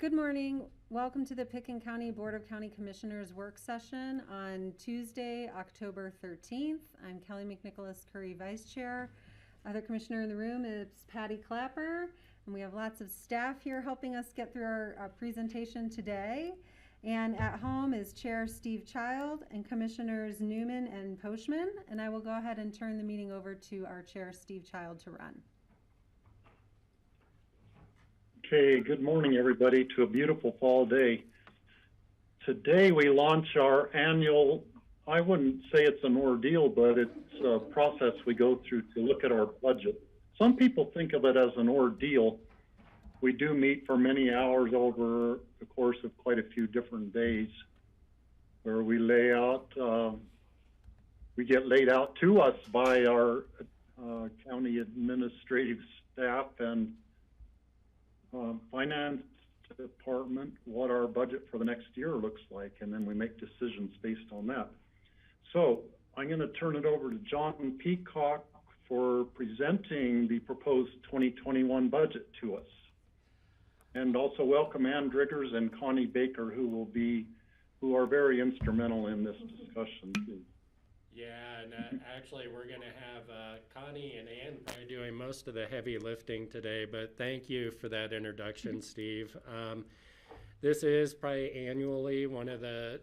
Good morning. Welcome to the Pickens County Board of County Commissioners work session on Tuesday, October 13th. I'm Kelly McNicholas Curry, Vice Chair. Other commissioner in the room is Patty Clapper, and we have lots of staff here helping us get through our presentation today. And at home is Chair Steve Child and Commissioners Newman and Poshman. And I will go ahead and turn the meeting over to our Chair Steve Child to run. Okay, good morning everybody to a beautiful fall day. Today we launch our annual, I wouldn't say it's an ordeal, but it's a process we go through to look at our budget. Some people think of it as an ordeal. We do meet for many hours over the course of quite a few different days where we lay out, we get laid out to us by our county administrative staff and finance department what our budget for the next year looks like, and then we make decisions based on that. So I'm going to turn it over to John Peacock for presenting the proposed 2021 budget to us. And also welcome Ann Driggers and Connie Baker, who are very instrumental in this discussion too. Yeah, and actually we're going to have Connie and Ann probably doing most of the heavy lifting today, but thank you for that introduction, Steve. This is probably annually one of the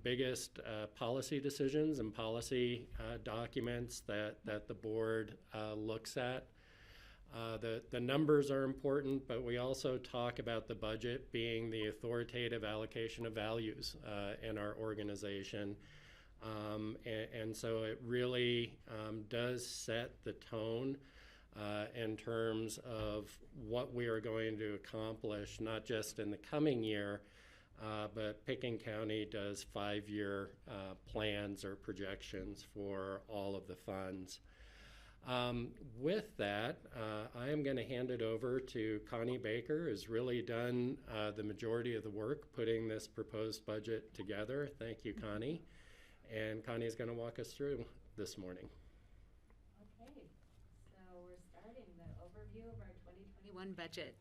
biggest policy decisions and policy documents that the board looks at. The numbers are important, but we also talk about the budget being the authoritative allocation of values in our organization. And so it really does set the tone in terms of what we are going to accomplish, not just in the coming year, but Pickens County does 5-year plans or projections for all of the funds. With that, I am going to hand it over to Connie Baker, who's really done the majority of the work putting this proposed budget together. Thank you, Connie. And Connie is going to walk us through this morning. Okay, so we're starting the overview of our 2021 budget.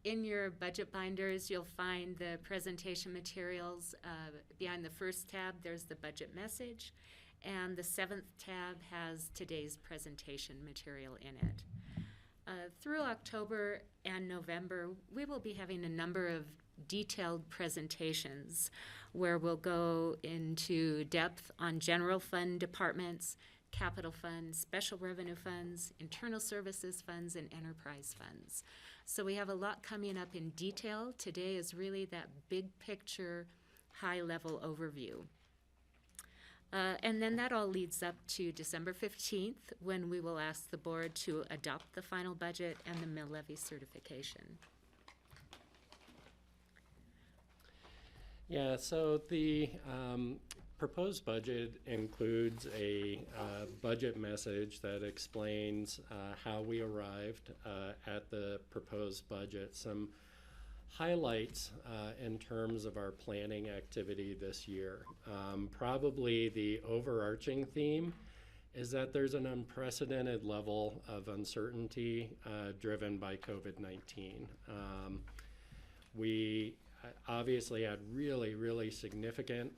In your budget binders, you'll find the presentation materials. Behind the first tab, there's the budget message, and the 7th tab has today's presentation material in it. Through October and November, we will be having a number of detailed presentations where we'll go into depth on general fund departments, capital funds, special revenue funds, internal services funds, and enterprise funds. So we have a lot coming up in detail. Today is really that big picture, high-level overview. And then that all leads up to December 15th, when we will ask the board to adopt the final budget and the mill levy certification. Yeah, so the proposed budget includes a budget message that explains how we arrived at the proposed budget. Some highlights in terms of our planning activity this year. Probably the overarching theme is that there's an unprecedented level of uncertainty driven by COVID-19. We obviously had really significant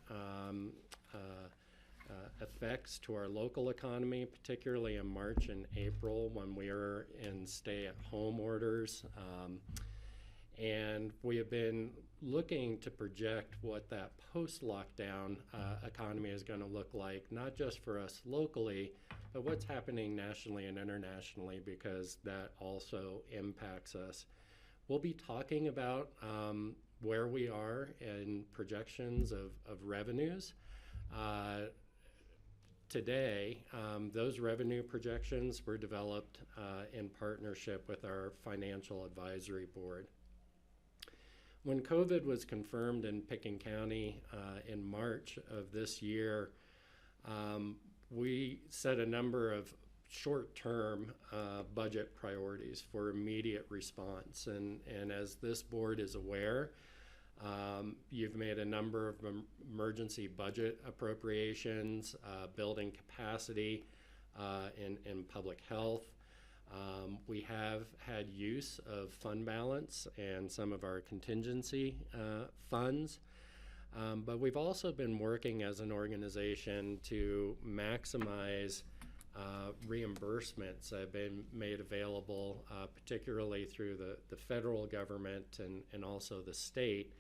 effects to our local economy, particularly in March and April when we were in stay-at-home orders. And we have been looking to project what that post-lockdown economy is going to look like, not just for us locally, but what's happening nationally and internationally, because that also impacts us. We'll be talking about where we are in projections of revenues. Today, those revenue projections were developed in partnership with our financial advisory board. When COVID was confirmed in Pickens County in March of this year, we set a number of short-term budget priorities for immediate response. And as this board is aware, you've made a number of emergency budget appropriations, building capacity in public health, We have had use of fund balance and some of our contingency funds, but we've also been working as an organization to maximize reimbursements that have been made available, particularly through the federal government and also the state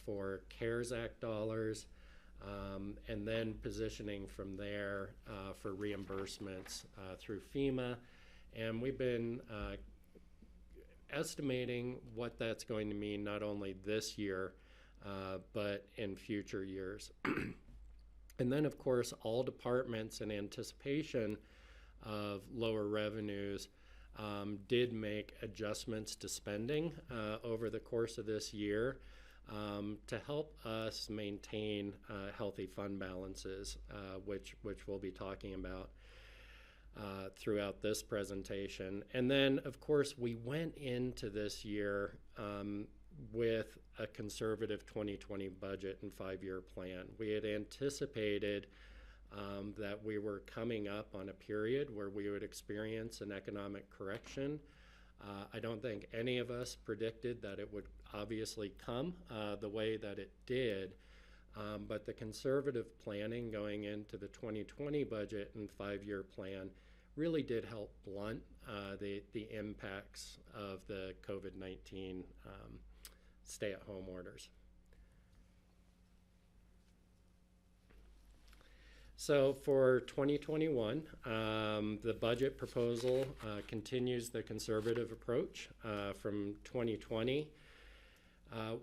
for CARES Act dollars, and then positioning from there for reimbursements through FEMA. And we've been estimating what that's going to mean not only this year, but in future years. And then, of course, all departments in anticipation of lower revenues did make adjustments to spending over the course of this year to help us maintain healthy fund balances, which we'll be talking about throughout this presentation. And then, of course, we went into this year with a conservative 2020 budget and 5-year plan. We had anticipated that we were coming up on a period where we would experience an economic correction. I don't think any of us predicted that it would obviously come the way that it did, but the conservative planning going into the 2020 budget and 5-year plan really did help blunt the impacts of the COVID-19 stay-at-home orders. So for 2021, the budget proposal continues the conservative approach from 2020.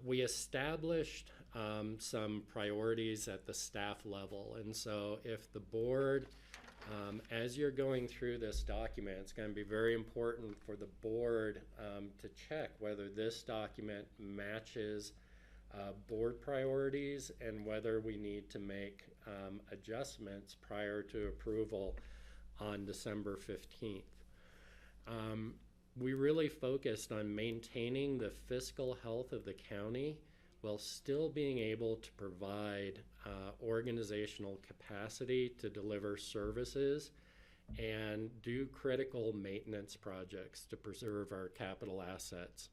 We established some priorities at the staff level, and so if the board, as you're going through this document, it's going to be very important for the board to check whether this document matches board priorities and whether we need to make adjustments prior to approval on December 15th. We really focused on maintaining the fiscal health of the county while still being able to provide organizational capacity to deliver services and do critical maintenance projects to preserve our capital assets.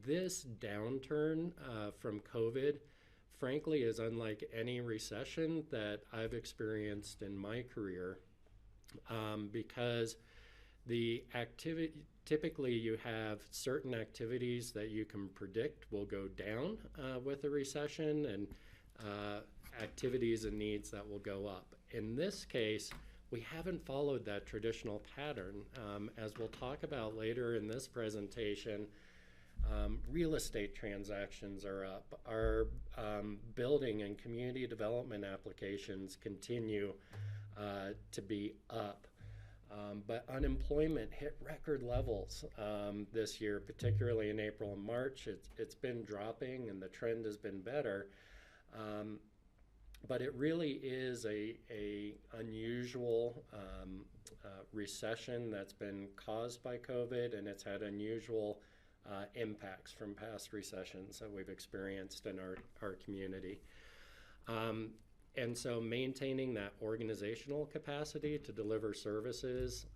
This downturn from COVID, frankly, is unlike any recession that I've experienced in my career because the activity, typically you have certain activities that you can predict will go down with a recession, and activities and needs that will go up. In this case, we haven't followed that traditional pattern. As we'll talk about later in this presentation, real estate transactions are up. Our building and community development applications continue to be up. But unemployment hit record levels this year, particularly in April and March. It's been dropping and the trend has been better. But it really is a unusual recession that's been caused by COVID, and it's had unusual impacts from past recessions that we've experienced in our community. And so maintaining that organizational capacity to deliver services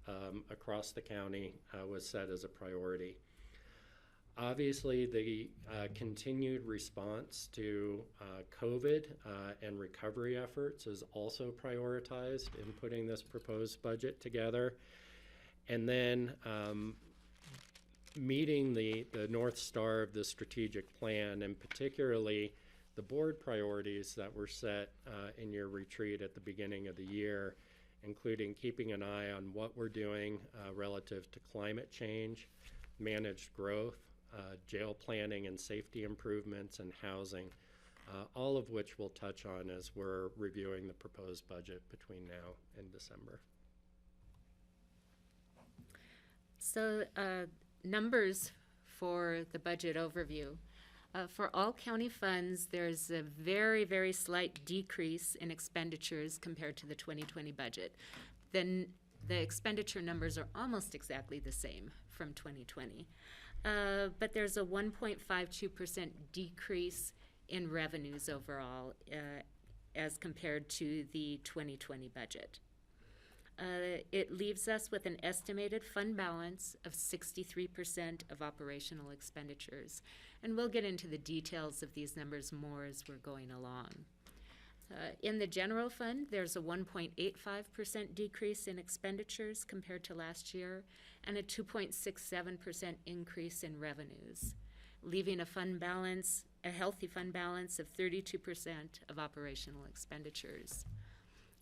across the county was set as a priority. Obviously, the continued response to COVID and recovery efforts is also prioritized in putting this proposed budget together. And then meeting the North Star of the strategic plan, and particularly the board priorities that were set in your retreat at the beginning of the year, including keeping an eye on what we're doing relative to climate change, managed growth, jail planning and safety improvements, and housing, all of which we'll touch on as we're reviewing the proposed budget between now and December. So numbers for the budget overview. For all county funds, there's a very, very slight decrease in expenditures compared to the 2020 budget. Then the expenditure numbers are almost exactly the same from 2020. But there's a 1.52% decrease in revenues overall as compared to the 2020 budget. It leaves us with an estimated fund balance of 63% of operational expenditures. And we'll get into the details of these numbers more as we're going along. In the general fund, there's a 1.85% decrease in expenditures compared to last year and a 2.67% increase in revenues, leaving a healthy fund balance of 32% of operational expenditures.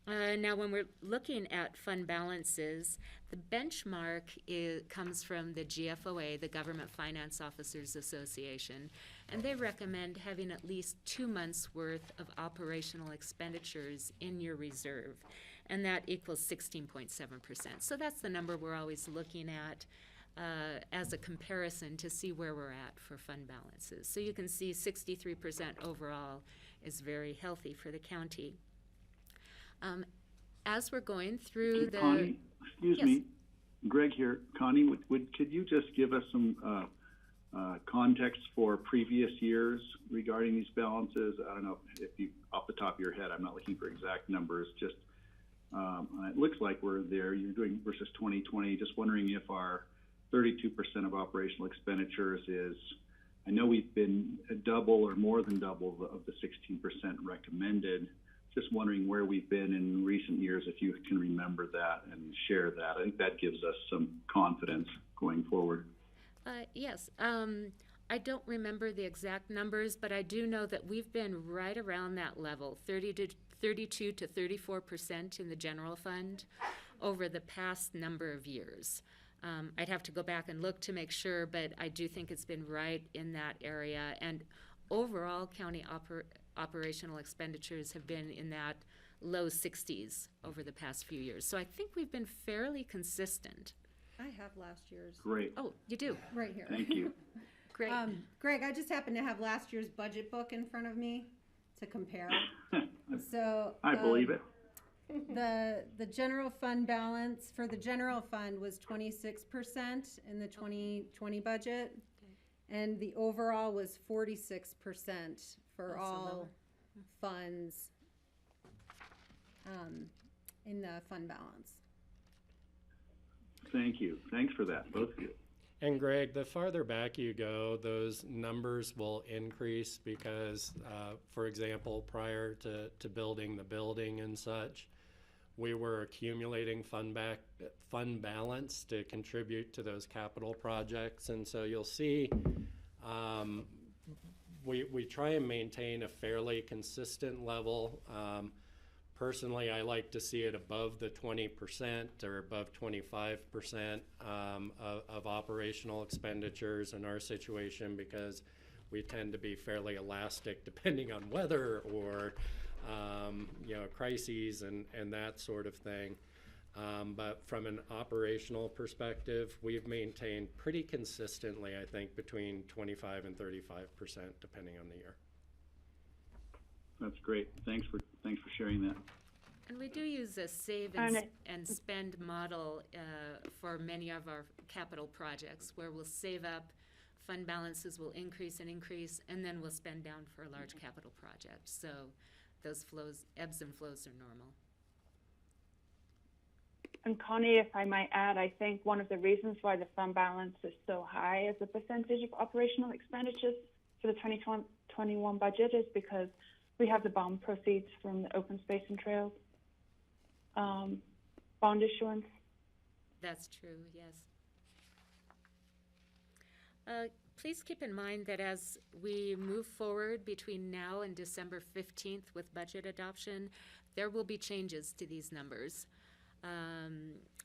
Now, when we're looking at fund balances, the benchmark comes from the GFOA, the Government Finance Officers Association, and they recommend having at least 2 months' worth of operational expenditures in your reserve, and that equals 16.7%. So that's the number we're always looking at as a comparison to see where we're at for fund balances. So you can see 63% overall is very healthy for the county. As we're going through the... Connie, excuse Yes. me, Greg here. Connie, could you just give us some context for previous years regarding these balances? I don't know if you, off the top of your head, I'm not looking for exact numbers, just it looks like we're there. You're doing versus 2020. Just wondering if our 32% of operational expenditures is, I know we've been double or more than double of the 16% recommended. Just wondering where we've been in recent years, if you can remember that and share that. I think that gives us some confidence going forward. Yes. I don't remember the exact numbers, but I do know that we've been right around that level, 32 to 34% in the general fund over the past number of years. I'd have to go back and look to make sure, but I do think it's been right in that area. And overall, county operational expenditures have been in that low 60s over the past few years. So I think we've been fairly consistent. I have last year's. Great. Oh, you do? Right here. Thank you. Great. Greg, I just happen to have last year's budget book in front of me to compare. So I believe it. The general fund balance for the general fund was 26% in the 2020 budget, and the overall was 46% for Also all lower. funds in the fund balance. Thank you. Thanks for that, both of you. And Greg, the farther back you go, those numbers will increase because, for example, prior to building the building and such, we were accumulating fund balance to contribute to those capital projects. And so you'll see we try and maintain a fairly consistent level. Personally, I like to see it above the 20% or above 25% of operational expenditures in our situation, because we tend to be fairly elastic depending on weather or crises and that sort of thing. But from an operational perspective, we've maintained pretty consistently, I think, between 25 and 35%, depending on the year. That's great. Thanks for sharing that. And we do use a save and spend model for many of our capital projects, where we'll save up, fund balances will increase, and then we'll spend down for a large capital project. So those ebbs and flows are normal. And Connie, if I might add, I think one of the reasons why the fund balance is so high as a percentage of operational expenditures for the 2021 budget is because we have the bond proceeds from the open space and trails bond issuance. That's true, yes. Please keep in mind that as we move forward between now and December 15th with budget adoption, there will be changes to these numbers.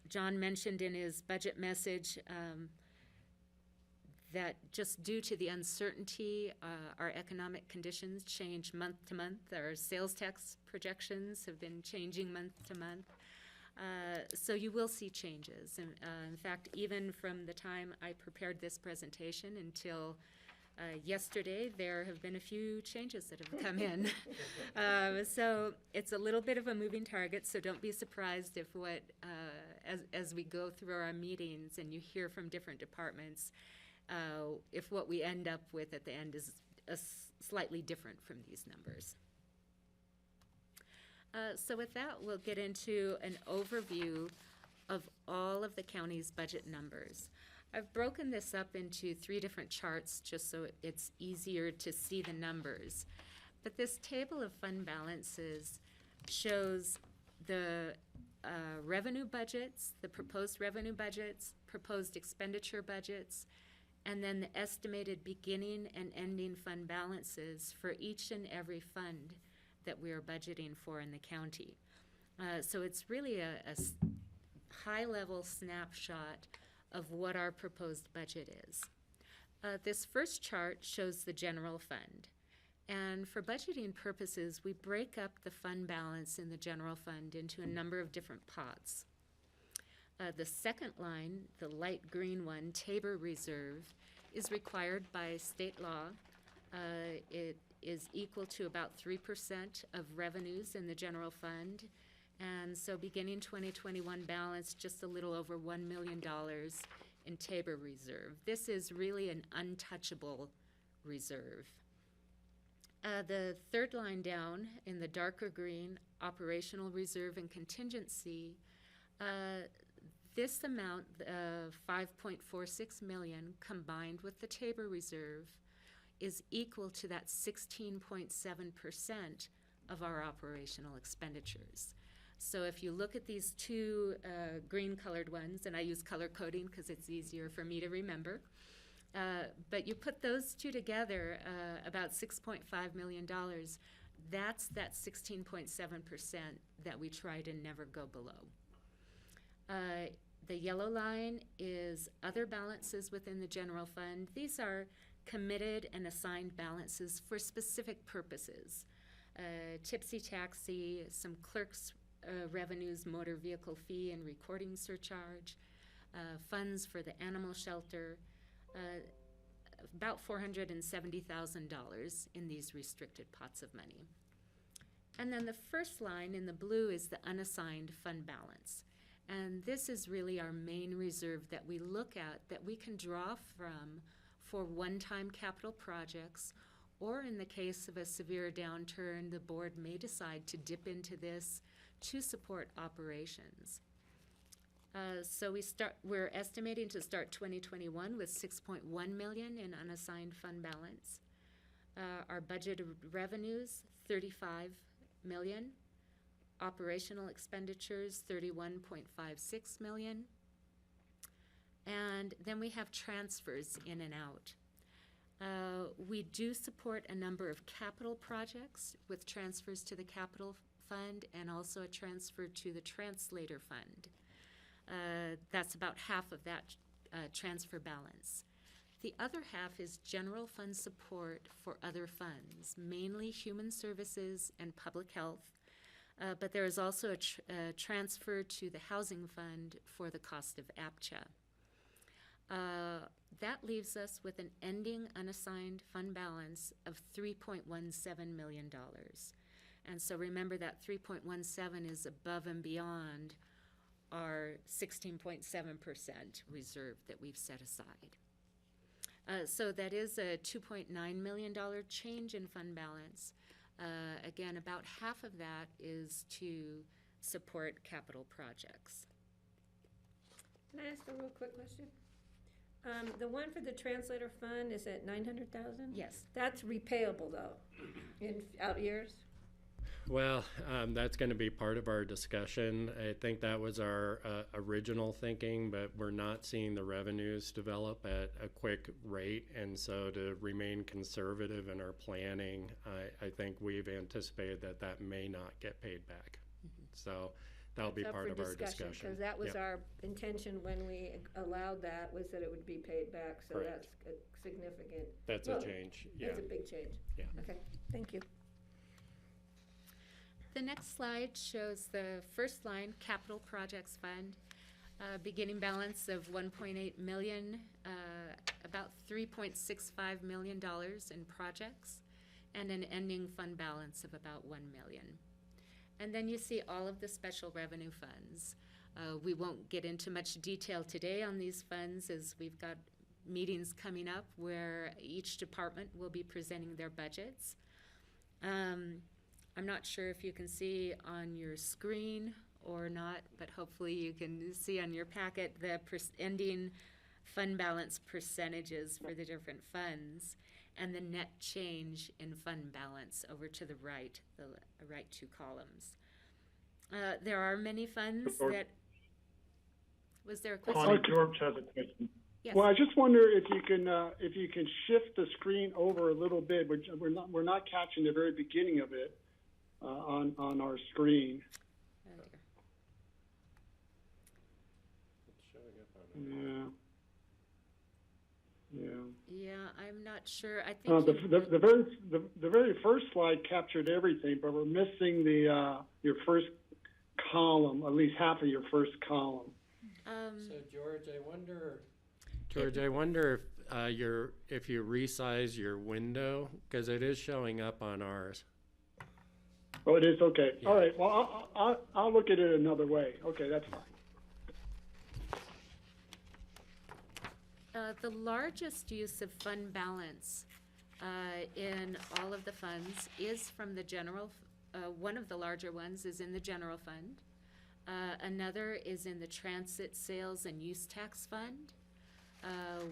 John mentioned in his budget message that just due to the uncertainty, our economic conditions change month to month. Our sales tax projections have been changing month to month. So you will see changes. And in fact, even from the time I prepared this presentation until yesterday, there have been a few changes that have come in. So it's a little bit of a moving target, so don't be surprised if as we go through our meetings and you hear from different departments, if what we end up with at the end is slightly different from these numbers. So with that, we'll get into an overview of all of the county's budget numbers. I've broken this up into 3 different charts just so it's easier to see the numbers. But this table of fund balances shows the revenue budgets, the proposed revenue budgets, proposed expenditure budgets, and then the estimated beginning and ending fund balances for each and every fund that we are budgeting for in the county. So it's really a high-level snapshot of what our proposed budget is. This first chart shows the general fund. And for budgeting purposes, we break up the fund balance in the general fund into a number of different pots. The second line, the light green one, Tabor Reserve, is required by state law. It is equal to about 3% of revenues in the general fund. And so beginning 2021 balance, just a little over $1 million in Tabor Reserve. This is really an untouchable reserve. The third line down in the darker green, operational reserve and contingency, this amount of $5.46 million combined with the Tabor Reserve is equal to that 16.7% of our operational expenditures. So if you look at these 2 green colored ones, and I use color coding because it's easier for me to remember, but you put those 2 together, about $6.5 million, that's that 16.7% that we try to never go below. The yellow line is other balances within the general fund. These are committed and assigned balances for specific purposes. Tipsy-taxi, some clerks' revenues, motor vehicle fee and recording surcharge, funds for the animal shelter, about $470,000 in these restricted pots of money. And then the first line in the blue is the unassigned fund balance. And this is really our main reserve that we look at, that we can draw from for one-time capital projects, or in the case of a severe downturn, the board may decide to dip into this to support operations. So we're estimating to start 2021 with $6.1 million in unassigned fund balance. Our budgeted revenues, $35 million. Operational expenditures, $31.56 million. And then we have transfers in and out. We do support a number of capital projects with transfers to the capital fund and also a transfer to the translator fund. That's about half of that transfer balance. The other half is general fund support for other funds, mainly human services and public health, but there is also a transfer to the housing fund for the cost of APCHA. That leaves us with an ending unassigned fund balance of $3.17 million. And so remember that 3.17 is above and beyond our 16.7% reserve that we've set aside. So that is a $2.9 million change in fund balance. Again, about half of that is to support capital projects. Can I ask a real quick question? The one for the translator fund is at 900,000? Yes. That's repayable though, in out years? Well, that's going to be part of our discussion. I think that was our original thinking, but we're not seeing the revenues develop at a quick rate. And so to remain conservative in our planning, I think we've anticipated that that may not get paid back. Mm-hmm. So that'll be part of our discussion. Because that was our intention when we allowed that, was that it would be paid back. So Correct. That's a significant. That's a change. Yeah. That's a big change. Yeah. Okay, thank you. The next slide shows the first line, Capital Projects Fund, beginning balance of $1.8 million, about $3.65 million in projects, and an ending fund balance of about $1 million. And then you see all of the special revenue funds. We won't get into much detail today on these funds as we've got meetings coming up where each department will be presenting their budgets. I'm not sure if you can see on your screen or not, but hopefully you can see on your packet the ending fund balance percentages for the different funds and the net change in fund balance over to the right two columns. There are many funds George. that, was there a Connie, question? George has a question. Yes. Well, I just wonder if you can shift the screen over a little bit. We're not catching the very beginning of it on our screen. Oh, dear. It's showing up on Yeah. Yeah, I'm not sure. I think The very first slide captured everything, but we're missing your first column, at least half of your first column. So George, I wonder if you resize your window, because it is showing up on ours. Oh, it is? Okay. Yeah. All right. Well, I'll look at it another way. Okay, that's fine. The largest use of fund balance in all of the funds is from the general, one of the larger ones is in the general fund. Another is in the transit sales and use tax fund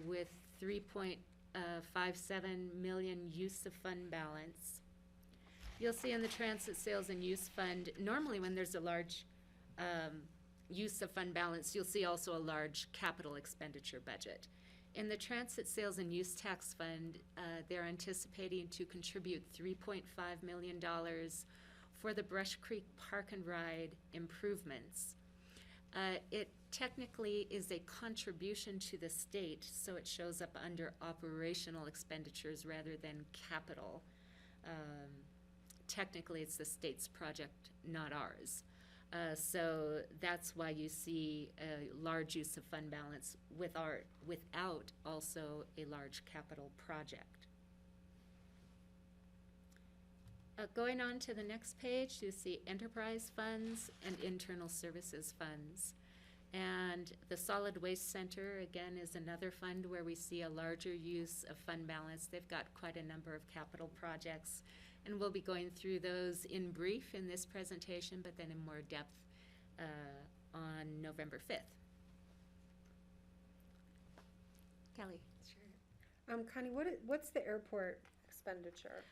with 3.57 million use of fund balance. You'll see in the transit sales and use fund, normally when there's a large use of fund balance, you'll see also a large capital expenditure budget. In the transit sales and use tax fund, they're anticipating to contribute $3.5 million for the Brush Creek Park and Ride improvements. It technically is a contribution to the state, so it shows up under operational expenditures rather than capital. Technically, it's the state's project, not ours. So that's why you see a large use of fund balance without also a large capital project. Going on to the next page, you see enterprise funds and internal services funds. And the Solid Waste Center, again, is another fund where we see a larger use of fund balance. They've got quite a number of capital projects, and we'll be going through those in brief in this presentation, but then in more depth on November 5th. Kelly? Sure. Connie, what's the airport expenditure?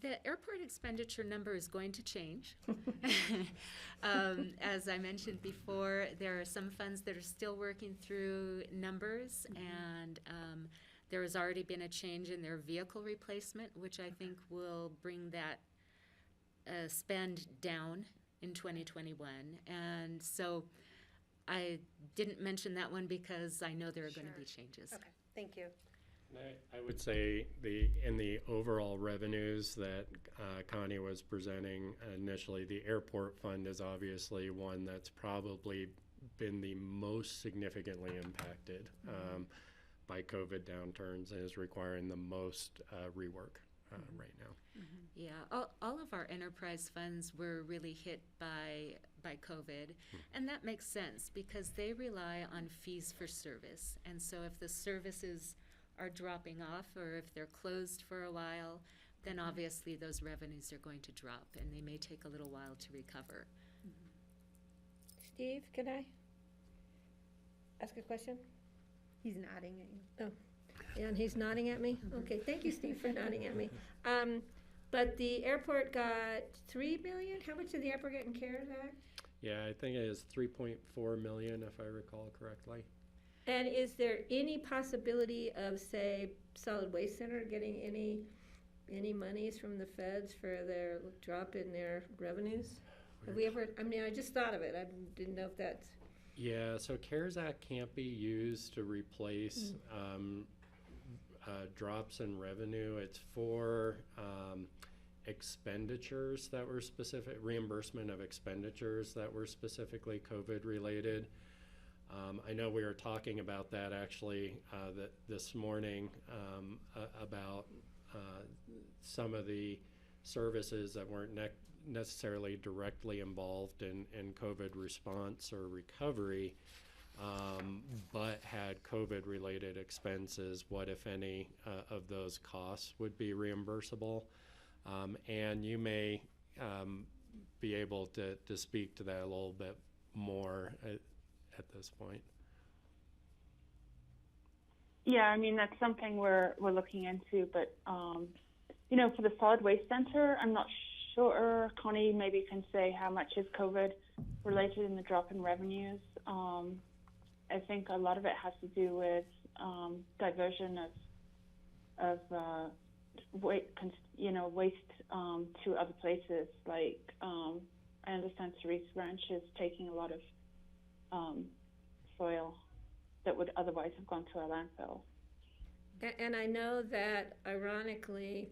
The airport expenditure number is going to change. As I mentioned before, there are some funds that are still working through numbers, and there has already been a change in their vehicle replacement, which I think will bring that spend down in 2021. And so I didn't mention that one because I know there are going to be changes. Okay, thank you. I would say in the overall revenues that Connie was presenting initially, the airport fund is obviously one that's probably been the most significantly impacted by COVID downturns and is requiring the most rework right now. Mm-hmm. Yeah, all of our enterprise funds were really hit by COVID, and that makes sense because they rely on fees for service. And so if the services are dropping off or if they're closed for a while, then obviously those revenues are going to drop and they may take a little while to recover. Steve, can I ask a question? He's nodding at you. Oh, and he's nodding at me? Okay, thank you, Steve, for nodding at me. But the airport got $3 million? How much did the airport get in CARES Act? Yeah, I think it is 3.4 million if I recall correctly. And is there any possibility of, say, Solid Waste Center getting any monies from the feds for their drop in their revenues? Have we ever, I mean, I just thought of it. I didn't know if that's. Yeah, so CARES Act can't be used to replace drops in revenue. It's for expenditures that were specific, reimbursement of expenditures that were specifically COVID related. I know we were talking about that actually this morning about some of the services that weren't necessarily directly involved in COVID response or recovery, but had COVID related expenses. What, if any, of those costs would be reimbursable? And you may be able to speak to that a little bit more at this point. Yeah, I mean, that's something we're looking into, but, you know, for the solid waste center, I'm not sure. Connie maybe can say how much is COVID related in the drop in revenues. I think a lot of it has to do with diversion of waste to other places. Like I understand Cerise Ranch is taking a lot of soil that would otherwise have gone to a landfill. And I know that ironically,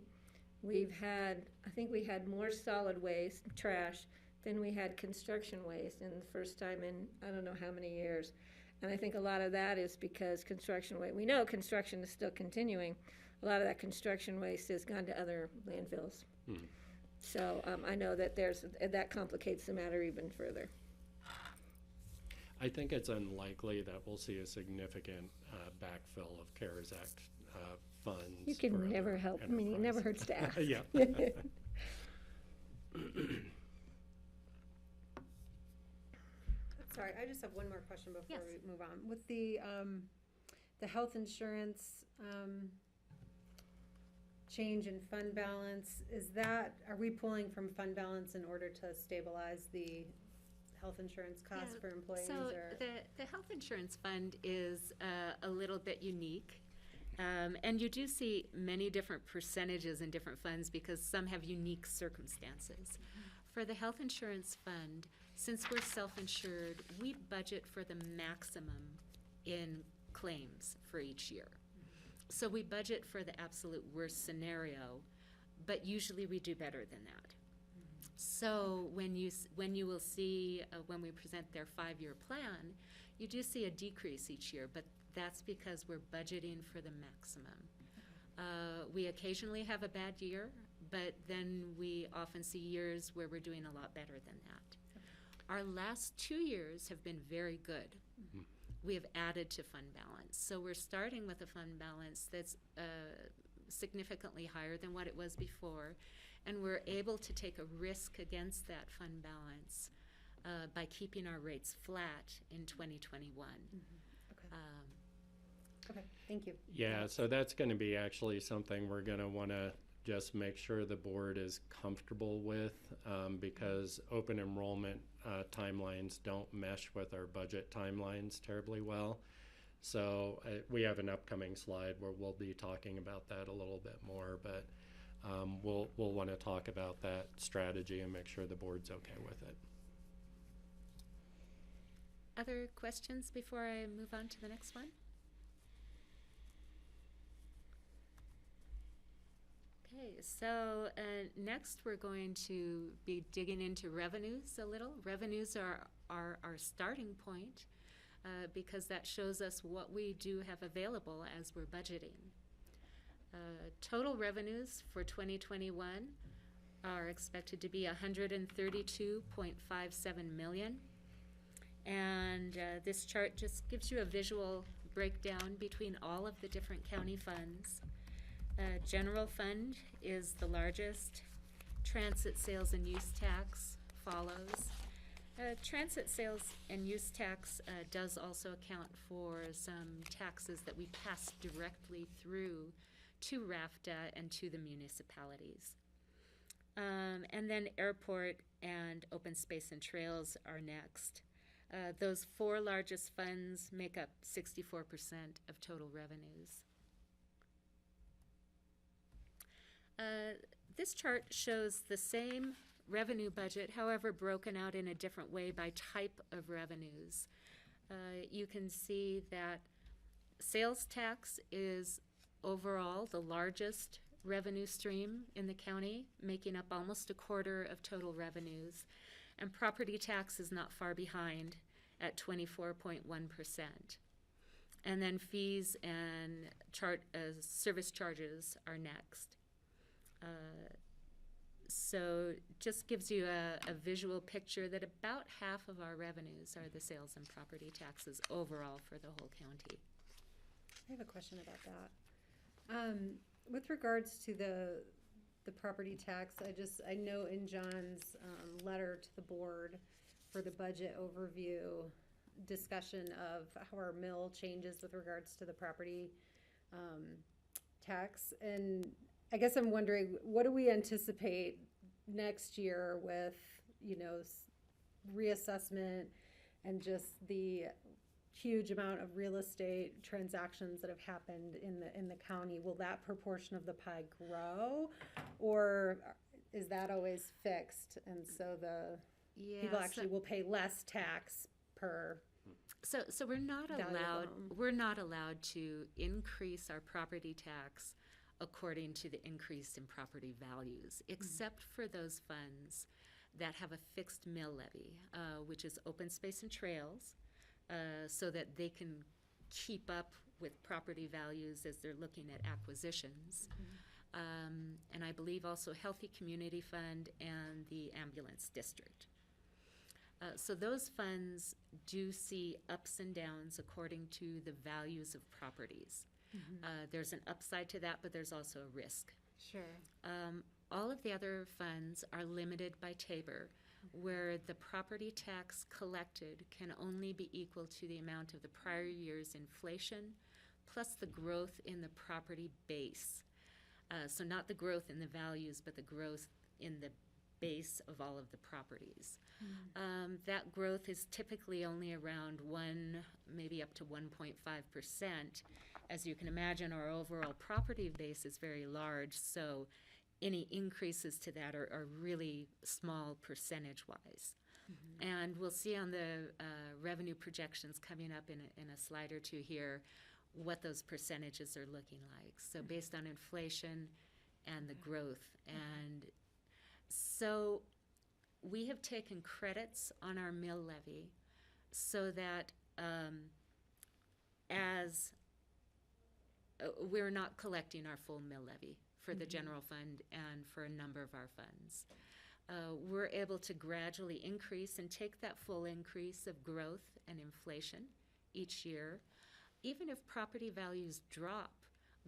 I think we had more solid waste, trash, than we had construction waste in the first time in I don't know how many years. And I think a lot of that is because construction waste, we know construction is still continuing. A lot of that construction waste has gone to other landfills. Mm-hmm. So I know that that complicates the matter even further. I think it's unlikely that we'll see a significant backfill of CARES Act funds. You can never help. I mean, it never hurts to ask. Yeah. Sorry, I just have one more question before Yes. we move on. With the health insurance change in fund balance, are we pulling from fund balance in order to stabilize the health insurance costs for employees? So the health insurance fund is a little bit unique. And you do see many different percentages in different funds because some have unique circumstances. For the health insurance fund, since we're self-insured, we budget for the maximum in claims for each year. So we budget for the absolute worst scenario, but usually we do better than that. So when you will see, when we present their 5-year plan, you do see a decrease each year, but that's because we're budgeting for the maximum. We occasionally have a bad year, but then we often see years where we're doing a lot better than that. Our last 2 years have been very good. Mm-hmm. We have added to fund balance. So we're starting with a fund balance that's significantly higher than what it was before, and we're able to take a risk against that fund balance by keeping our rates flat in 2021. Mm-hmm. Okay. Okay, thank you. Yeah, so that's going to be actually something we're going to want to just make sure the board is comfortable with because open enrollment timelines don't mesh with our budget timelines terribly well. So we have an upcoming slide where we'll be talking about that a little bit more, but we'll want to talk about that strategy and make sure the board's okay with it. Other questions before I move on to the next one? Okay, so next we're going to be digging into revenues a little. Revenues are our starting point because that shows us what we do have available as we're budgeting. Total revenues for 2021 are expected to be $132.57 million. And this chart just gives you a visual breakdown between all of the different county funds. General fund is the largest. Transit sales and use tax follows. Transit sales and use tax does also account for some taxes that we pass directly through to RAFTA and to the municipalities. And then airport and open space and trails are next. Those 4 largest funds make up 64% of total revenues. This chart shows the same revenue budget, however broken out in a different way by type of revenues. You can see that sales tax is overall the largest revenue stream in the county, making up almost a quarter of total revenues. And property tax is not far behind at 24.1%. And then fees and service charges are next. So just gives you a visual picture that about half of our revenues are the sales and property taxes overall for the whole county. I have a question about that. With regards to the property tax, I know in John's, letter to the board for the budget overview, discussion of how our mill changes with regards to the property, tax. And I guess I'm wondering, what do we anticipate next year with, reassessment and just the huge amount of real estate transactions that have happened in the county? Will that proportion of the pie grow, or is that always fixed, and so the people actually will pay less tax per? So we're not value of the allowed, home? we're not allowed to increase our property tax according to the increase in property values, except for those funds that have a fixed mill levy, which is open space and trails, so that they can keep up with property values as they're looking at acquisitions. And I believe also Healthy Community Fund and the Ambulance District. So those funds do see ups and downs according to the values of properties. There's an upside to that, but there's also a risk. Sure. All of the other funds are limited by Tabor, where the property tax collected can only be equal to the amount of the prior year's inflation plus the growth in the property base. So not the growth in the values, but the growth in the base of all of the properties. That growth is typically only around 1, maybe up to 1.5%. As you can imagine, our overall property base is very large, so any increases to that are really small percentage-wise. And we'll see on the revenue projections coming up in a slide or two here what those percentages are looking like. So based on inflation and the growth. And so we have taken credits on our mill levy so that as we're not collecting our full mill levy for the general fund and for a number of our funds. We're able to gradually increase and take that full increase of growth and inflation each year. Even if property values drop,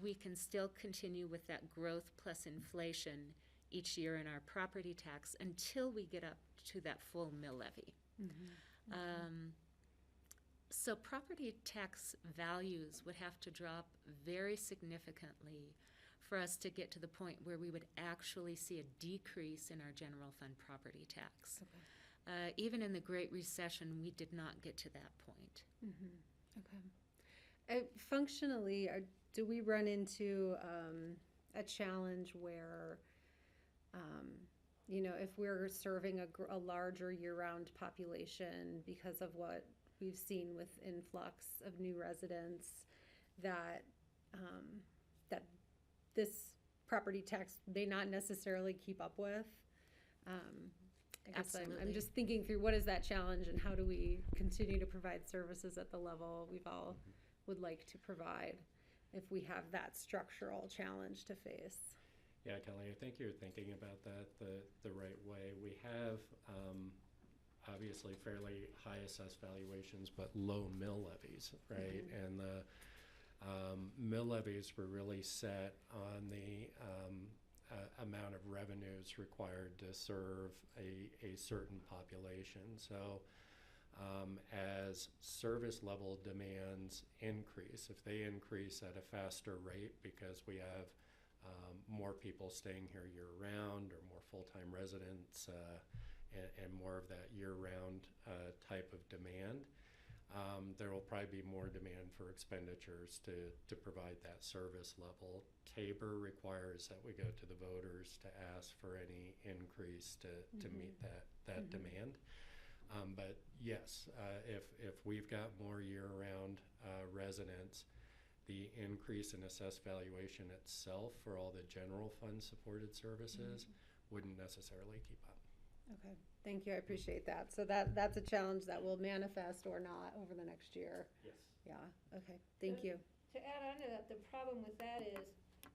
we can still continue with that growth plus inflation each year in our property tax until we get up to that full mill levy. So property tax values would have to drop very significantly for us to get to the point where we would actually see a decrease in our general fund property tax. Even in the Great Recession, we did not get to that point. Okay. Functionally, do we run into a challenge where, if we're serving a larger year-round population because of what we've seen with influx of new residents, that this property tax may not necessarily keep up with? I guess I'm just thinking through, what is that challenge, and how do we continue to provide services at the level we've all would like to provide if we have that structural challenge to face? Yeah, Kelly, I think you're thinking about that the right way. We have obviously fairly high assessed valuations, but low mill levies, right? And the mill levies were really set on the amount of revenues required to serve a certain population. So as service level demands increase, if they increase at a faster rate because we have more people staying here year-round or more full-time residents and more of that year-round type of demand, there will probably be more demand for expenditures to provide that service level. Tabor requires that we go to the voters to ask for any increase to meet that demand. But yes, if we've got more year-round residents, the increase in assessed valuation itself for all the general fund supported services wouldn't necessarily keep up. Okay, thank you, I appreciate that. So that's a challenge that will manifest or not over the next year. Yes. Yeah, okay, thank you. To add on to that, the problem with that is,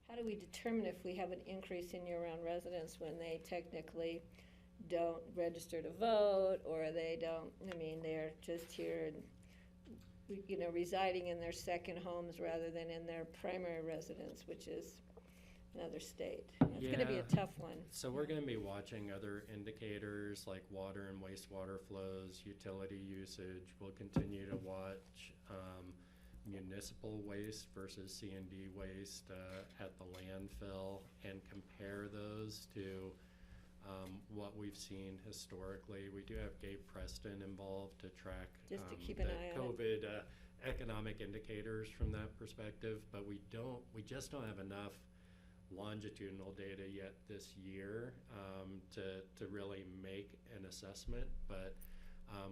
how do we determine if we have an increase in year-round residents when they technically don't register to vote, or they don't, they're just here and, residing in their second homes rather than in their primary residence, which is another state. It's gonna be a Yeah. tough one. So we're gonna be watching other indicators like water and wastewater flows, utility usage. We'll continue to watch municipal waste versus C&D waste at the landfill and compare those to what we've seen historically. We do have Gabe Preston involved to track Just to keep an the eye on it. COVID economic indicators from that perspective, but we just don't have enough longitudinal data yet this year to really make an assessment, but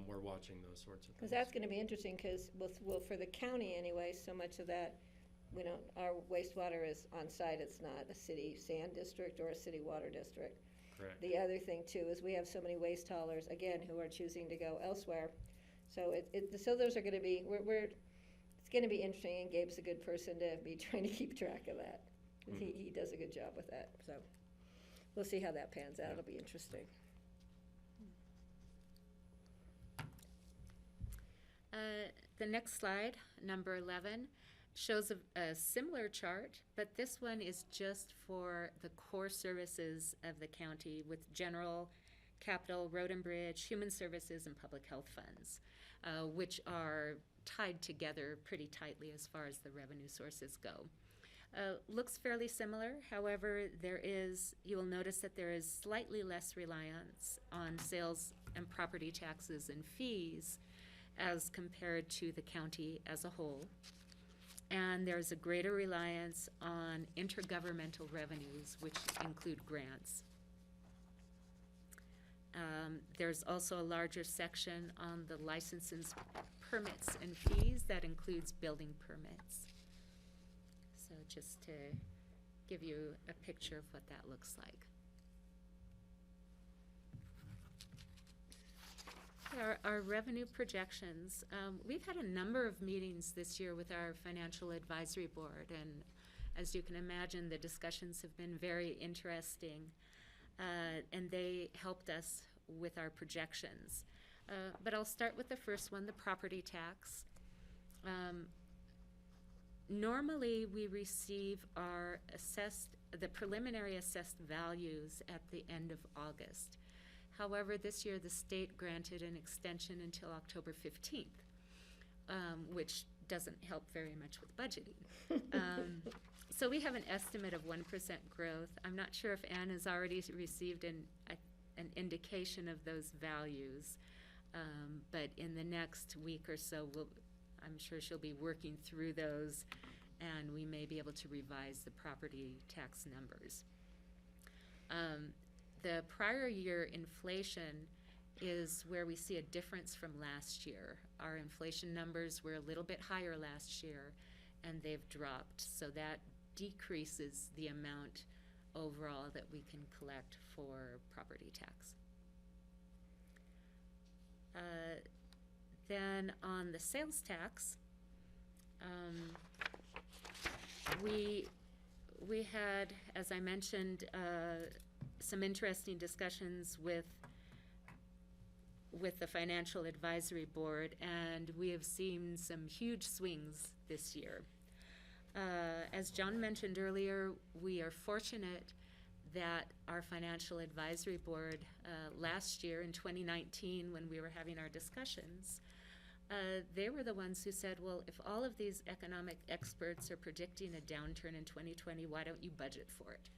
we're watching those sorts of Because things. that's gonna be interesting, because, well, for the county anyway, so much of that, we don't, our wastewater is on site, it's not a city sand district or a city water district. Correct. The other thing too is we have so many waste haulers, again, who are choosing to go elsewhere. So so those are gonna be, it's gonna be interesting, and Gabe's a good person to be trying to keep track of that. 'Cause he does a good job with that, so we'll see how that pans out, it'll be interesting. The next slide, number 11, shows a similar chart, but this one is just for the core services of the county with general, capital, road and bridge, human services, and public health funds, which are tied together pretty tightly as far as the revenue sources go. Looks fairly similar, however, you will notice that there is slightly less reliance on sales and property taxes and fees as compared to the county as a whole. And there's a greater reliance on intergovernmental revenues, which include grants. There's also a larger section on the licenses, permits, and fees that includes building permits. So just to give you a picture of what that looks like. Our revenue projections, we've had a number of meetings this year with our financial advisory board, and as you can imagine, the discussions have been very interesting, and they helped us with our projections. But I'll start with the first one, the property tax. Normally, we receive the preliminary assessed values at the end of August. However, this year the state granted an extension until October 15th, which doesn't help very much with budgeting. So we have an estimate of 1% growth. I'm not sure if Anne has already received an indication of those values, but in the next week or so, I'm sure she'll be working through those, and we may be able to revise the property tax numbers. The prior year inflation is where we see a difference from last year. Our inflation numbers were a little bit higher last year, and they've dropped. So that decreases the amount overall that we can collect for property tax. Then on the sales tax, we had, as I mentioned, some interesting discussions with the Financial Advisory Board, and we have seen some huge swings this year. As John mentioned earlier, we are fortunate that our Financial Advisory Board last year in 2019, when we were having our discussions, they were the ones who said, well, if all of these economic experts are predicting a downturn in 2020, why don't you budget for it?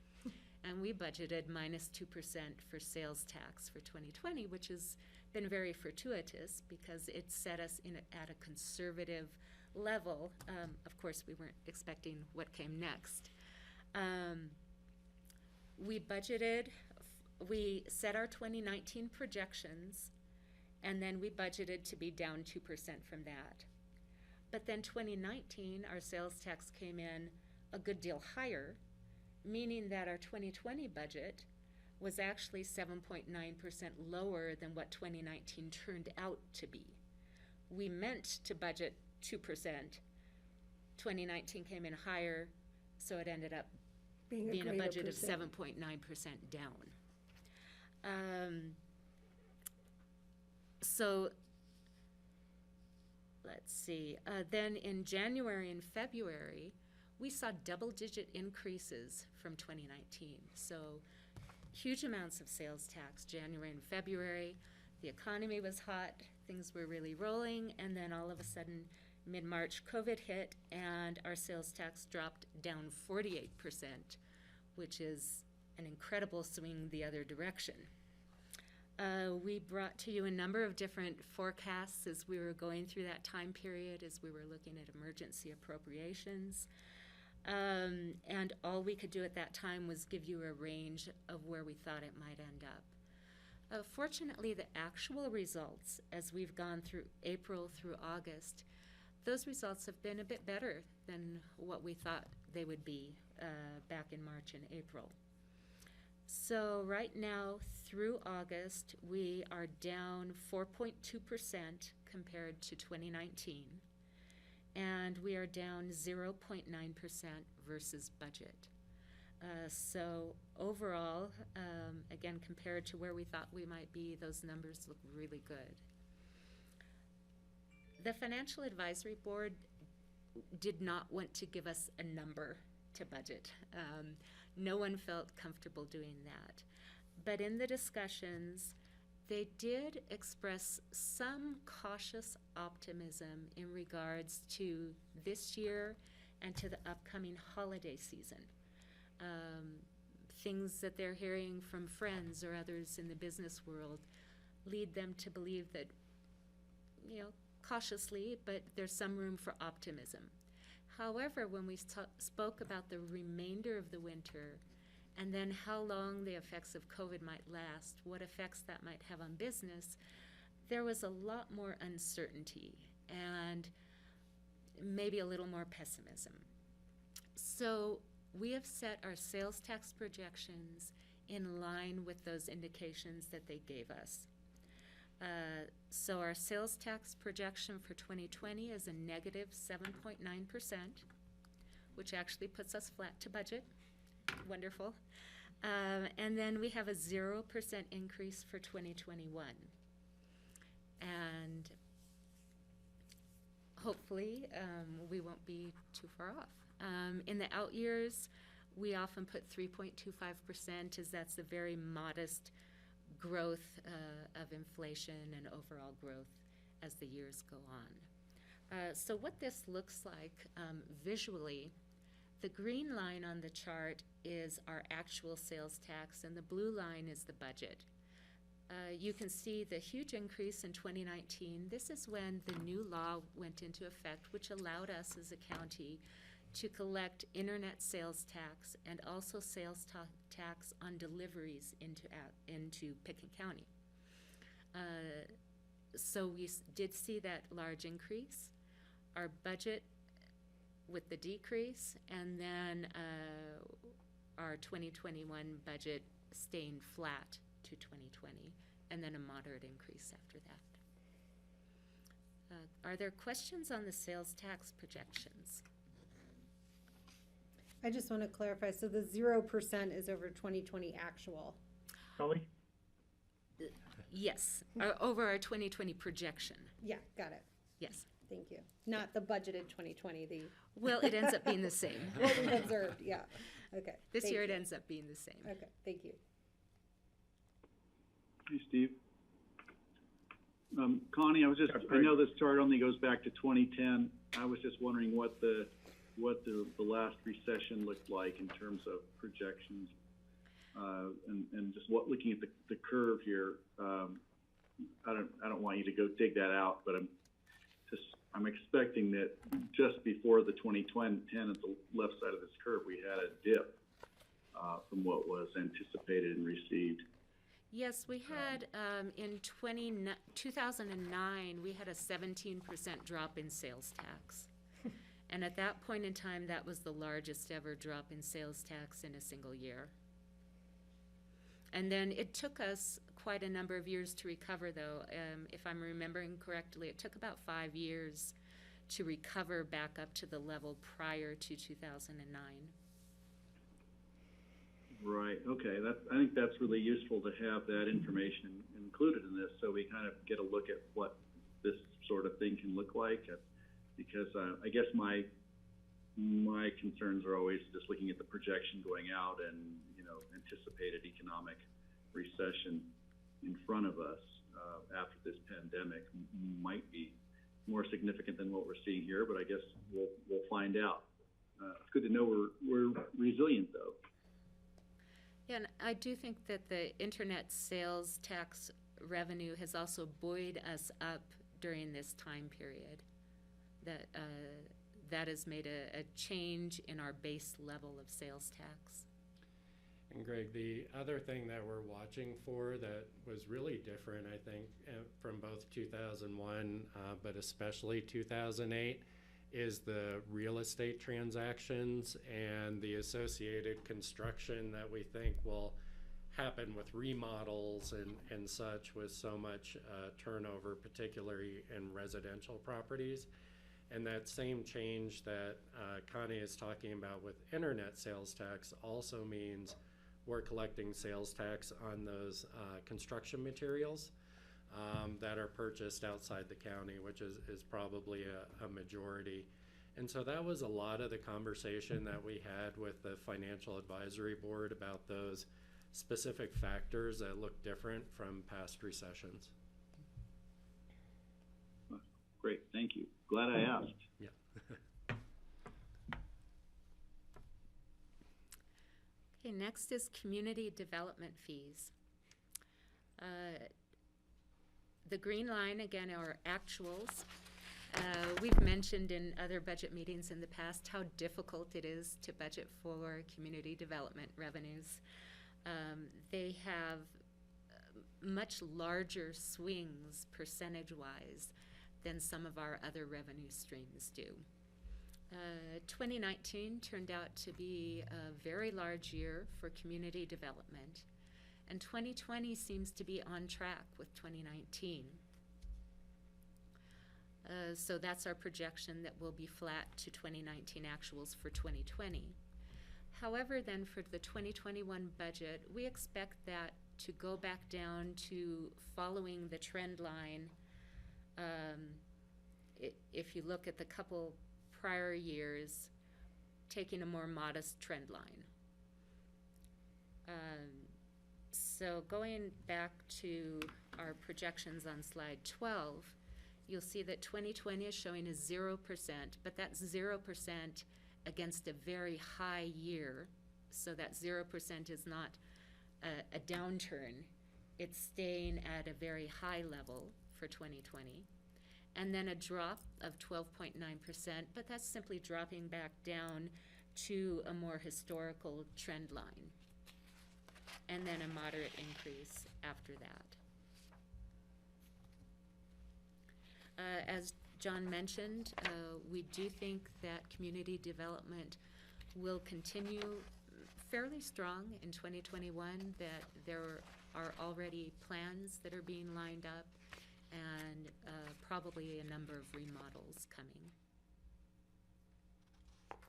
And we budgeted -2% for sales tax for 2020, which has been very fortuitous because it set us at a conservative level. Of course, we weren't expecting what came next. We set our 2019 projections, and then we budgeted to be down 2% from that. But then 2019, our sales tax came in a good deal higher, meaning that our 2020 budget was actually 7.9% lower than what 2019 turned out to be. We meant to budget 2%. 2019 came in higher, so it ended up being a budget of 7.9% down. So let's see. Then in January and February, we saw double-digit increases from 2019. So huge amounts of sales tax, January and February. The economy was hot, things were really rolling, and then all of a sudden, mid-March, COVID hit, and our sales tax dropped down 48%, which is an incredible swing the other direction. We brought to you a number of different forecasts as we were going through that time period, as we were looking at emergency appropriations. And all we could do at that time was give you a range of where we thought it might end up. Fortunately, the actual results, as we've gone through April through August, those results have been a bit better than what we thought they would be back in March and April. So right now, through August, we are down 4.2% compared to 2019, and we are down 0.9% versus budget. So overall, again, compared to where we thought we might be, those numbers look really good. The Financial Advisory Board did not want to give us a number to budget. No one felt comfortable doing that. But in the discussions, they did express some cautious optimism in regards to this year and to the upcoming holiday season. Things that they're hearing from friends or others in the business world lead them to believe that, cautiously, but there's some room for optimism. However, when we spoke about the remainder of the winter and then how long the effects of COVID might last, what effects that might have on business, there was a lot more uncertainty and maybe a little more pessimism. So we have set our sales tax projections in line with those indications that they gave us. So our sales tax projection for 2020 is a negative 7.9%, which actually puts us flat to budget. Wonderful. And then we have a 0% increase for 2021. And hopefully we won't be too far off. In the out years, we often put 3.25%, as that's a very modest growth of inflation and overall growth as the years go on. So what this looks like visually, the green line on the chart is our actual sales tax, and the blue line is the budget. You can see the huge increase in 2019. This is when the new law went into effect, which allowed us as a county to collect internet sales tax and also sales tax on deliveries into Pickett County. So we did see that large increase. Our budget with the decrease, and then our 2021 budget staying flat to 2020, and then a moderate increase after that. Are there questions on the sales tax projections? I just want to clarify, so the 0% is over 2020 actual. Kelly? Yes, over our 2020 projection. Yeah, got it. Yes. Thank you. Not the budgeted 2020, Well, it ends up being the same. what we observed, yeah. Okay. This thank year you. it ends up being the same. Okay, thank you. Hey, Steve. Connie, I know this chart only goes back to 2010. I was just wondering what the last recession looked like in terms of projections, and just looking at the curve here. I don't want you to go dig that out, but I'm expecting that just before the 2010 at the left side of this curve, we had a dip from what was anticipated and received. Yes, we had in 2009, we had a 17% drop in sales tax. And at that point in time, that was the largest ever drop in sales tax in a single year. And then it took us quite a number of years to recover, though. If I'm remembering correctly, it took about 5 years to recover back up to the level prior to 2009. Right. Okay. I think that's really useful to have that information included in this, so we kind of get a look at what this sort of thing can look like. Because I guess my my concerns are always just looking at the projection going out and, you know, anticipated economic recession in front of us after this pandemic might be more significant than what we're seeing here, but I guess we'll find out. It's good to know we're resilient, though. Yeah, and I do think that the internet sales tax revenue has also buoyed us up during this time period. That has made a change in our base level of sales tax. And Greg, the other thing that we're watching for that was really different, I think, from both 2001, but especially 2008, is the real estate transactions and the associated construction that we think will happen with remodels and such, with so much turnover, particularly in residential properties. And that same change that Connie is talking about with internet sales tax also means we're collecting sales tax on those construction materials that are purchased outside the county, which is probably a majority. And so that was a lot of the conversation that we had with the Financial Advisory Board about those specific factors that look different from past recessions. Great, thank you. Glad I asked. Yeah. Okay, next is community development fees. The green line, again, are actuals. We've mentioned in other budget meetings in the past how difficult it is to budget for community development revenues. They have much larger swings percentage-wise than some of our other revenue streams do. 2019 turned out to be a very large year for community development, and 2020 seems to be on track with 2019. So that's our projection, that we'll be flat to 2019 actuals for 2020. However, then for the 2021 budget, we expect that to go back down to following the trend line. If you look at the couple prior years, taking a more modest trend line. So going back to our projections on slide 12, you'll see that 2020 is showing a 0%, but that's 0% against a very high year. So that 0% is not a downturn. It's staying at a very high level for 2020. And then a drop of 12.9%, but that's simply dropping back down to a more historical trend line. And then a moderate increase after that. As John mentioned, we do think that community development will continue fairly strong in 2021, that there are already plans that are being lined up, and probably a number of remodels coming.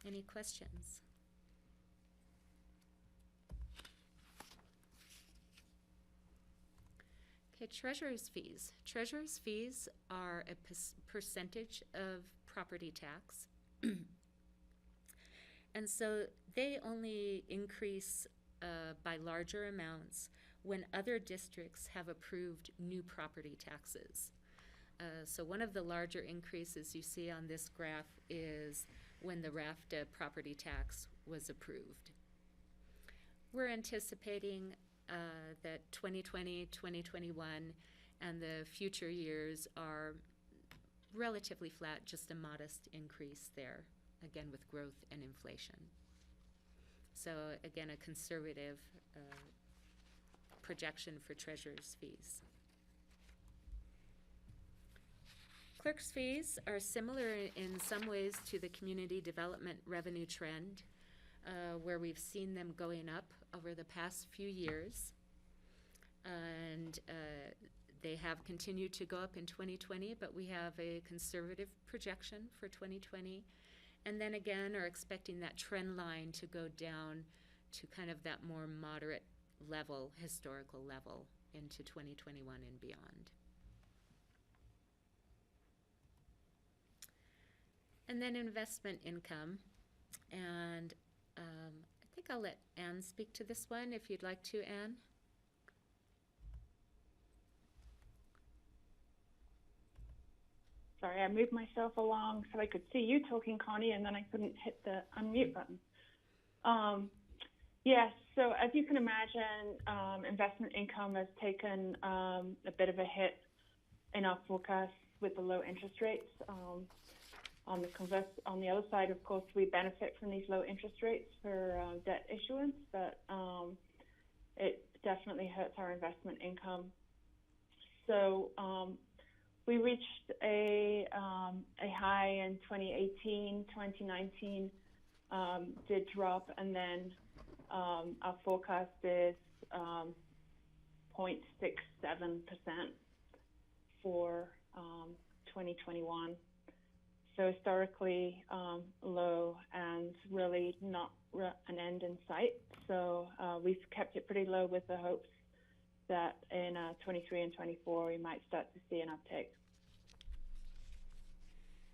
Any questions? Okay, treasurer's fees. Treasurer's fees are a percentage of property tax. And so they only increase by larger amounts when other districts have approved new property taxes. So one of the larger increases you see on this graph is when the RAFTA property tax was approved. We're anticipating that 2020, 2021, and the future years are relatively flat, just a modest increase there, again with growth and inflation. So again, a conservative projection for treasurer's fees. Clerk's fees are similar in some ways to the community development revenue trend, where we've seen them going up over the past few years. And they have continued to go up in 2020, but we have a conservative projection for 2020. And then again, are expecting that trend line to go down to kind of that more moderate level, historical level, into 2021 and beyond. And then investment income. And I think I'll let Anne speak to this one if you'd like to, Anne. Sorry, I moved myself along so I could see you talking, Connie, and then I couldn't hit the unmute button. Yes, so as you can imagine, investment income has taken a bit of a hit in our forecast with the low interest rates. On the other side, of course, we benefit from these low interest rates for debt issuance, but it definitely hurts our investment income. So we reached a high in 2018, 2019 did drop, and then our forecast is 0.67% for 2021. So historically low and really not an end in sight. So we've kept it pretty low with the hopes that in 23 and 24 we might start to see an uptick.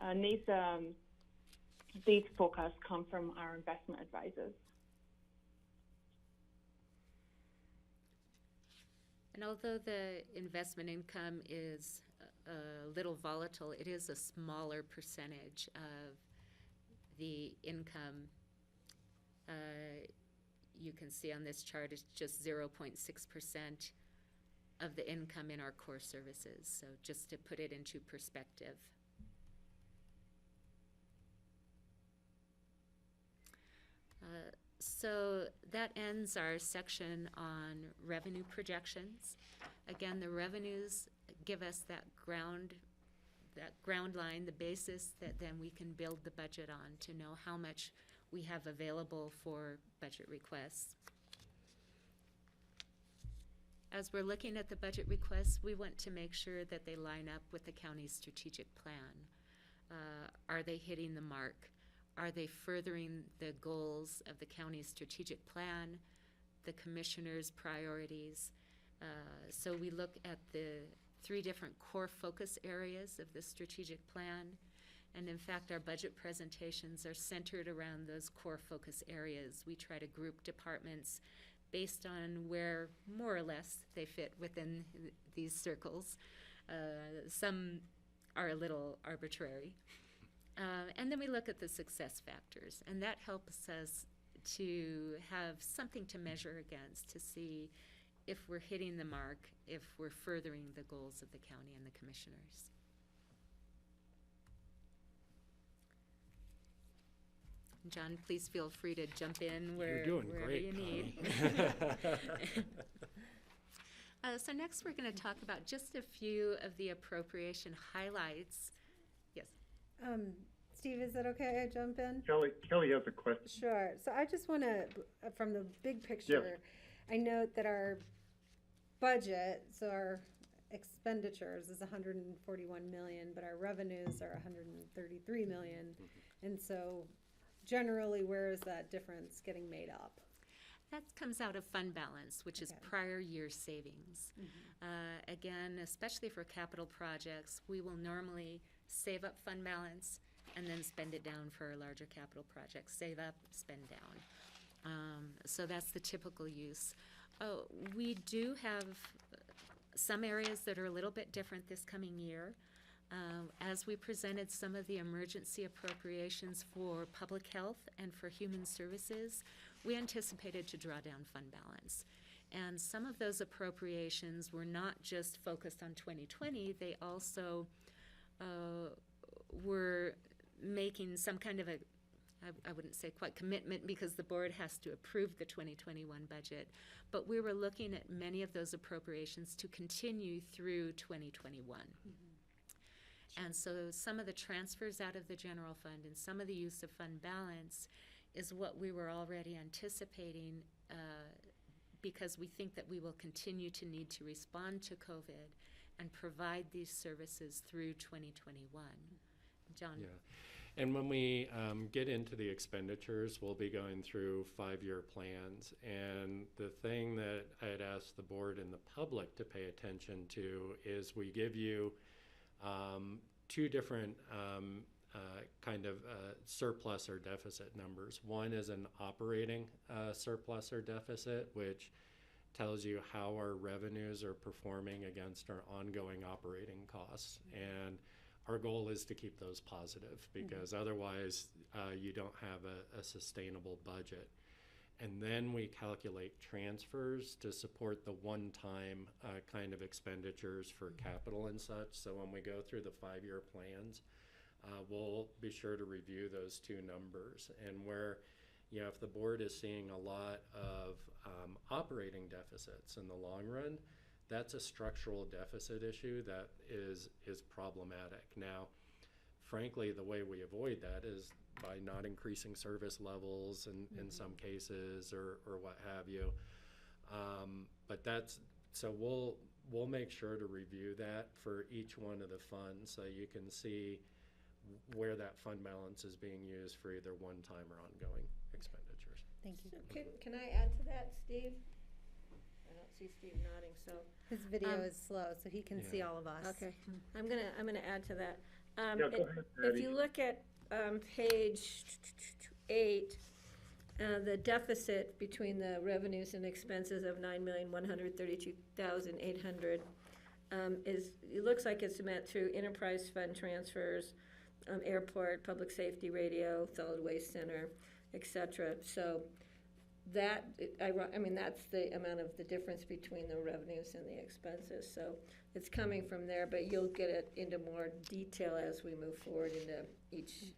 And these forecasts come from our investment advisors. And although the investment income is a little volatile, it is a smaller percentage of the income. You can see on this chart it's just 0.6% of the income in our core services. So just to put it into perspective. So that ends our section on revenue projections. Again, the revenues give us that ground line, the basis that then we can build the budget on to know how much we have available for budget requests. As we're looking at the budget requests, we want to make sure that they line up with the county's strategic plan. Are they hitting the mark? Are they furthering the goals of the county's strategic plan, the commissioner's priorities? So we look at the 3 different core focus areas of the strategic plan. And in fact, our budget presentations are centered around those core focus areas. We try to group departments based on where more or less they fit within these circles. Some are a little arbitrary. And then we look at the success factors, and that helps us to have something to measure against to see if we're hitting the mark, if we're furthering the goals of the county and the commissioners. John, please feel free to jump in wherever great, you need. So next we're going to talk about just a few of the appropriation highlights. Yes. Steve, is it okay I jump in? Kelly has a question. Sure. So I just want to, from the big picture, I note that our budget, so our expenditures is 141 million, but our revenues are 133 million. And so generally, where is that difference getting made up? That comes out of fund balance, which is prior year savings. Again, especially for capital projects, we will normally save up fund balance and then spend it down for larger capital projects. Save up, spend down. So that's the typical use. We do have some areas that are a little bit different this coming year. As we presented some of the emergency appropriations for public health and for human services, we anticipated to draw down fund balance. And some of those appropriations were not just focused on 2020, they also were making some kind of I wouldn't say quite commitment because the board has to approve the 2021 budget, but we were looking at many of those appropriations to continue through 2021. And so some of the transfers out of the general fund and some of the use of fund balance is what we were already anticipating because we think that we will continue to need to respond to COVID and provide these services through 2021. John? Yeah. And when we get into the expenditures, we'll be going through 5-year plans. And the thing that I had asked the board and the public to pay attention to is we give you 2 different kind of surplus or deficit numbers. One is an operating surplus or deficit, which tells you how our revenues are performing against our ongoing operating costs. And our goal is to keep those positive, because otherwise you don't have a sustainable budget. And then we calculate transfers to support the one-time kind of expenditures for capital and such. So when we go through the 5-year plans, we'll be sure to review those two numbers. And where, if the board is seeing a lot of operating deficits in the long run, that's a structural deficit issue that is problematic. Now, frankly, the way we avoid that is by not increasing service levels in some cases or what have you. But so we'll make sure to review that for each one of the funds, so you can see where that fund balance is being used for either one-time or ongoing expenditures. Thank you. So can I add to that, Steve? I don't see Steve nodding, so. His video is slow, so he can see all of us. Okay, I'm gonna add to that. Yeah, go ahead, If Patty. you look at page 8, the deficit between the revenues and expenses of $9,132,800 it looks like it's met through enterprise fund transfers, airport, public safety radio, solid waste center, etc. So that, that's the amount of the difference between the revenues and the expenses. So it's coming from there, but you'll get it into more detail as we move forward into each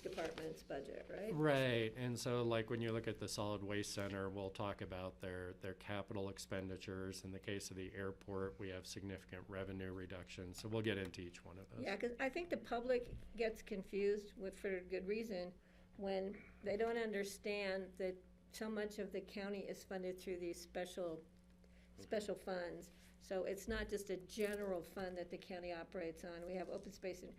department's budget, right? Right, and so like when you look at the solid waste center, we'll talk about their capital expenditures. In the case of the airport, we have significant revenue reduction, so we'll get into each one of those. Yeah, because I think the public gets confused for good reason when they don't understand that so much of the county is funded through these special funds. So it's not just a general fund that the county operates on. We have open space and,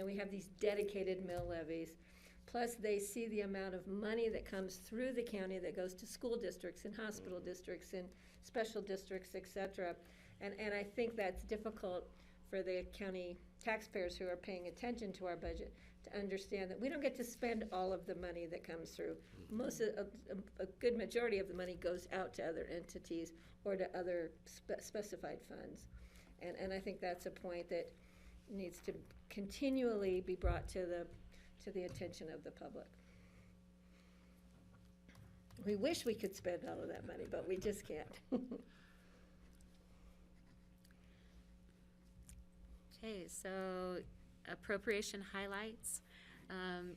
we have these dedicated mill levies. Plus, they see the amount of money that comes through the county that goes to school districts and hospital districts and special districts, et cetera. And I think that's difficult for the county taxpayers who are paying attention to our budget to understand that we don't get to spend all of the money that comes through. A good majority of the money goes out to other entities or to other specified funds. And I think that's a point that needs to continually be brought to the attention of the public. We wish we could spend all of that money, but we just can't. Okay, so appropriation highlights.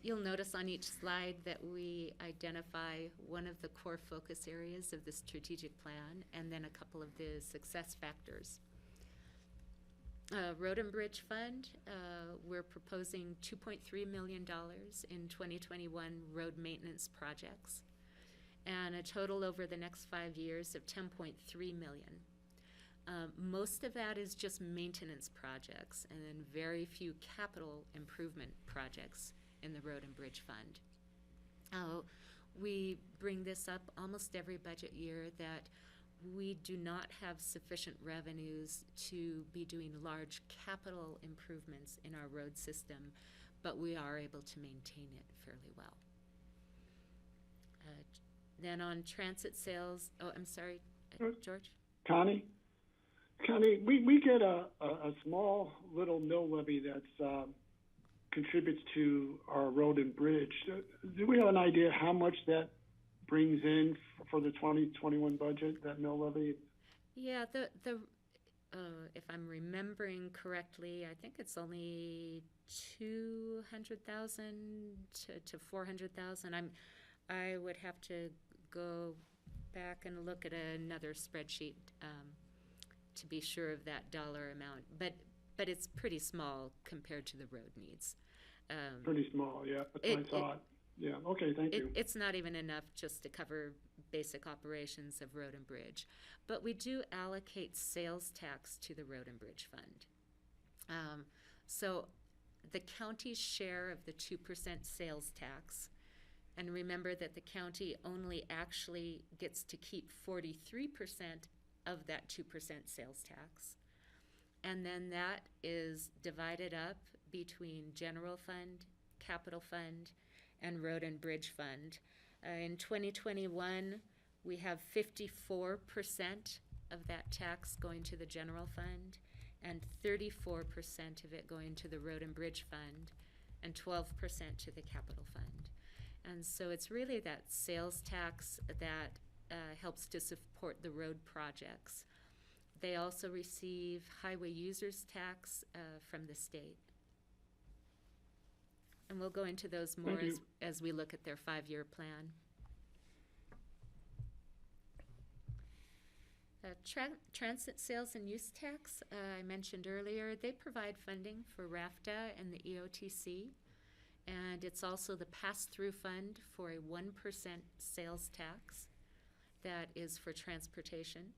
You'll notice on each slide that we identify one of the core focus areas of the strategic plan and then a couple of the success factors. Road and Bridge Fund, we're proposing $2.3 million in 2021 road maintenance projects, and a total over the next 5 years of $10.3 million. Most of that is just maintenance projects and then very few capital improvement projects in the Road and Bridge Fund. We bring this up almost every budget year that we do not have sufficient revenues to be doing large capital improvements in our road system, but we are able to maintain it fairly well. Then on transit sales, I'm sorry, George? Connie, we get a small little mill levy that's contributes to our road and bridge. Do we have an idea how much that brings in for the 2021 budget, that mill levy? Yeah, if I'm remembering correctly, I think it's only 200,000 to 400,000. I would have to go back and look at another spreadsheet to be sure of that dollar amount, but it's pretty small compared to the road needs. Pretty small, yeah, that's what I thought. Yeah, okay, thank you. It's not even enough just to cover basic operations of road and bridge, but we do allocate sales tax to the Road and Bridge Fund. So the county's share of the 2% sales tax, and remember that the county only actually gets to keep 43% of that 2% sales tax, and then that is divided up between general fund, capital fund, and road and bridge fund. In 2021, we have 54% of that tax going to the general fund and 34% of it going to the road and bridge fund and 12% to the capital fund. And so it's really that sales tax that helps to support the road projects. They also receive highway users tax from the state. And we'll go into those more as we look at their 5-year plan. Transit sales and use tax, I mentioned earlier, they provide funding for RAFTA and the EOTC. And it's also the pass-through fund for a 1% sales tax that is for transportation.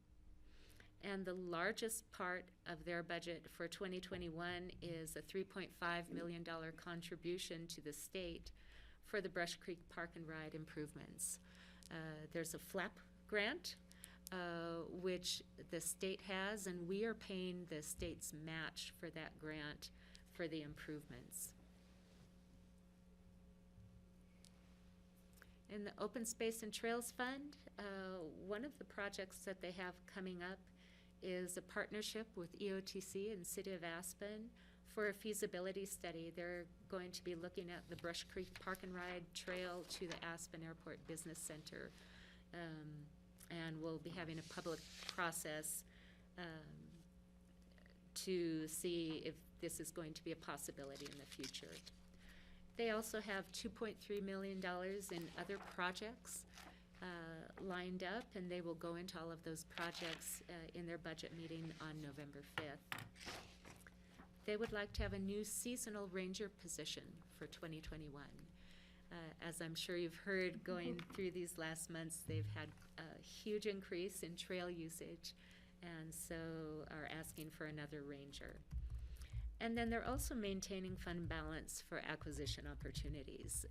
And the largest part of their budget for 2021 is a $3.5 million contribution to the state for the Brush Creek Park and Ride improvements. There's a FLAP grant, which the state has, and we are paying the state's match for that grant for the improvements. In the Open Space and Trails Fund, one of the projects that they have coming up is a partnership with EOTC and City of Aspen for a feasibility study. They're going to be looking at the Brush Creek Park and Ride Trail to the Aspen Airport Business Center. And we'll be having a public process to see if this is going to be a possibility in the future. They also have $2.3 million in other projects lined up, and they will go into all of those projects in their budget meeting on November 5th. They would like to have a new seasonal ranger position for 2021. As I'm sure you've heard going through these last months, they've had a huge increase in trail usage, and so are asking for another ranger. And then they're also maintaining fund balance for acquisition opportunities.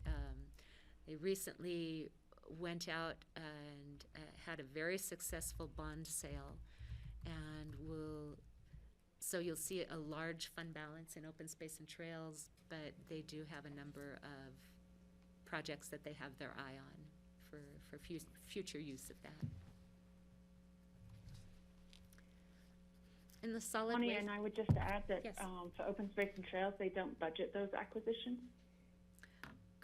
They recently went out and had a very successful bond sale, and so you'll see a large fund balance in open space and trails, but they do have a number of projects that they have their eye on for future use of that. In the solid Connie, waste, and I would just add that yes. For open space and trails, they don't budget those acquisitions.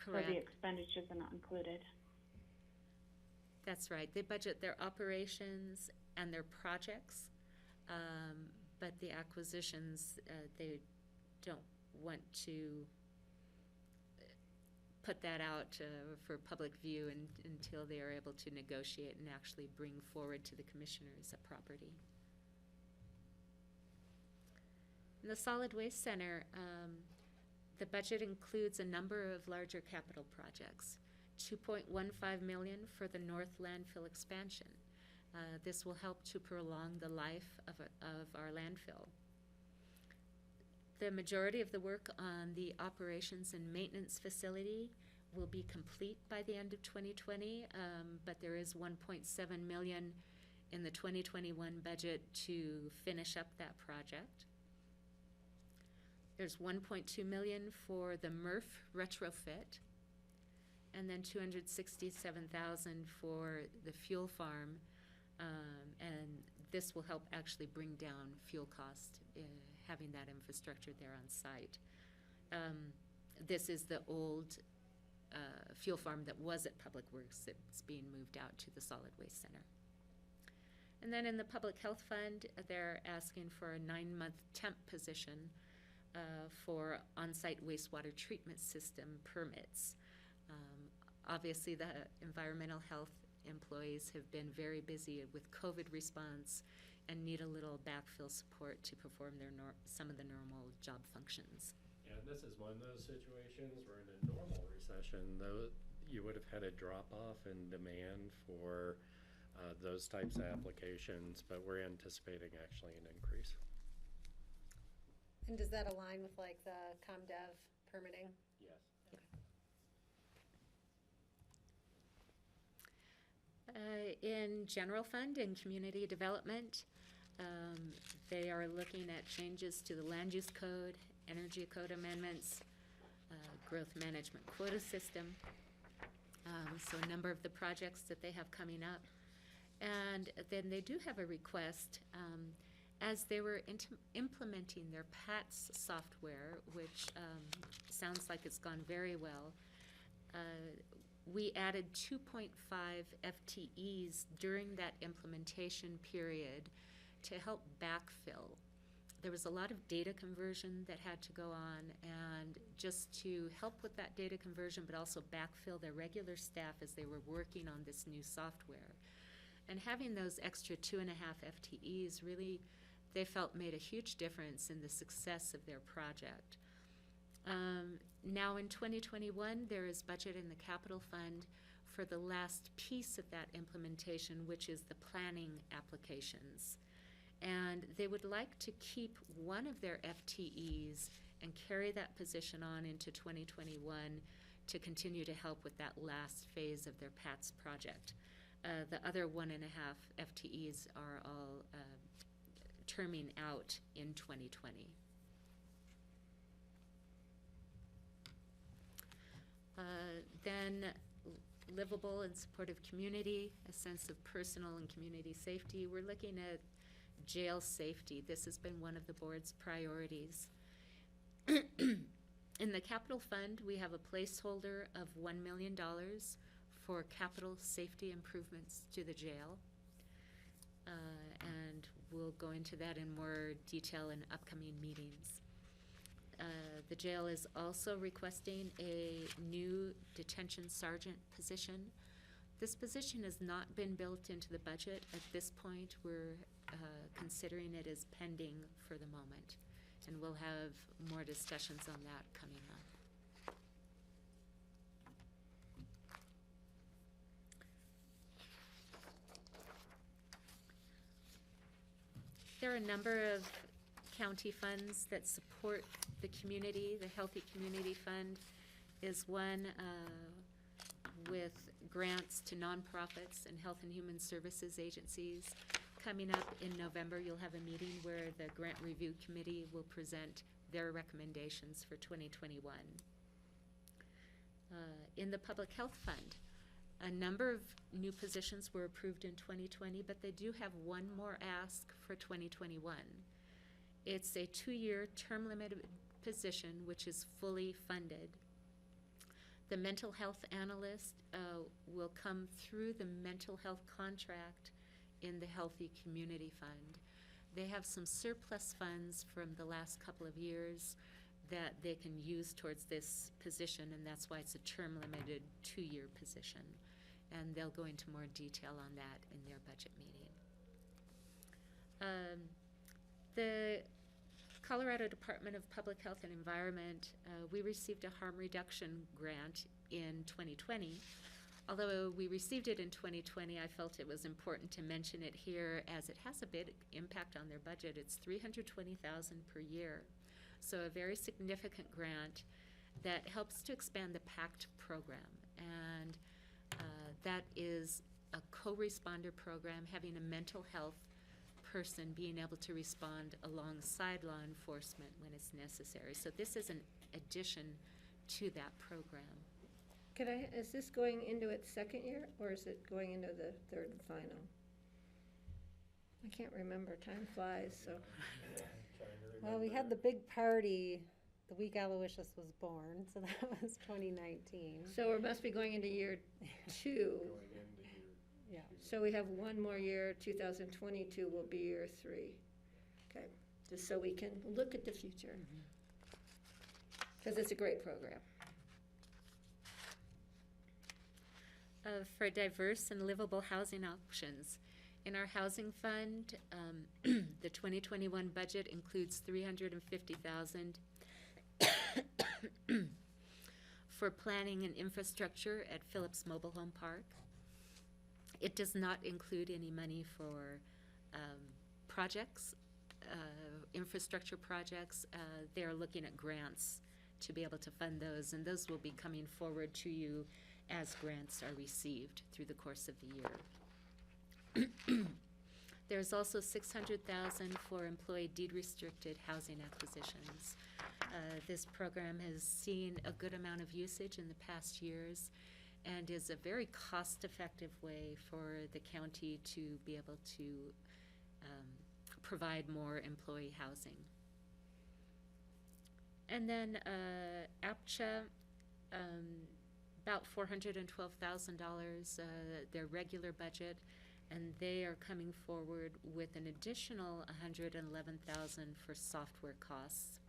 correct. So the expenditures are not included. That's right. They budget their operations and their projects, but the acquisitions, they don't want to put that out for public view until they are able to negotiate and actually bring forward to the commissioners a property. In the Solid Waste Center, the budget includes a number of larger capital projects. $2.15 million for the North Landfill expansion. This will help to prolong the life of our landfill. The majority of the work on the operations and maintenance facility will be complete by the end of 2020, but there is $1.7 million in the 2021 budget to finish up that project. There's $1.2 million for the MRF retrofit, and then $267,000 for the fuel farm, and this will help actually bring down fuel cost, having that infrastructure there on site. This is the old fuel farm that was at Public Works that's being moved out to the Solid Waste Center. And then in the Public Health Fund, they're asking for a 9-month temp position for on-site wastewater treatment system permits. Obviously, the environmental health employees have been very busy with COVID response and need a little backfill support to perform their some of the normal job functions. Yeah, and this is one of those situations where in a normal recession, though, you would have had a drop-off in demand for those types of applications, but we're anticipating actually an increase. And does that align with like the ComDev permitting? Yes. In general fund and community development, they are looking at changes to the land use code energy code amendments, growth management quota system. So a number of the projects that they have coming up. And then they do have a request, as they were implementing their PATS software, which sounds like it's gone very well. We added 2.5 FTEs during that implementation period to help backfill. There was a lot of data conversion that had to go on, and just to help with that data conversion, but also backfill their regular staff as they were working on this new software. And having those extra 2.5 FTEs really, they felt, made a huge difference in the success of their project. Now in 2021, there is budget in the capital fund for the last piece of that implementation, which is the planning applications. And they would like to keep one of their FTEs and carry that position on into 2021 to continue to help with that last phase of their PATS project. The other 1.5 FTEs are all terming out in 2020. Then livable and supportive community, a sense of personal and community safety. We're looking at jail safety. This has been one of the board's priorities. In the capital fund, we have a placeholder of $1 million for capital safety improvements to the jail. And we'll go into that in more detail in upcoming meetings. The jail is also requesting a new detention sergeant position. This position has not been built into the budget at this point. We're considering it as pending for the moment, and we'll have more discussions on that coming up. There are a number of county funds that support the community. The Healthy Community Fund is one with grants to nonprofits and health and human services agencies. Coming up in November, you'll have a meeting where the Grant Review Committee will present their recommendations for 2021. In the Public Health Fund, a number of new positions were approved in 2020, but they do have one more ask for 2021. It's a 2-year term-limited position, which is fully funded. The mental health analyst will come through the mental health contract in the Healthy Community Fund. They have some surplus funds from the last couple of years that they can use towards this position, and that's why it's a term-limited 2-year position. And they'll go into more detail on that in their budget meeting. The Colorado Department of Public Health and Environment, we received a harm reduction grant in 2020. Although we received it in 2020, I felt it was important to mention it here as it has a big impact on their budget. It's $320,000 per year. So a very significant grant that helps to expand the PACT program. And that is a co-responder program, having a mental health person being able to respond alongside law enforcement when it's necessary. So this is an addition to that program. Is this going into its second year, or is it going into the third and final? I can't remember, time flies, so. Well, we had the big party the week Aloysius was born, so that was 2019. So it must be going into year 2. Yeah. So we have one more year, 2022 will be year 3. Okay, just so we can look at the future. Because it's a great program. For diverse and livable housing options. In our housing fund, the 2021 budget includes $350,000 for planning and infrastructure at Phillips Mobile Home Park. It does not include any money for projects, infrastructure projects. They're looking at grants to be able to fund those, and those will be coming forward to you as grants are received through the course of the year. There's also $600,000 for employee deed-restricted housing acquisitions. This program has seen a good amount of usage in the past years and is a very cost-effective way for the county to be able to provide more employee housing. And then APCHA, about $412,000, their regular budget, and they are coming forward with an additional $111,000 for software costs.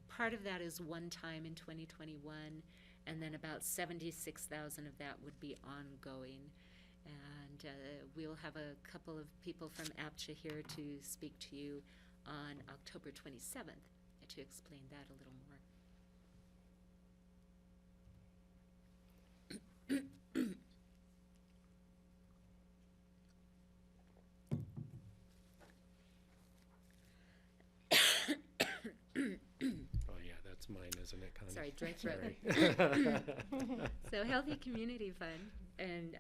Part of that is one time in 2021, and then about $76,000 of that would be ongoing. And we'll have a couple of people from APCHA here to speak to you on October 27th to explain that a little more. Oh yeah, that's mine, isn't it, Connie? Sorry, dry throat. Sorry. So Healthy Community Fund, and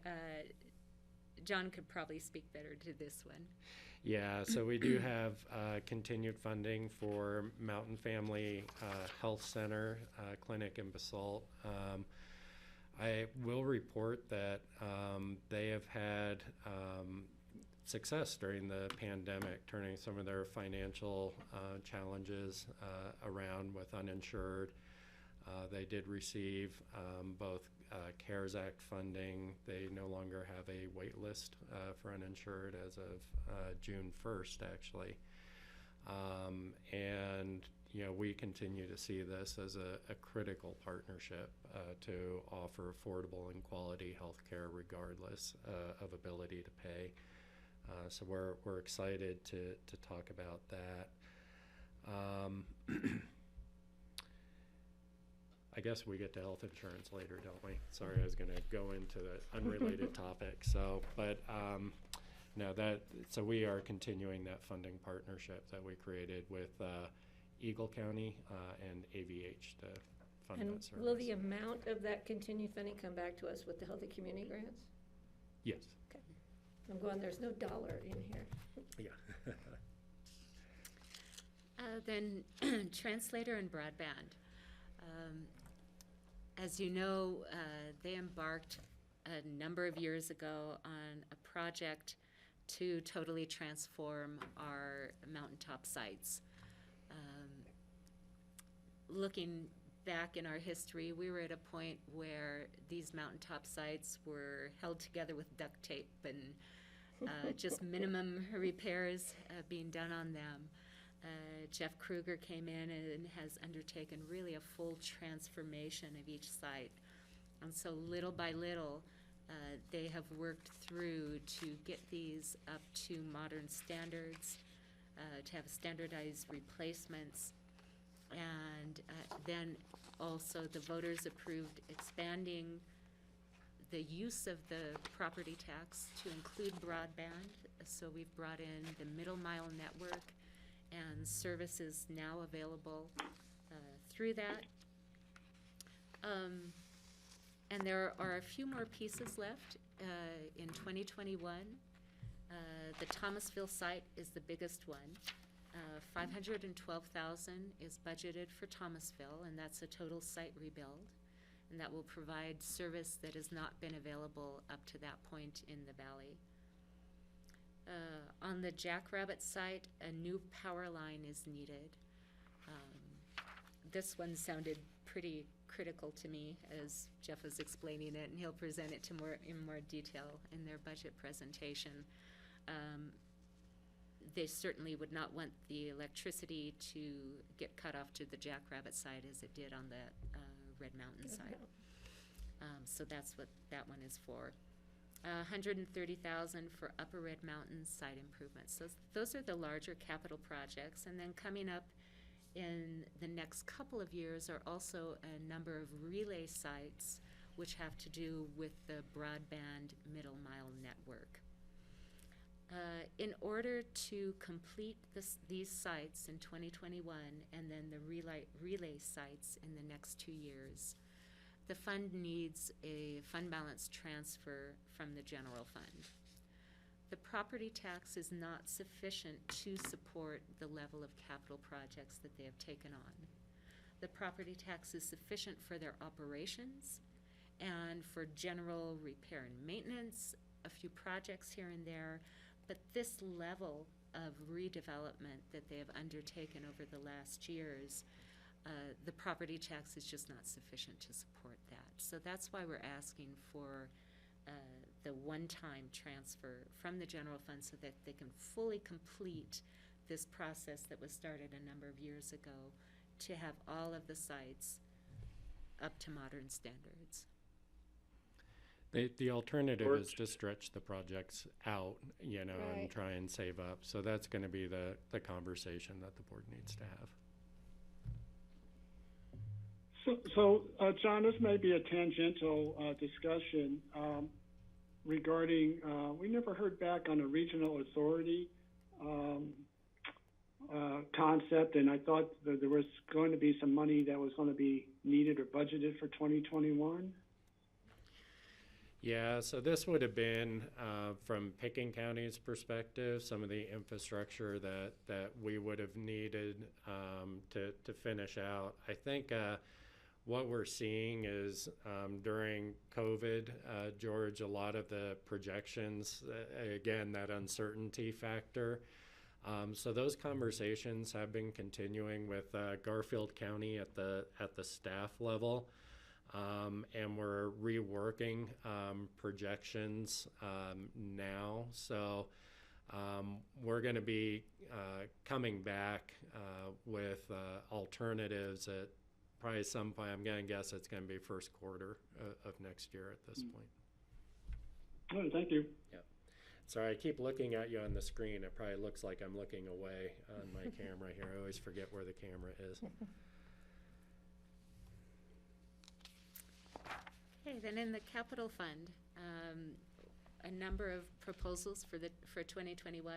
John could probably speak better to this one. Yeah, so we do have continued funding for Mountain Family Health Center Clinic in Basalt. I will report that they have had success during the pandemic, turning some of their financial challenges around with uninsured. They did receive both CARES Act funding. They no longer have a wait list for uninsured as of June 1st, actually. And, you know, we continue to see this as a critical partnership to offer affordable and quality health care regardless of ability to pay. So we're excited to talk about that. I guess we get to health insurance later, don't we? Sorry, I was going to go into the unrelated topic. So, but no, so we are continuing that funding partnership that we created with Eagle County and AVH to fund And that service. will the amount of that continued funding come back to us with the Healthy Community Grants? Yes. Okay. I'm going, there's no dollar in here. Yeah. Then translator and broadband. As you know, they embarked a number of years ago on a project to totally transform our mountaintop sites. Looking back in our history, we were at a point where these mountaintop sites were held together with duct tape and just minimum repairs being done on them. Jeff Kruger came in and has undertaken really a full transformation of each site. And so little by little, they have worked through to get these up to modern standards, to have standardized replacements. And then also the voters approved expanding the use of the property tax to include broadband. So we've brought in the middle mile network and services now available through that. And there are a few more pieces left in 2021. The Thomasville site is the biggest one. $512,000 is budgeted for Thomasville, and that's a total site rebuild. And that will provide service that has not been available up to that point in the valley. On the Jackrabbit site, a new power line is needed. This one sounded pretty critical to me as Jeff was explaining it, and he'll present it in more detail in their budget presentation. They certainly would not want the electricity to get cut off to the Jackrabbit site as it did on the Red Mountain site. So that's what that one is for. $130,000 for Upper Red Mountain site improvements. So those are the larger capital projects. And then coming up in the next couple of years are also a number of relay sites which have to do with the broadband middle mile network. In order to complete these sites in 2021 and then the relay sites in the next 2 years, the fund needs a fund balance transfer from the general fund. The property tax is not sufficient to support the level of capital projects that they have taken on. The property tax is sufficient for their operations and for general repair and maintenance, a few projects here and there, but this level of redevelopment that they have undertaken over the last years, the property tax is just not sufficient to support that. So that's why we're asking for the one-time transfer from the general fund so that they can fully complete this process that was started a number of years ago to have all of the sites up to modern standards. The alternative is to stretch the projects out, you know, Right. and try and save up. So that's going to be the conversation that the board needs to have. So, John, this may be a tangential discussion regarding, we never heard back on a regional authority concept, and I thought that there was going to be some money that was going to be needed or budgeted for 2021. Yeah, so this would have been, from Pickens County's perspective, some of the infrastructure that we would have needed to finish out. I think what we're seeing is during COVID, George, a lot of the projections, again, that uncertainty factor. So those conversations have been continuing with Garfield County at the staff level. And we're reworking projections now. So we're going to be coming back with alternatives at probably some point. I'm going to guess it's going to be first quarter of next year at this point. All right, thank you. Yeah. Sorry, I keep looking at you on the screen. It probably looks like I'm looking away on my camera here. I always forget where the camera is. Okay, then in the capital fund, a number of proposals for 2021.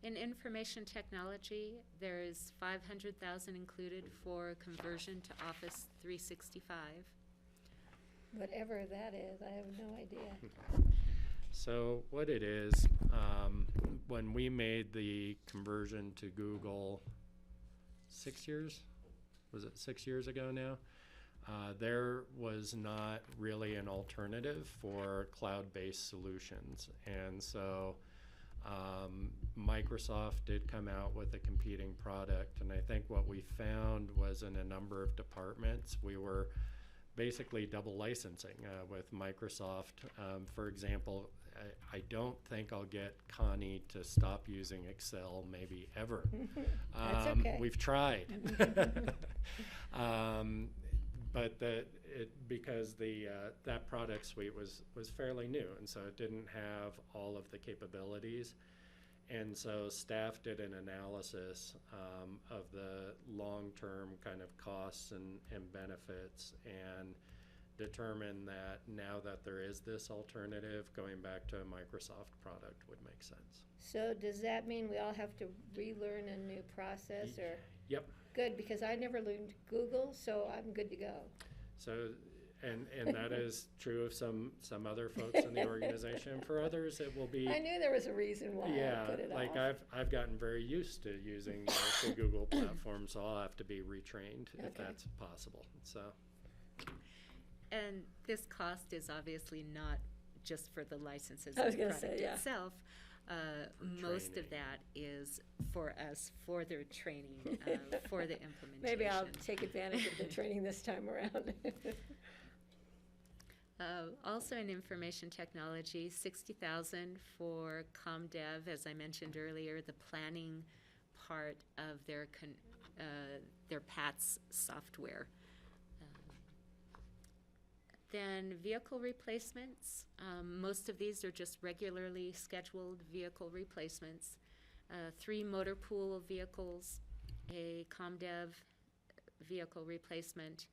In information technology, there is $500,000 included for conversion to Office 365. Whatever that is, I have no idea. So what it is, when we made the conversion to Google 6 years, was it 6 years ago now? There was not really an alternative for cloud-based solutions. And so Microsoft did come out with a competing product. And I think what we found was in a number of departments, we were basically double licensing with Microsoft. For example, I don't think I'll get Connie to stop using Excel maybe ever. That's okay. We've tried. But because that product suite was fairly new, and so it didn't have all of the capabilities. And so staff did an analysis of the long-term kind of costs and benefits, and determined that now that there is this alternative, going back to a Microsoft product would make sense. So does that mean we all have to relearn a new process, or? Yep. Good, because I never learned Google, so I'm good to go. So, and that is true of some other folks in the organization. For others, it will be. I knew there was a reason why Yeah, I put it like off. I've gotten very used to using the Google platform, so I'll have to be retrained if Okay. that's possible. So. And this cost is obviously not just for the licenses I was of the gonna product say, yeah. itself. Most training. of that is for us, for their training, for the implementation. Maybe I'll take advantage of the training this time around. Also in information technology, $60,000 for ComDev, as I mentioned earlier, the planning part of their PATS software. Then vehicle replacements. Most of these are just regularly scheduled vehicle replacements. 3 motor pool vehicles, a ComDev vehicle replacement,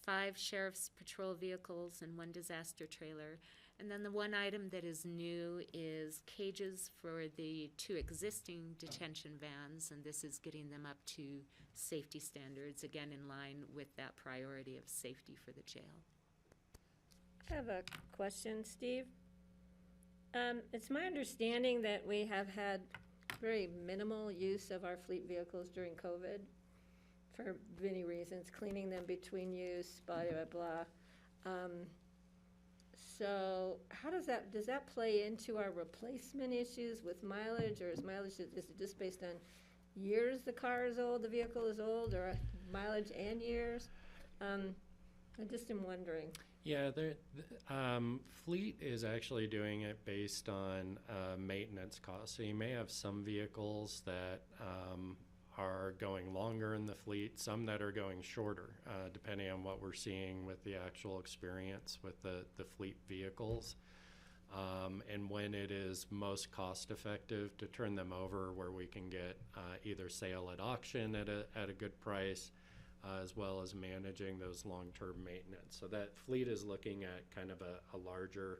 5 sheriff's patrol vehicles, and 1 disaster trailer. And then the one item that is new is cages for the 2 existing detention vans, and this is getting them up to safety standards, again in line with that priority of safety for the jail. I have a question, Steve. It's my understanding that we have had very minimal use of our fleet vehicles during COVID for many reasons, cleaning them between use, blah, blah, blah. So how does that play into our replacement issues with mileage, or is it just based on years the car is old, the vehicle is old, or mileage and years? I just am wondering. Yeah, fleet is actually doing it based on maintenance costs. So you may have some vehicles that are going longer in the fleet, some that are going shorter, depending on what we're seeing with the actual experience with the fleet vehicles. And when it is most cost effective to turn them over where we can get either sale at auction at a good price, as well as managing those long-term maintenance. So that fleet is looking at kind of a larger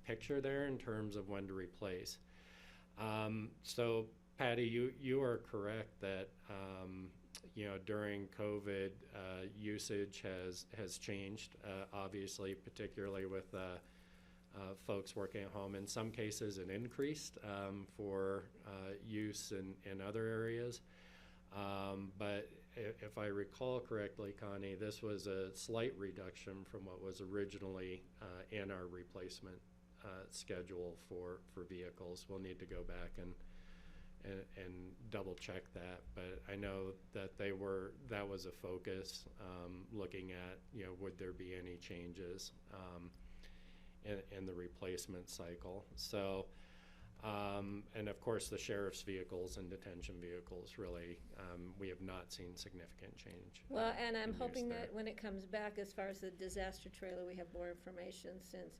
picture there in terms of when to replace. So Patty, you are correct that during COVID, usage has changed, obviously, particularly with folks working at home. In some cases, it increased for use in other areas. But if I recall correctly, Connie, this was a slight reduction from what was originally in our replacement schedule for vehicles. We'll need to go back and double check that, but I know that that was a focus, looking at, would there be any changes in the replacement cycle. So, and of course the sheriff's vehicles and detention vehicles really, we have not seen significant change. Well, and I'm in hoping use there. that when it comes back, as far as the disaster trailer, we have more information since,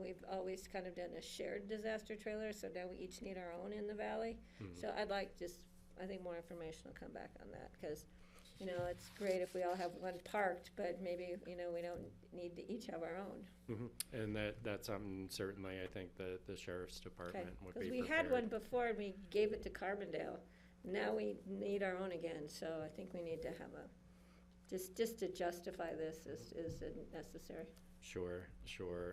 we've always kind of done a shared disaster trailer, so now we each need our own in the valley. Mhm. So I think more information will come back on that, because, it's great if we all have one parked, but maybe, we don't need to each have our own. Mhm. And that's something certainly I think the sheriff's department would be Because we prepared. had one before and we gave it to Carbondale. Now we need our own again, so I think we need to have just to justify this is necessary. Sure.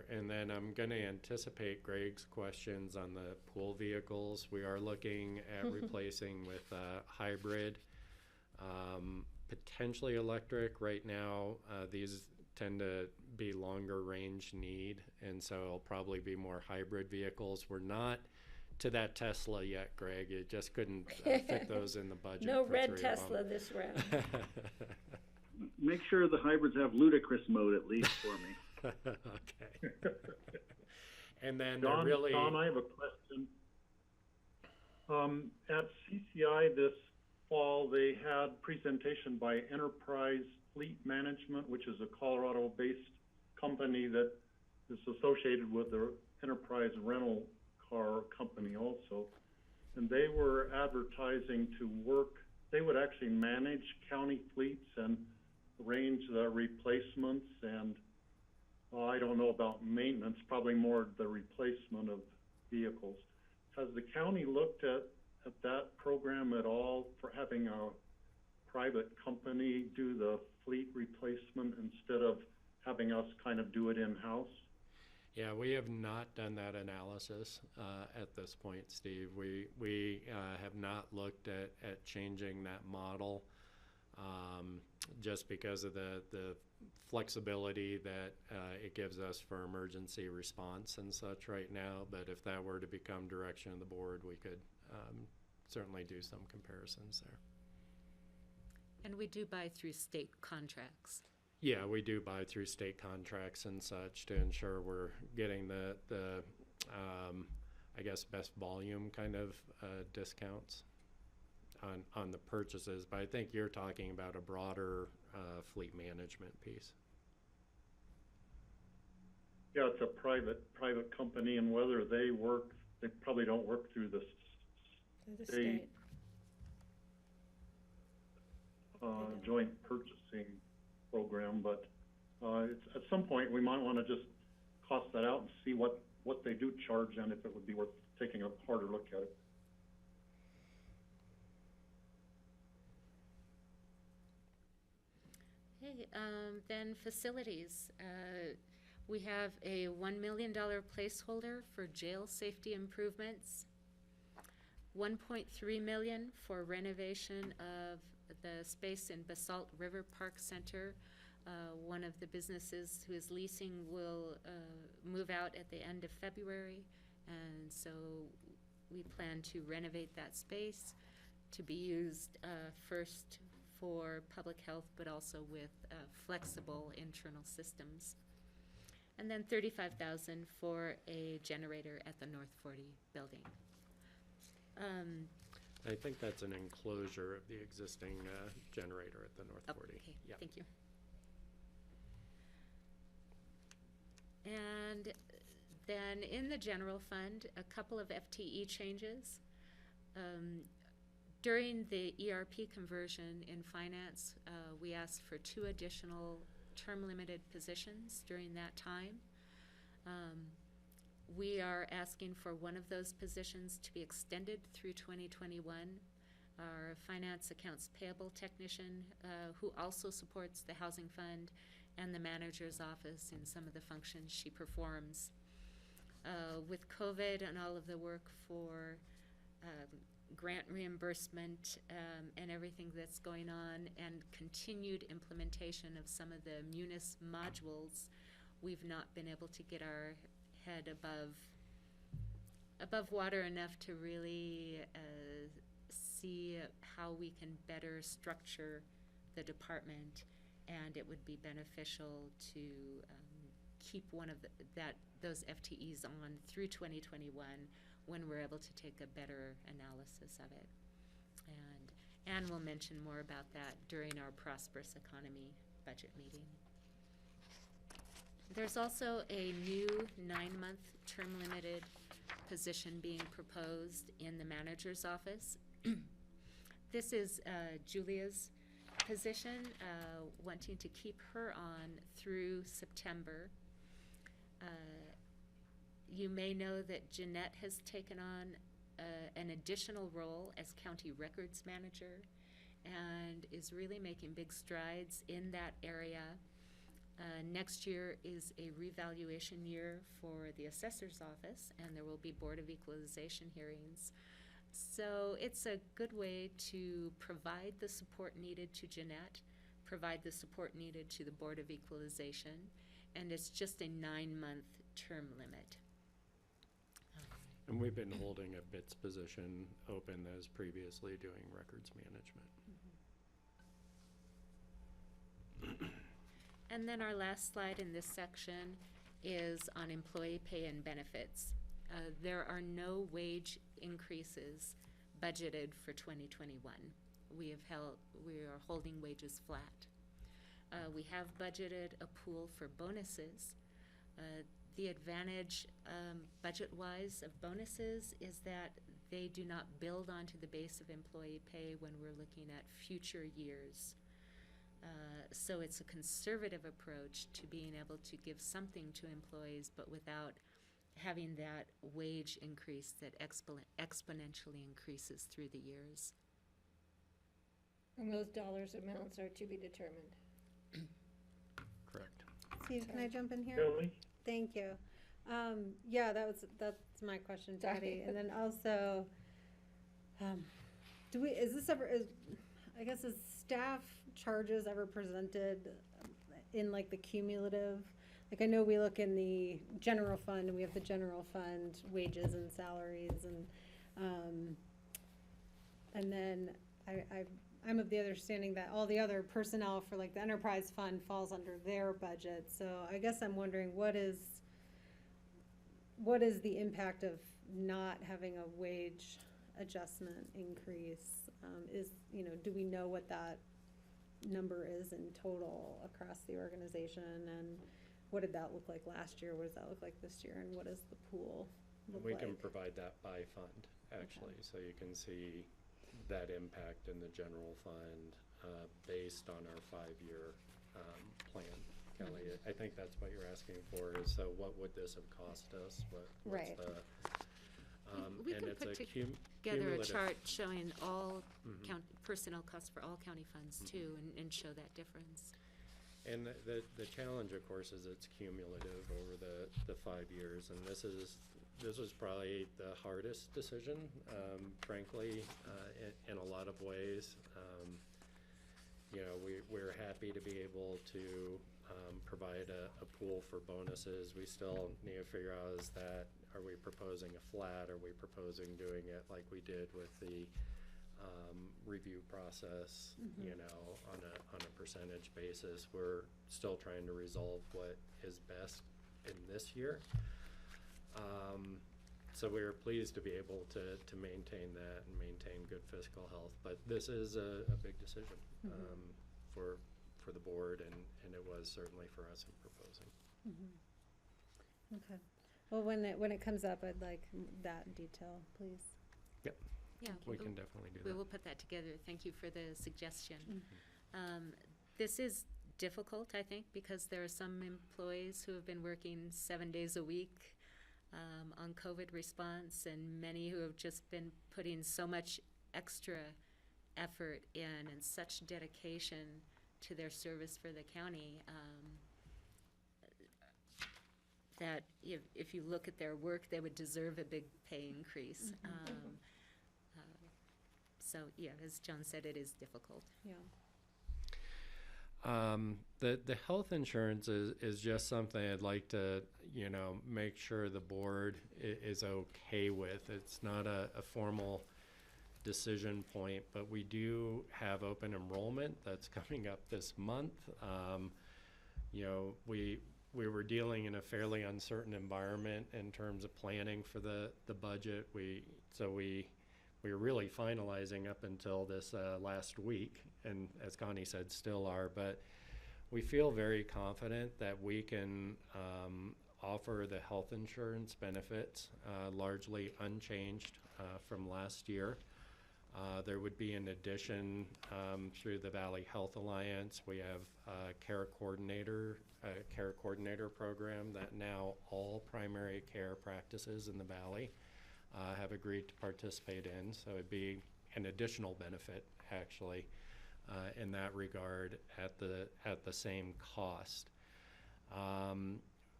And then I'm going to anticipate Greg's questions on the pool vehicles. We are looking at replacing with hybrid, potentially electric. Right now, these tend to be longer range need, and so it'll probably be more hybrid vehicles. We're not to that Tesla yet, Greg. It just couldn't fit those in the budget. No for red 3 of Tesla them. this round. Make sure the hybrids have ludicrous mode at least for me. Okay. And then Don, really. Don, I have a question. At CCI this fall, they had presentation by Enterprise Fleet Management, which is a Colorado-based company that is associated with the Enterprise rental car company also. And they were advertising they would actually manage county fleets and arrange the replacements and I don't know about maintenance, probably more the replacement of vehicles. Has the county looked at that program at all for having a private company do the fleet replacement instead of having us kind of do it in-house? Yeah, we have not done that analysis at this point, Steve. We have not looked at changing that model just because of the flexibility that it gives us for emergency response and such right now. But if that were to become direction of the board, we could certainly do some comparisons there. And we do buy through state contracts. Yeah, we do buy through state contracts and such to ensure we're getting the I guess, best volume kind of discounts on the purchases. But I think you're talking about a broader fleet management piece. Yeah, it's a private company, and whether they probably don't work through the state joint purchasing program, but at some point we might want to just cost that out and see what they do charge and if it would be worth taking a harder look at it. Okay, then facilities. We have a $1 million placeholder for jail safety improvements, $1.3 million for renovation of the space in Basalt River Park Center. One of the businesses who is leasing will move out at the end of February, and so we plan to renovate that space to be used first for public health, but also with flexible internal systems. And then $35,000 for a generator at the North 40 building. I think that's an enclosure of the existing generator at the North 40. Okay, Yeah. thank you. And then in the general fund, a couple of FTE changes. During the ERP conversion in finance, we asked for 2 additional term-limited positions during that time. We are asking for one of those positions to be extended through 2021. Our finance accounts payable technician, who also supports the housing fund and the manager's office in some of the functions she performs. With COVID and all of the work for grant reimbursement and everything that's going on, and continued implementation of some of the Munis modules, we've not been able to get our head above water enough to really see how we can better structure the department, and it would be beneficial to keep one of those FTEs on through 2021 when we're able to take a better analysis of it. And Anne will mention more about that during our Prosperous Economy budget meeting. There's also a new 9-month term-limited position being proposed in the manager's office. This is Julia's position, wanting to keep her on through September. You may know that Jeanette has taken on an additional role as county records manager and is really making big strides in that area. Next year is a revaluation year for the assessor's office, and there will be Board of Equalization hearings. So it's a good way to provide the support needed to Jeanette, provide the support needed to the Board of Equalization, and it's just a 9-month term limit. And we've been holding a BITS position open as previously doing records management. And then our last slide in this section is on employee pay and benefits. There are no wage increases budgeted for 2021. We are holding wages flat. We have budgeted a pool for bonuses. The advantage budget-wise of bonuses is that they do not build onto the base of employee pay when we're looking at future years. So it's a conservative approach to being able to give something to employees, but without having that wage increase that exponentially increases through the years. And those dollars amounts are to be determined. Correct. Steve, can I jump in here? Kelly? Thank you. Yeah, that's my question, Patty. And then also, I guess is staff charges ever presented in like the cumulative? Like I know we look in the general fund and we have the general fund wages and salaries and then I'm of the understanding that all the other personnel for like the enterprise fund falls under their budget. So I guess I'm wondering what is the impact of not having a wage adjustment increase? Do we know what that number is in total across the organization, and what did that look like last year? What does that look like this year, and what does the pool look like? We can provide that by fund, actually, so you can see that impact in the general fund based on our 5-year plan. Kelly, I think that's what you're asking for, is so what would this have cost us? What's Right. We and can it's put a together a cumulative. chart showing all personnel costs for all county funds too, and show that difference. And the challenge, of course, is it's cumulative over the 5 years, and this was probably the hardest decision, frankly, in a lot of ways. We're happy to be able to provide a pool for bonuses. We still need to figure out are we proposing a flat? Are we proposing doing it like we did with the review process, on a percentage basis? We're still trying to resolve what is best in this year. So we were pleased to be able to maintain that and maintain good fiscal health. But this is a big decision for the board, and it was certainly for us in proposing. Okay. Well, when it comes up, I'd like that detail, please. Yep. Yeah, We can definitely do we that. will put that together. Thank you for the suggestion. This is difficult, I think, because there are some employees who have been working 7 days a week on COVID response, and many who have just been putting so much extra effort in and such dedication to their service for the county, that if you look at their work, they would deserve a big pay increase. So, yeah, as John said, it is difficult. Yeah. The health insurance is just something I'd like to, make sure the board is okay with. It's not a formal decision point, but we do have open enrollment that's coming up this month. We were dealing in a fairly uncertain environment in terms of planning for the budget. We were really finalizing up until this last week, and as Connie said, still are, but we feel very confident that we can offer the health insurance benefits largely unchanged from last year. There would be an addition through the Valley Health Alliance. We have a care coordinator program that now all primary care practices in the Valley have agreed to participate in. So it'd be an additional benefit, actually, in that regard at the same cost.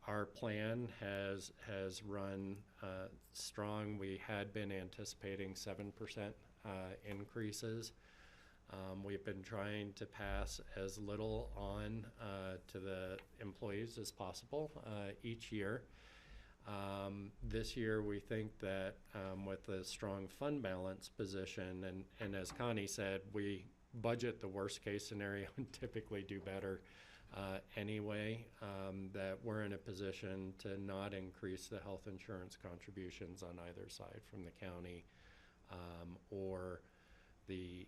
Our plan has run strong. We had been anticipating 7% increases. We've been trying to pass as little on to the employees as possible each year. This year, we think that with the strong fund balance position, and as Connie said, we budget the worst case scenario and typically do better anyway, that we're in a position to not increase the health insurance contributions on either side from the county or the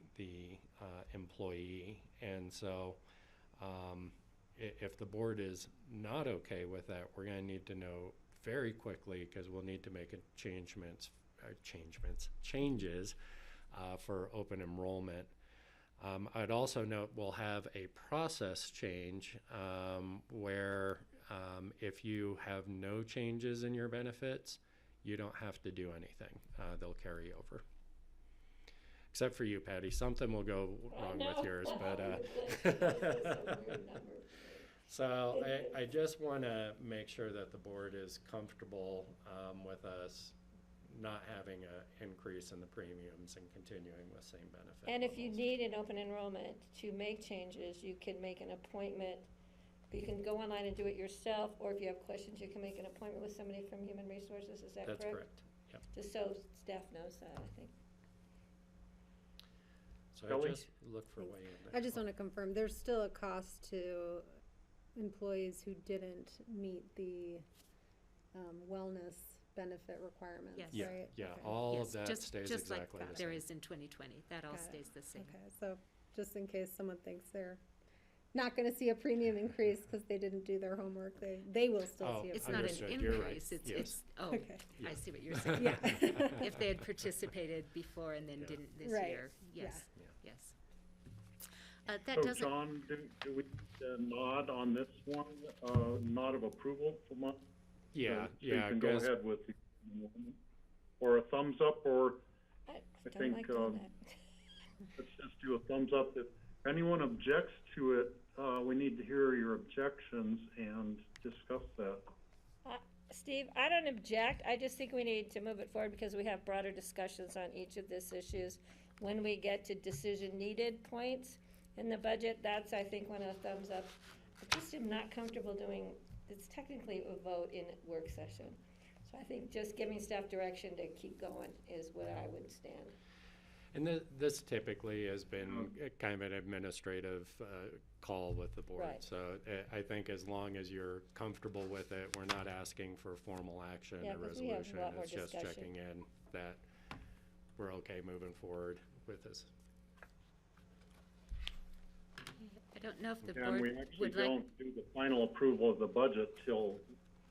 employee. And so if the board is not okay with that, we're going to need to know very quickly, because we'll need to make changes for open enrollment. I'd also note we'll have a process change where if you have no changes in your benefits, you don't have to do anything. They'll carry over. Except for you, Patty. Something will go wrong with yours, but so I just want to make sure that the board is comfortable with us not having an increase in the premiums and continuing with same benefit And if you levels. need an open enrollment to make changes, you can make an appointment. You can go online and do it yourself, or if you have questions, you can make an appointment with somebody from Human Resources. Is that correct? That's correct. Yep. Just so staff knows that, I think. So Kelly? I just look for way in there. I just want to confirm, there's still a cost to employees who didn't meet the wellness benefit requirements, Yes. Yeah, right? yeah, Okay. all Yes, of that just stays like exactly the there same. is in 2020. That all Got it. stays the same. Okay, so just in case someone thinks they're not going to see a premium increase because they didn't do their homework, they will still Oh, see a It's premium. not an Understood. You're right. increase. It's Yes. Okay. Yeah. I see what you're saying. Yeah. If they had participated before and then Yeah. didn't this Right. year, Yeah. yes, Yeah. yes. That So doesn't. John, do we nod on this one, nod of approval from us? Yeah, So yeah, you can go 'cause- ahead with the, or a thumbs up, or I I don't think, like doing that. let's just do a thumbs up. If anyone objects to it, we need to hear your objections and discuss that. Steve, I don't object. I just think we need to move it forward because we have broader discussions on each of these issues. When we get to decision needed points in the budget, that's, I think, when a thumbs up. I just am not comfortable doing, it's technically a vote in a work session. So I think just giving staff direction to keep going is what I would stand. And this typically has been kind of an administrative call with the board. Right. So I think as long as you're comfortable with it, we're not asking for formal action Yeah, or 'cause we have a resolution. lot more It's just discussion. checking in that we're okay moving forward with this. I don't know if the And we board actually would like, don't do the final approval of the budget till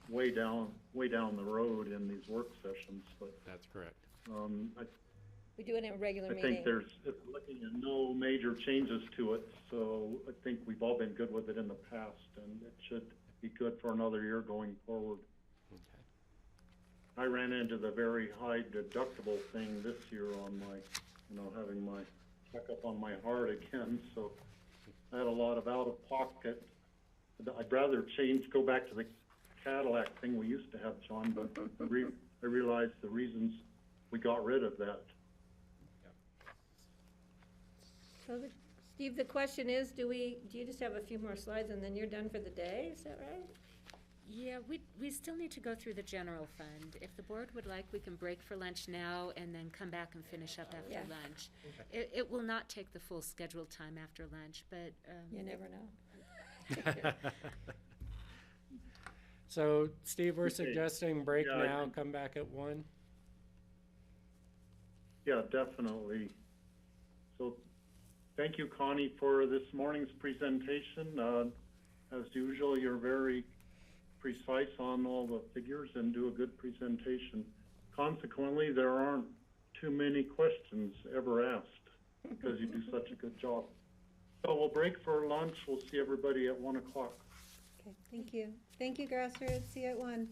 way down the road in these work sessions, but, That's correct. We do it in a regular I meeting. think it's looking at no major changes to it, so I think we've all been good with it in the past, and it should be good for another year going forward. Okay. I ran into the very high deductible thing this year on my, having my checkup on my heart again, so I had a lot of out-of-pocket. I'd rather go back to the Cadillac thing we used to have, John, but I realized the reasons we got rid of that. So, Steve, the question is, do you just have a few more slides and then you're done for the day? Is that right? yeah, we still need to go through the general fund. If the board would like, we can break for lunch now and then come back and finish up after Yeah. lunch. It will not take the full scheduled time after lunch, but. You never know. So, Steve, we're Okay. suggesting break Yeah, I now, think- come back at 1. Yeah, definitely. So, thank you, Connie, for this morning's presentation. As usual, you're very precise on all the figures and do a good presentation. Consequently, there aren't too many questions ever asked because you do such a good job. So we'll break for lunch. We'll see everybody at 1 o'clock. Okay, thank you. Thank you, Grassroots. See you at 1.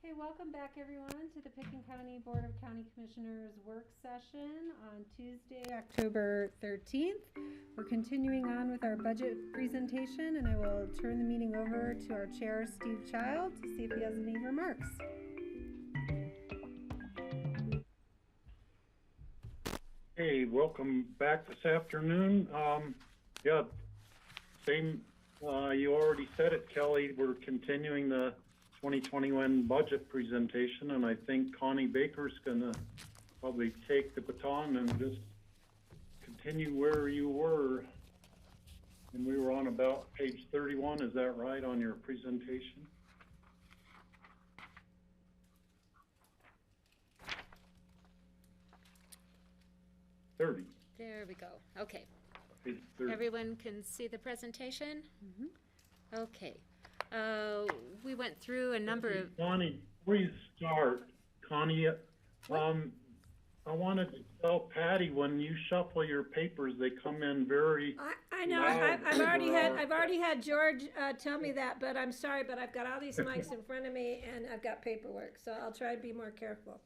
Okay, welcome back everyone to the Pickens County Board of County Commissioners work session on Tuesday, October 13th. We're continuing on with our budget presentation, and I will turn the meeting over to our chair, Steve Child, to see if he has any remarks. Hey, welcome back this afternoon. Yeah, same, you already said it, Kelly. We're continuing the 2021 budget presentation, and I think Connie Baker's gonna probably take the baton and just continue where you were. And we were on about page 31, is that right, on your presentation? There we go. Okay. Page 30. Everyone can see the presentation? Mm-hmm. Okay. We went through a number of... Connie, before you start, Connie, I wanted to tell Patty, when you shuffle your papers, they come in very I know, loud. I've already had George tell me that, but I'm sorry, but I've got all these mics in front of me and I've got paperwork, so I'll try to be more careful.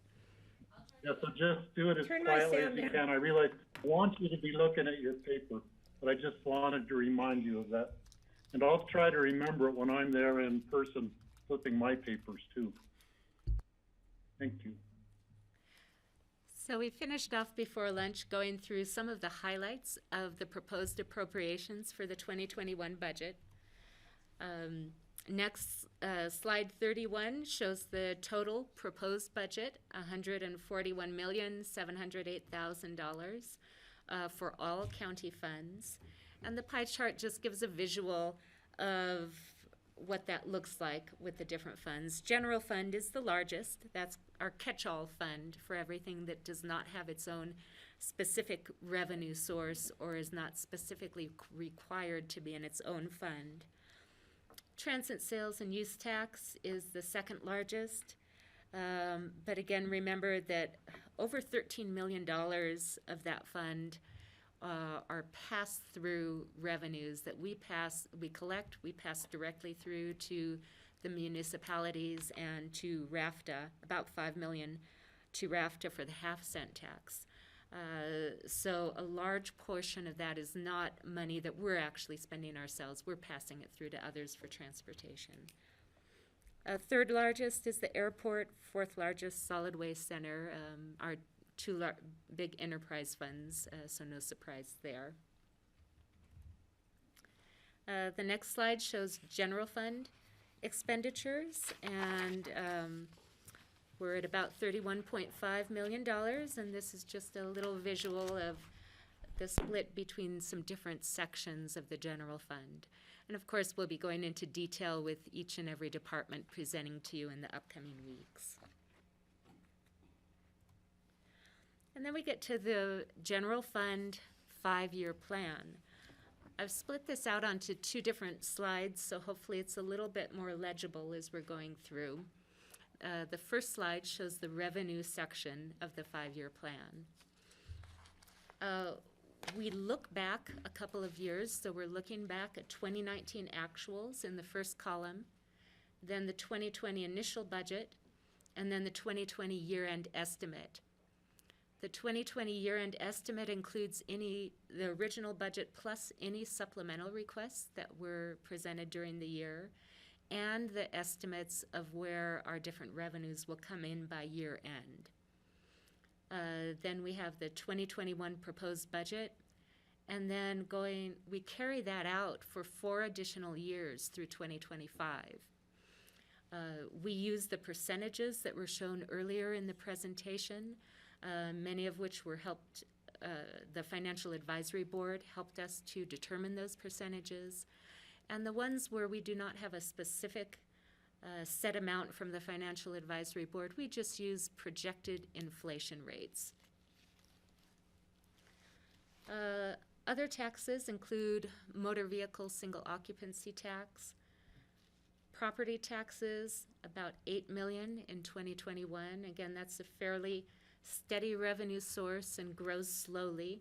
Yeah, so just do it as Turn my quietly as sound you down. can. I realize I want you to be looking at your paper, but I just wanted to remind you of that. And I'll try to remember it when I'm there in person flipping my papers too. Thank you. So we finished off before lunch going through some of the highlights of the proposed appropriations for the 2021 budget. Next, slide 31 shows the total proposed budget, $141,708,000 for all county funds. And the pie chart just gives a visual of what that looks like with the different funds. General fund is the largest. That's our catch-all fund for everything that does not have its own specific revenue source or is not specifically required to be in its own fund. Transit sales and use tax is the second largest. But again, remember that over $13 million of that fund are pass-through revenues that we collect, we pass directly through to the municipalities and to RAFTA, about $5 million to RAFTA for the half-cent tax. So a large portion of that is not money that we're actually spending ourselves. We're passing it through to others for transportation. Third largest is the airport, fourth largest solid waste center, our two big enterprise funds, so no surprise there. The next slide shows general fund expenditures, and we're at about $31.5 million, and this is just a little visual of the split between some different sections of the general fund. And of course, we'll be going into detail with each and every department presenting to you in the upcoming weeks. And then we get to the general fund 5-year plan. I've split this out onto 2 different slides, so hopefully it's a little bit more legible as we're going through. The first slide shows the revenue section of the 5-year plan. We look back a couple of years, so we're looking back at 2019 actuals in the first column, then the 2020 initial budget, and then the 2020 year-end estimate. The 2020 year-end estimate includes the original budget plus any supplemental requests that were presented during the year, and the estimates of where our different revenues will come in by year end. Then we have the 2021 proposed budget, and then we carry that out for 4 additional years through 2025. We use the percentages that were shown earlier in the presentation, many of which were helped, the Financial Advisory Board helped us to determine those percentages. And the ones where we do not have a specific set amount from the Financial Advisory Board, we just use projected inflation rates. Other taxes include motor vehicle single occupancy tax, property taxes, about $8 million in 2021. Again, that's a fairly steady revenue source and grows slowly.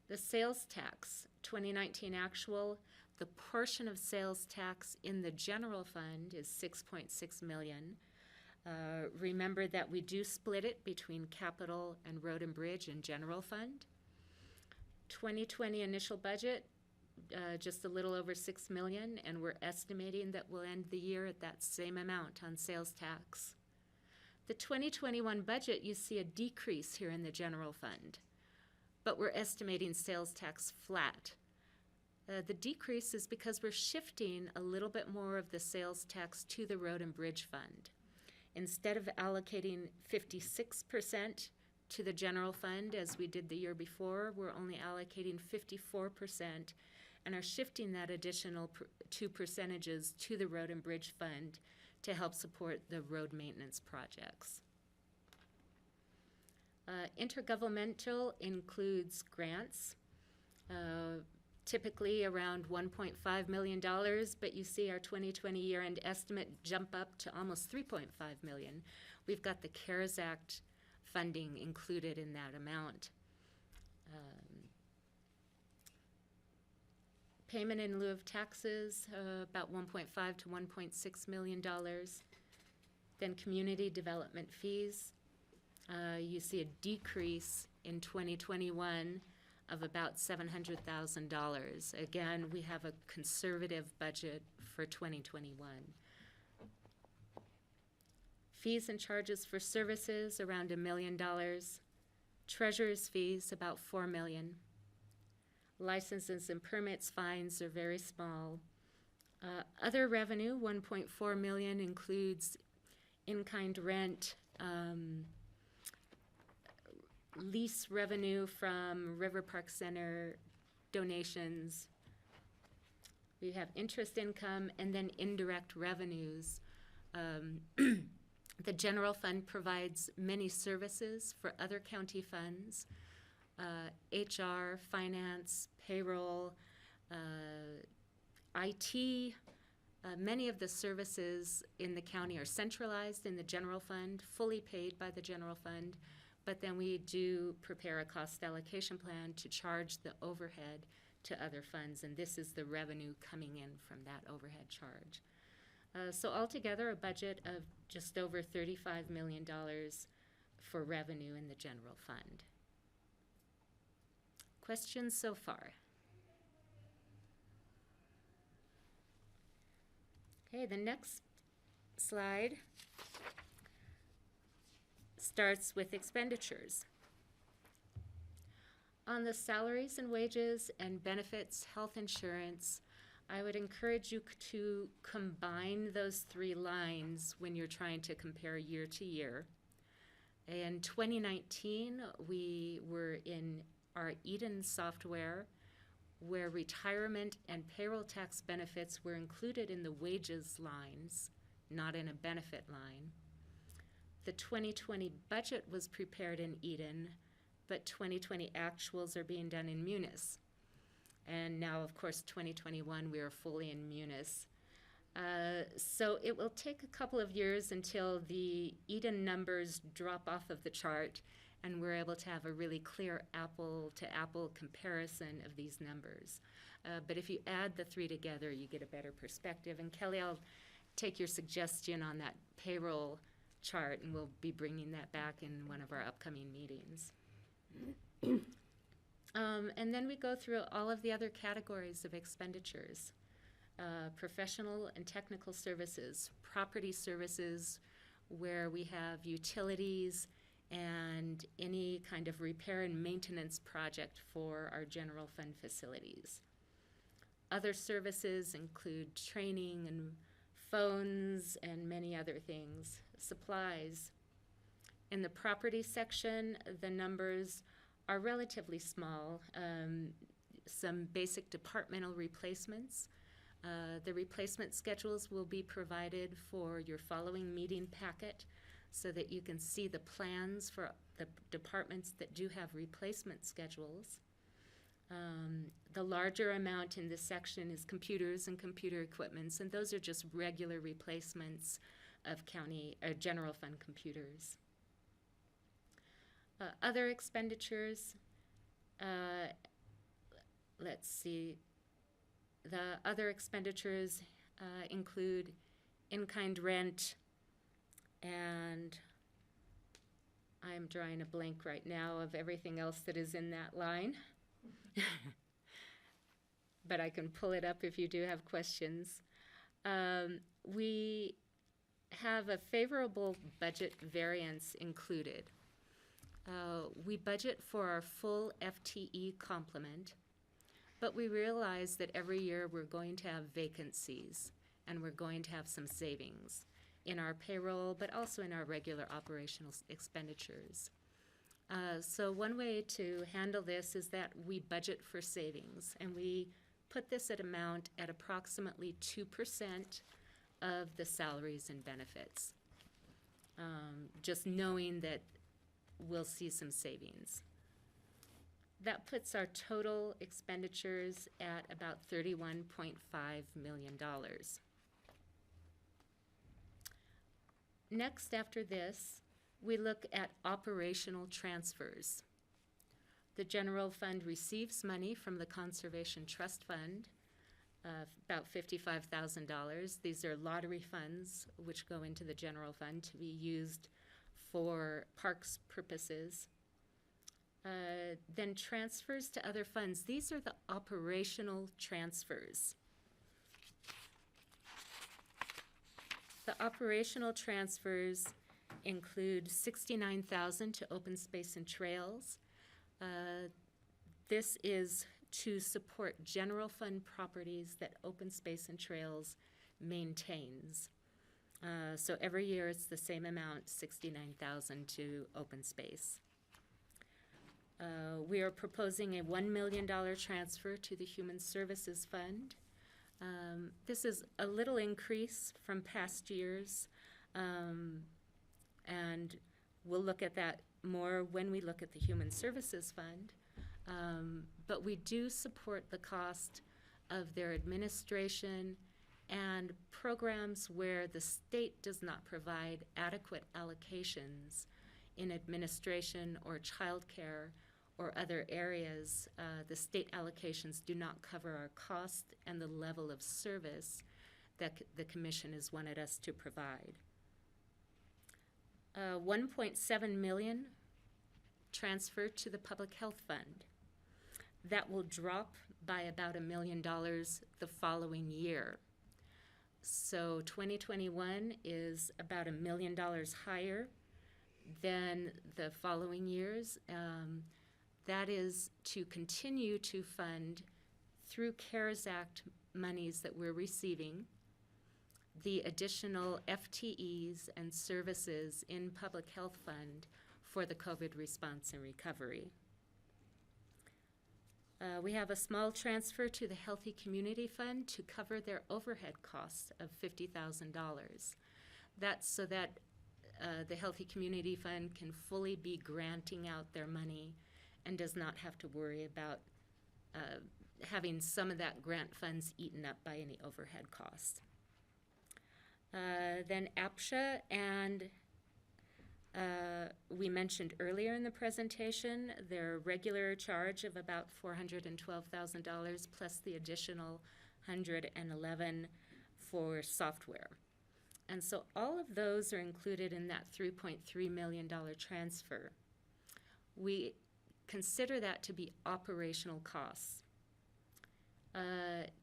The sales tax, 2019 actual, The portion of sales tax in the general fund is 6.6 million. Remember that we do split it between capital and road and bridge and general fund. 2020 initial budget, just a little over 6 million, and we're estimating that we'll end the year at that same amount on sales tax. The 2021 budget, you see a decrease here in the general fund, but we're estimating sales tax flat. The decrease is because we're shifting a little bit more of the sales tax to the road and bridge fund. Instead of allocating 56% to the general fund as we did the year before, we're only allocating 54% and are shifting that additional 2 percentages to the road and bridge fund to help support the road maintenance projects. Intergovernmental includes grants, typically around $1.5 million, but you see our 2020 year-end estimate jump up to almost $3.5 million. We've got the CARES Act funding included in that amount. Payment in lieu of taxes, about $1.5 to $1.6 million. Then community development fees. You see a decrease in 2021 of about $700,000. Again, we have a conservative budget for 2021. Fees and charges for services, around $1 million. Treasurer's fees, about $4 million. Licenses and permits fines are very small. Other revenue, $1.4 million, includes in-kind rent, lease revenue from River Park Center, donations. We have interest income and then indirect revenues. The general fund provides many services for other county funds, HR, finance, payroll, IT. Many of the services in the county are centralized in the general fund, fully paid by the general fund, but then we do prepare a cost allocation plan to charge the overhead to other funds, and this is the revenue coming in from that overhead charge. So altogether, a budget of just over $35 million for revenue in the general fund. Questions so far? Okay, the next slide starts with expenditures. On the salaries and wages and benefits, health insurance, I would encourage you to combine those three lines when you're trying to compare year to year. In 2019, we were in our Eden software where retirement and payroll tax benefits were included in the wages lines, not in a benefit line. The 2020 budget was prepared in Eden, but 2020 actuals are being done in Munis. And now, of course, 2021, we are fully in Munis. So it will take a couple of years until the Eden numbers drop off of the chart and we're able to have a really clear apple-to-apple comparison of these numbers. But if you add the three together, you get a better perspective. And Kelly, I'll take your suggestion on that payroll chart, and we'll be bringing that back in one of our upcoming meetings. And then we go through all of the other categories of expenditures. Professional and technical services, property services, where we have utilities and any kind of repair and maintenance project for our general fund facilities. Other services include training and phones and many other things. Supplies. In the property section, the numbers are relatively small. Some basic departmental replacements. The replacement schedules will be provided for your following meeting packet so that you can see the plans for the departments that do have replacement schedules. The larger amount in this section is computers and computer equipments, and those are just regular replacements of county or general fund computers. Other expenditures, let's see. The other expenditures include in-kind rent, and I'm drawing a blank right now of everything else that is in that line. But I can pull it up if you do have questions. We have a favorable budget variance included. We budget for our full FTE complement, but we realize that every year we're going to have vacancies and we're going to have some savings in our payroll, but also in our regular operational expenditures. So one way to handle this is that we budget for savings, and we put this amount at approximately 2% of the salaries and benefits, just knowing that we'll see some savings. That puts our total expenditures at about $31.5 million. Next, after this, we look at operational transfers. The general fund receives money from the Conservation Trust Fund, about $55,000. These are lottery funds which go into the general fund to be used for parks purposes. Then transfers to other funds. These are the operational transfers. The operational transfers include $69,000 to open space and trails. This is to support general fund properties that Open Space and Trails maintains. So every year it's the same amount, $69,000 to open space. We are proposing a $1 million transfer to the Human Services Fund. This is a little increase from past years, and we'll look at that more when we look at the Human Services Fund. But we do support the cost of their administration and programs where the state does not provide adequate allocations in administration or childcare or other areas. The state allocations do not cover our cost and the level of service that the Commission has wanted us to provide. $1.7 million transferred to the Public Health Fund. That will drop by about $1 million the following year. So 2021 is about $1 million higher than the following years. That is to continue to fund, through CARES Act monies that we're receiving, the additional FTEs and services in Public Health Fund for the COVID response and recovery. We have a small transfer to the Healthy Community Fund to cover their overhead costs of $50,000. That's so that the Healthy Community Fund can fully be granting out their money and does not have to worry about having some of that grant funds eaten up by any overhead costs. Then APSHA, and we mentioned earlier in the presentation their regular charge of about $412,000 plus the additional $111,000 for software. And so all of those are included in that $3.3 million transfer. We consider that to be operational costs.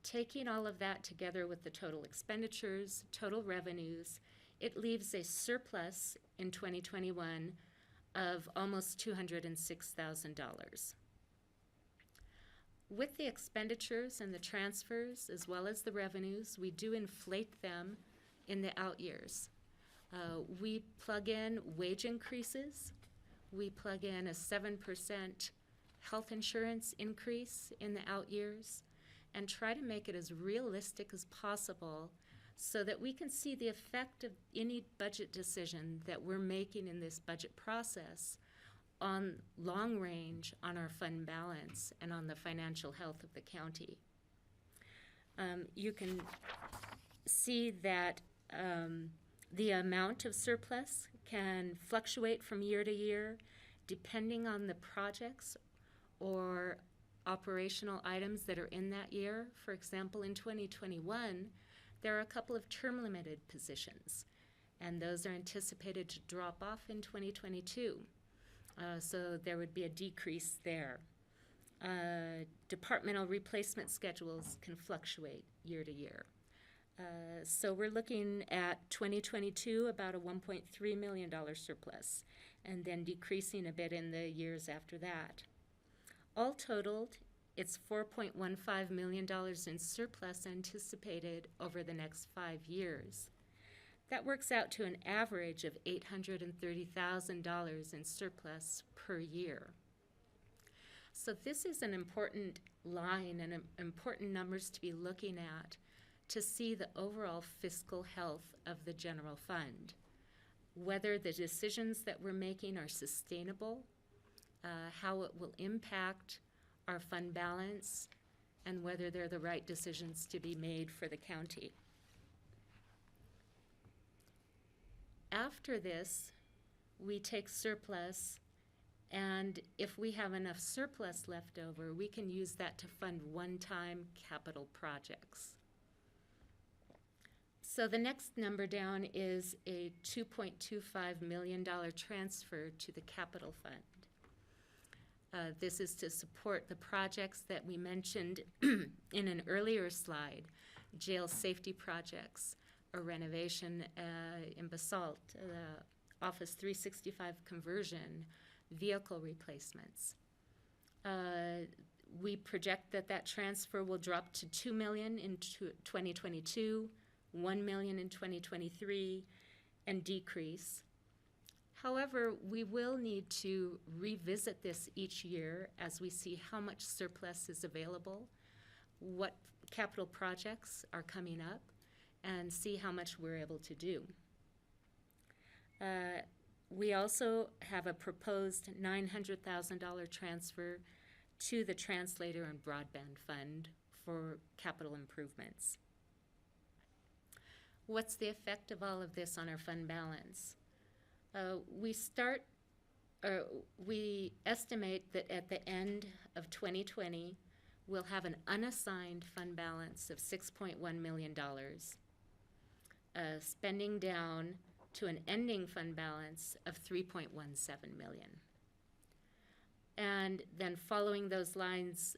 Taking all of that together with the total expenditures, total revenues, it leaves a surplus in 2021 of almost $206,000. With the expenditures and the transfers, as well as the revenues, we do inflate them in the out years. We plug in wage increases. We plug in a 7% health insurance increase in the out years, and try to make it as realistic as possible so that we can see the effect of any budget decision that we're making in this budget process on long range, on our fund balance, and on the financial health of the county. You can see that the amount of surplus can fluctuate from year to year depending on the projects or operational items that are in that year. For example, in 2021, there are a couple of term-limited positions, and those are anticipated to drop off in 2022. So there would be a decrease there. Departmental replacement schedules can fluctuate year to year. So we're looking at 2022 about a $1.3 million surplus, and then decreasing a bit in the years after that. All totaled, it's $4.15 million in surplus anticipated over the next 5 years. That works out to an average of $830,000 in surplus per year. So this is an important line and important numbers to be looking at to see the overall fiscal health of the general fund, whether the decisions that we're making are sustainable, how it will impact our fund balance, and whether they're the right decisions to be made for the county. After this, we take surplus, and if we have enough surplus left over, we can use that to fund one-time capital projects. So the next number down is a $2.25 million transfer to the capital fund. This is to support the projects that we mentioned in an earlier slide, jail safety projects, a renovation in BOCC, Office 365 conversion, vehicle replacements. We project that transfer will drop to $2 million in 2022, $1 million in 2023, and decrease. However, we will need to revisit this each year as we see how much surplus is available, what capital projects are coming up, and see how much we're able to do. We also have a proposed $900,000 transfer to the Translator and Broadband Fund for capital improvements. What's the effect of all of this on our fund balance? We estimate that at the end of 2020, we'll have an unassigned fund balance of $6.1 million, spending down to an ending fund balance of $3.17 million. And then following those lines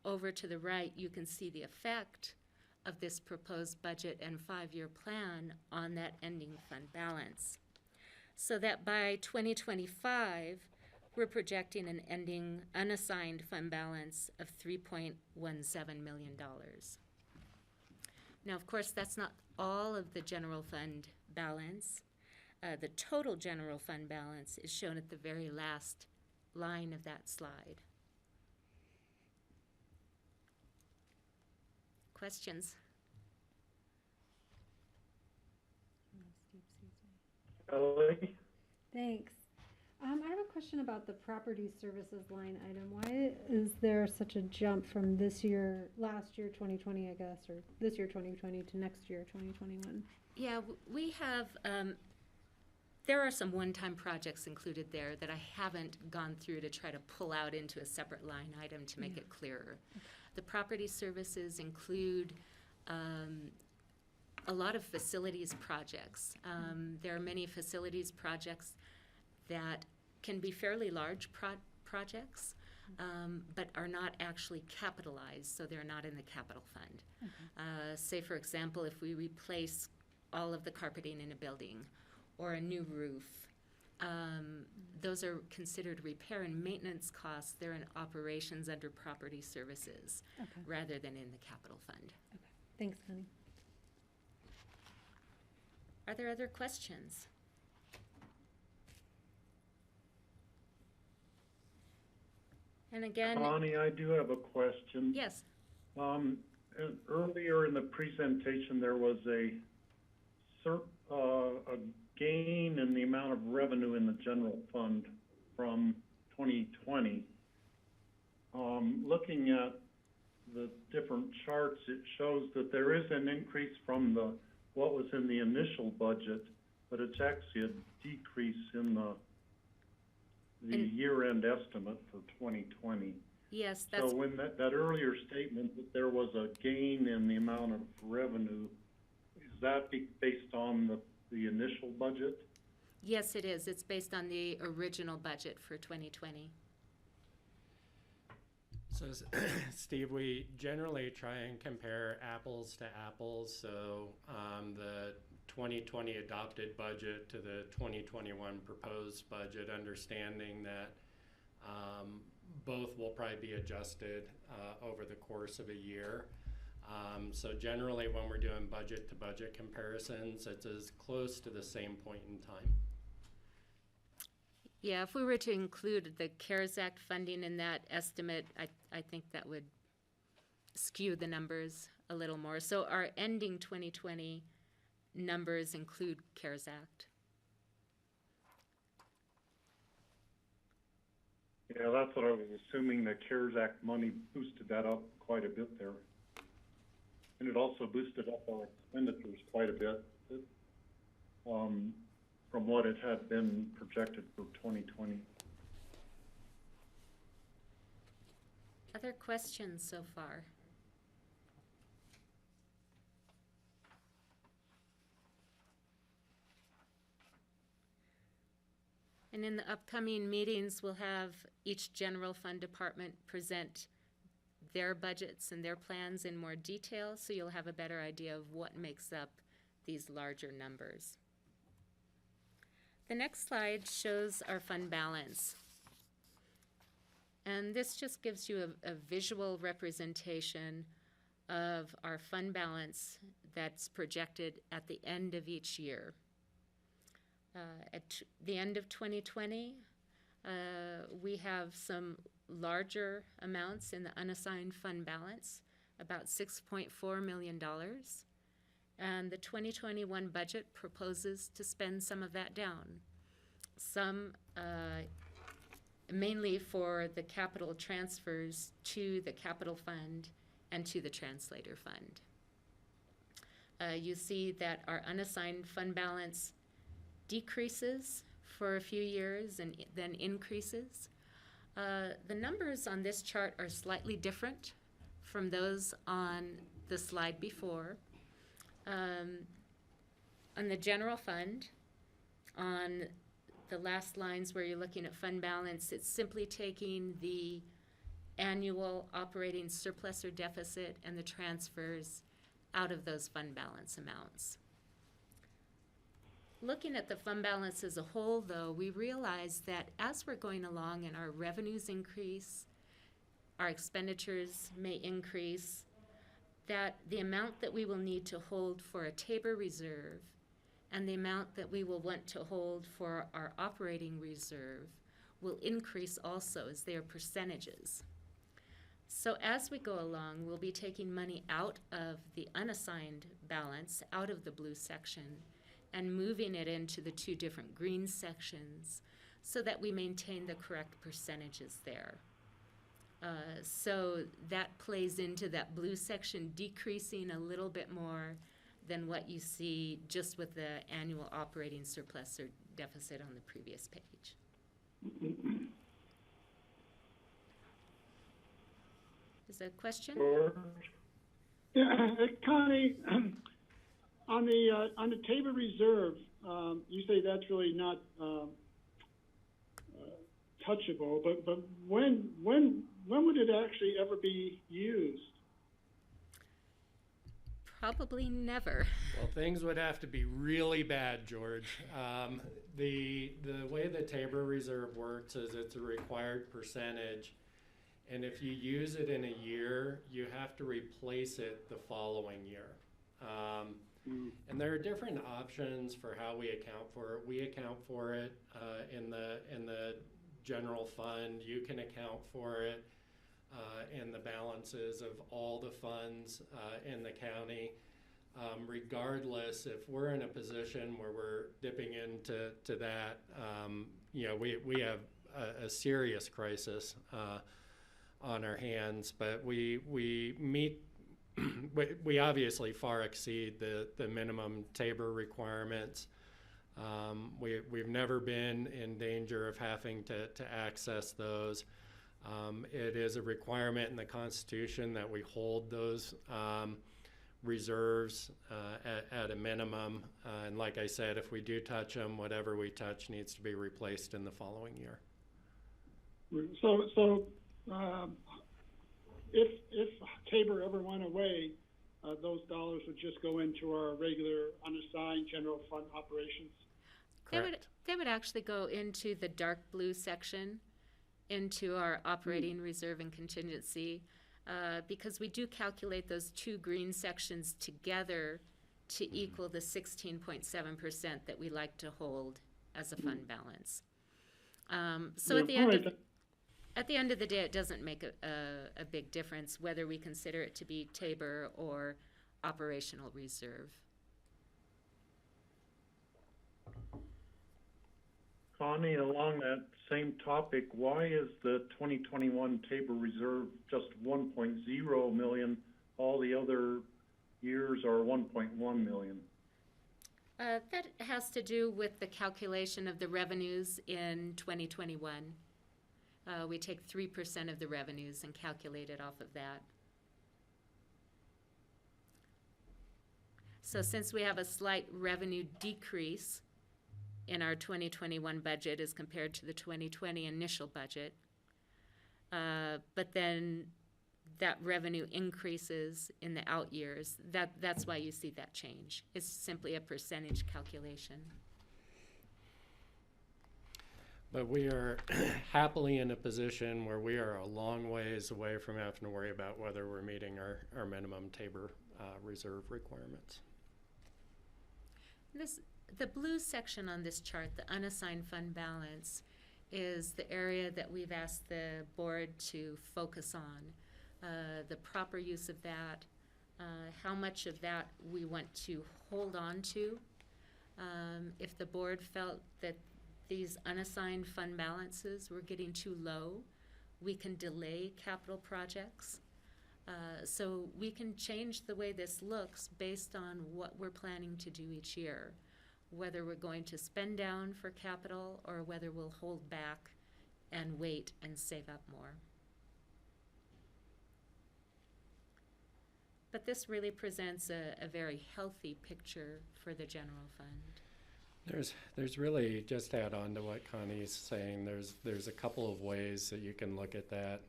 over to the right, you can see the effect of this proposed budget and 5-year plan on that ending fund balance. So that by 2025, we're projecting an ending unassigned fund balance of $3.17 million. Now, of course, that's not all of the general fund balance. The total general fund balance is shown at the very last line of that slide. Questions? Kelly? Thanks. I have a question about the property services line item. Why is there such a jump from this year, last year 2020, I guess, or this year 2020 to next year 2021? Yeah, we have, there are some one-time projects included there that I haven't gone through to try to pull out into a separate line item to make it clearer. Okay. The property services include a lot of facilities projects. There are many facilities projects that can be fairly large projects, but are not actually capitalized, so they're not in the capital fund. Okay. Say, for example, if we replace all of the carpeting in a building or a new roof, those are considered repair and maintenance costs. They're in operations under property services, okay, rather than in the capital fund. Okay. Thanks, Connie. Are there other questions? And again, Connie, I do have a question. Yes. Earlier in the presentation, there was a gain in the amount of revenue in the general fund from 2020. Looking at the different charts, it shows that there is an increase from what was in the initial budget, but it's actually a decrease in the year-end estimate for 2020. Yes, that's So when that earlier statement that there was a gain in the amount of revenue, is that based on the initial budget? yes, it is. It's based on the original budget for 2020. So, Steve, we generally try and compare apples to apples. So, the 2020 adopted budget to the 2021 proposed budget, understanding that both will probably be adjusted over the course of a year. So generally, when we're doing budget to budget comparisons, it's as close to the same point in time. Yeah, if we were to include the CARES Act funding in that estimate, I think that would skew the numbers a little more. So our ending 2020 numbers include CARES Act. Yeah, that's what I was assuming. The CARES Act money boosted that up quite a bit there. And it also boosted up our expenditures quite a bit from what it had been projected for 2020. Other questions so far? And in the upcoming meetings, we'll have each general fund department present their budgets and their plans in more detail, so you'll have a better idea of what makes up these larger numbers. The next slide shows our fund balance. And this just gives you a visual representation of our fund balance that's projected at the end of each year. At the end of 2020, we have some larger amounts in the unassigned fund balance, about $6.4 million. And the 2021 budget proposes to spend some of that down. Some mainly for the capital transfers to the capital fund and to the translator fund. You see that our unassigned fund balance decreases for a few years and then increases. The numbers on this chart are slightly different from those on the slide before. On the general fund, on the last lines where you're looking at fund balance, it's simply taking the annual operating surplus or deficit and the transfers out of those fund balance amounts. Looking at the fund balance as a whole, though, we realize that as we're going along and our revenues increase, our expenditures may increase, that the amount that we will need to hold for a TABOR reserve and the amount that we will want to hold for our operating reserve will increase also, as they are percentages. So as we go along, we'll be taking money out of the unassigned balance, out of the blue section, and moving it into the two different green sections so that we maintain the correct percentages there. So that plays into that blue section decreasing a little bit more than what you see just with the annual operating surplus or deficit on the previous page. Is that a question? Yeah, Connie, on the TABOR reserve, you say that's really not touchable, but when would it actually ever be used? Probably never. Well, things would have to be really bad, George. The way the TABOR reserve works is it's a required percentage, and if you use it in a year, you have to replace it the following year. And there are different options for how we account for it. We account for it in the general fund. You can account for it in the balances of all the funds in the county. Regardless, if we're in a position where we're dipping into that, we have a serious crisis on our hands, but we meet. We obviously far exceed the minimum TABOR requirements. We've never been in danger of having to access those. It is a requirement in the Constitution that we hold those reserves at a minimum. And like I said, if we do touch them, whatever we touch needs to be replaced in the following year. So if Tabor ever went away, those dollars would just go into our regular unassigned general fund operations? Correct. They would actually go into the dark blue section, into our operating reserve and contingency, because we do calculate those two green sections together to equal the 16.7% that we like to hold as a fund balance. So at the end of the day, it doesn't make a big difference whether we consider it to be Tabor or operational reserve. Connie, along that same topic, why is the 2021 Tabor Reserve just 1.0 million? All the other years are 1.1 million. That has to do with the calculation of the revenues in 2021. We take 3% of the revenues and calculate it off of that. So since we have a slight revenue decrease in our 2021 budget as compared to the 2020 initial budget, but then that revenue increases in the out years, that's why you see that change. It's simply a percentage calculation. But we are happily in a position where we are a long ways away from having to worry about whether we're meeting our minimum Tabor reserve requirements. The blue section on this chart, the unassigned fund balance, is the area that we've asked the board to focus on. The proper use of that, how much of that we want to hold on to. If the board felt that these unassigned fund balances were getting too low, we can delay capital projects. So we can change the way this looks based on what we're planning to do each year, whether we're going to spend down for capital or whether we'll hold back and wait and save up more. But this really presents a very healthy picture for the general fund. There's really, just to add on to what Connie's saying, there's a couple of ways that you can look at that.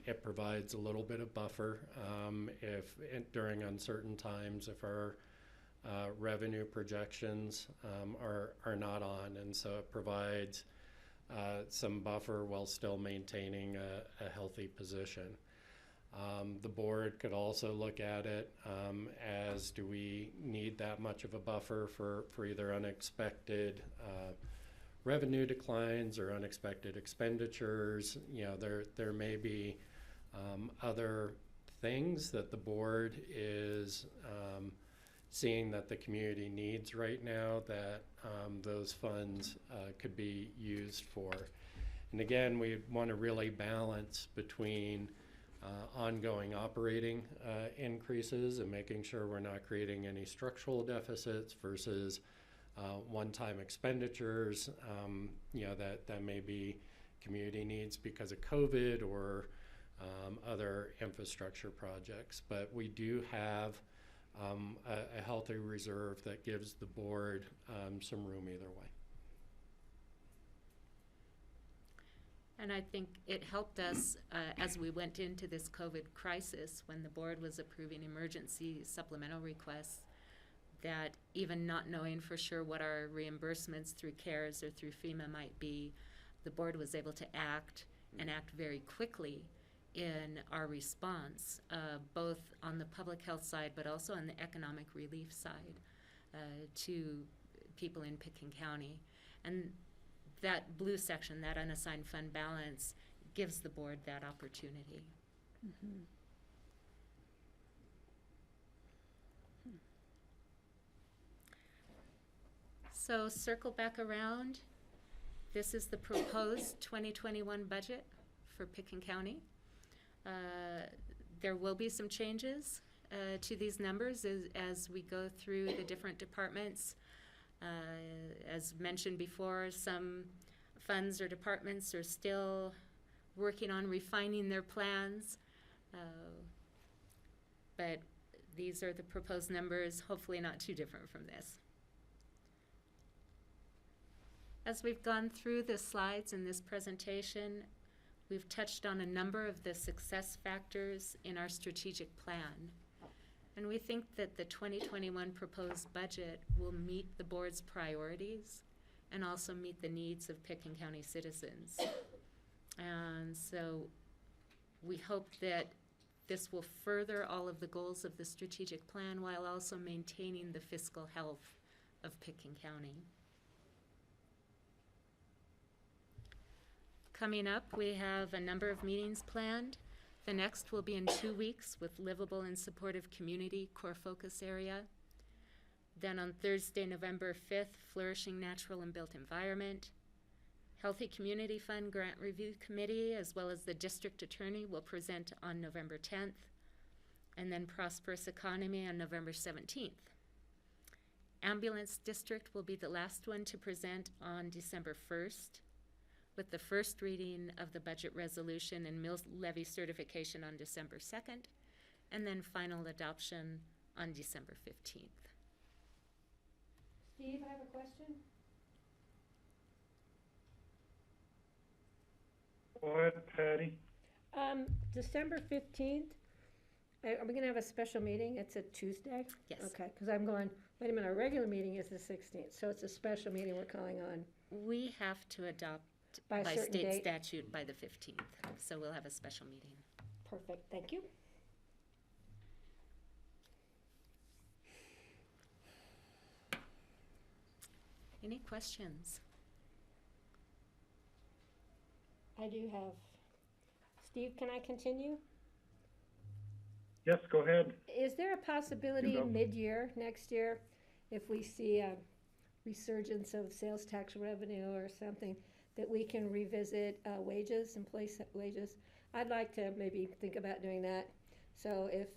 It provides a little bit of buffer during uncertain times, if our revenue projections are not on, and so it provides some buffer while still maintaining a healthy position. The board could also look at it as, do we need that much of a buffer for either unexpected revenue declines or unexpected expenditures? You know, there may be other things that the board is seeing that the community needs right now that those funds could be used for. And again, we want to really balance between ongoing operating increases and making sure we're not creating any structural deficits versus one-time expenditures, you know, that may be community needs because of COVID or other infrastructure projects. But we do have a healthy reserve that gives the board some room either way. And I think it helped us as we went into this COVID crisis when the board was approving emergency supplemental requests, that even not knowing for sure what our reimbursements through CARES or through FEMA might be, the board was able to act and act very quickly in our response, both on the public health side but also on the economic relief side to people in Picken County. And that blue section, that unassigned fund balance, gives the board that opportunity. Mm-hmm. So circle back around. This is the proposed 2021 budget for Picken County. There will be some changes to these numbers as we go through the different departments. As mentioned before, some funds or departments are still working on refining their plans. But these are the proposed numbers, hopefully not too different from this. As we've gone through the slides in this presentation, we've touched on a number of the success factors in our strategic plan. And we think that the 2021 proposed budget will meet the board's priorities and also meet the needs of Pickens County citizens. And so we hope that this will further all of the goals of the strategic plan while also maintaining the fiscal health of Pickens County. Coming up, we have a number of meetings planned. The next will be in 2 weeks with Livable and Supportive Community Core Focus Area. Then on Thursday, November 5th, Flourishing Natural and Built Environment. Healthy Community Fund Grant Review Committee, as well as the District Attorney, will present on November 10th. And then Prosperous Economy on November 17th. Ambulance District will be the last one to present on December 1st, with the first reading of the budget resolution and mill levy certification on December 2nd, and then final adoption on December 15th. Steve, I have a question. Go ahead, Patty. December 15th, are we gonna have a special meeting? It's a Tuesday? Yes. Okay, because I'm going, wait a minute, our regular meeting is the 16th, so it's a special meeting we're calling on We have to adopt by a by certain state date. statute by the 15th, so we'll have a special meeting. Perfect, thank you. Any questions? I do have. Steve, can I continue? Yes, go ahead. Is there a possibility You go. mid-year, next year, if we see a resurgence of sales tax revenue or something, that we can revisit wages, employee wages? I'd like to maybe think about doing that. So if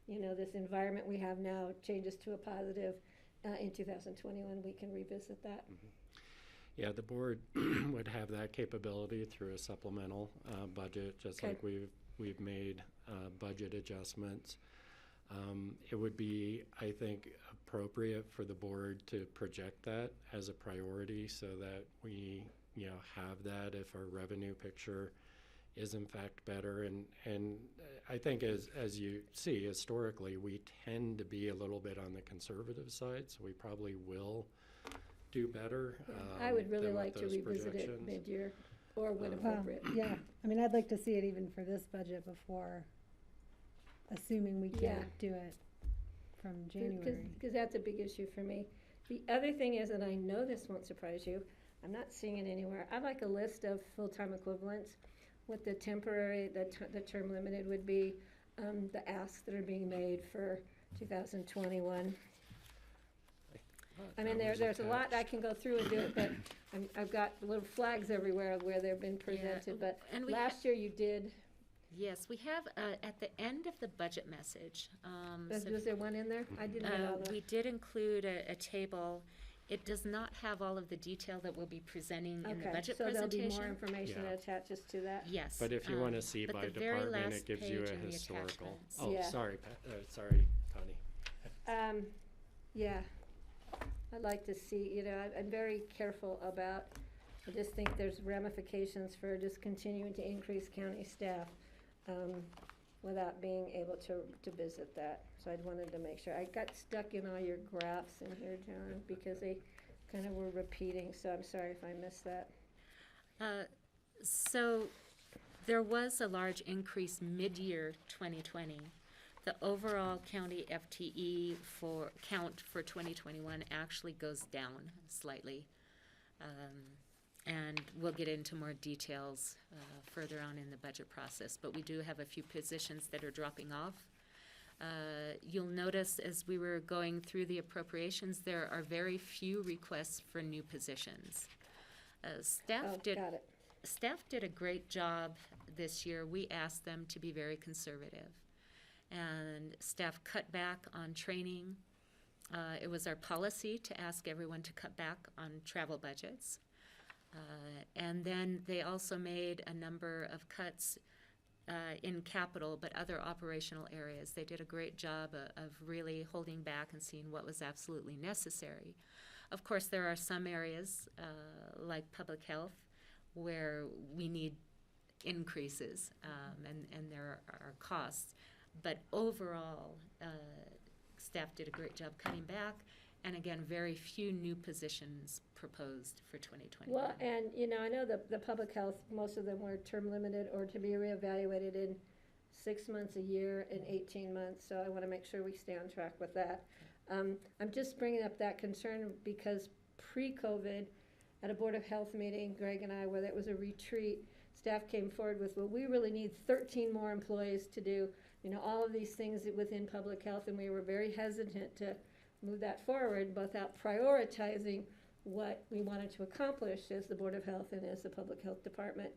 you know, this environment we have now changes to a positive in 2021, we can revisit that. Yeah, the board would have that capability through a supplemental budget, just Okay. like we've made budget adjustments. It would be, I think, appropriate for the board to project that as a priority so that we, you know, have that if our revenue picture is in fact better. And I think as you see, historically, we tend to be a little bit on the conservative side, so we probably will do better. I would really than with like to those revisit it projections. mid-year, or when Um, appropriate. Yeah, I mean, I'd like to see it even for this budget before, assuming we Yeah. can't do it from January. Because that's a big issue for me. The other thing is, and I know this won't surprise you, I'm not seeing it anywhere. I'd like a list of full-time equivalents, what the temporary, the term limited would be, the asks that are being made for 2021. I mean, That was there's a lot, I attached. can go through and do it, but I've got little flags everywhere where they've been presented, but and we last year you did, Yes, we have at the end of the budget message. So was there one in there? I didn't get all we the, did include a table. It does not have all of the detail that we'll be presenting in the okay, budget so there'll be presentation. more information Yeah. that attaches to that? Yes. But if you want to see but by the very department, last it gives you page a in the historical. attachments. Oh, Yeah. sorry, sorry, Connie. Yeah, I'd like to see, you know, I'm very careful about, I just think there's ramifications for just continuing to increase county staff, without being able to visit that. So I wanted to make sure. I got stuck in all your graphs in here, John, because they kind of were repeating, so I'm sorry if I missed that. So there was a large increase mid-year 2020. The overall county FTE count for 2021 actually goes down slightly. And we'll get into more details further on in the budget process, but we do have a few positions that are dropping off. You'll notice as we were going through the appropriations, there are very few requests for new positions. Staff Oh, did got it. Staff did a great job this year. We asked them to be very conservative. And staff cut back on training. It was our policy to ask everyone to cut back on travel budgets. And then they also made a number of cuts in capital, but other operational areas. They did a great job of really holding back and seeing what was absolutely necessary. Of course, there are some areas, like public health, where we need increases, and there are costs. But overall, staff did a great job cutting back, and again, very few new positions proposed for 2021. Well, and, I know the public health, most of them were term limited or to be reevaluated in 6 months, a year, and 18 months, so I want to make sure we stay on track with that. I'm just bringing up that concern because pre-COVID, at a Board of Health meeting, Greg and I, whether it was a retreat, staff came forward with, well, we really need 13 more employees to do, all of these things within public health, and we were very hesitant to move that forward without prioritizing what we wanted to accomplish as the Board of Health and as the Public Health Department.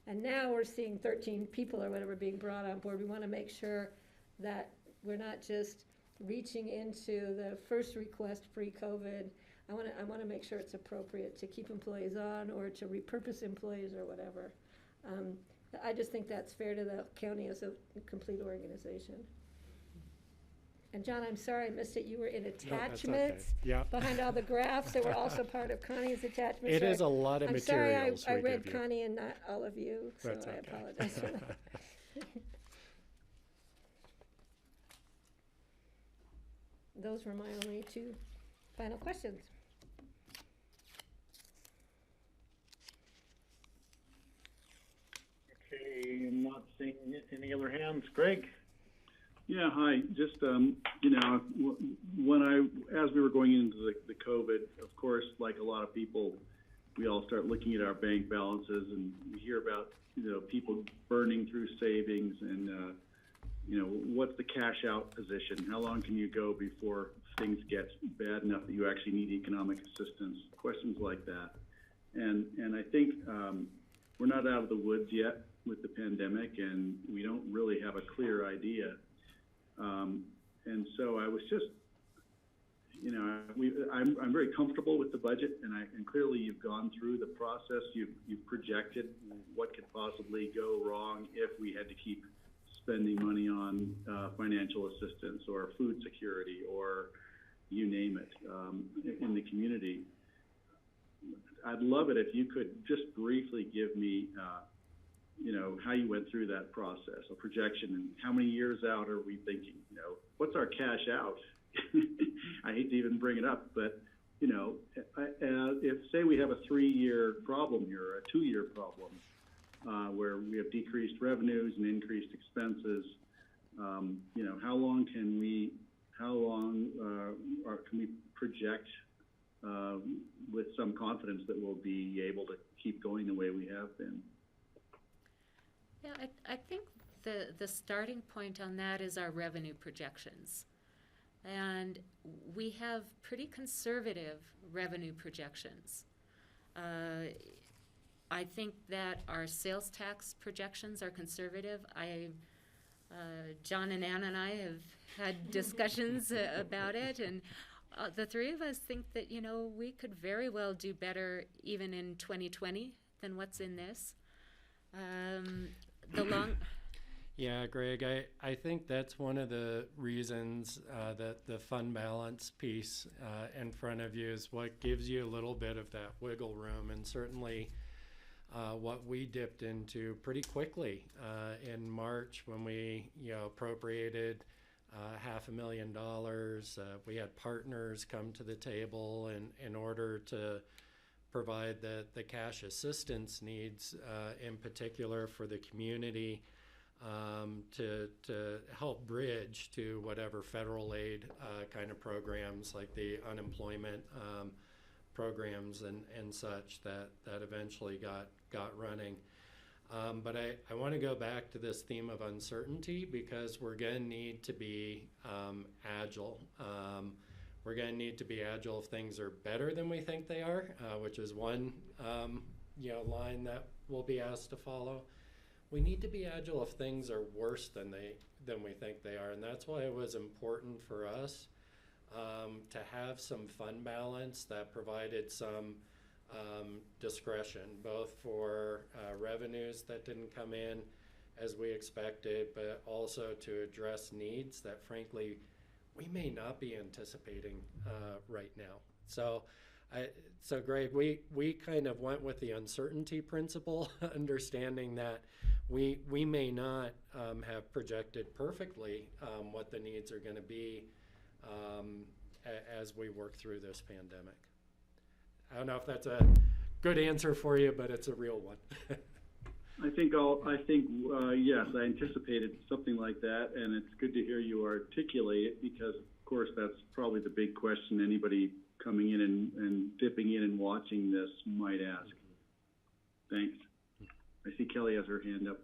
And now we're seeing 13 people or whatever being brought on board. We want to make sure that we're not just reaching into the first request pre-COVID. I want to make sure it's appropriate to keep employees on or to repurpose employees or whatever. I just think that's fair to the county as a complete organization. And John, I'm sorry I missed it. You were in attachments No, okay. behind all the graphs that were also part of Connie's attachments. It is a lot of materials. I'm sorry I read give you. Connie and not all of you, so That's I okay. apologize for that. Those were my only two final questions. Okay, I'm not seeing any other hands. Greg? Yeah, hi. Just, as we were going into the COVID, of course, like a lot of people, we all start looking at our bank balances and we hear about, people burning through savings and, what's the cash out position? How long can you go before things get bad enough that you actually need economic assistance? Questions like that. And I think we're not out of the woods yet with the pandemic, and we don't really have a clear idea. And so I was just, I'm very comfortable with the budget, and clearly you've gone through the process. You've projected what could possibly go wrong if we had to keep spending money on financial assistance or food security or you name it in the community. I'd love it if you could just briefly give me, how you went through that process, a projection, and how many years out are we thinking? What's our cash out? I hate to even bring it up, but if say we have a 3-year problem here, or a 2-year problem, where we have decreased revenues and increased expenses, how long can we project with some confidence that we'll be able to keep going the way we have been? Yeah, I think the starting point on that is our revenue projections. And we have pretty conservative revenue projections. I think that our sales tax projections are conservative. John and Ann and I have had discussions about it, and the three of us think that, we could very well do better even in 2020 than what's in this. Yeah, Greg, I think that's one of the reasons that the fund balance piece in front of you is what gives you a little bit of that wiggle room, and certainly what we dipped into pretty quickly in March when we appropriated $500,000. We had partners come to the table in order to provide the cash assistance needs, in particular for the community, to help bridge to whatever federal aid kind of programs like the unemployment programs and such that eventually got running. But I want to go back to this theme of uncertainty, because we're going to need to be agile. We're going to need to be agile if things are better than we think they are, which is one line that we'll be asked to follow. We need to be agile if things are worse than we think they are, and that's why it was important for us to have some fund balance that provided some discretion, both for revenues that didn't come in as we expected, but also to address needs that frankly we may not be anticipating right now. So Greg, we kind of went with the uncertainty principle, understanding that we may not have projected perfectly what the needs are going to be as we work through this pandemic. I don't know if that's a good answer for you, but it's a real one. I think yes, I anticipated something like that, and it's good to hear you articulate it because, of course, that's probably the big question anybody coming in and dipping in and watching this might ask. Thanks. I see Kelly has her hand up.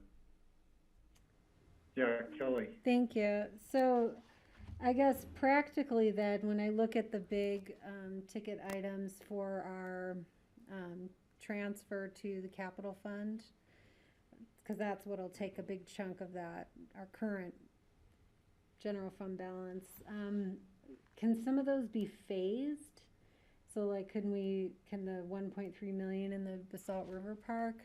Yeah, Kelly. Thank you. So I guess practically then, when I look at the big ticket items for our transfer to the capital fund, because that's what'll take a big chunk of that, our current general fund balance. Can some of those be phased? So like, can the 1.3 million in the Basalt River Park,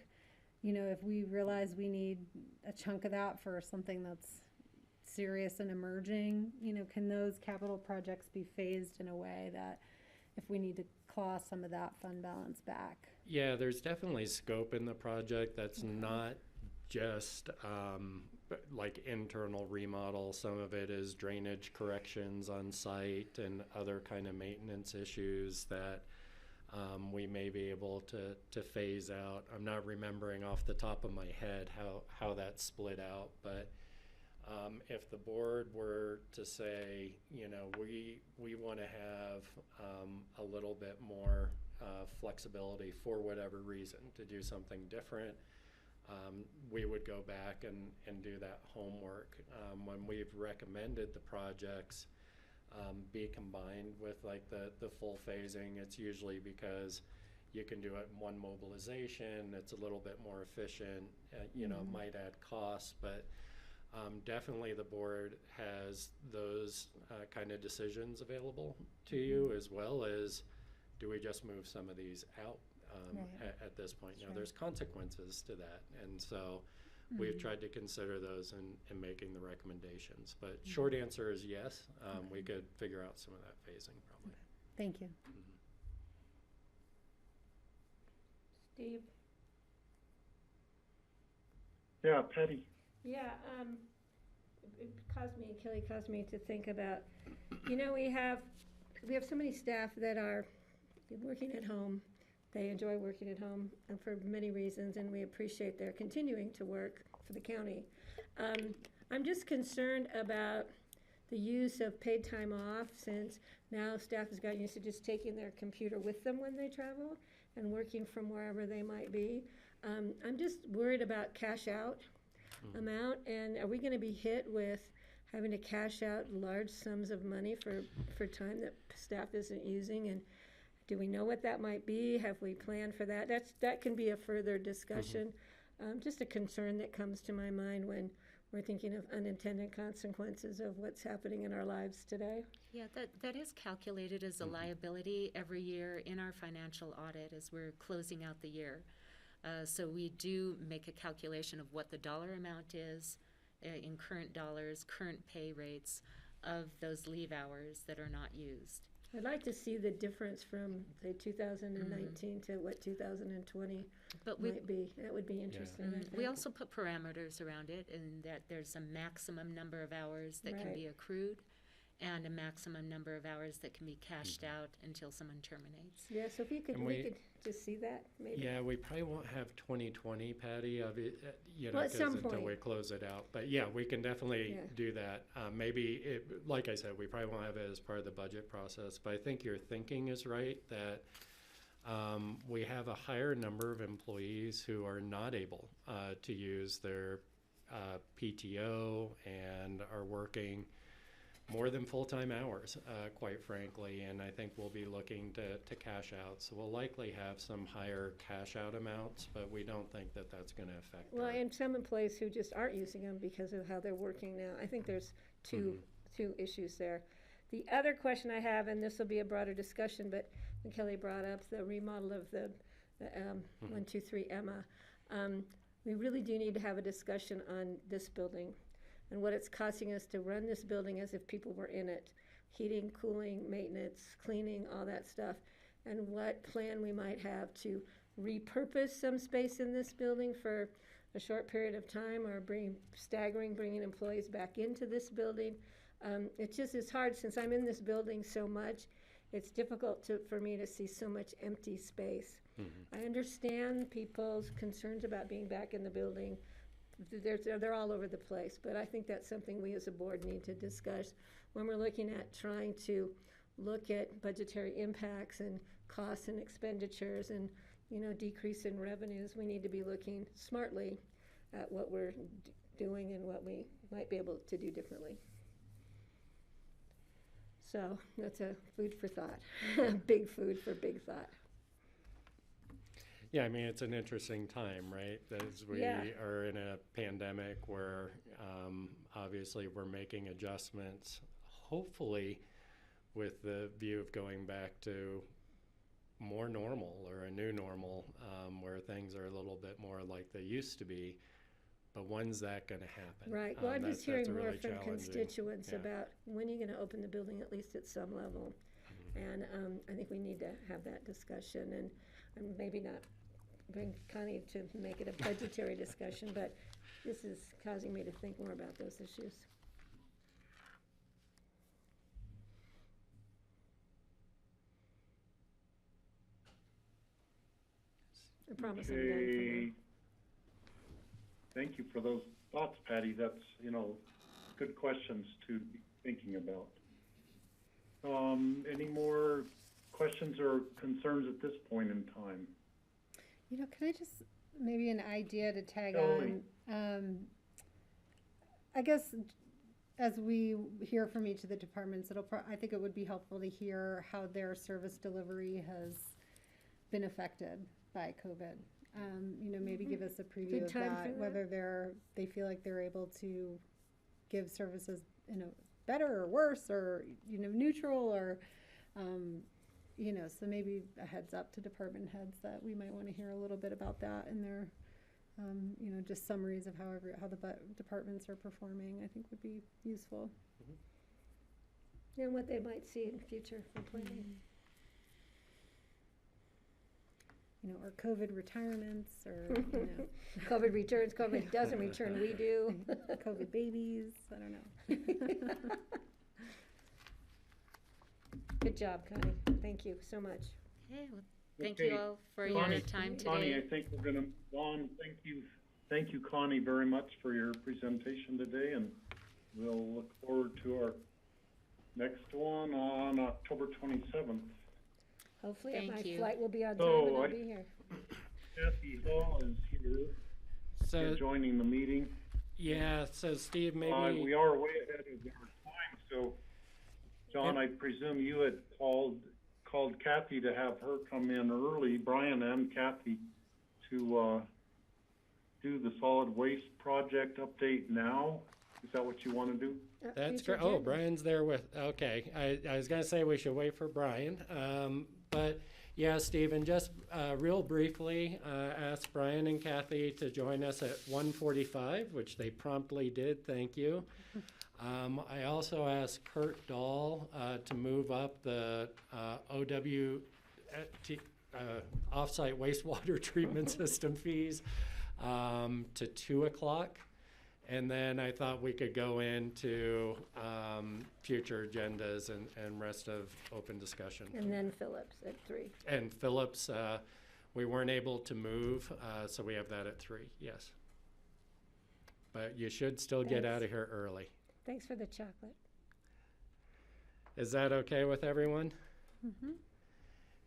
you know, if we realize we need a chunk of that for something that's serious and emerging, you know, can those capital projects be phased in a way that if we need to claw some of that fund balance back? Yeah, there's definitely scope in the project that's not just like internal remodel. Some of it is drainage corrections on site and other kind of maintenance issues that we may be able to phase out. I'm not remembering off the top of my head how that's split out, but if the board were to say, you know, we want to have a little bit more flexibility for whatever reason to do something different, we would go back and do that homework. When we've recommended the projects be combined with like the full phasing, it's usually because you can do it in one mobilization, it's a little bit more efficient, you know, it might add costs, but definitely the board has those kind of decisions available to you, as well as do we just move some of these out at this point. Now there's consequences to that, and so we've tried to consider those in making the recommendations, but short answer is yes. We could figure out some of that phasing probably. Thank you. Steve? Yeah, Patty. Yeah, Kelly caused me to think about, you know, we have so many staff that are working at home. They enjoy working at home and for many reasons, and we appreciate their continuing to work for the county. I'm just concerned about the use of paid time off, since now staff has gotten used to just taking their computer with them when they travel and working from wherever they might be. I'm just worried about cash out amount, and are we going to be hit with having to cash out large sums of money for time that staff isn't using? And do we know what that might be? Have we planned for that? That can be a further discussion. Just a concern that comes to my mind when we're thinking of unintended consequences of what's happening in our lives today. Yeah, that is calculated as a liability every year in our financial audit as we're closing out the year. So we do make a calculation of what the dollar amount is in current dollars, current pay rates of those leave hours that are not used. I'd like to see the difference from, say, 2019 to what 2020 might be. That would be interesting. I think. We also put parameters around it, in that there's a maximum number of hours that can be accrued and a maximum number of hours that can be cashed out until someone terminates. Yeah, so if you could, we could just see that, maybe. Yeah, we probably won't have 2020, Patty, of it, you know, Well, at some until point. we close it out. But yeah, we can definitely do that. Maybe, like I said, we probably won't have it as part of the budget process. But I think your thinking is right, that we have a higher number of employees who are not able to use their PTO and are working more than full-time hours, quite frankly, and I think we'll be looking to cash out. So we'll likely have some higher cash out amounts, but we don't think that that's going to affect. Well, and some employees who just aren't using them because of how they're working now. I think there's two issues there. The other question I have, and this will be a broader discussion, but Kelly brought up the remodel of the 123 Emma. We really do need to have a discussion on this building and what it's costing us to run this building as if people were in it. Heating, cooling, maintenance, cleaning, all that stuff. And what plan we might have to repurpose some space in this building for a short period of time, or bringing employees back into this building. It just is hard, since I'm in this building so much, it's difficult for me to see so much empty space. I understand people's concerns about being back in the building. They're all over the place, but I think that's something we as a board need to discuss when we're looking at trying to look at budgetary impacts and costs and expenditures and, decrease in revenues. We need to be looking smartly at what we're doing and what we might be able to do differently. So that's a food for thought, big food for big thought. Yeah, I mean, it's an interesting time, right? As we are in a pandemic where obviously we're making adjustments, hopefully with the view of going back to more normal or a new normal, where things are a little bit more like they used to be. But when's that going to happen? Right. Well, I'm just hearing more really from constituents about when are you going to open the building, at least at some level. And I think we need to have that discussion, and maybe not bring Connie to make it a budgetary discussion, but this is causing me to think more about those issues. I promise I'm done for now. Thank you for those thoughts, Patty. That's, good questions to be thinking about. Any more questions or concerns at this point in time? Can I just, maybe an idea to tag Totally. on? I guess as we hear from each of the departments, I think it would be helpful to hear how their service delivery has been affected by COVID. Maybe give us a preview of that, whether they feel like they're able to give services, better or worse, or, neutral, or, so maybe a heads up to department heads that we might want to hear a little bit about that in their, just summaries of how the departments are performing, I think would be useful. And what they might see in future for planning. Or COVID retirements, or, COVID returns, COVID doesn't return, we do. COVID babies, I don't know. Good job, Connie. Thank you so much. Okay, well, thank you all for your time today. Connie, I think we're going to move on. Thank you, Connie, very much for your presentation today, and we'll look forward to our next one on October 27th. Hopefully Thank you. flight will be on time and I'll be here. Kathy Hall is here, joining the meeting. Yeah, so Steve, maybe... we are way ahead of our time, so John, I presume you had called Kathy to have her come in early, Brian and Kathy, to do the solid waste project update now. Is that what you want to do? That's great. Oh, Brian's there with, okay. I was going to say we should wait for Brian. But yeah, Stephen, just real briefly, ask Brian and Kathy to join us at 1:45, which they promptly did. Thank you. I also asked Kurt Dahl to move up the offsite wastewater treatment system fees to 2 o'clock. And then I thought we could go into future agendas and rest of open discussion. And then Phillips at 3. And Phillips, we weren't able to move, so we have that at 3, yes. But you should still get out of here early. Thanks for the chocolate. Is that okay with everyone? Mm-hmm.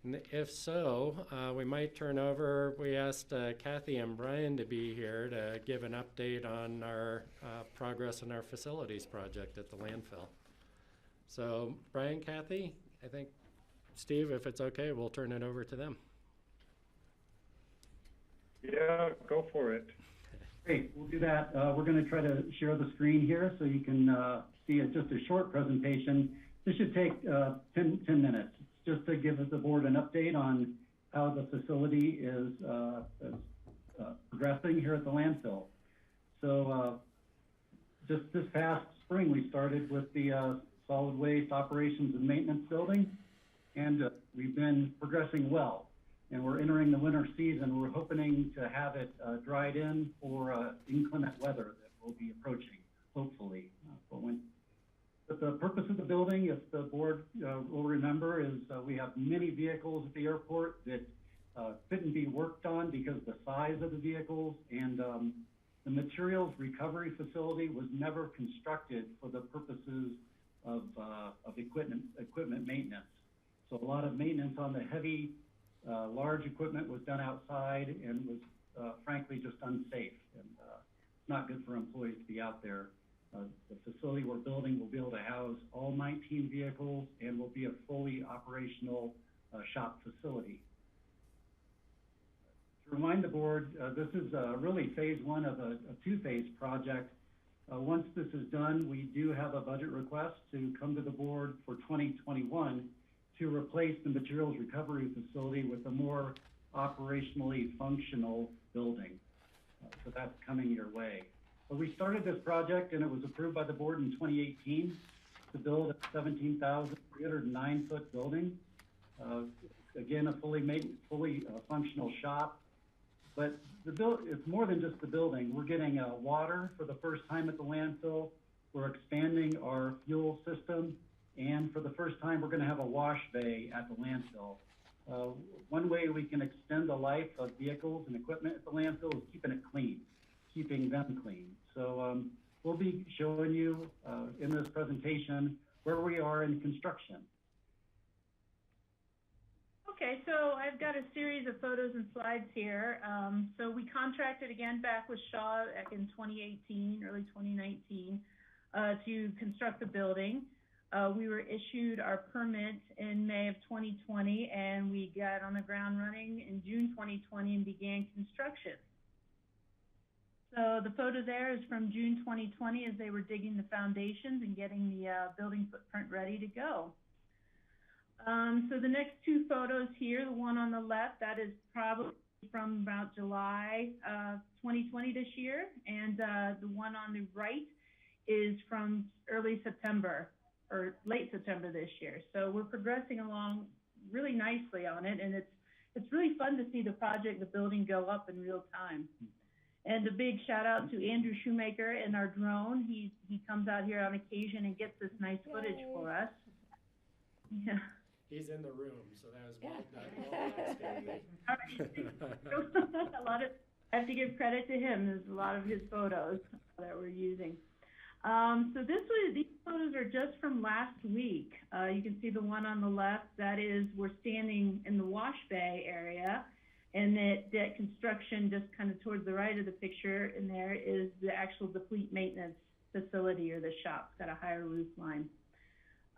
And if so, we might turn over. We asked Kathy and Brian to be here to give an update on our progress on our facilities project at the landfill. So Brian, Kathy, I think, Steve, if it's okay, we'll turn it over to them. Yeah, go for it. Great, we'll do that. We're going to try to share the screen here so you can see just a short presentation. This should take 10 minutes, just to give the board an update on how the facility is progressing here at the landfill. So just this past spring, we started with the solid waste operations and maintenance building, and we've been progressing well. And we're entering the winter season. We're hoping to have it dried in for inclement weather that will be approaching, hopefully. But the purpose of the building, if the board will remember, is we have many vehicles at the airport that couldn't be worked on because of the size of the vehicles, and the materials recovery facility was never constructed for the purposes of equipment maintenance. So a lot of maintenance on the heavy, large equipment was done outside and was frankly just unsafe, and not good for employees to be out there. The facility we're building will be able to house all 19 vehicles and will be a fully operational shop facility. To remind the board, this is really phase one of a two-phase project. Once this is done, we do have a budget request to come to the board for 2021 to replace the materials recovery facility with a more operationally functional building. So that's coming your way. But we started this project and it was approved by the board in 2018 to build a 17,309 foot building. Again, a fully functional shop. But it's more than just the building. We're getting water for the first time at the landfill. We're expanding our fuel system. And for the first time, we're going to have a wash bay at the landfill. One way we can extend the life of vehicles and equipment at the landfill is keeping it clean, keeping them clean. So we'll be showing you in this presentation where we are in construction. Okay, so I've got a series of photos and slides here. So we contracted again back with Shaw back in 2018, early 2019, to construct the building. We were issued our permit in May of 2020, and we got on the ground running in June 2020 and began construction. So the photo there is from June 2020 as they were digging the foundations and getting the building footprint ready to go. So the next two photos here, the one on the left, that is probably from about July 2020 this year, and the one on the right is from early September or late September this year. So we're progressing along really nicely on it, and it's really fun to see the building go up in real time. And a big shout out to Andrew Shoemaker and our drone. He comes out here on occasion and gets this nice footage for us. Yeah. He's in the room, so that was I have to give credit to him. There's a lot of his photos that we're using. So these photos are just from last week. You can see the one on the left. That is, we're standing in the wash bay area, and that construction just kind of towards the right of the picture, and there is the actual fleet maintenance facility or the shop. It's got a higher roof line.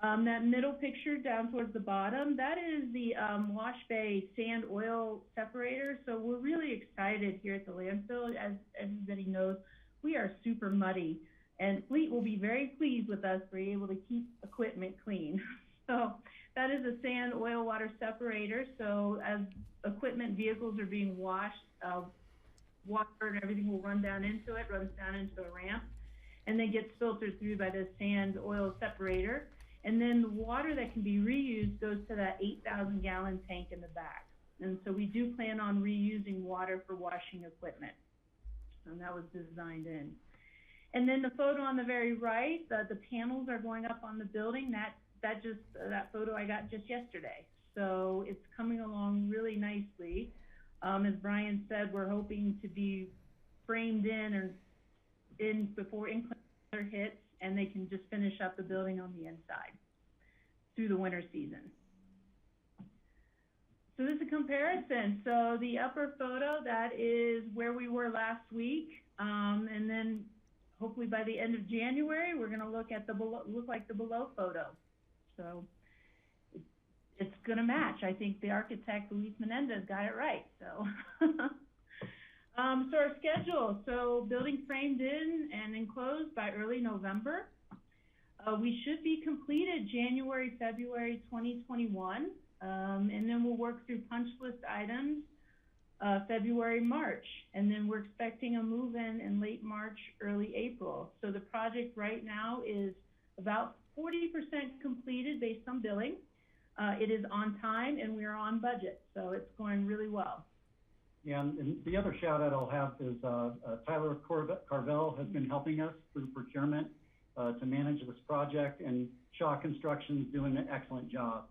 That middle picture down towards the bottom, that is the wash bay sand oil separator. So we're really excited here at the landfill. As everybody knows, we are super muddy, and Fleet will be very pleased with us being able to keep equipment clean. So that is a sand oil water separator. So as equipment vehicles are being washed, water and everything will run down into it, runs down into a ramp, and then gets filtered through by the sand oil separator. And then the water that can be reused goes to that 8,000 gallon tank in the back. And so we do plan on reusing water for washing equipment. And that was designed in. And then the photo on the very right, the panels are going up on the building. That photo I got just yesterday. So it's coming along really nicely. As Brian said, we're hoping to be framed in before inclement weather hits, and they can just finish up the building on the inside through the winter season. So this is a comparison. So the upper photo, that is where we were last week, and then hopefully by the end of January, we're going to look at the below photo. So it's going to match. I think the architect Luis Menendez got it right. So. So our schedule, so building framed in and enclosed by early November. We should be completed January, February 2021. And then we'll work through punch list items February, March, and then we're expecting a move-in in late March, early April. So the project right now is about 40% completed based on billing. It is on time and we are on budget, so it's going really well. Yeah, and the other shout out I'll have is Tyler Carvel has been helping us through procurement to manage this project, and Shaw Construction is doing an excellent job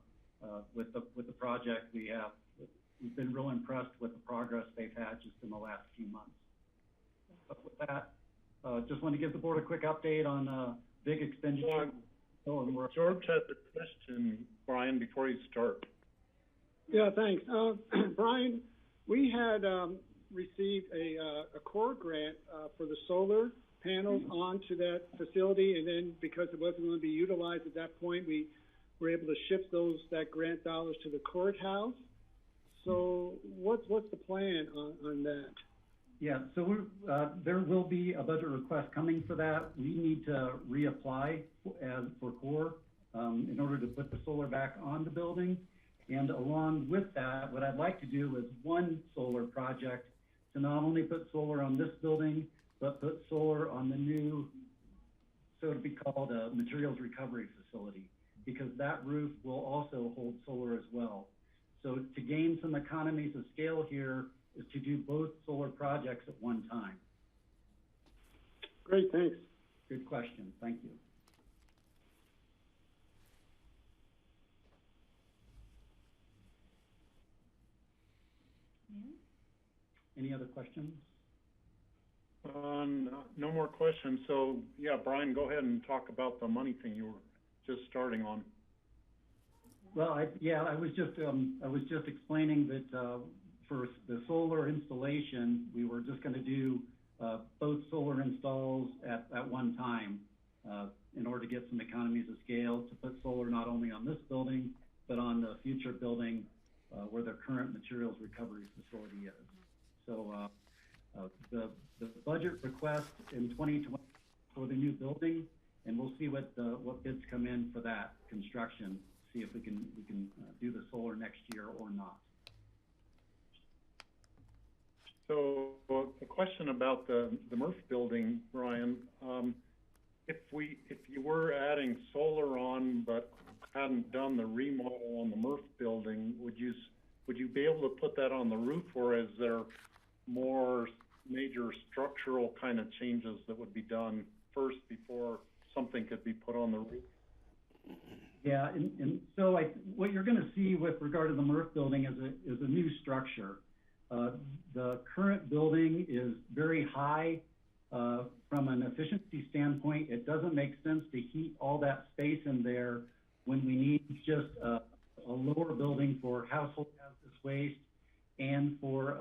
with the project. We've been real impressed with the progress they've had just in the last few months. But with that, just want to give the board a quick update on big expenditure. George has a question, Brian, before you start. Yeah, thanks. Brian, we had received a core grant for the solar panels onto that facility, and then because it wasn't going to be utilized at that point, we were able to shift that grant dollars to the courthouse. So what's the plan on that? Yeah, so there will be a budget request coming for that. We need to reapply for core in order to put the solar back on the building. And along with that, what I'd like to do is one solar project to not only put solar on this building, but put solar on the new, so to be called a materials recovery facility, because that roof will also hold solar as well. So to gain some economies of scale here is to do both solar projects at one time. Great, thanks. Good question, thank you. Any other questions? No more questions. So yeah, Brian, go ahead and talk about the money thing you were just starting on. Well, I was just explaining that for the solar installation, we were just going to do both solar installs at one time in order to get some economies of scale to put solar not only on this building, but on the future building where their current materials recovery facility is. So the budget request in 2020 for the new building, and we'll see what bids come in for that construction. See if we can do the solar next year or not. So a question about the Murph building, Brian. If you were adding solar on but hadn't done the remodel on the Murph building, would you be able to put that on the roof, or is there more major structural kind of changes that would be done first before something could be put on the roof? Yeah, and so what you're going to see with regard to the Murph building is a new structure. The current building is very high from an efficiency standpoint. It doesn't make sense to heat all that space in there when we need just a lower building for household hazardous waste and for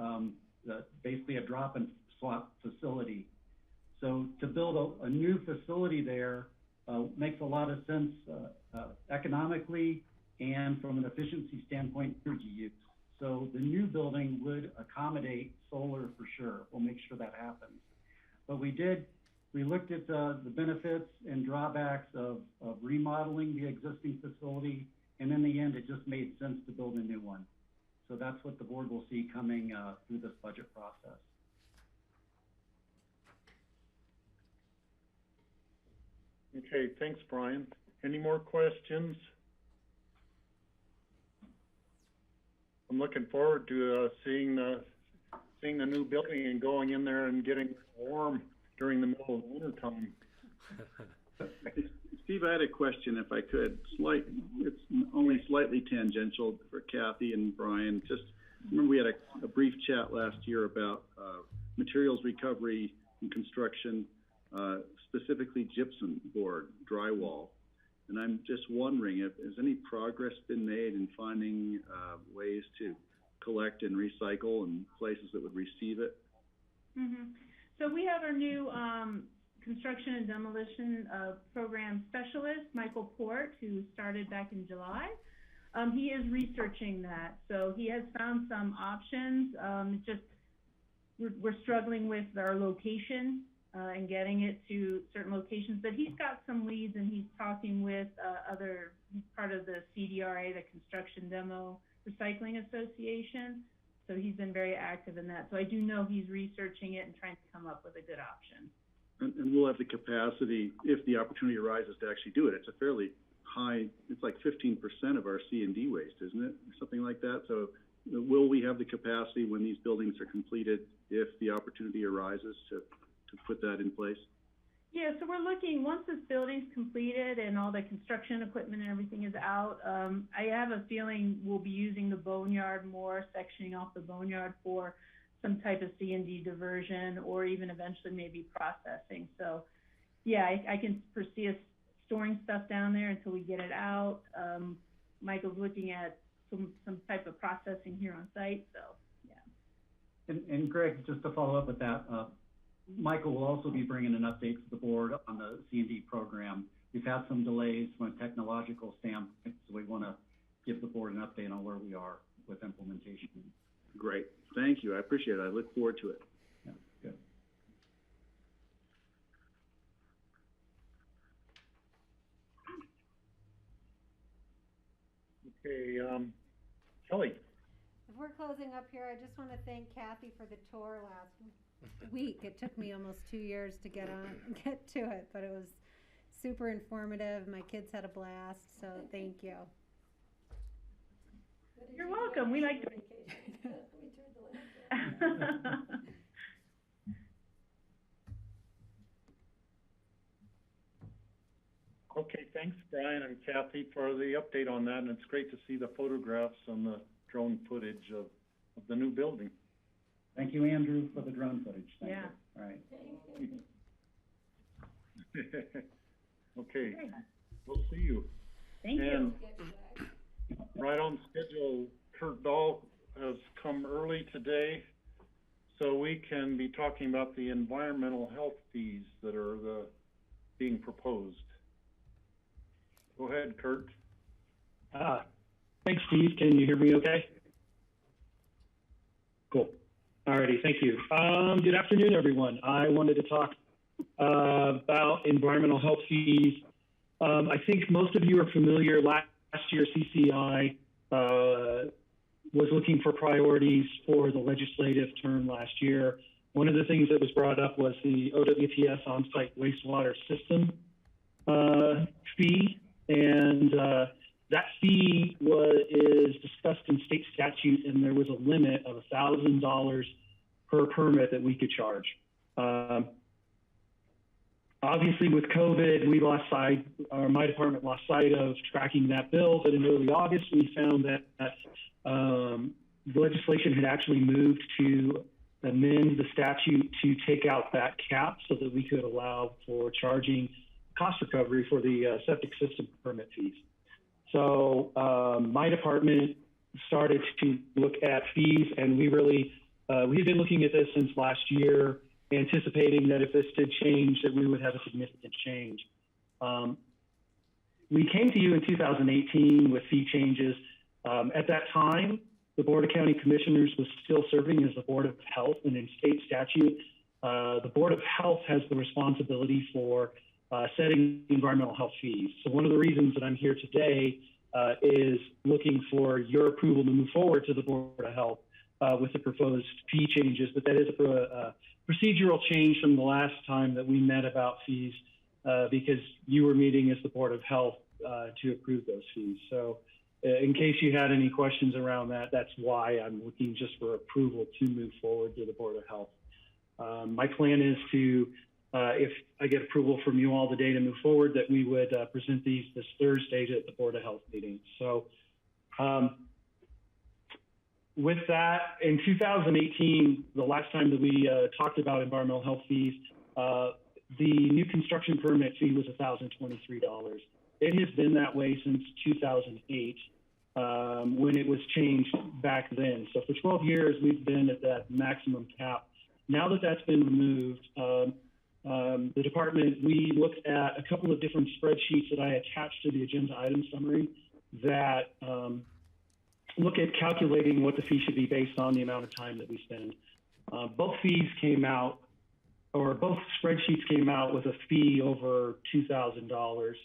basically a drop and swap facility. So to build a new facility there makes a lot of sense economically and from an efficiency standpoint, energy use. So the new building would accommodate solar for sure. We'll make sure that happens. But we looked at the benefits and drawbacks of remodeling the existing facility, and in the end, it just made sense to build a new one. So that's what the board will see coming through this budget process. Okay, thanks, Brian. Any more questions? I'm looking forward to seeing the new building and going in there and getting warm during the middle of the winter time. Steve, I had a question, if I could. It's only slightly tangential for Kathy and Brian. Just remember we had a brief chat last year about materials recovery and construction, specifically gypsum board, drywall. And I'm just wondering, has any progress been made in finding ways to collect and recycle and places that would receive it? Mm-hmm. So we have our new construction and demolition program specialist, Michael Port, who started back in July. He is researching that. So he has found some options. We're struggling with our location and getting it to certain locations. But he's got some leads, and he's talking with he's part of the CDRA, the Construction Demo Recycling Association. So he's been very active in that. So I do know he's researching it and trying to come up with a good option. And we'll have the capacity, if the opportunity arises, to actually do it. It's a fairly high, it's like 15% of our C&D waste, isn't it? Or something like that. So will we have the capacity when these buildings are completed, if the opportunity arises, to put that in place? Yeah, so we're looking, once this building's completed and all the construction equipment and everything is out, I have a feeling we'll be using the boneyard more, sectioning off the boneyard for some type of C&D diversion, or even eventually maybe processing. So yeah, I can foresee us storing stuff down there until we get it out. Michael's looking at some type of processing here on site, so yeah. And Greg, just to follow up with that, Michael will also be bringing an update to the board on the C&D program. We've had some delays from a technological standpoint, so we want to give the board an update on where we are with implementation. Great, thank you, I appreciate it, I look forward to it. Yeah, good. Okay, Kelly. If we're closing up here, I just want to thank Kathy for the tour last week. It took me almost 2 years to get to it, but it was super informative. My kids had a blast, so thank you. You're welcome. We like to. Okay, thanks Brian and Kathy for the update on that, and it's great to see the photographs and the drone footage of the new building. Thank you, Andrew, for the drone footage. Thank Yeah. you. All right. Okay, we'll see you. Thank and you. Right on schedule, Kurt Dahl has come early today, so we can be talking about the environmental health fees that are being proposed. Go ahead, Kurt. Thanks, Steve. Can you hear me okay? Cool. Alrighty, thank you. Good afternoon, everyone. I wanted to talk about environmental health fees. I think most of you are familiar. Last year, CCI was looking for priorities for the legislative term last year. One of the things that was brought up was the OWTS on-site wastewater system fee, and that fee is discussed in state statute, and there was a limit of $1,000 per permit that we could charge. Obviously, with COVID, we lost sight, or my department lost sight of tracking that bill. But in early August, we found that the legislation had actually moved to amend the statute to take out that cap so that we could allow for charging cost recovery for the septic system permit fees. So my department started to look at fees, and we had been looking at this since last year, anticipating that if this did change, that we would have a significant change. We came to you in 2018 with fee changes. At that time, the Board of County Commissioners was still serving as the Board of Health, and in state statute, the Board of Health has the responsibility for setting environmental health fees. So one of the reasons that I'm here today is looking for your approval to move forward to the Board of Health with the proposed fee changes, but that is a procedural change from the last time that we met about fees because you were meeting as the Board of Health to approve those fees. So in case you had any questions around that, that's why I'm looking just for approval to move forward to the Board of Health. My plan is to, if I get approval from you all today to move forward, that we would present these this Thursday at the Board of Health meeting. So with that, in 2018, the last time that we talked about environmental health fees, the new construction permit fee was $1,023. It has been that way since 2008 when it was changed back then. So for 12 years, we've been at that maximum cap. Now that that's been removed, the department, we looked at a couple of different spreadsheets that I attached to the agenda item summary that look at calculating what the fee should be based on the amount of time that we spend. Both fees came out or both spreadsheets came out with a fee over $2,000.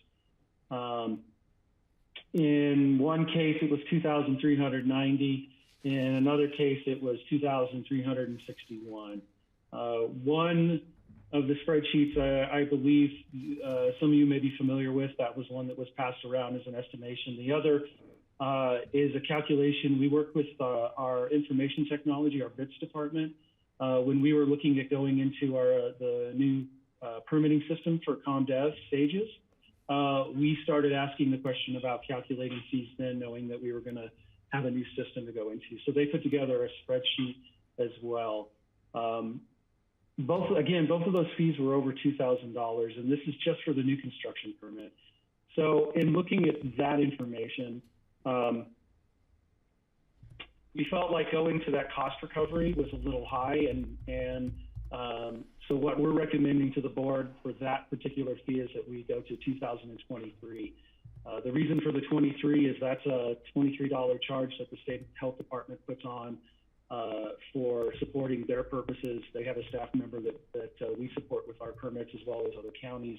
In one case, it was $2,390. In another case, it was $2,361. One of the spreadsheets, I believe some of you may be familiar with, that was one that was passed around as an estimation. The other is a calculation. We work with our information technology, our BITS department, when we were looking at going into the new permitting system for ComDev stages. We started asking the question about calculating fees then, knowing that we were going to have a new system to go into. So they put together a spreadsheet as well. Both of those fees were over $2,000, and this is just for the new construction permit. So in looking at that information, we felt like going to that cost recovery was a little high, and so what we're recommending to the board for that particular fee is that we go to 2023. The reason for the 23 is that's a $23 charge that the state health department puts on for supporting their purposes. They have a staff member that we support with our permits as well as other counties.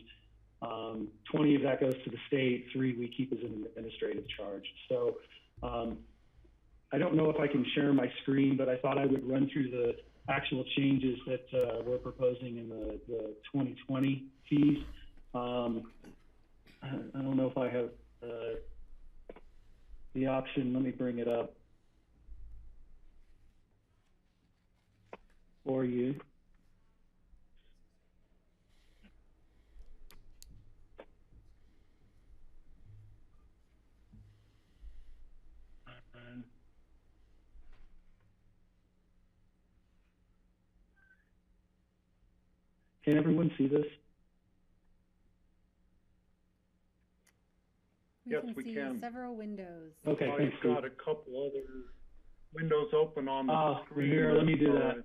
20 of that goes to the state, 3 we keep as an administrative charge. So I don't know if I can share my screen, but I thought I would run through the actual changes that we're proposing in the 2020 fees. I don't know if I have the option. Let me bring it up for you. Can everyone see this? Yes, can we see can. several windows. Okay, thanks, I've got a couple other windows open on the screen. Here, let me do that.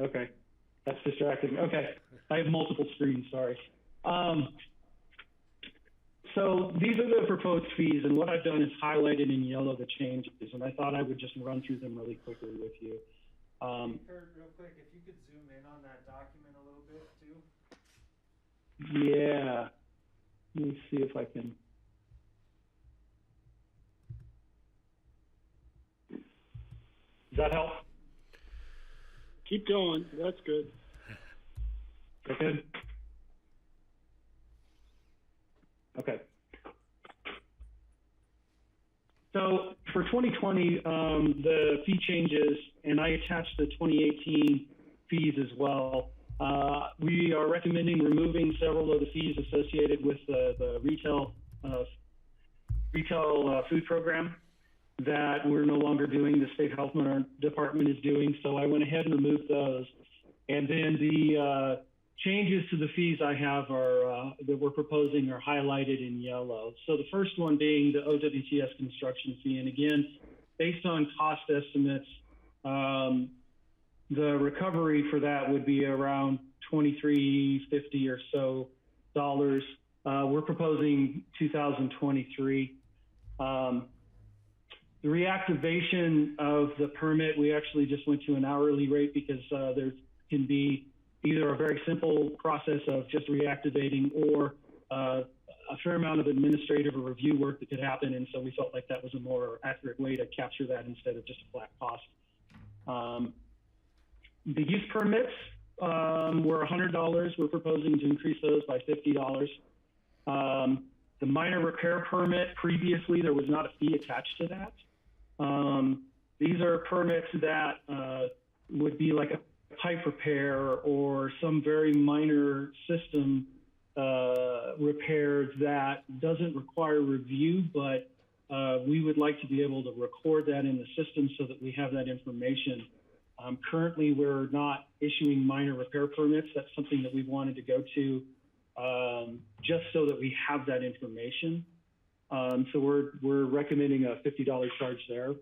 Okay, that's distracting. Okay, I have multiple screens, sorry. So these are the proposed fees, and what I've done is highlighted in yellow the changes, and I thought I would just run through them really quickly with you. Kurt, real quick, if you could zoom in on that document a little bit too. Yeah, let me see if I can. Does that help? Keep going. That's good. That good? Okay. So for 2020, the fee changes, and I attached the 2018 fees as well. We are recommending removing several of the fees associated with the retail food program that we're no longer doing, the state health department is doing. So I went ahead and removed those. And then the changes to the fees I have are that we're proposing are highlighted in yellow. So the first one being the OWTS construction fee. And again, based on cost estimates, the recovery for that would be around $23.50 or so dollars. We're proposing 2023. The reactivation of the permit, we actually just went to an hourly rate because there can be either a very simple process of just reactivating or a fair amount of administrative or review work that could happen. And so we felt like that was a more accurate way to capture that instead of just a flat cost. The use permits were $100. We're proposing to increase those by $50. The minor repair permit, previously there was not a fee attached to that. These are permits that would be like a pipe repair or some very minor system repair that doesn't require review, but we would like to be able to record that in the system so that we have that information. Currently, we're not issuing minor repair permits. That's something that we wanted to go to just so that we have that information. So we're recommending a $50 charge there.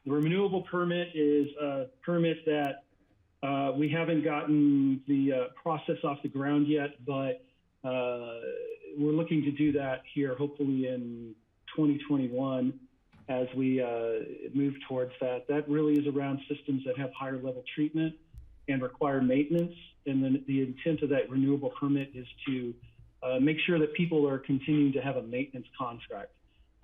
The renewable permit is a permit that we haven't gotten the process off the ground yet, but we're looking to do that here hopefully in 2021 as we move towards that. That really is around systems that have higher level treatment. and require maintenance. And then the intent of that renewable permit is to make sure that people are continuing to have a maintenance contract.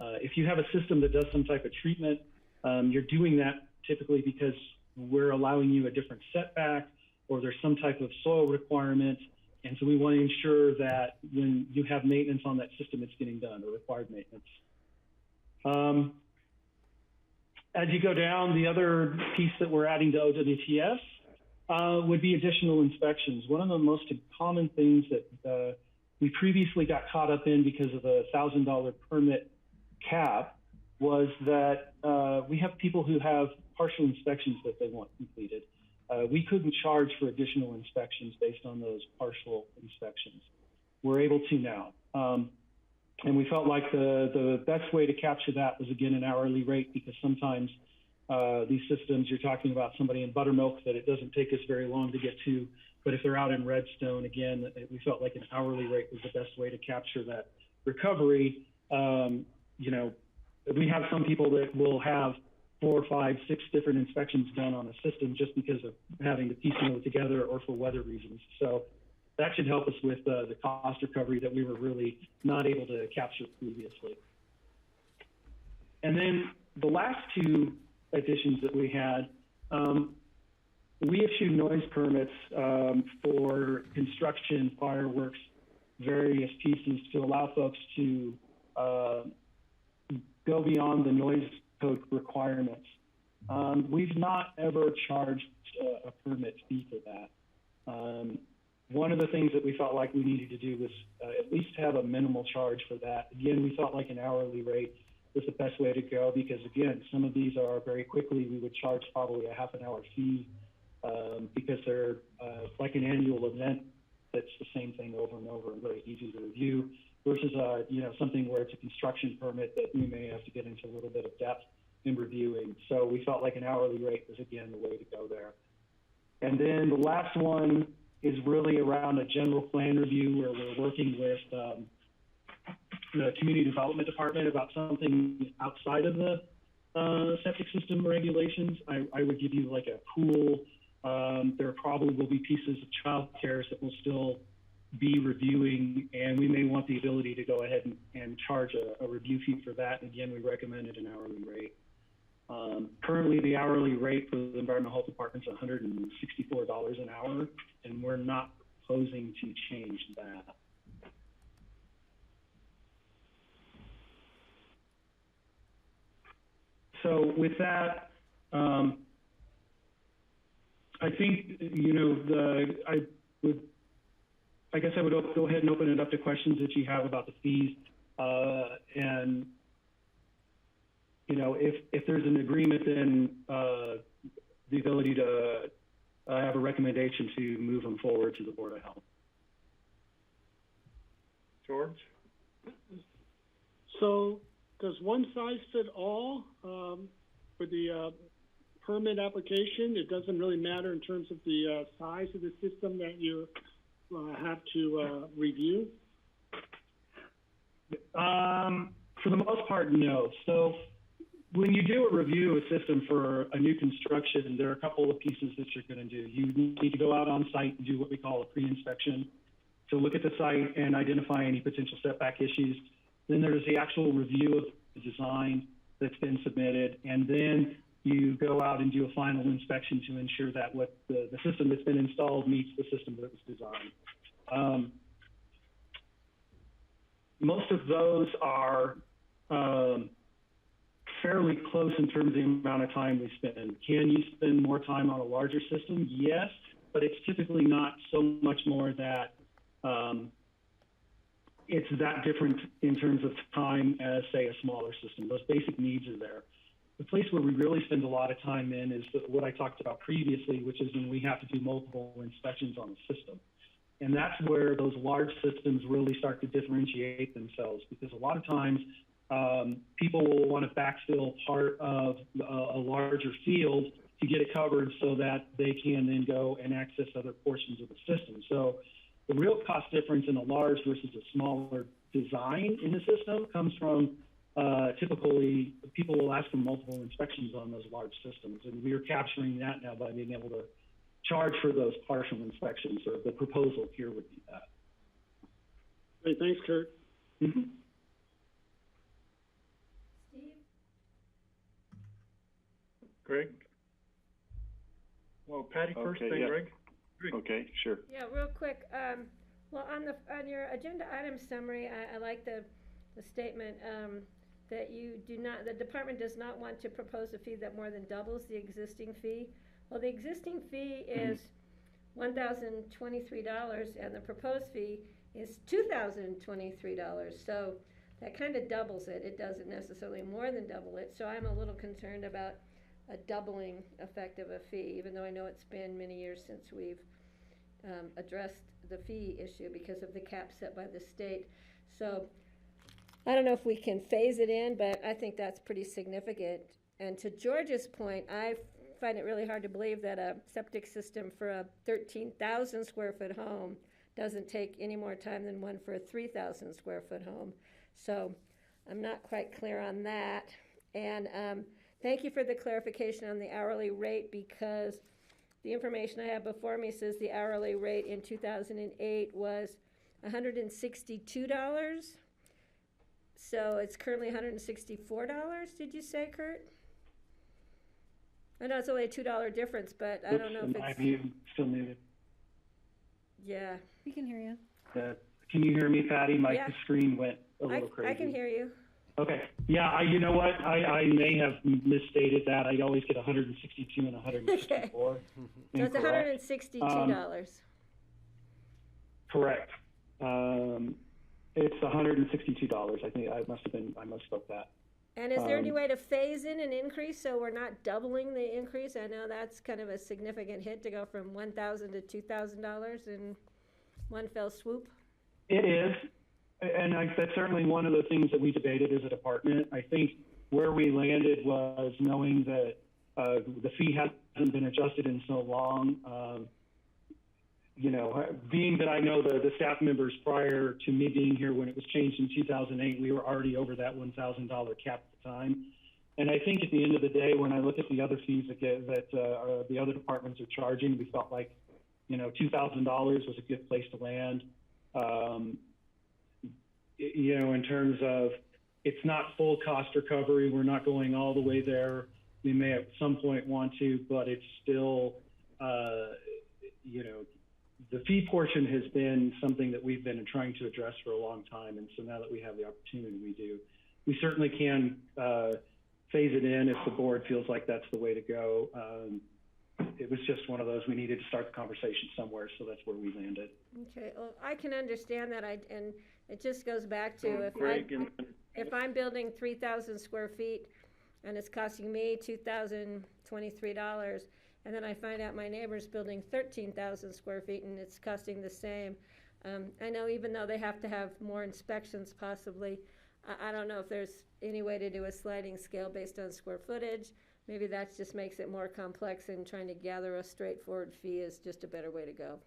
If you have a system that does some type of treatment, you're doing that typically because we're allowing you a different setback or there's some type of soil requirement. And so we want to ensure that when you have maintenance on that system, it's getting done, or required maintenance. As you go down, the other piece that we're adding to OWTS would be additional inspections. One of the most common things that we previously got caught up in because of the $1,000 permit cap was that we have people who have partial inspections that they want completed. We couldn't charge for additional inspections based on those partial inspections. We're able to now. And we felt like the best way to capture that was, again, an hourly rate, because sometimes these systems, you're talking about somebody in Buttermilk that it doesn't take us very long to get to. But if they're out in Redstone, again, we felt like an hourly rate was the best way to capture that recovery. You know, we have some people that will have 4, 5, 6 different inspections done on a system just because of having to piecemeal it together or for weather reasons. So that should help us with the cost recovery that we were really not able to capture previously. And then the last 2 additions that we had, we issued noise permits for construction, fireworks, various pieces to allow folks to go beyond the noise code requirements. We've not ever charged a permit fee for that. One of the things that we felt like we needed to do was at least have a minimal charge for that. Again, we felt like an hourly rate was the best way to go because, again, some of these are very quickly, we would charge probably a half an hour fee because they're like an annual event that's the same thing over and over and very easy to review versus, you know, something where it's a construction permit that we may have to get into a little bit of depth in reviewing. So we felt like an hourly rate was, again, the way to go there. And then the last one is really around a general plan review where we're working with the community development department about something outside of the septic system regulations. I would give you like a pool. There probably will be pieces of child care that will still be reviewing, and we may want the ability to go ahead and charge a review fee for that. And again, we recommended an hourly rate. Currently, the hourly rate for the environmental health department is $164 an hour, and we're not proposing to change that. So with that, I think, you know, I guess I would go ahead and open it up to questions that you have about the fees. And, you know, if there's an agreement, then the ability to have a recommendation to move them forward to the Board of Health. George? So does one size fit all for the permit application? It doesn't really matter in terms of the size of the system that you have to review? For the most part, no. So when you do a review of a system for a new construction, there are a couple of pieces that you're going to do. You need to go out on site and do what we call a pre-inspection. So look at the site and identify any potential setback issues. Then there's the actual review of the design that's been submitted. And then you go out and do a final inspection to ensure that what the system that's been installed meets the system that was designed. Most of those are fairly close in terms of the amount of time we spend. Can you spend more time on a larger system? Yes, but it's typically not so much more that it's that different in terms of time as, say, a smaller system. Those basic needs are there. The place where we really spend a lot of time in is what I talked about previously, which is when we have to do multiple inspections on the system. And that's where those large systems really start to differentiate themselves, because a lot of times people will want to backfill part of a larger field to get it covered so that they can then go and access other portions of the system. So the real cost difference in a large versus a smaller design in the system comes from typically people will ask for multiple inspections on those large systems. And we are capturing that now by being able to charge for those partial inspections, or the proposal here would be that. Great, thanks, Kurt. Mm-hmm. Steve? Greg? Well, Patty first, Okay, then yeah. Greg. Okay, sure. Yeah, real quick, well, on your agenda item summary, I like the statement, that the department does not want to propose a fee that more than doubles the existing fee. Well, the existing fee is $1,023, and the proposed fee is $2,023, so that kind of doubles it. It doesn't necessarily more than double it, so I'm a little concerned about a doubling effect of a fee, even though I know it's been many years since we've addressed the fee issue because of the cap set by the state. So I don't know if we can phase it in, but I think that's pretty significant. And to George's point, I find it really hard to believe that a septic system for a 13,000 square foot home doesn't take any more time than one for a 3,000 square foot home. So I'm not quite clear on that. And thank you for the clarification on the hourly rate, because the information I have before me says the hourly rate in 2008 was $162. So it's currently $164, did you say, Kurt? I know it's only a $2 difference, but I don't know if In my it's... view, still muted. Yeah. We can hear you. Can you hear me, Patty? My Yeah. screen went a little crazy. I can hear you. Okay. Yeah, you know what? I may have misstated that. I always get 162 and 164. Okay. So it's $162. Correct. It's $162. I think I must have that. And is there any way to phase in an increase so we're not doubling the increase? I know that's kind of a significant hit to go from $1,000 to $2,000 in one fell swoop. It is. And that's certainly one of the things that we debated as a department. I think where we landed was knowing that the fee hasn't been adjusted in so long. Being that I know the staff members prior to me being here when it was changed in 2008, we were already over that $1,000 cap at the time. And I think at the end of the day, when I look at the other fees that the other departments are charging, we felt like, $2,000 was a good place to land. In terms of it's not full cost recovery, we're not going all the way there. We may at some point want to, but it's still, the fee portion has been something that we've been trying to address for a long time. And so now that we have the opportunity, we do. We certainly can phase it in if the board feels like that's the way to go. It was just one of those, we needed to start the conversation somewhere, so that's where we landed. Okay, well, I can understand that, and it just goes back to if I'm building 3,000 square feet and it's costing me $2,023, and then I find out my neighbor's building 13,000 square feet and it's costing the same. I know even though they have to have more inspections possibly, I don't know if there's any way to do a sliding scale based on square footage. Maybe that just makes it more complex, and trying to gather a straightforward fee is just a better way to go.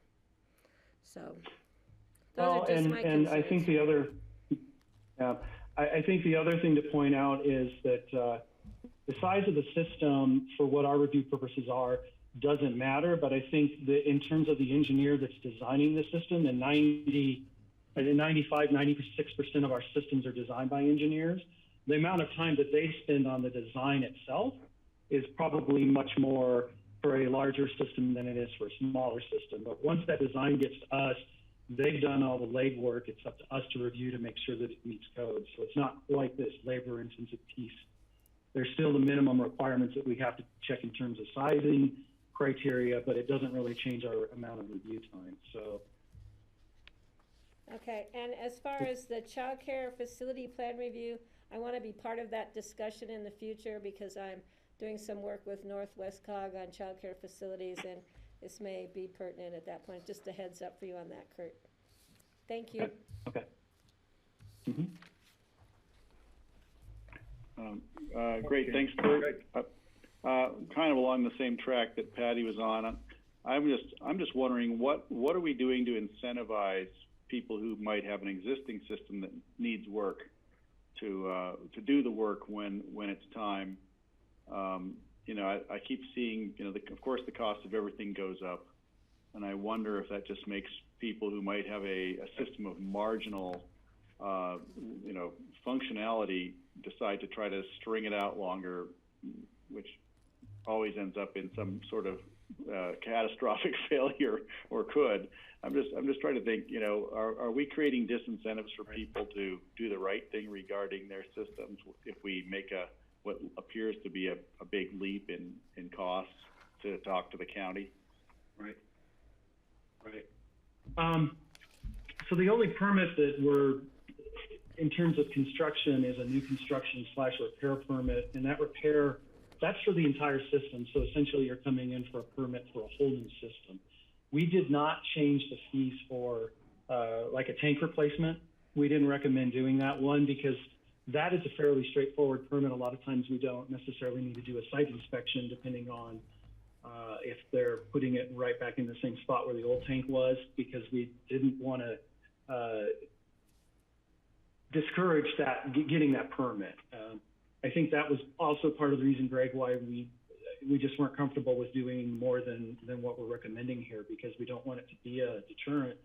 So those are just my concerns. I think the other, I think the other thing to point out is that the size of the system for what our review purposes are doesn't matter, but I think that in terms of the engineer that's designing the system, and 96% of our systems are designed by engineers, the amount of time that they spend on the design itself is probably much more for a larger system than it is for a smaller system. But once that design gets to us, they've done all the legwork. It's up to us to review to make sure that it meets code. So it's not quite this labor-intensive piece. There's still the minimum requirements that we have to check in terms of sizing criteria, but it doesn't really change our amount of review time. So. Okay, and as far as the child care facility plan review, I want to be part of that discussion in the future because I'm doing some work with Northwest COG on child care facilities, and this may be pertinent at that point. Just a heads up for you on that, Kurt. Thank you. Okay. Great, thanks, Kurt. Kind of along the same track that Patty was on. I'm just wondering what are we doing to incentivize people who might have an existing system that needs work to do the work when it's time. I keep seeing, of course the cost of everything goes up. And I wonder if that just makes people who might have a system of marginal, functionality decide to try to string it out longer, which always ends up in some sort of catastrophic failure, or could. I'm just trying to think, are we creating disincentives for people to do the right thing regarding their systems if we make what appears to be a big leap in costs to talk to the county? Right. So the only permit that we're, in terms of construction, is a new construction / repair permit, and that repair, that's for the entire system. So essentially you're coming in for a permit for a whole new system. We did not change the fees for like a tank replacement. We didn't recommend doing that one because that is a fairly straightforward permit. A lot of times we don't necessarily need to do a site inspection depending on if they're putting it right back in the same spot where the old tank was, because we didn't want to discourage that, getting that permit. I think that was also part of the reason, Greg, why we just weren't comfortable with doing more than what we're recommending here, because we don't want it to be a deterrent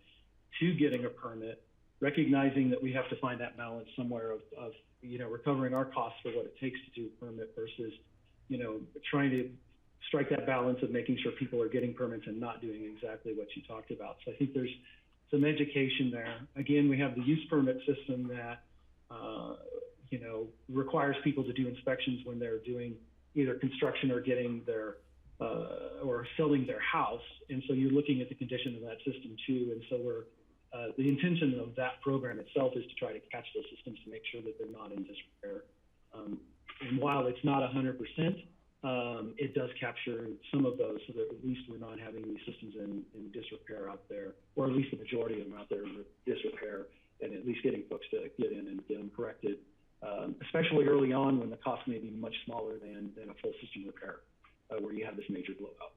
to getting a permit, recognizing that we have to find that balance somewhere of recovering our costs for what it takes to do a permit versus, trying to strike that balance of making sure people are getting permits and not doing exactly what you talked about. So I think there's some education there. Again, we have the use permit system that, requires people to do inspections when they're doing either construction or getting their, or selling their house. And so you're looking at the condition of that system too. And so the intention of that program itself is to try to catch those systems to make sure that they're not in disrepair. And while it's not 100%, it does capture some of those, so that at least we're not having these systems in disrepair out there, or at least the majority of them out there in disrepair, and at least getting folks to get in and get them corrected, especially early on when the cost may be much smaller than a full system repair, where you have this major blowout.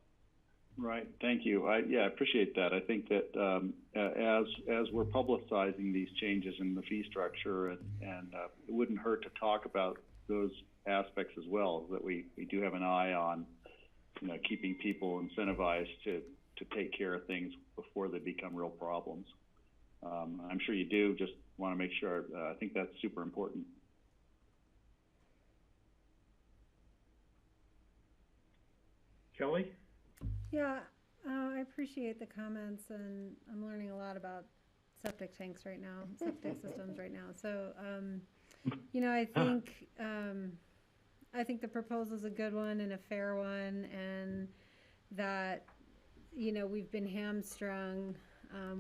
Right. Thank you. I appreciate that. I think that as we're publicizing these changes in the fee structure, and it wouldn't hurt to talk about those aspects as well, that we do have an eye on, keeping people incentivized to take care of things before they become real problems. I'm sure you do. Just want to make sure. I think that's super important. Kelly? Yeah, I appreciate the comments, and I'm learning a lot about septic tanks right now, septic systems right now. So, I think the proposal is a good one and a fair one, and that, we've been hamstrung,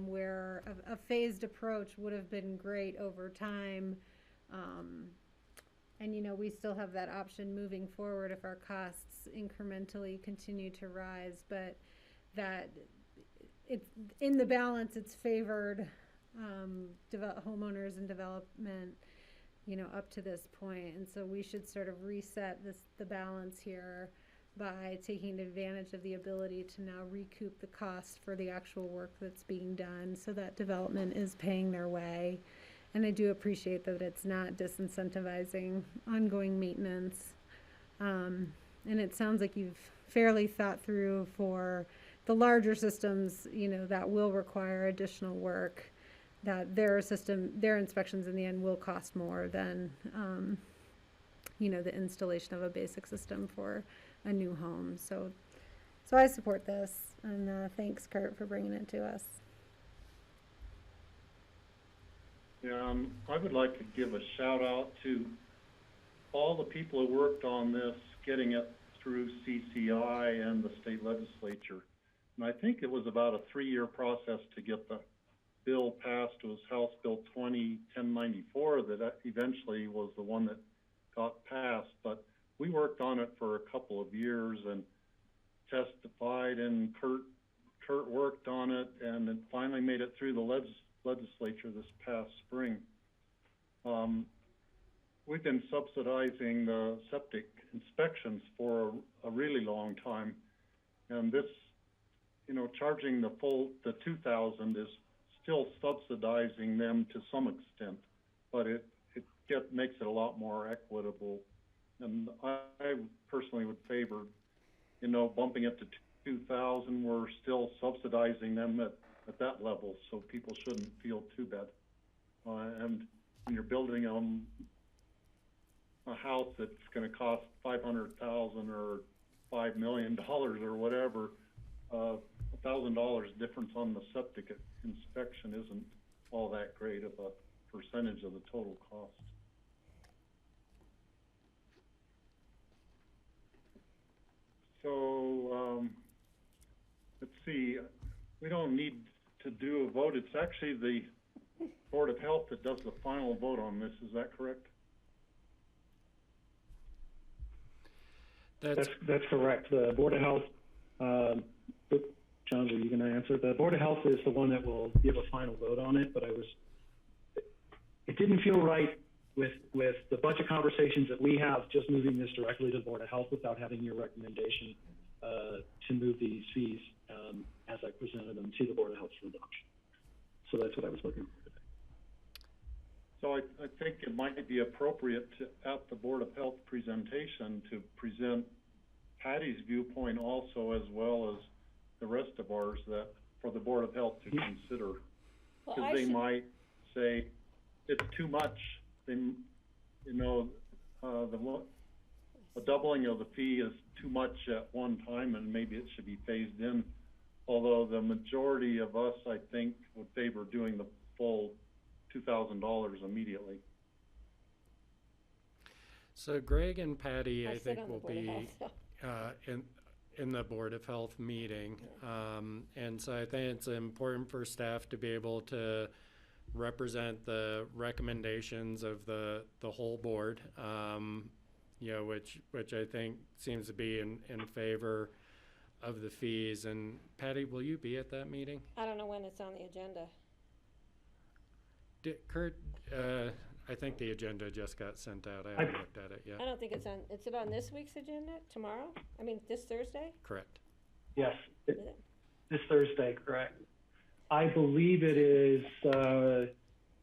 where a phased approach would have been great over time. And, we still have that option moving forward if our costs incrementally continue to rise, but that it's in the balance, it's favored homeowners and development, up to this point. And so we should sort of reset the balance here by taking advantage of the ability to now recoup the cost for the actual work that's being done, so that development is paying their way. And I do appreciate that it's not disincentivizing ongoing maintenance. And it sounds like you've fairly thought through for the larger systems, that will require additional work, that their inspections in the end will cost more than, the installation of a basic system for a new home. So I support this, and thanks, Kurt, for bringing it to us. Yeah, I would like to give a shout out to all the people who worked on this, getting it through CCI and the state legislature. And I think it was about a 3-year process to get the bill passed. It was House Bill 201094 that eventually was the one that got passed. But we worked on it for a couple of years and testified, and Kurt worked on it, and it finally made it through the legislature this past spring. We've been subsidizing the septic inspections for a really long time, and this, charging the $2,000 is still subsidizing them to some extent, but it makes it a lot more equitable. And I personally would favor, bumping it to 2,000, we're still subsidizing them at that level, so people shouldn't feel too bad. And when you're building a house that's going to cost $500,000 or $5 million or whatever, $1,000 difference on the septic inspection isn't all that great of a percentage of the total cost. So let's see, we don't need to do a vote. It's actually the Board of Health that does the final vote on this. Is that correct? That's correct. The Board of Health, John, are you going to answer? The Board of Health is the one that will give a final vote on it, but it didn't feel right with the budget conversations that we have, just moving this directly to the Board of Health without having your recommendation to move these fees as I presented them to the Board of Health for adoption. So that's what I was looking for today. So I think it might be appropriate to, at the Board of Health presentation, to present Patty's viewpoint also, as well as the rest of ours, that for the Board of Health to consider. Because they might say it's too much. They, you know, the doubling of the fee is too much at one time, and maybe it should be phased in. Although the majority of us, I think, would favor doing the full $2,000 immediately. So Greg and Patty, I think, will be in the Board of Health meeting. And so I think it's important for staff to be able to represent the recommendations of the whole board, you know, which I think seems to be in favor of the fees. And Patty, will you be at that meeting? I don't know when it's on the agenda. Kurt, I think the agenda just got sent out. I haven't looked at it yet. I don't think it's on. Is it on this week's agenda tomorrow? I mean, this Thursday? Correct. Yes, this Thursday, correct. I believe it is, if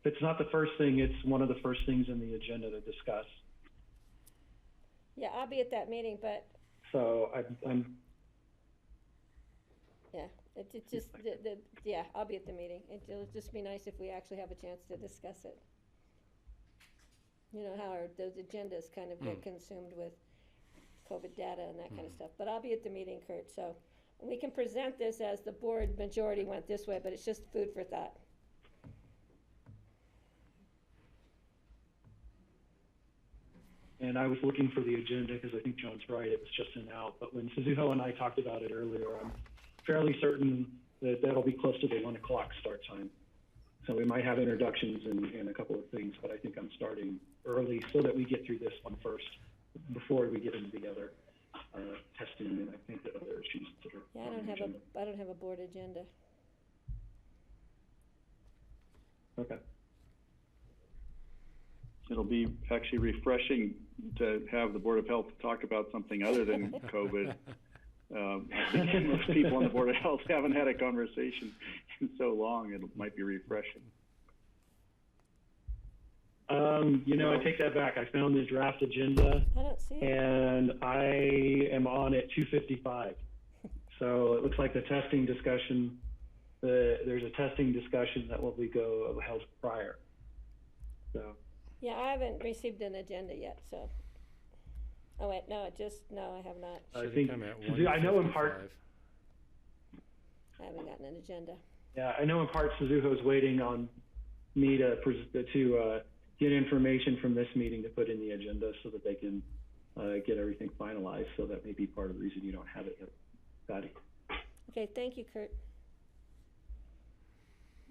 it's not the first thing, it's one of the first things in the agenda to discuss. Yeah, I'll be at that meeting, but. So I'm yeah, it just, yeah, I'll be at the meeting. It'll just be nice if we actually have a chance to discuss it. You know how those agendas kind of get consumed with COVID data and that kind of stuff. But I'll be at the meeting, Kurt, so we can present this as the board majority went this way, but it's just food for thought. And I was looking for the agenda because I think John's right, it was just an out. But when Suzuho and I talked about it earlier, I'm fairly certain that that'll be close to the 1 o'clock start time. So we might have introductions and a couple of things, but I think I'm starting early so that we get through this one first before we get into the other testing and I think the other issues that are yeah, I don't have a board agenda. Okay. It'll be actually refreshing to have the Board of Health talk about something other than COVID. I think most people on the Board of Health haven't had a conversation in so long. It might be refreshing. You know, I take that back. I found the draft agenda, I don't see it. and I am on at 2:55. So it looks like the testing discussion. There's a testing discussion that will be held prior. So. Yeah, I haven't received an agenda yet, so. Oh wait, no, I have not. I think I know in part. I haven't gotten an agenda. Yeah, I know in part Suzuho's waiting on me to get information from this meeting to put in the agenda so that they can get everything finalized. So that may be part of the reason you don't have it yet, Patty. Okay, thank you, Kurt.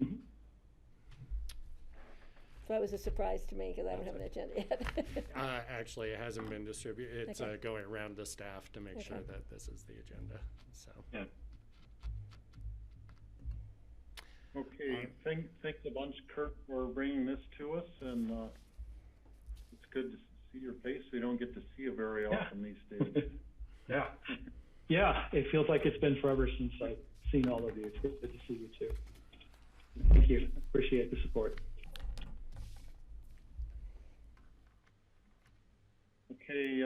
Mm-hmm. So that was a surprise to me because I don't have an agenda yet. Actually, it hasn't been distributed. It's Okay. Going around to staff to make sure that this is the agenda. So. Yeah. Okay, thanks a bunch, Kurt, for bringing this to us, and it's good to see your face. We don't get to see you very often these days. Yeah. Yeah, it feels like it's been forever since I've seen all of you. It's good to see you too. Thank you. Appreciate the support. Okay,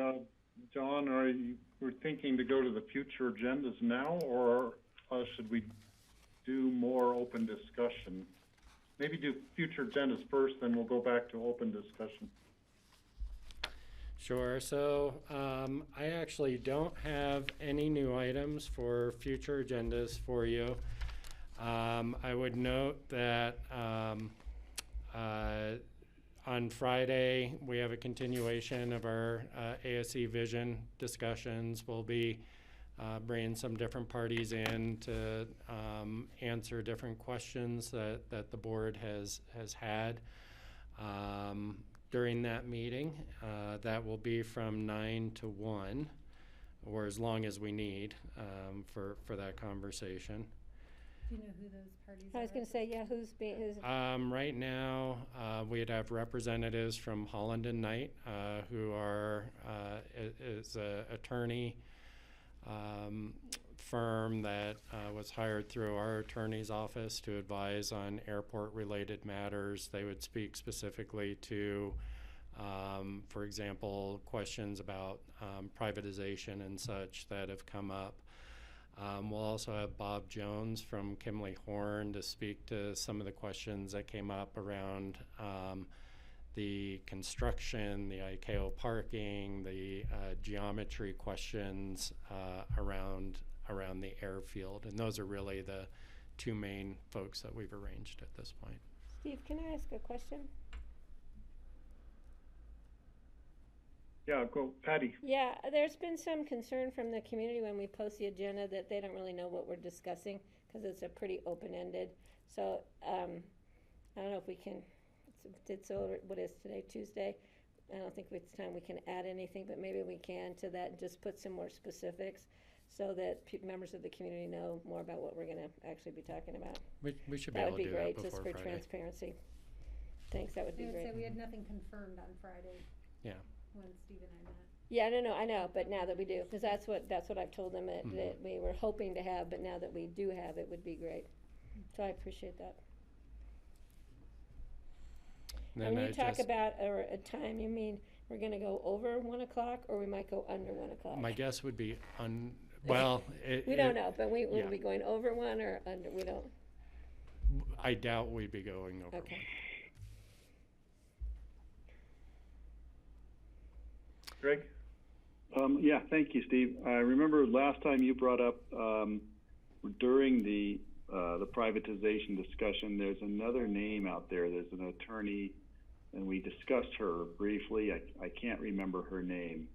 John, we're thinking to go to the future agendas now, or should we do more open discussion? Maybe do future agendas first, then we'll go back to open discussion. Sure. So I actually don't have any new items for future agendas for you. I would note that on Friday, we have a continuation of our ASC vision discussions. We'll be bringing some different parties in to answer different questions that the board has had during that meeting. That will be from 9 to 1, or as long as we need for that conversation. Do you know who those parties are? I was going to say, yeah, who's Right now, we'd have representatives from Holland and Knight, who is an attorney firm that was hired through our attorney's office to advise on airport-related matters. They would speak specifically to, for example, questions about privatization and such that have come up. We'll also have Bob Jones from Kimley Horn to speak to some of the questions that came up around the construction, the ICAO parking, the geometry questions around the airfield. And those are really the two main folks that we've arranged at this point. Steve, can I ask a question? Yeah, go, Patty. Yeah, there's been some concern from the community when we post the agenda that they don't really know what we're discussing because it's a pretty open-ended. So I don't know if we can, what is today, Tuesday? I don't think it's time we can add anything, but maybe we can to that and just put some more specifics so that members of the community know more about what we're going to actually be talking about. We should be able to do that before Friday. That would be great, just for transparency. Thanks, that would be great. So we had nothing confirmed on Friday. Yeah. When Steve and I met. Yeah, I know, but now that we do, because that's what I've told them that we were hoping to have, but now that we do have it, would be great. So I appreciate that. And when you talk about a time, you mean we're going to go over 1 o'clock, or we might go under 1 o'clock? My guess would be well. We don't know, but we will be going over 1 or under. We don't. I doubt we'd be going over. Okay. 1. Greg? Yeah, thank you, Steve. I remember last time you brought up during the privatization discussion, there's another name out there. There's an attorney, and we discussed her briefly. I can't remember her name.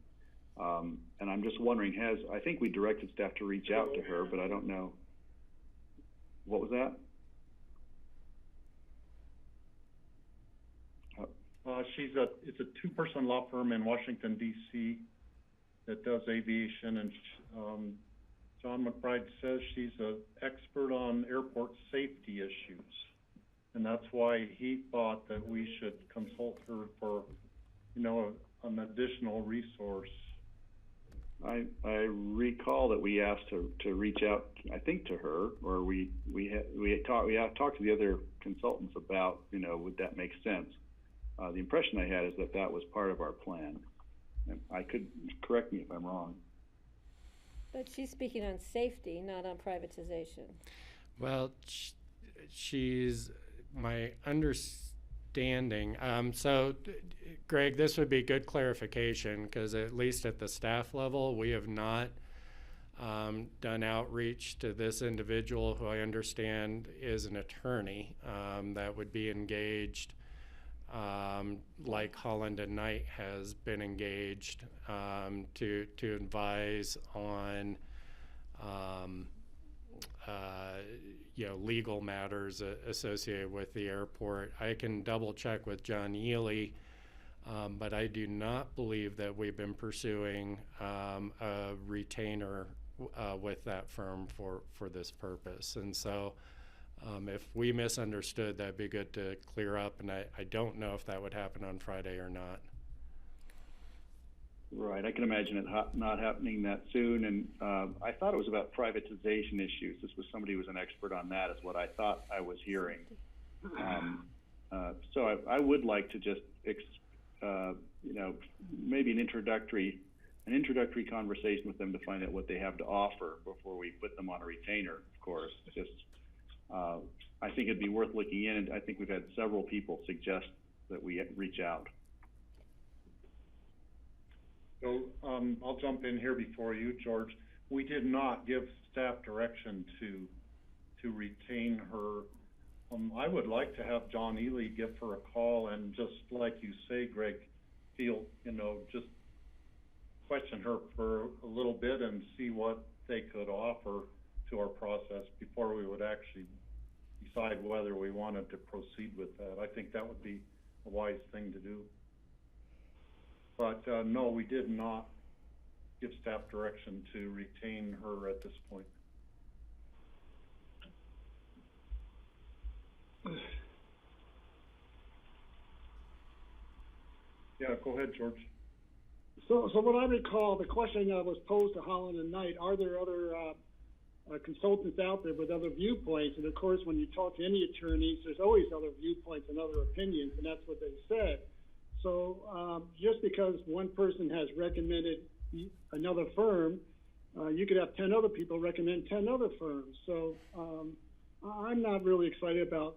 And I'm just wondering, I think we directed staff to reach out to her, but I don't know. What was that? It's a two-person law firm in Washington, D.C. that does aviation, and John McBride says she's an expert on airport safety issues. And that's why he thought that we should consult her for, an additional resource. I recall that we asked to reach out, I think, to her, or we talked to the other consultants about, would that make sense? The impression I had is that was part of our plan. And I could correct me if I'm wrong. But she's speaking on safety, not on privatization. Well, she's my understanding. So, Greg, this would be good clarification because at least at the staff level, we have not done outreach to this individual who I understand is an attorney that would be engaged. Like Holland and Knight has been engaged to advise on legal matters associated with the airport. I can double check with John Ely, but I do not believe that we've been pursuing a retainer with that firm for this purpose. And so if we misunderstood, that'd be good to clear up, and I don't know if that would happen on Friday or not. Right, I can imagine it not happening that soon, and I thought it was about privatization issues. This was somebody who was an expert on that, is what I thought I was hearing. So I would like to just, maybe an introductory an introductory conversation with them to find out what they have to offer before we put them on a retainer, of course. Just, I think it'd be worth looking in, and I think we've had several people suggest that we reach out. So I'll jump in here before you, George. We did not give staff direction to retain her. I would like to have John Ely give her a call and just like you say, Greg, just question her for a little bit and see what they could offer to our process before we would actually decide whether we wanted to proceed with that. I think that would be a wise thing to do. But no, we did not give staff direction to retain her at this point. Yeah, go ahead, George. So what I recall, the question that was posed to Holland and Knight, are there other consultants out there with other viewpoints? And of course, when you talk to any attorneys, there's always other viewpoints and other opinions, and that's what they said. So just because one person has recommended another firm, you could have 10 other people recommend 10 other firms. So I'm not really excited about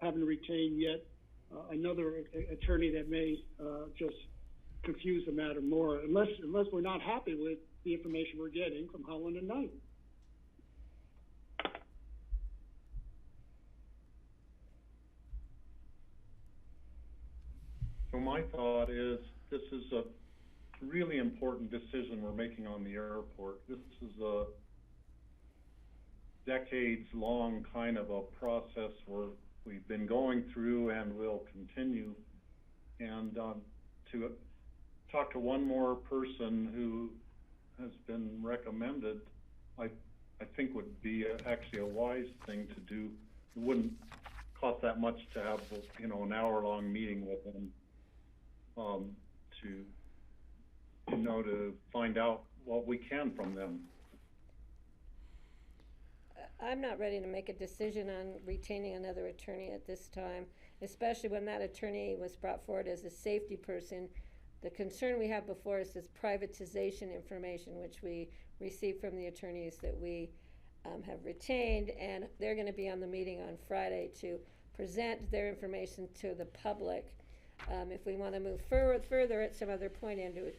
having to retain yet another attorney that may just confuse the matter more, unless we're not happy with the information we're getting from Holland and Knight. So my thought is this is a really important decision we're making on the airport. This is a decades-long kind of a process where we've been going through and will continue. And to talk to one more person who has been recommended, I think would be actually a wise thing to do. It wouldn't cost that much to have an hour-long meeting with them to find out what we can from them. I'm not ready to make a decision on retaining another attorney at this time, especially when that attorney was brought forward as a safety person. The concern we have before us is privatization information, which we received from the attorneys that we have retained, and they're going to be on the meeting on Friday to present their information to the public. If we want to move further at some other point into a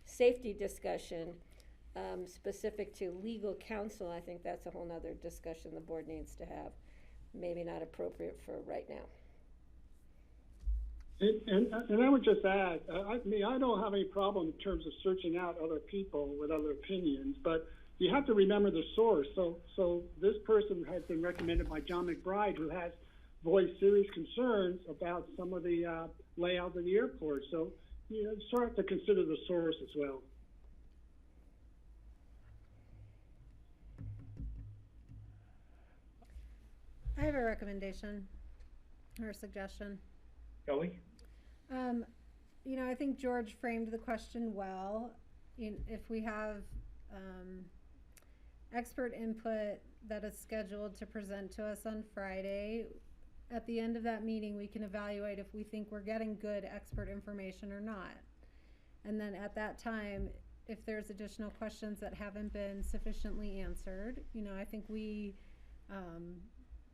safety discussion specific to legal counsel, I think that's a whole nother discussion the board needs to have. Maybe not appropriate for right now. And I would just add, I don't have any problem in terms of searching out other people with other opinions, but you have to remember the source. So this person has been recommended by John McBride, who has voiced serious concerns about some of the layout of the airport. So you sort of have to consider the source as well. I have a recommendation or a suggestion. Kelly? I think George framed the question well. If we have expert input that is scheduled to present to us on Friday, at the end of that meeting, we can evaluate if we think we're getting good expert information or not. And then at that time, if there's additional questions that haven't been sufficiently answered, I think we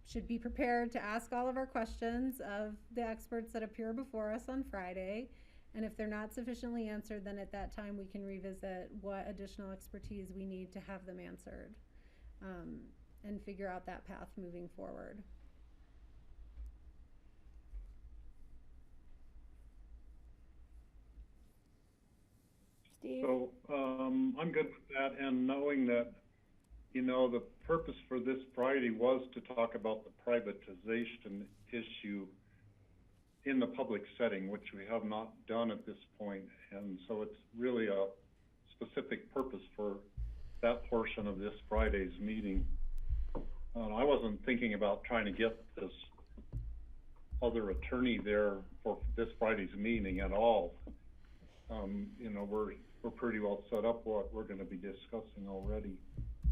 should be prepared to ask all of our questions of the experts that appear before us on Friday. And if they're not sufficiently answered, then at that time we can revisit what additional expertise we need to have them answered and figure out that path moving forward. Steve? So I'm good with that, and knowing that, the purpose for this Friday was to talk about the privatization issue in the public setting, which we have not done at this point. And so it's really a specific purpose for that portion of this Friday's meeting. I wasn't thinking about trying to get this other attorney there for this Friday's meeting at all. We're pretty well set up what we're going to be discussing already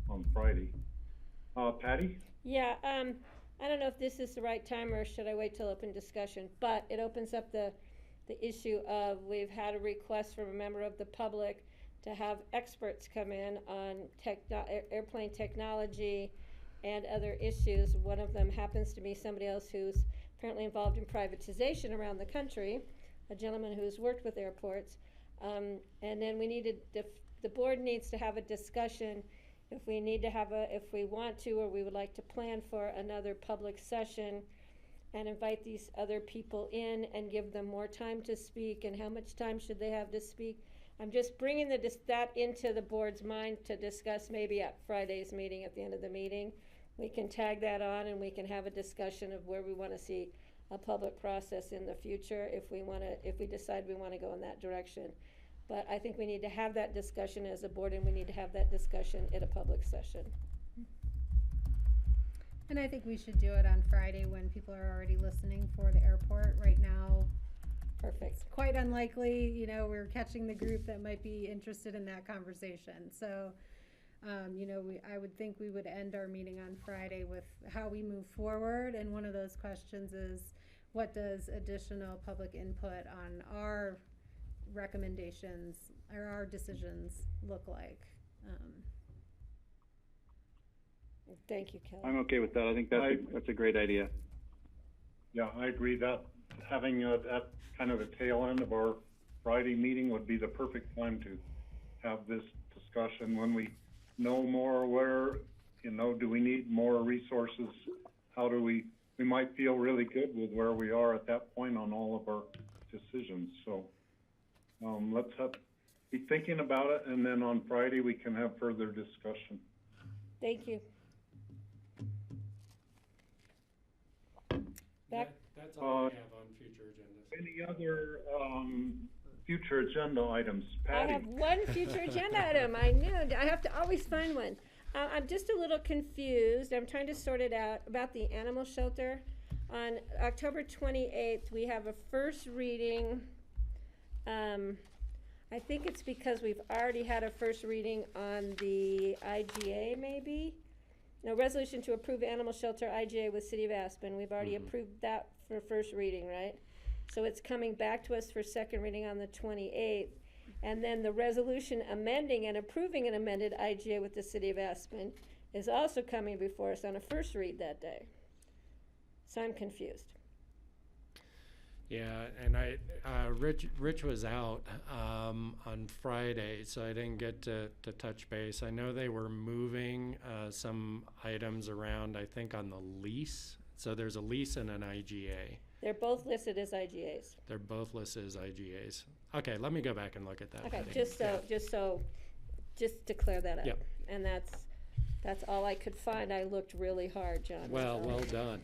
on Friday. Patty? Yeah, I don't know if this is the right time or should I wait till open discussion, but it opens up the issue of we've had a request from a member of the public to have experts come in on airplane technology and other issues. One of them happens to be somebody else who's apparently involved in privatization around the country, a gentleman who's worked with airports. And then the board needs to have a discussion if we want to, or we would like to plan for another public session and invite these other people in and give them more time to speak, and how much time should they have to speak. I'm just bringing that into the board's mind to discuss maybe at Friday's meeting, at the end of the meeting. We can tag that on and we can have a discussion of where we want to see a public process in the future if we decide we want to go in that direction. But I think we need to have that discussion as a board, and we need to have that discussion at a public session. And I think we should do it on Friday when people are already listening for the airport. Right now, perfect. It's quite unlikely, you know, we're catching the group that might be interested in that conversation. So, you know, I would think we would end our meeting on Friday with how we move forward. And one of those questions is, what does additional public input on our recommendations or our decisions look like? Thank you, Kelly. I'm okay with that. I think that's a great idea. Yeah, I agree that having at kind of the tail end of our Friday meeting would be the perfect time to have this discussion when we know more where, you know, do we need more resources? How do we might feel really good with where we are at that point on all of our decisions. So let's be thinking about it, and then on Friday we can have further discussion. Thank you. That's all I have on future agendas. Any other future agenda items? Patty? I have one future agenda item. I knew. I have to always find one. I'm just a little confused. I'm trying to sort it out about the animal shelter. On October 28th, we have a first reading. I think it's because we've already had a first reading on the IGA, maybe? No, resolution to approve animal shelter IGA with City of Aspen. We've already approved that for first reading, right? So it's coming back to us for second reading on the 28th. And then the resolution amending and approving an amended IGA with the City of Aspen is also coming before us on a first read that day. So I'm confused. Yeah, and Rich was out on Friday, so I didn't get to touch base. I know they were moving some items around, I think, on the lease. So there's a lease and an IGA. They're both listed as IGAs. They're both listed as IGAs. Okay, let me go back and look at that. Okay, just to clear that up. Yep. And that's all I could find. I looked really hard, John. Well, well done.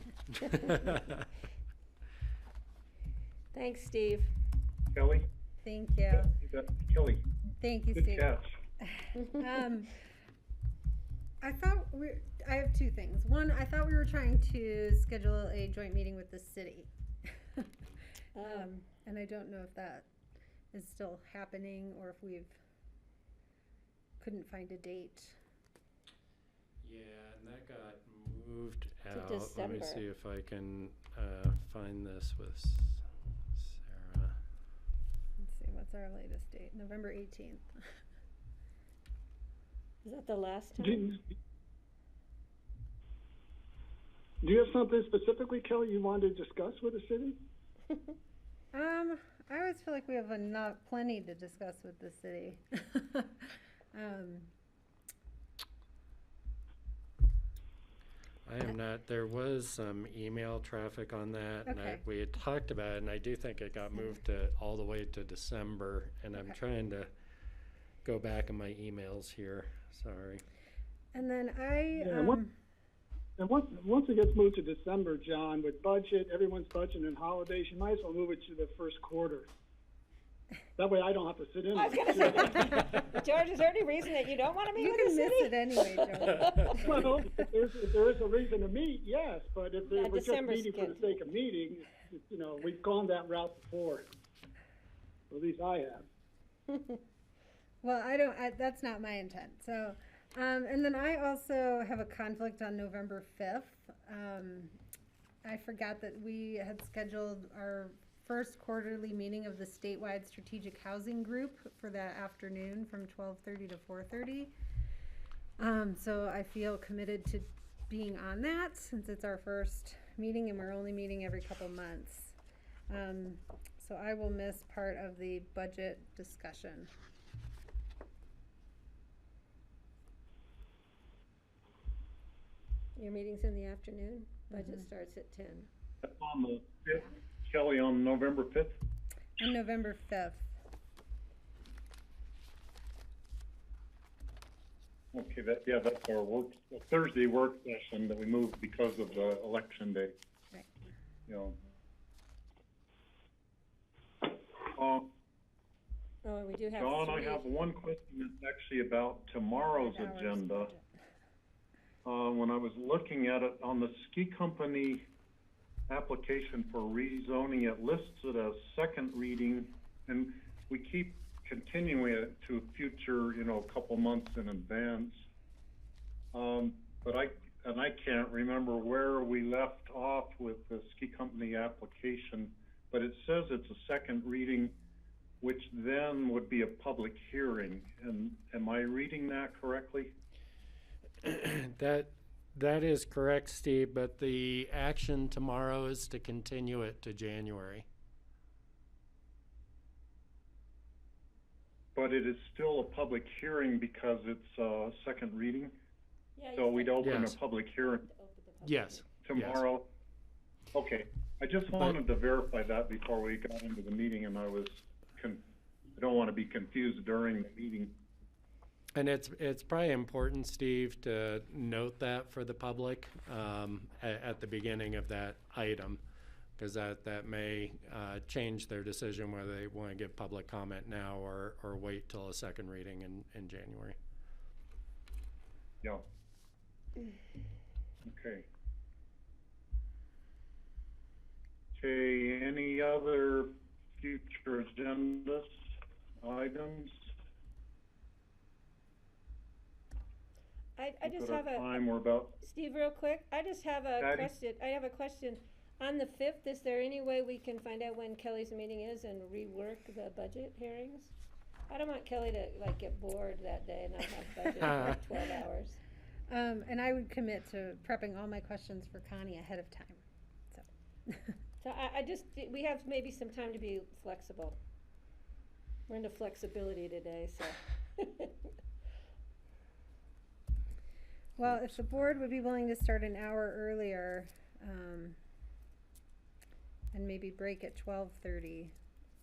Thanks, Steve. Kelly? Thank you. Kelly. Thank you, Good Steve. catch. I have two things. One, I thought we were trying to schedule a joint meeting with the city. And I don't know if that is still happening or if couldn't find a date. Yeah, and that got moved out. December. Let me see if I can find this with Sarah. Let's see, what's our latest date? November 18th. Is that the last time? Do you have something specifically, Kelly, you wanted to discuss with the city? I always feel like we have plenty to discuss with the city. I am not. There was some email traffic on that, and Okay. we had talked about it, and I do think it got moved all the way to December, and I'm trying to go back in my emails here. Sorry. And then And once it gets moved to December, John, with everyone's budget and holidays, you might as well move it to the first quarter. That way I don't have to sit in. I was going to say, George, is there any reason that you don't want to meet you with the can city? miss it anyway, George. Well, if there is a reason to meet, yes, but if we're just December's meeting for the sake of meeting, you know, we've gone that route before. Or at least I have. Well, that's not my intent. So, and then I also have a conflict on November 5th. I forgot that we had scheduled our first quarterly meeting of the statewide strategic housing group for that afternoon from 12:30 to 4:30. So I feel committed to being on that since it's our first meeting and we're only meeting every couple months. So I will miss part of the budget discussion. Your meeting's in the afternoon, budget starts at 10. On the 5th, Kelly, on November 5th? On November 5th. Okay, that's our Thursday work session that we moved because of the election day. Right. You know. Oh, we do have John, I three. have one question that's actually about tomorrow's agenda. When I was looking at it on the ski company application for rezoning, it lists it as second reading, and we keep continuing it to future, a couple months in advance. But I can't remember where we left off with the ski company application, but it says it's a second reading, which then would be a public hearing. And am I reading that correctly? That is correct, Steve, but the action tomorrow is to continue it to January. But it is still a public hearing because it's a second reading? Yeah, So we'd open Yes. a public hearing Yes. tomorrow? Okay, I just wanted to verify that before we got into the meeting, and I don't want to be confused during the meeting. And it's probably important, Steve, to note that for the public at the beginning of that item, because that may change their decision whether they want to give public comment now or wait till a second reading in January. Yeah. Okay. Okay, any other future agenda items? I just have Time we're about. Steve, real quick, I just have a Patty? question. I have a question. On the 5th, is there any way we can find out when Kelly's meeting is and rework the budget hearings? I don't want Kelly to get bored that day and not have budget for 12 hours. And I would commit to prepping all my questions for Connie ahead of time, so. So we have maybe some time to be flexible. We're into flexibility today, so. Well, if the board would be willing to start an hour earlier, and maybe break at 12:30,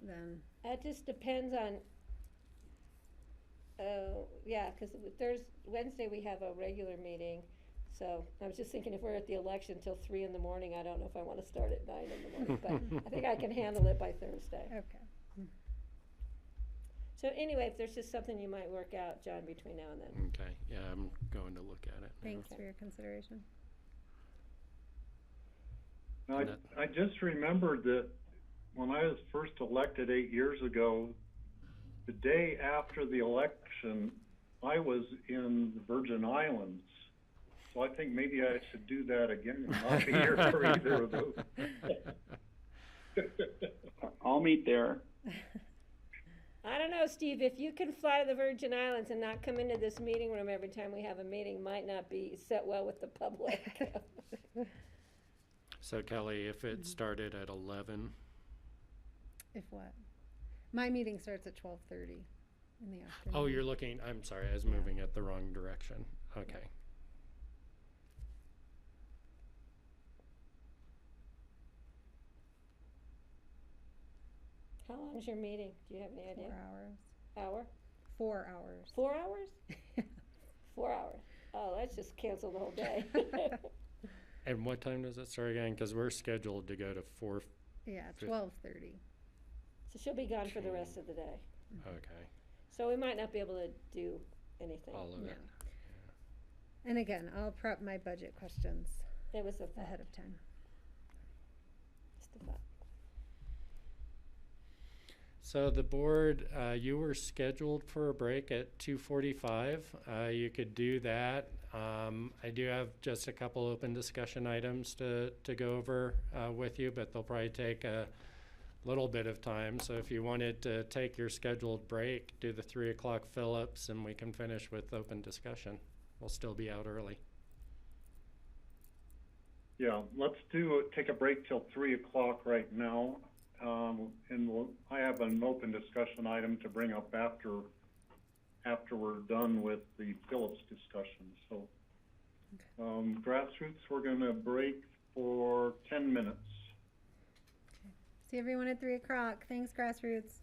then. That just depends on, yeah, because Wednesday we have a regular meeting. So I was just thinking if we're at the election till 3 in the morning, I don't know if I want to start at 9 in the morning, but I think I can handle it by Thursday. Okay. So anyway, if there's just something you might work out, John, between now and then. Okay, yeah, I'm going to look at it. Thanks for your consideration. I just remembered that when I was first elected 8 years ago, the day after the election, I was in the Virgin Islands. So I think maybe I should do that again and not be here for either of those. I'll meet there. I don't know, Steve, if you can fly to the Virgin Islands and not come into this meeting room every time we have a meeting, might not be set well with the public. So Kelly, if it started at 11, If what? My meeting starts at 12:30 in the afternoon. oh, you're looking. I'm sorry, I was moving at the wrong direction. Okay. How long is your meeting? Do you have any idea? 4 hours. Hour? 4 hours. 4 hours? 4 hours. Oh, let's just cancel the whole day. And what time does it start again? Because we're scheduled to go to 4. Yeah, 12:30. So she'll be gone for the rest of the day. Okay. So we might not be able to do anything. All of it. And again, I'll prep my budget questions It was a thought. ahead of time. Just a thought. So the board, you were scheduled for a break at 2:45. You could do that. I do have just a couple open discussion items to go over with you, but they'll probably take a little bit of time. So if you wanted to take your scheduled break, do the 3 o'clock Phillips, and we can finish with open discussion. We'll still be out early. Yeah, let's take a break till 3 o'clock right now. And I have an open discussion item to bring up after we're done with the Phillips discussion. So, grassroots, we're going to break for 10 minutes. Okay. See everyone at 3 o'clock. Thanks, Grassroots.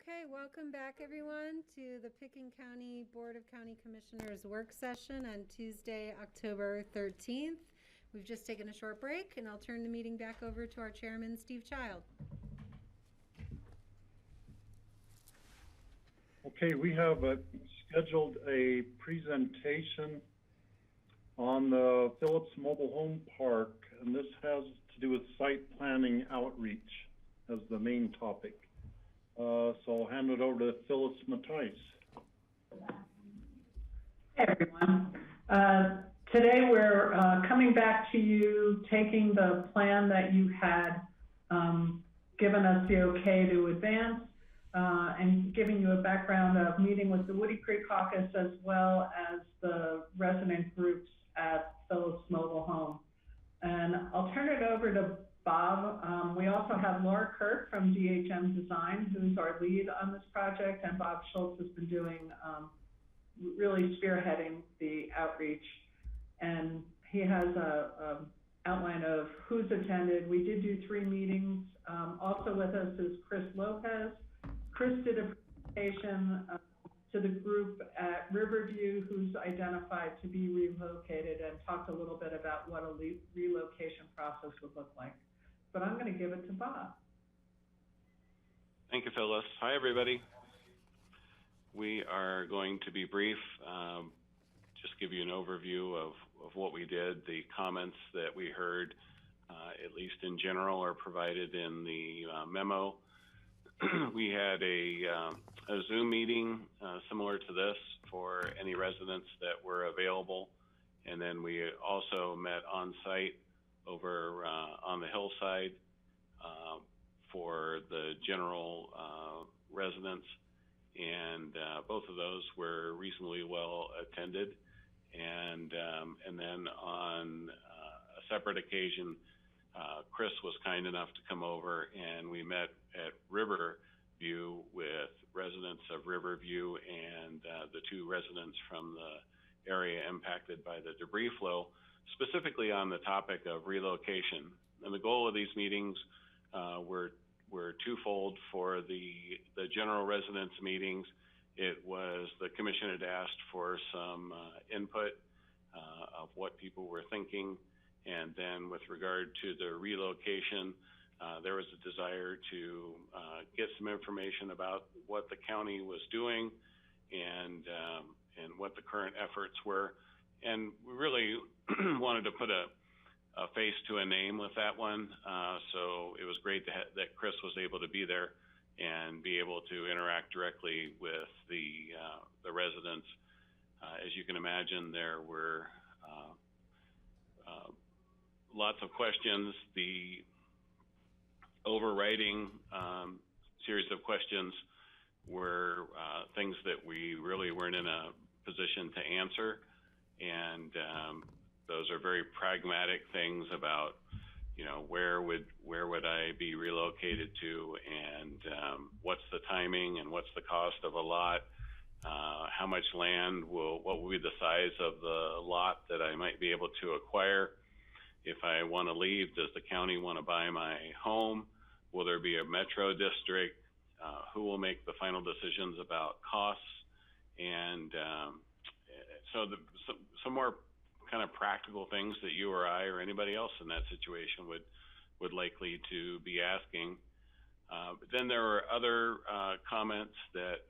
Okay, welcome back everyone to the Pickens County Board of County Commissioners work session on Tuesday, October 13th. We've just taken a short break and I'll turn the meeting back over to our chairman, Steve Child. Okay, we have scheduled a presentation on the Phillips Mobile Home Park, and this has to do with site planning outreach as the main topic. So I'll hand it over to Phyllis Matthijs. Hey everyone. Today we're coming back to you, taking the plan that you had given us the okay to advance and giving you a background of meeting with the Woody Creek Caucus as well as the resident groups at Phillips Mobile Home. And I'll turn it over to Bob. We also have Laura Kirk from DHM Design, who's our lead on this project, and Bob Schultz has been doing, really spearheading the outreach. And he has a outline of who's attended. We did do 3 meetings. Also with us is Chris Lopez. Chris did a presentation to the group at Riverview, who's identified to be relocated, and talked a little bit about what a relocation process would look like. But I'm going to give it to Bob. Thank you, Phyllis. Hi, everybody. We are going to be brief, just give you an overview of what we did. The comments that we heard, at least in general, are provided in the memo. We had a Zoom meeting similar to this for any residents that were available. And then we also met on site over on the hillside for the general residents. And both of those were reasonably well attended. And then on a separate occasion, Chris was kind enough to come over and we met at Riverview with residents of Riverview and the 2 residents from the area impacted by the debris flow, specifically on the topic of relocation. And the goal of these meetings were twofold. For the general residents meetings, it was the commission had asked for some input of what people were thinking. And then with regard to the relocation, there was a desire to get some information about what the county was doing and what the current efforts were. And we really wanted to put a face to a name with that one. So it was great that Chris was able to be there and be able to interact directly with the residents. As you can imagine, there were lots of questions. The overriding series of questions were things that we really weren't in a position to answer. And those are very pragmatic things about, where would I be relocated to, and what's the timing and what's the cost of a lot, how much land what will be the size of the lot that I might be able to acquire. If I want to leave, does the county want to buy my home? Will there be a metro district? Who will make the final decisions about costs? And so some more kind of practical things that you or I or anybody else in that situation would likely to be asking. But then there were other comments that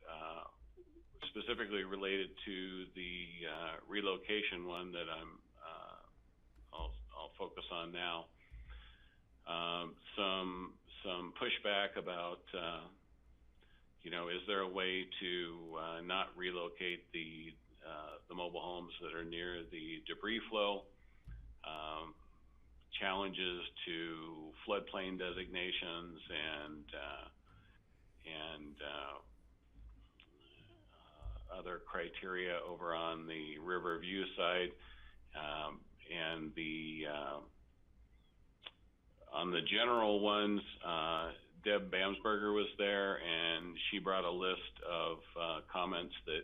specifically related to the relocation one that I'll focus on now. Some pushback about is there a way to not relocate the mobile homes that are near the debris flow? Challenges to floodplain designations and other criteria over on the Riverview side, and on the general ones, Deb Bamsberger was there, and she brought a list of comments that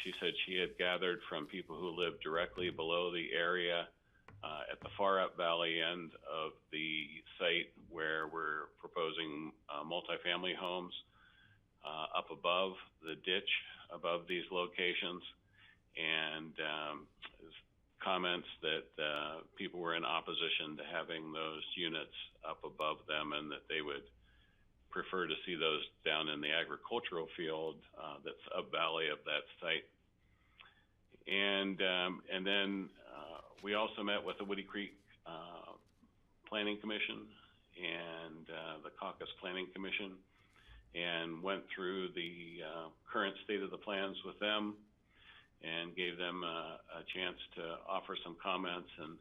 she said she had gathered from people who live directly below the area at the far up valley end of the site where we're proposing multifamily homes. up above the ditch, above these locations, and comments that people were in opposition to having those units up above them, and that they would prefer to see those down in the agricultural field that's up valley of that site. And then we also met with the Woody Creek Planning Commission and the Caucus Planning Commission, and went through the current state of the plans with them, and gave them a chance to offer some comments. And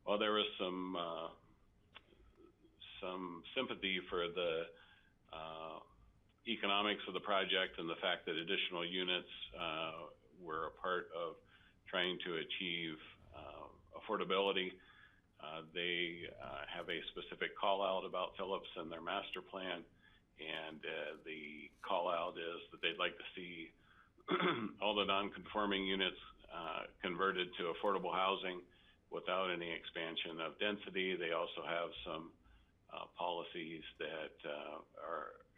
while there was some sympathy for the economics of the project and the fact that additional units were a part of trying to achieve affordability, they have a specific call out about Phillips and their master plan, and the call out is that they'd like to see all the non-conforming units converted to affordable housing without any expansion of density. They also have some policies that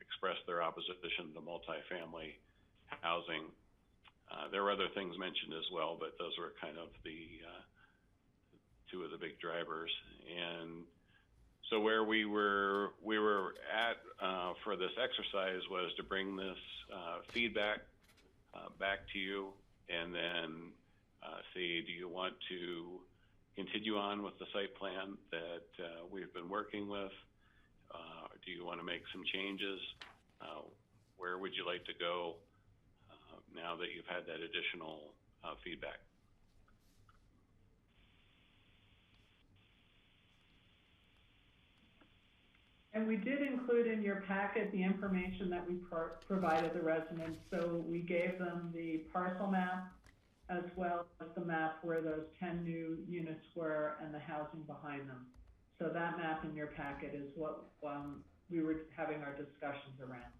express their opposition to multifamily housing. There were other things mentioned as well, but those were kind of the two of the big drivers. And so where we were at for this exercise was to bring this feedback back to you, and then see, do you want to continue on with the site plan that we've been working with? Do you want to make some changes? Where would you like to go now that you've had that additional feedback? And we did include in your packet the information that we provided the residents. So we gave them the parcel map as well as the map where those 10 new units were and the housing behind them. So that map in your packet is what we were having our discussions around.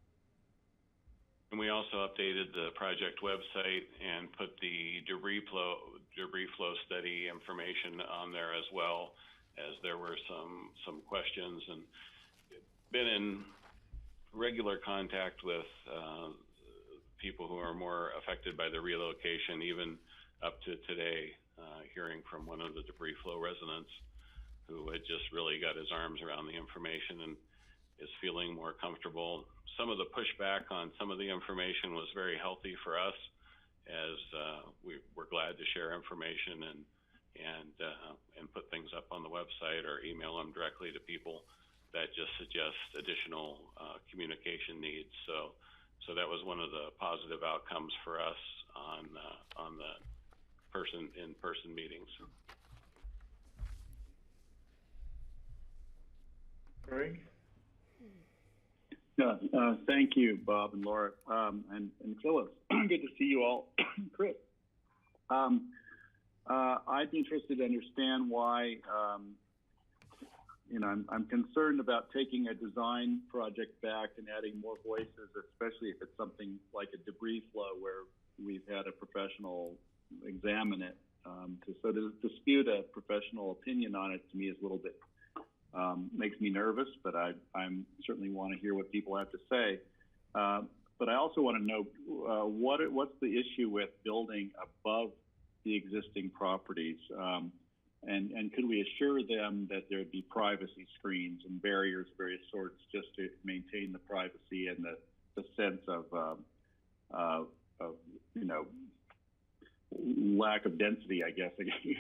And we also updated the project website and put the debris flow study information on there as well, as there were some questions, and been in regular contact with people who are more affected by the relocation, even up to today, hearing from one of the debris flow residents who had just really got his arms around the information and is feeling more comfortable. Some of the pushback on some of the information was very healthy for us, as we're glad to share information and put things up on the website or email them directly to people that just suggest additional communication needs. So that was one of the positive outcomes for us on the in-person meetings. Greg? Yeah, thank you, Bob and Laura, and Phyllis. Good to see you all. Chris, I'd be interested to understand why, I'm concerned about taking a design project back and adding more voices, especially if it's something like a debris flow where we've had a professional examine it. To dispute a professional opinion on it, to me, is a little bit makes me nervous, but I'm certainly want to hear what people have to say. But I also want to know what's the issue with building above the existing properties, and could we assure them that there'd be privacy screens and barriers of various sorts just to maintain the privacy and the sense of lack of density, I guess,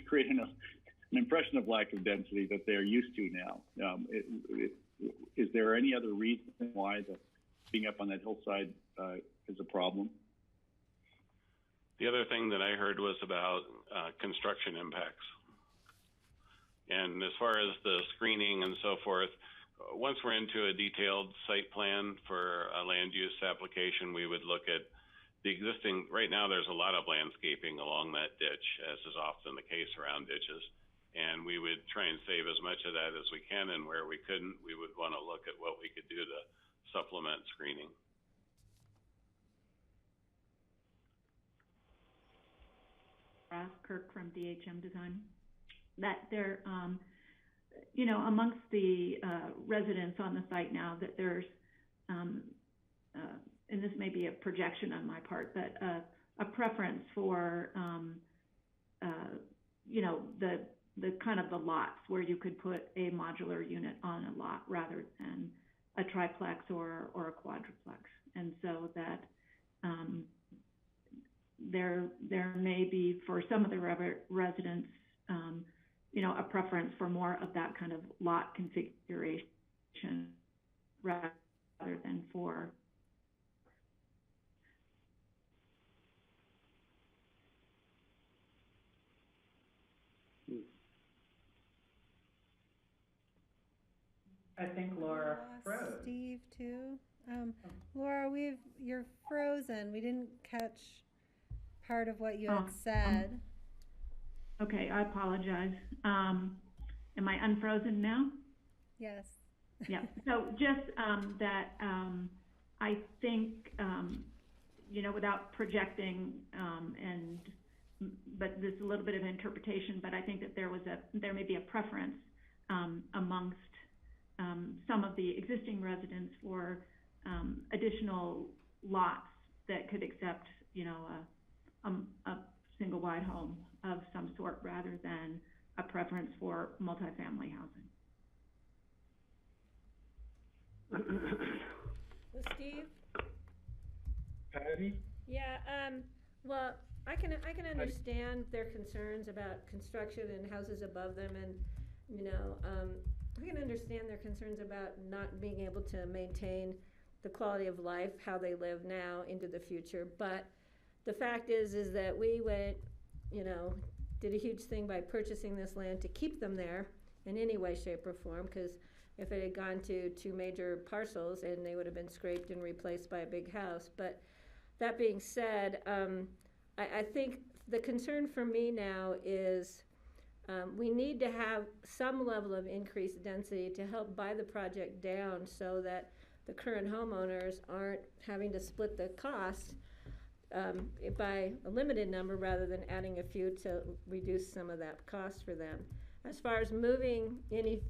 creating an impression of lack of density that they're used to now. Is there any other reason why being up on that hillside is a problem? The other thing that I heard was about construction impacts. And as far as the screening and so forth, once we're into a detailed site plan for a land use application, we would look at the existing. Right now there's a lot of landscaping along that ditch, as is often the case around ditches. And we would try and save as much of that as we can, and where we couldn't, we would want to look at what we could do to supplement screening. Kirk from DHM Design. That there, amongst the residents on the site now, that there's and this may be a projection on my part, but a preference for, you know, the kind of the lots where you could put a modular unit on a lot rather than a triplex or a quadruplex. And so that there may be, for some of the residents, you know, a preference for more of that kind of lot configuration rather than for I think Laura froze. Steve too. Laura, you're frozen. We didn't catch part of what you had said. Okay, I apologize. Am I unfrozen now? Yes. Yeah. So just that I think you know, without projecting but this is a little bit of interpretation, but I think that there may be a preference amongst some of the existing residents for additional lots that could accept, you know, a single wide home of some sort rather than a preference for multifamily housing. Well, Steve? Patty? Yeah, well, I can understand their concerns about construction and houses above them, and, you know, I can understand their concerns about not being able to maintain the quality of life, how they live now into the future. But the fact is that we went, you know, did a huge thing by purchasing this land to keep them there in any way, shape, or form, because if it had gone to two major parcels, and they would have been scraped and replaced by a big house. But that being said, I think the concern for me now is we need to have some level of increased density to help buy the project down so that the current homeowners aren't having to split the cost by a limited number rather than adding a few to reduce some of that cost for them. As far as moving any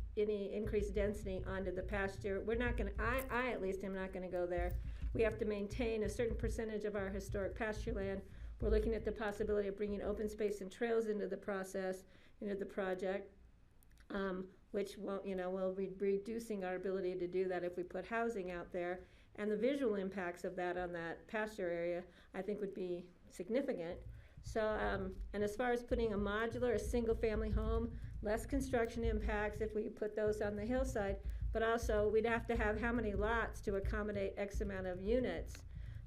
increased density onto the pasture, we're not going to, I at least am not going to go there. We have to maintain a certain percentage of our historic pasture land. We're looking at the possibility of bringing open space and trails into the process, into the project, which won't, you know, will be reducing our ability to do that if we put housing out there. And the visual impacts of that on that pasture area, I think, would be significant. So, and as far as putting a modular, a single-family home, less construction impacts if we put those on the hillside, but also we'd have to have how many lots to accommodate X amount of units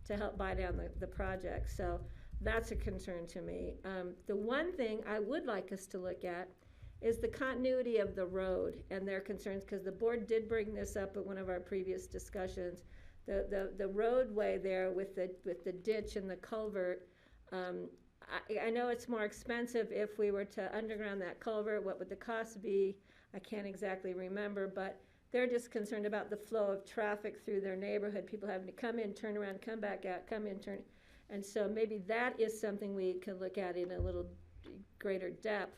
to help buy down the project. So that's a concern to me. The one thing I would like us to look at is the continuity of the road and their concerns, because the board did bring this up at one of our previous discussions. The roadway there with the ditch and the culvert, I know it's more expensive if we were to underground that culvert. What would the cost be? I can't exactly remember, but they're just concerned about the flow of traffic through their neighborhood, people having to come in, turn around, come back out, come in, turn. And so maybe that is something we can look at in a little greater depth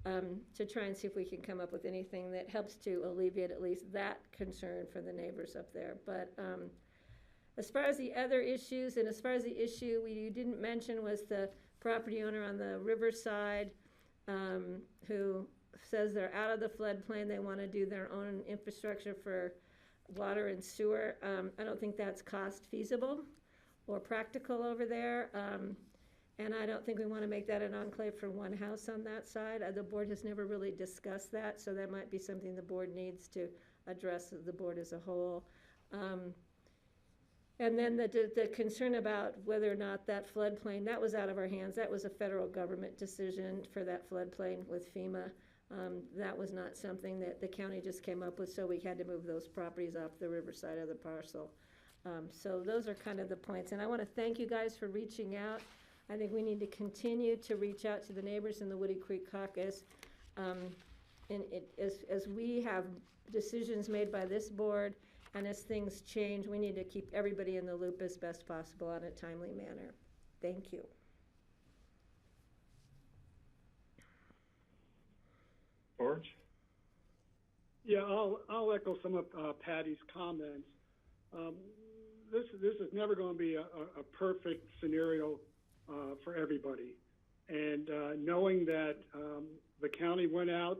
to try and see if we can come up with anything that helps to alleviate at least that concern for the neighbors up there. But as far as the other issues, and as far as the issue you didn't mention was the property owner on the riverside who says they're out of the floodplain, they want to do their own infrastructure for water and sewer. I don't think that's cost feasible or practical over there. And I don't think we want to make that an enclave for one house on that side. The board has never really discussed that, so that might be something the board needs to address, the board as a whole. And then the concern about whether or not that floodplain, that was out of our hands. That was a federal government decision for that floodplain with FEMA. That was not something that the county just came up with, so we had to move those properties off the riverside of the parcel. So those are kind of the points. And I want to thank you guys for reaching out. I think we need to continue to reach out to the neighbors in the Woody Creek Caucus. And as we have decisions made by this board, and as things change, we need to keep everybody in the loop as best possible on a timely manner. Thank you. George? Yeah, I'll echo some of Patty's comments. this is never going to be a perfect scenario for everybody. And knowing that the county went out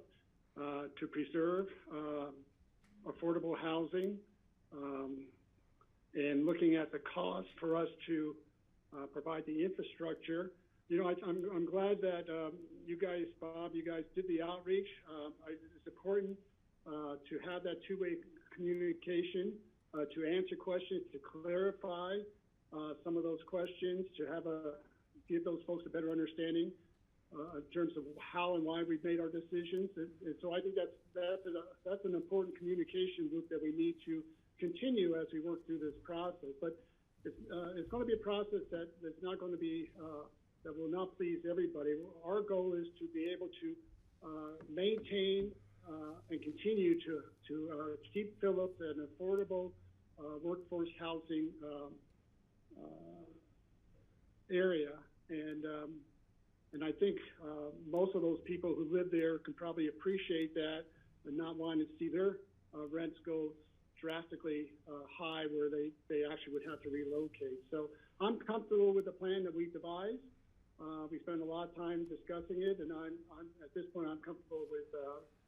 to preserve affordable housing, and looking at the cost for us to provide the infrastructure, I'm glad that you guys, Bob, you guys did the outreach. It's important to have that two-way communication, to answer questions, to clarify some of those questions, to give those folks a better understanding in terms of how and why we've made our decisions. And so I think that's an important communication loop that we need to continue as we work through this process. But it's going to be a process that's not going to be that will not please everybody. Our goal is to be able to maintain and continue to keep Phillips an affordable workforce housing area. And I think most of those people who live there can probably appreciate that and not wanting to see their rents go drastically high where they actually would have to relocate. So I'm comfortable with the plan that we devised. We spent a lot of time discussing it, and I'm at this point, I'm comfortable with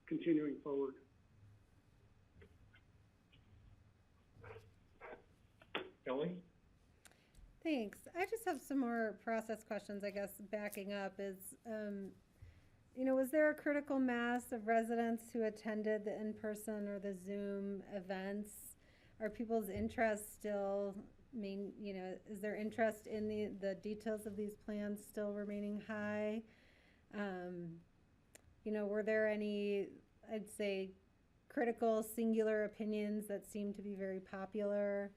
continuing forward. Kelly? Thanks. I just have some more process questions, I guess, backing up is, was there a critical mass of residents who attended the in-person or the Zoom events? Are people's interest still, is their interest in the details of these plans still remaining high? Were there any, I'd say, critical singular opinions that seemed to be very popular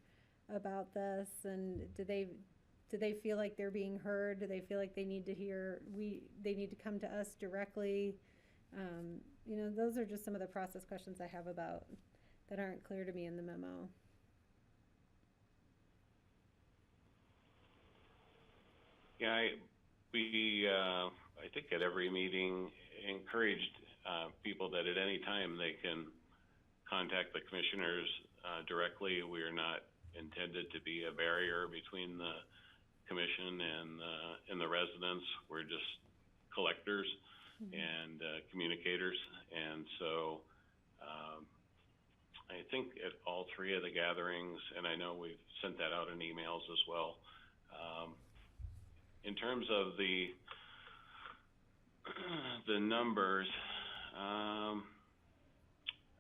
about this? And do they feel like they're being heard? Do they feel like they need to come to us directly? Those are just some of the process questions I have about that aren't clear to me in the memo. Yeah, I think at every meeting encouraged people that at any time they can contact the commissioners directly. We are not intended to be a barrier between the commission and the residents. We're just collectors and communicators. And so I think at all three of the gatherings, and I know we've sent that out in emails as well, in terms of the numbers, I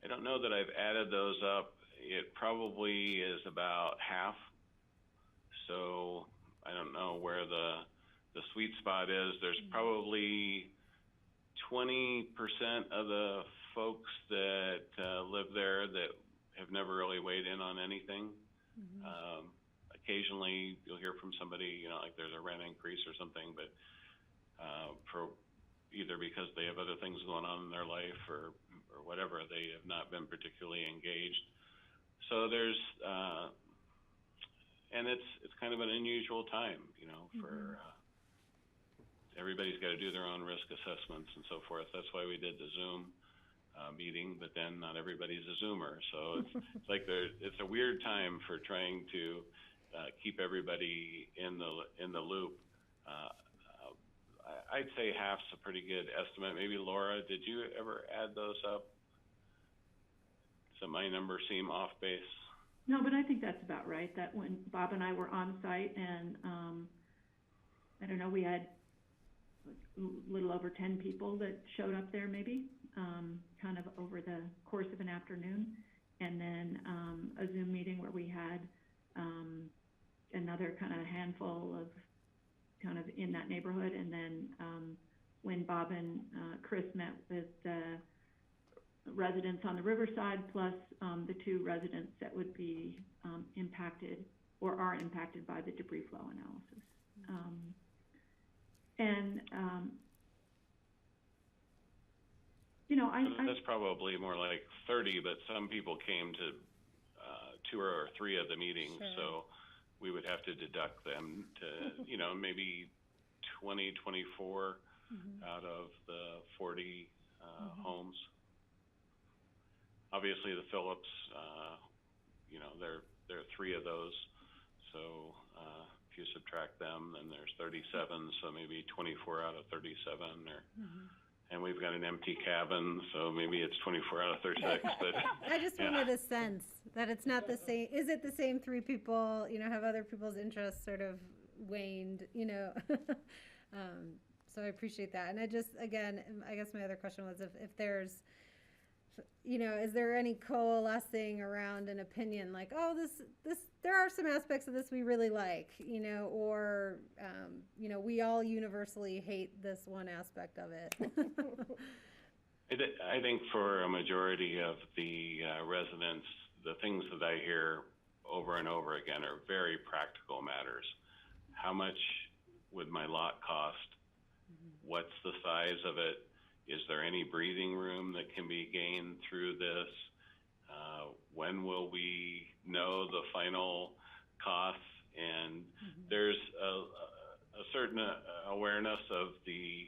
don't know that I've added those up. It probably is about half. So I don't know where the sweet spot is. There's probably 20% of the folks that live there that have never really weighed in on anything. Occasionally you'll hear from somebody, like there's a rent increase or something, but for either because they have other things going on in their life or whatever, they have not been particularly engaged. So there's, and it's kind of an unusual time, for everybody's got to do their own risk assessments and so forth. That's why we did the Zoom meeting, but then not everybody's a Zoomer. So it's like it's a weird time for trying to keep everybody in the loop. I'd say half's a pretty good estimate. Maybe Laura, did you ever add those up? Does my number seem off base? No, but I think that's about right. That when Bob and I were on site, and I don't know, we had a little over 10 people that showed up there, maybe, kind of over the course of an afternoon, and then a Zoom meeting where we had another kind of handful of kind of in that neighborhood, and then when Bob and Chris met with the residents on the Riverside, plus the two residents that would be impacted or are impacted by the debris flow analysis. That's probably more like 30, but some people came to 2 or 3 of the meetings, so we would have to deduct them to, maybe 20, 24 out of the 40 homes. Obviously, the Phillips, there are 3 of those So if you subtract them, then there's 37, so maybe 24 out of 37, or and we've got an empty cabin, so maybe it's 24 out of 36. But I just wanted a sense that it's not the same. Is it the same three people? You know, have other people's interests sort of waned? You know, so I appreciate that. And I just, again, I guess my other question was if there's, you know, is there any coalescing around an opinion like, oh, this, there are some aspects of this we really like, you know, or, you know, we all universally hate this one aspect of it. I think for a majority of the residents, the things that I hear over and over again are very practical matters. How much would my lot cost? What's the size of it? Is there any breathing room that can be gained through this? When will we know the final costs? And there's a certain awareness of the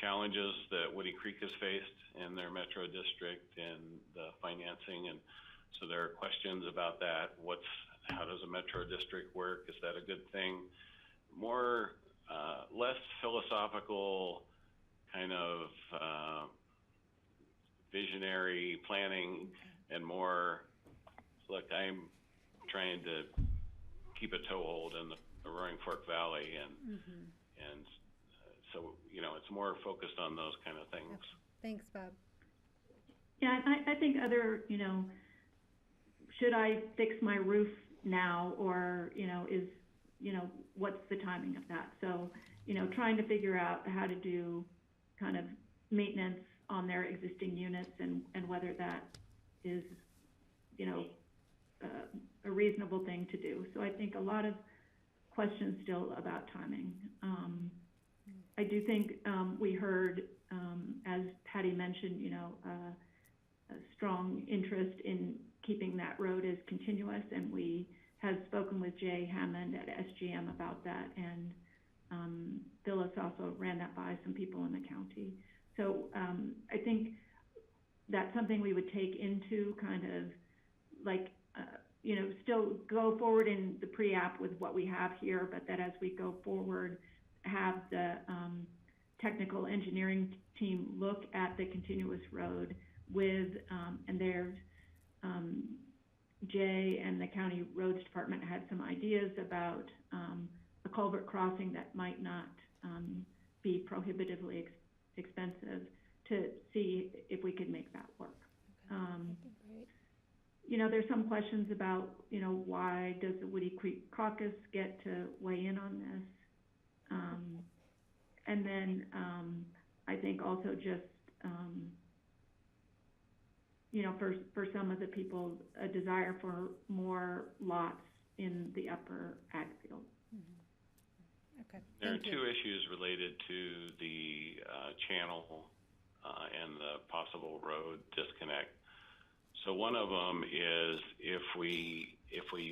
challenges that Woody Creek has faced in their metro district and the financing. And so there are questions about that. How does a metro district work? Is that a good thing? Less philosophical kind of visionary planning and more, look, I'm trying to keep a toehold in the Roaring Fork Valley, and so, you know, it's more focused on those kind of things. Okay. Thanks, Bob. Yeah, I think other, you know, should I fix my roof now, or, you know, what's the timing of that? So, you know, trying to figure out how to do kind of maintenance on their existing units and whether that is, you know, a reasonable thing to do. So I think a lot of questions still about timing. I do think we heard, as Patty mentioned, you know, a strong interest in keeping that road as continuous, and we had spoken with Jay Hammond at SGM about that, and Phyllis also ran that by some people in the county. So I think that's something we would take into kind of like, you know, still go forward in the pre-app with what we have here, but that as we go forward, have the technical engineering team look at the continuous road with, and there's Jay and the county roads department had some ideas about a culvert crossing that might not be prohibitively expensive, to see if we could make that work. You know, there's some questions about, you know, why does the Woody Creek Caucus get to weigh in on this? And then I think also just, you know, for some of the people, a desire for more lots in the upper ag field. Okay. There are two issues related to the channel and the possible road disconnect. So one of them is if we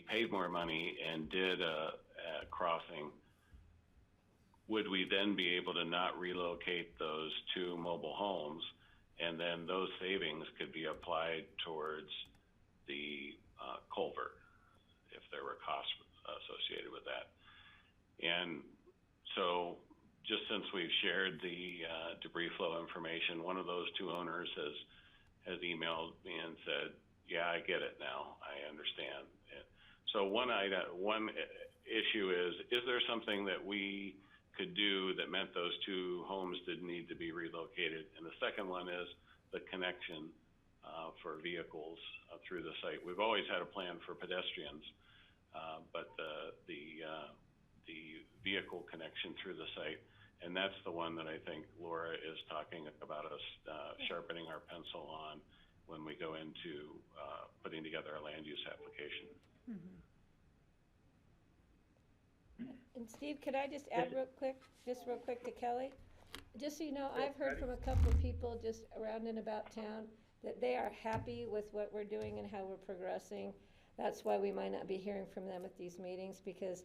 paid more money and did a crossing, would we then be able to not relocate those two mobile homes, and then those savings could be applied towards the culvert if there were costs associated with that. And so just since we've shared the debris flow information, one of those two owners has emailed me and said, yeah, I get it now, I understand. So one issue is there something that we could do that meant those two homes didn't need to be relocated? And the second one is the connection for vehicles through the site. We've always had a plan for pedestrians, but the vehicle connection through the site, and that's the one that I think Laura is talking about us sharpening our pencil on when we go into putting together a land use application. And Steve, could I just add real quick to Kelly? Just so you know, I've heard from a couple of people just around and about town that they are happy with what we're doing and how we're progressing. That's why we might not be hearing from them at these meetings, because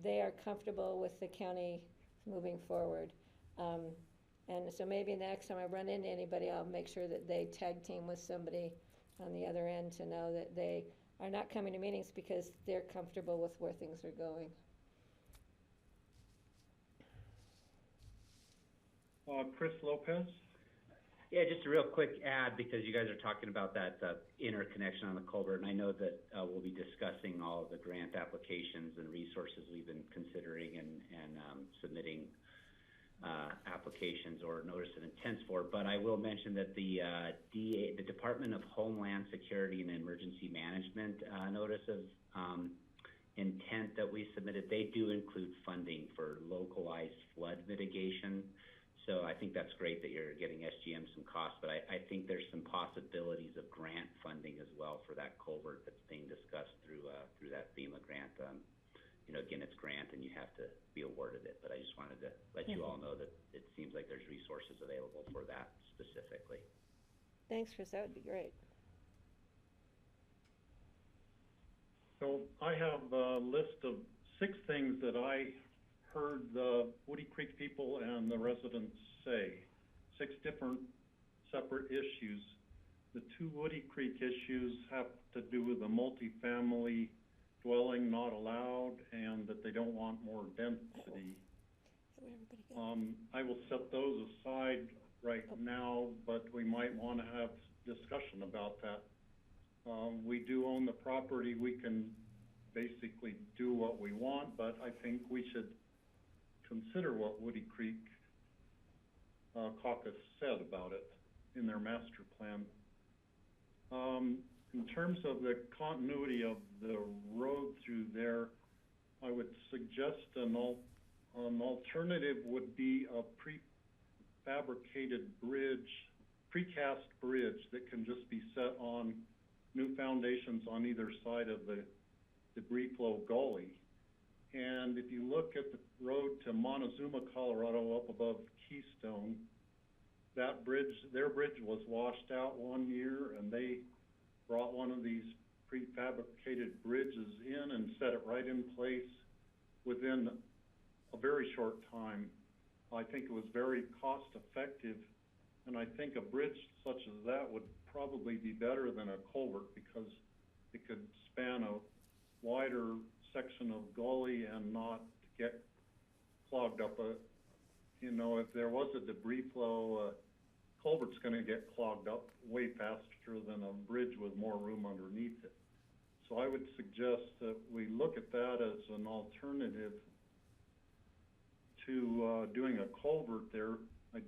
they are comfortable with the county moving forward. And so maybe next time I run into anybody, I'll make sure that they tag team with somebody on the other end to know that they are not coming to meetings because they're comfortable with where things are going. Chris Lopez? Yeah, just a real quick add, because you guys are talking about that interconnection on the culvert, and I know that we'll be discussing all of the grant applications and resources we've been considering and submitting applications or notice of intents for. But I will mention that the Department of Homeland Security and Emergency Management notice of intent that we submitted, they do include funding for localized flood mitigation. So I think that's great that you're getting SGM some costs, but I think there's some possibilities of grant funding as well for that culvert that's being discussed through that FEMA grant. Again, it's grant and you have to be awarded it, but I just wanted to let you all know that it seems like there's resources available for that specifically. Thanks, Chris, that would be great. So I have a list of 6 things that I heard the Woody Creek people and the residents say. 6 different separate issues. The 2 Woody Creek issues have to do with a multifamily dwelling not allowed and that they don't want more density. I will set those aside right now, but we might want to have discussion about that. We do own the property. We can basically do what we want, but I think we should consider what Woody Creek caucus said about it in their master plan. In terms of the continuity of the road through there, I would suggest an alternative would be a prefabricated bridge, precast bridge that can just be set on new foundations on either side of the debris flow gully. And if you look at the road to Montezuma, Colorado, up above Keystone, that bridge, their bridge was washed out one year, and they brought one of these prefabricated bridges in and set it right in place within a very short time. I think it was very cost effective, and I think a bridge such as that would probably be better than a culvert because it could span a wider section of gully and not get clogged up. If there was a debris flow, culvert's going to get clogged up way faster than a bridge with more room underneath it. So I would suggest that we look at that as an alternative to doing a culvert there. I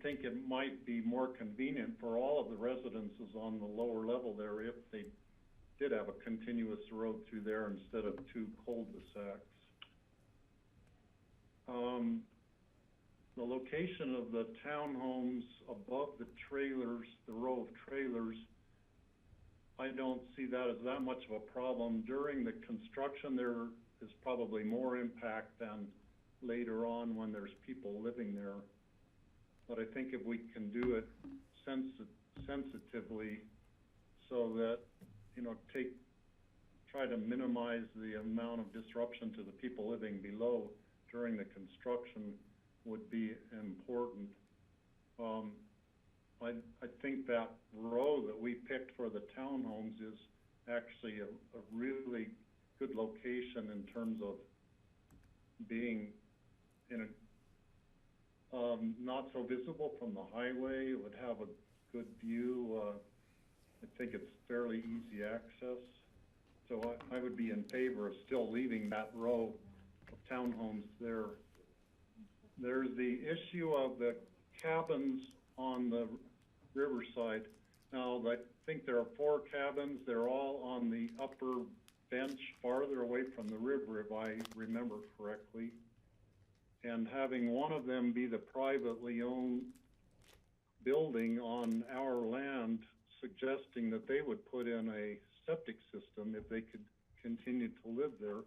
think it might be more convenient for all of the residences on the lower level there if they did have a continuous road through there instead of 2 cul-de-sacs. The location of the townhomes above the trailers, the row of trailers, I don't see that as that much of a problem. During the construction, there is probably more impact than later on when there's people living there. But I think if we can do it sensitively so that, try to minimize the amount of disruption to the people living below during the construction would be important. I think that row that we picked for the townhomes is actually a really good location in terms of being in a not so visible from the highway. It would have a good view. I think it's fairly easy access. So I would be in favor of still leaving that row of townhomes there. There's the issue of the cabins on the riverside. Now, I think there are 4 cabins. They're all on the upper bench farther away from the river, if I remember correctly. And having one of them be the privately owned building on our land, suggesting that they would put in a septic system if they could continue to live there,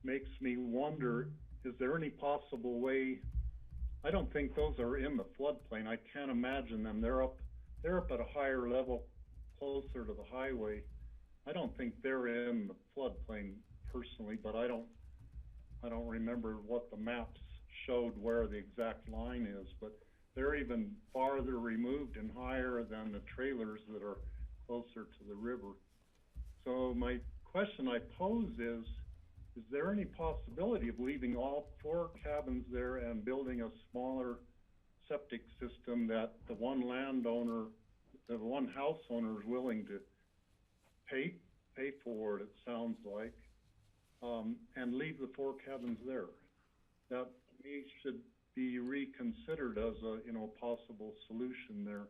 makes me wonder, is there any possible way? I don't think those are in the floodplain. I can't imagine them. They're up at a higher level, closer to the highway. I don't think they're in the floodplain personally, but I don't remember what the maps showed where the exact line is, but they're even farther removed and higher than the trailers that are closer to the river. So my question I pose is there any possibility of leaving all 4 cabins there and building a smaller septic system that the one house owner is willing to pay for it sounds like, and leave the 4 cabins there? That to me should be reconsidered as a possible solution there.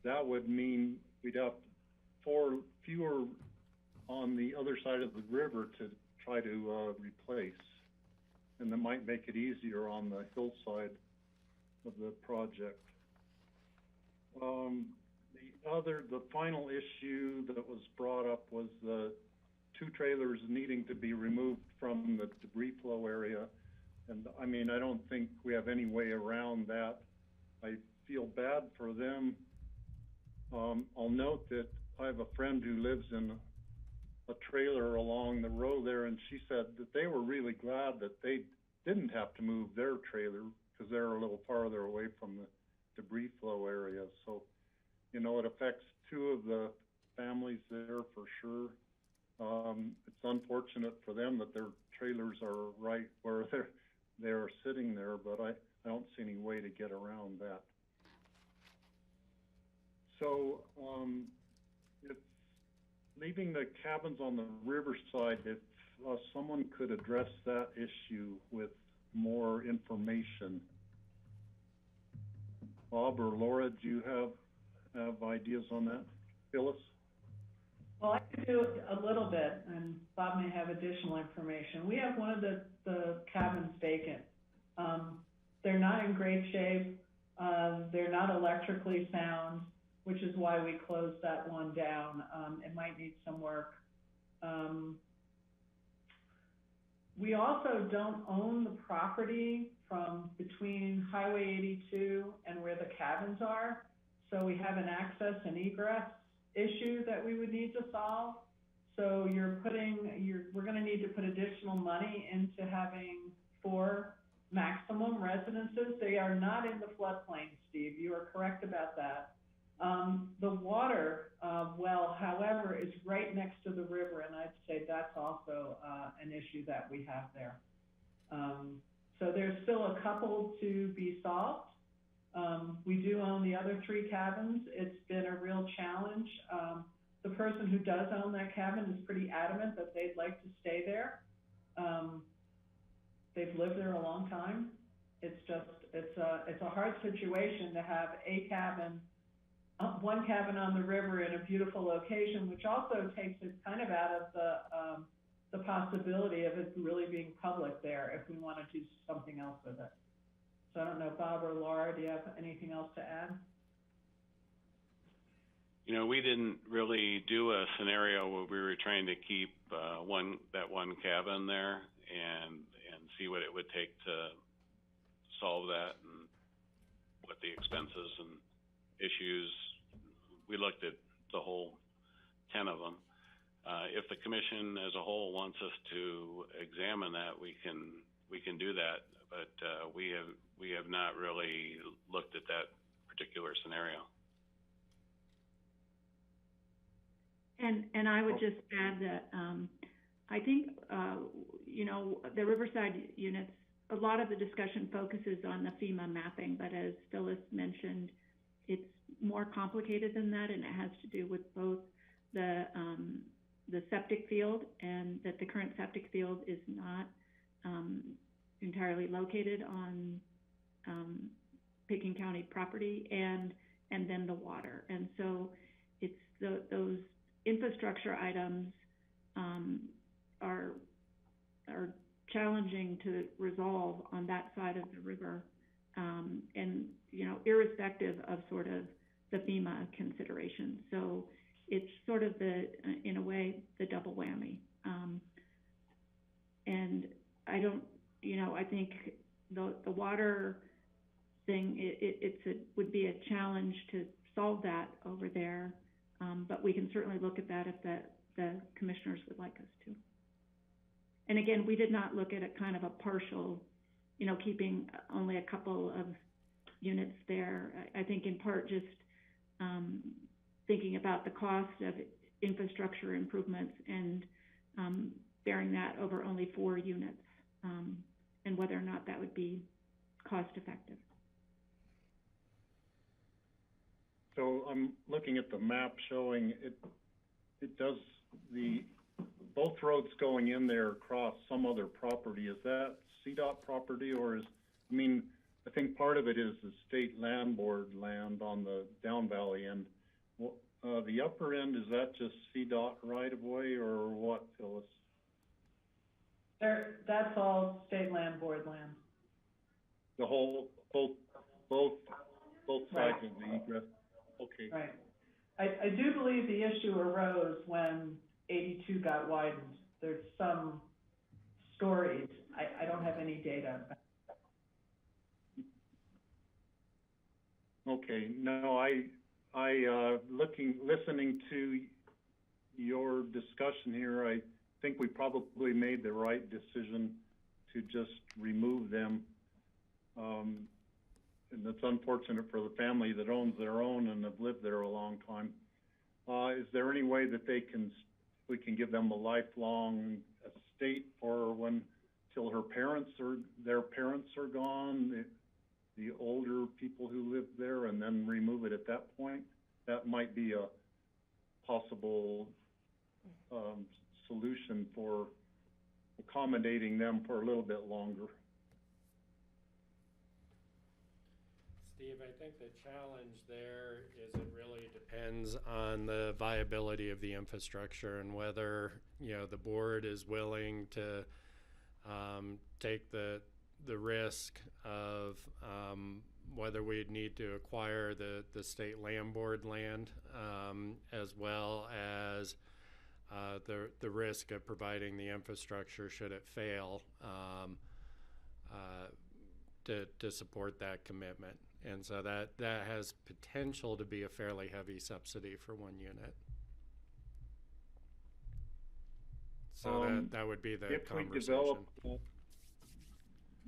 That would mean we'd have 4 fewer on the other side of the river to try to replace, and that might make it easier on the hillside of the project. The final issue that was brought up was the 2 trailers needing to be removed from the debris flow area. And I mean, I don't think we have any way around that. I feel bad for them. I'll note that I have a friend who lives in a trailer along the road there, and she said that they were really glad that they didn't have to move their trailer because they're a little farther away from the debris flow area. So, it affects 2 of the families there for sure. It's unfortunate for them that their trailers are right where they're sitting there, but I don't see any way to get around that. So, it's leaving the cabins on the riverside, if someone could address that issue with more information. Bob or Laura, do you have ideas on that? Phyllis? Well, I could do a little bit, and Bob may have additional information. We have one of the cabins vacant. They're not in great shape. They're not electrically sound, which is why we closed that one down. It might need some work. We also don't own the property from between Highway 82 and where the cabins are. So we have an access and egress issue that we would need to solve. So we're going to need to put additional money into having 4 maximum residences. They are not in the floodplain, Steve. You are correct about that. The water well, however, is right next to the river, and I'd say that's also an issue that we have there. So there's still a couple to be solved. We do own the other 3 cabins. It's been a real challenge. The person who does own that cabin is pretty adamant that they'd like to stay there. They've lived there a long time. It's a hard situation to have a cabin, one cabin on the river in a beautiful location, which also takes it kind of out of the possibility of it really being public there if we want to do something else with it. So I don't know, Bob or Laura, do you have anything else to add? We didn't really do a scenario where we were trying to keep that one cabin there and see what it would take to solve that and what the expenses and issues. We looked at the whole 10 of them. If the commission as a whole wants us to examine that, we can do that, but we have not really looked at that particular scenario. And I would just add that I think the Riverside units, a lot of the discussion focuses on the FEMA mapping, but as Phyllis mentioned, it's more complicated than that, and it has to do with both the septic field, and that the current septic field is not entirely located on Pickens County property, and then the water. And so it's those infrastructure items are challenging to resolve on that side of the river, and irrespective of sort of the FEMA considerations. So it's sort of in a way, the double whammy. And I don't, I think the water thing, would be a challenge to solve that over there. But we can certainly look at that if the commissioners would like us to. And again, we did not look at a kind of a partial, keeping only a couple of units there. I think in part just thinking about the cost of infrastructure improvements and bearing that over only 4 units, and whether or not that would be cost effective. So I'm looking at the map showing it does both roads going in there across some other property. Is that CDOT property, or I think part of it is the state land board land on the down valley end. Well, the upper end, is that just CDOT right of way or what, Phyllis? That's all state land board land. The whole, both sides Right. of the egress? Okay. Right. I do believe the issue arose when 82 got widened. There's some stories. I don't have any data. Okay. No, listening to your discussion here, I think we probably made the right decision to just remove them. And it's unfortunate for the family that owns their own and have lived there a long time. Is there any way that we can give them a lifelong estate for till their parents are gone, the older people who live there, and then remove it at that point? That might be a possible solution for accommodating them for a little bit longer. Steve, I think the challenge there is it really depends on the viability of the infrastructure and whether, the board is willing to take the risk of whether we'd need to acquire the state land board land, as well as the risk of providing the infrastructure should it fail to support that commitment. And so that has potential to be a fairly heavy subsidy for 1 unit. So that would be the conversation.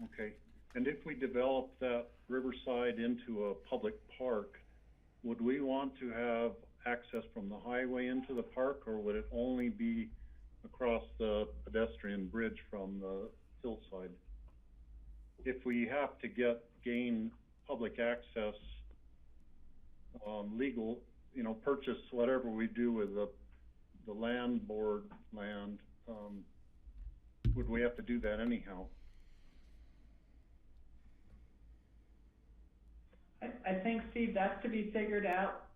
Okay. And if we develop that Riverside into a public park, would we want to have access from the highway into the park, or would it only be across the pedestrian bridge from the hillside? If we have to gain public access, legal, purchase whatever we do with the land board land, would we have to do that anyhow? I think, Steve, that's to be figured out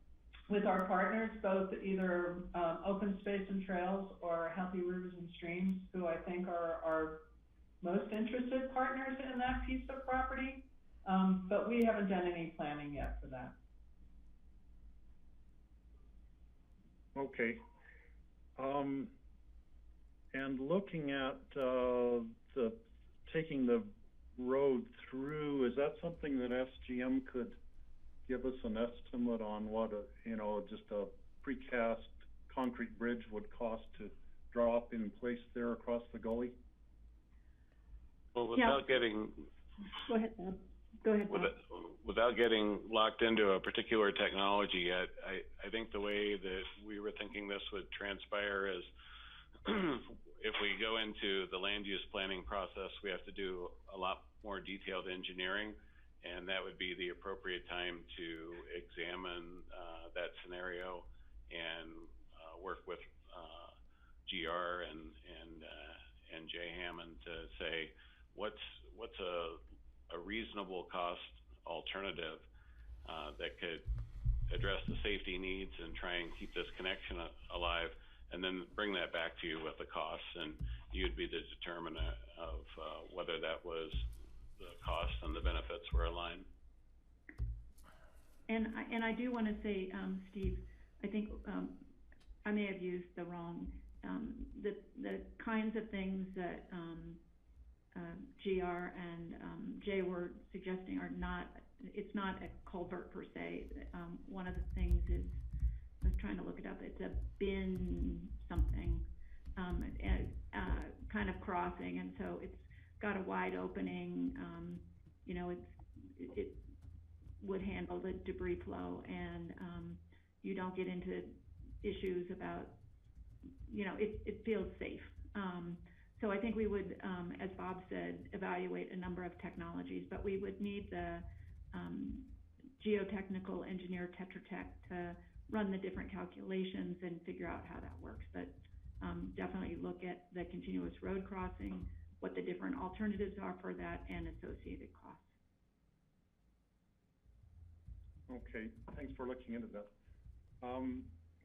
with our partners, both either Open Space and Trails or Healthy Rivers and Streams, who I think are our most interested partners in that piece of property. But we haven't done any planning yet for that. Okay. And looking at taking the road through, is that something that SGM could give us an estimate on what just a precast concrete bridge would cost to drop in place there across the gully? Well, without getting... Go ahead, Bob. Go ahead, Bob. Without getting locked into a particular technology yet, I think the way that we were thinking this would transpire is if we go into the land use planning process, we have to do a lot more detailed engineering, and that would be the appropriate time to examine that scenario and work with GR and Jay Hammond to say what's a reasonable cost alternative that could address the safety needs and try and keep this connection alive, and then bring that back to you with the costs, and you'd be the determinant of whether that was the cost and the benefits were aligned. And I do want to say, Steve, I think I may have used the wrong, the kinds of things that GR and Jay were suggesting are not, it's not a culvert per se. One of the things is, I was trying to look it up, it's a bin something, kind of crossing, and so it's got a wide opening, it would handle the debris flow, and you don't get into issues about, it feels safe. So I think we would, as Bob said, evaluate a number of technologies, but we would need the geotechnical engineer Tetra Tech to run the different calculations and figure out how that works. But definitely look at the continuous road crossing, what the different alternatives are for that, and associated costs. Okay, thanks for looking into that.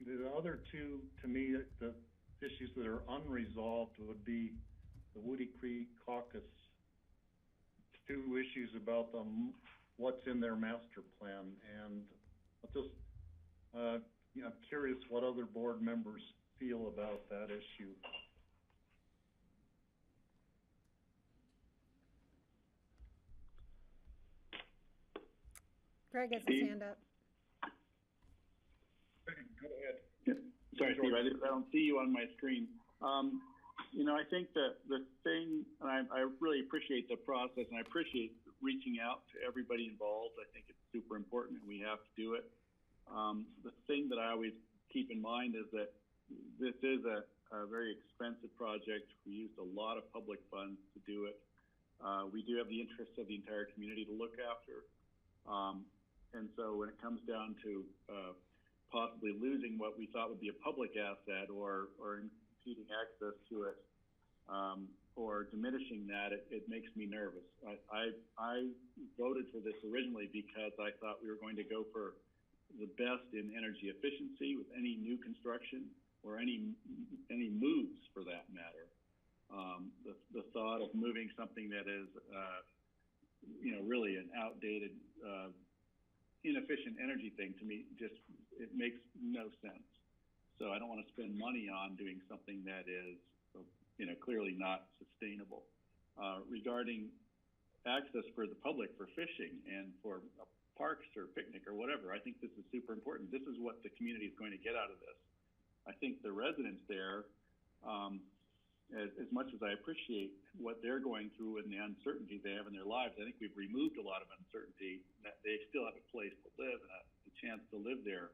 The other two, to me, the issues that are unresolved would be the Woody Creek Caucus. Two issues about what's in their master plan, and I'll just, I'm curious what other board members feel about that issue. Greg has his hand up. Go ahead. Yeah. Sorry, Steve, I don't see you on my screen. I think that the thing, and I really appreciate the process, and I appreciate reaching out to everybody involved. I think it's super important, and we have to do it. The thing that I always keep in mind is that this is a very expensive project. We used a lot of public funds to do it. We do have the interests of the entire community to look after. And so when it comes down to possibly losing what we thought would be a public asset or impeding access to it, or diminishing that, it makes me nervous. I voted for this originally because I thought we were going to go for the best in energy efficiency with any new construction or any moves for that matter. The thought of moving something that is, really an outdated, inefficient energy thing, to me, it makes no sense. So I don't want to spend money on doing something that is, clearly not sustainable. Regarding access for the public for fishing and for parks or picnic or whatever, I think this is super important. This is what the community is going to get out of this. I think the residents there, as much as I appreciate what they're going through and the uncertainty they have in their lives, I think we've removed a lot of uncertainty, that they still have a place to live and a chance to live there.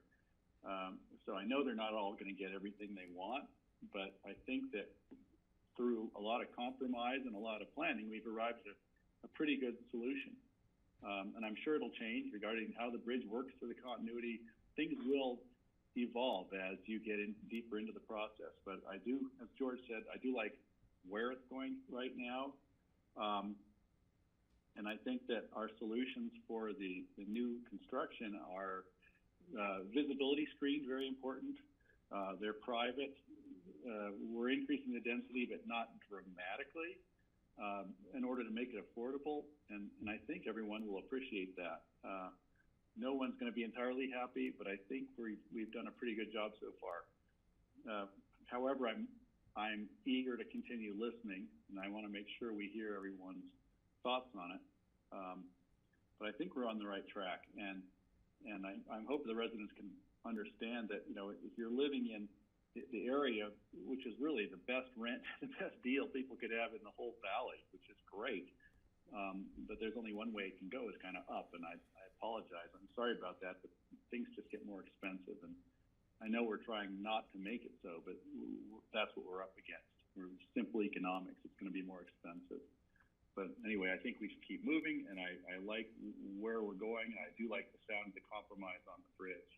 So I know they're not all going to get everything they want, but I think that through a lot of compromise and a lot of planning, we've arrived at a pretty good solution. And I'm sure it'll change regarding how the bridge works for the continuity. Things will evolve as you get deeper into the process. But I do, as George said, I do like where it's going right now. And I think that our solutions for the new construction are visibility screens, very important. They're private. We're increasing the density, but not dramatically, in order to make it affordable. And I think everyone will appreciate that. No one's going to be entirely happy, but I think we've done a pretty good job so far. However, I'm eager to continue listening, and I want to make sure we hear everyone's thoughts on it. But I think we're on the right track, and I hope the residents can understand that, if you're living in the area, which is really the best rent, the best deal people could have in the whole valley, which is great. But there's only one way it can go, is kind of up, and I apologize. I'm sorry about that, but things just get more expensive, and I know we're trying not to make it so, but that's what we're up against. We're simple economics. It's going to be more expensive. But anyway, I think we should keep moving, and I like where we're going. I do like the sound of the compromise on the bridge.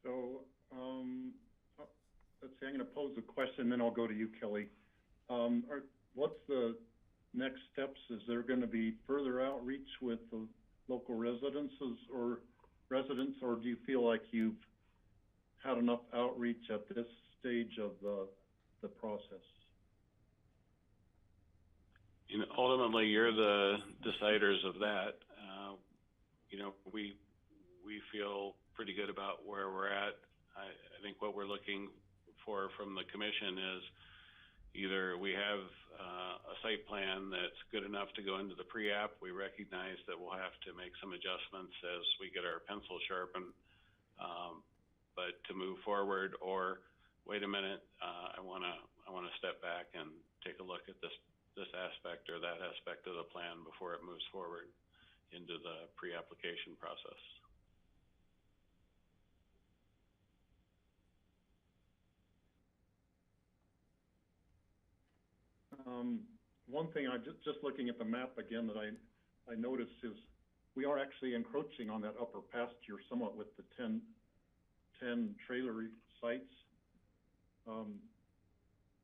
So, let's see, I'm going to pose a question, then I'll go to you, Kelly. What's the next steps? Is there going to be further outreach with the local residents, or do you feel like you've had enough outreach at this stage of the process? Ultimately, you're the deciders of that. We feel pretty good about where we're at. I think what we're looking for from the commission is either we have a site plan that's good enough to go into the pre-app. We recognize that we'll have to make some adjustments as we get our pencil sharpened, but to move forward, or wait a minute, I want to step back and take a look at this this aspect or that aspect of the plan before it moves forward into the pre-application process. One thing I just looking at the map again that I noticed is we are actually encroaching on that upper pasture somewhat with the 10 trailer sites,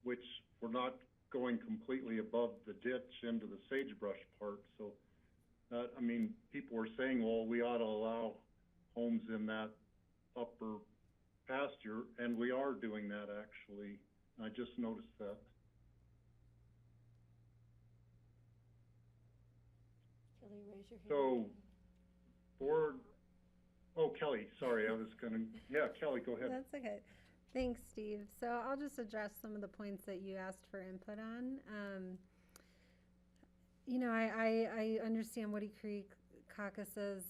which we're not going completely above the ditch into the sagebrush part. So, I mean, people were saying, well, we ought to allow homes in that upper pasture, and we are doing that actually. I just noticed that. Kelly, raise your hand. So, board, oh, Kelly, sorry, I was gonna, yeah, Kelly, go ahead. That's okay. Thanks, Steve. So I'll just address some of the points that you asked for input on. You know, I understand Woody Creek Caucus's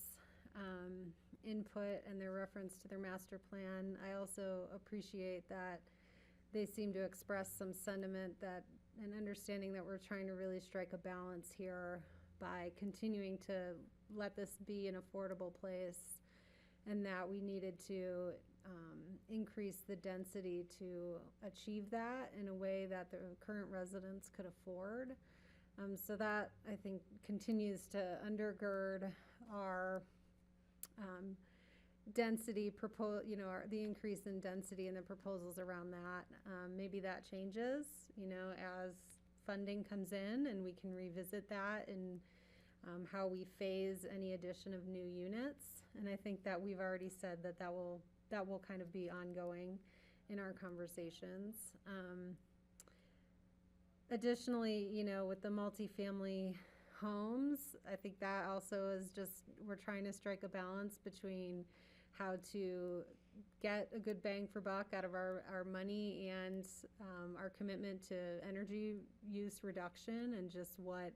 input and their reference to their master plan. I also appreciate that they seem to express some sentiment that and understanding that we're trying to really strike a balance here by continuing to let this be an affordable place, and that we needed to increase the density to achieve that in a way that the current residents could afford. So that, I think, continues to undergird our density the increase in density and the proposals around that. Maybe that changes, you know, as funding comes in, and we can revisit that and how we phase any addition of new units. And I think that we've already said that that will kind of be ongoing in our conversations. Additionally, you know, with the multifamily homes, I think that also is just, we're trying to strike a balance between how to get a good bang for buck out of our money and our commitment to energy use reduction, and just what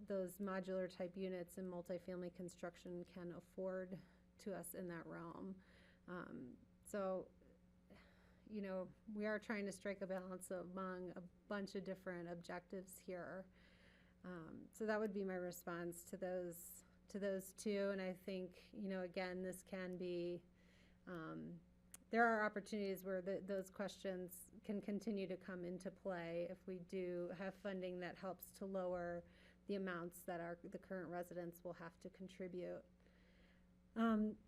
those modular type units and multifamily construction can afford to us in that realm. So, you know, we are trying to strike a balance among a bunch of different objectives here. So that would be my response to those two. And I think, you know, again, this can be, there are opportunities where those questions can continue to come into play if we do have funding that helps to lower the amounts that the current residents will have to contribute.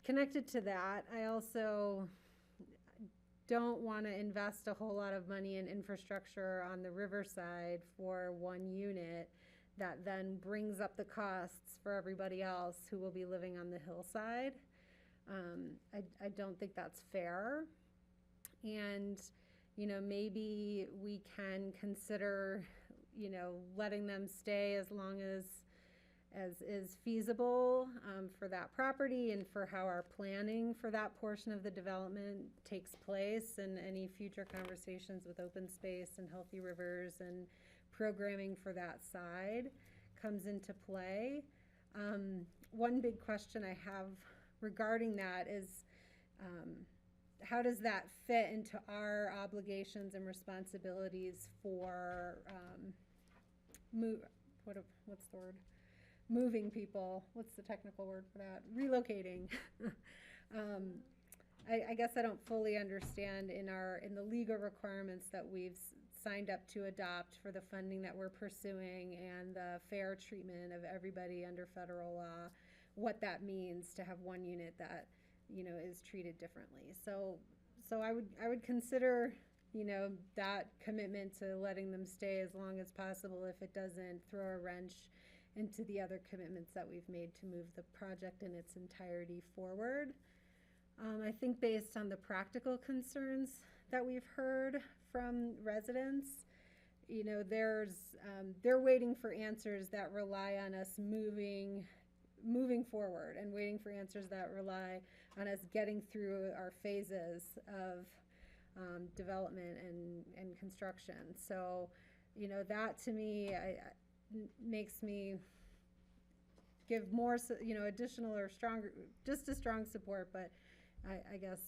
Connected to that, I also don't want to invest a whole lot of money in infrastructure on the riverside for one unit that then brings up the costs for everybody else who will be living on the hillside. I don't think that's fair. And, you know, maybe we can consider, you know, letting them stay as long as is feasible for that property and for how our planning for that portion of the development takes place, and any future conversations with open space and healthy rivers and programming for that side comes into play. One big question I have regarding that is how does that fit into our obligations and responsibilities for what's the word? Moving people, what's the technical word for that? Relocating. I guess I don't fully understand in the legal requirements that we've signed up to adopt for the funding that we're pursuing and the fair treatment of everybody under federal law, what that means to have one unit that, you know, is treated differently. So I would consider, you know, that commitment to letting them stay as long as possible if it doesn't throw a wrench into the other commitments that we've made to move the project in its entirety forward. I think based on the practical concerns that we've heard from residents, you know, they're waiting for answers that rely on us moving forward, and waiting for answers that rely on us getting through our phases of development and construction. So, you know, that to me makes me give more, you know, additional or stronger, just as strong support, but I guess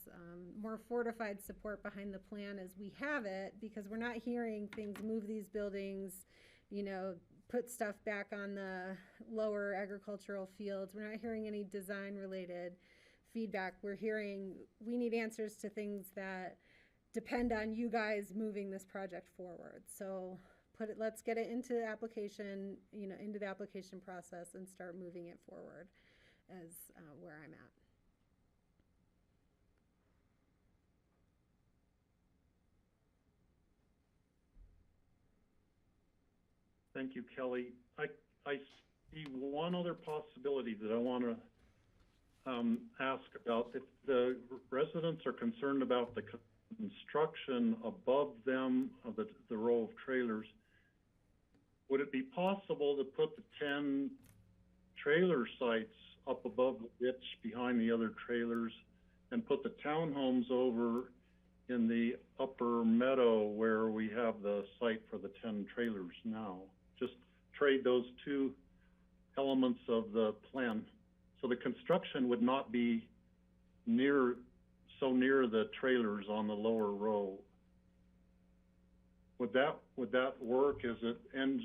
more fortified support behind the plan as we have it, because we're not hearing things, move these buildings, you know, put stuff back on the lower agricultural fields. We're not hearing any design related feedback. We're hearing we need answers to things that depend on you guys moving this project forward. So let's get it into the application, you know, into the application process and start moving it forward as where I'm at. Thank you, Kelly. I see one other possibility that I want to ask about. If the residents are concerned about the construction above them of the row of trailers, would it be possible to put the 10 trailer sites up above the ditch behind the other trailers and put the townhomes over in the upper meadow where we have the site for the 10 trailers now? Just trade those two elements of the plan. So the construction would not be so near the trailers on the lower row. Would that work? Is it, and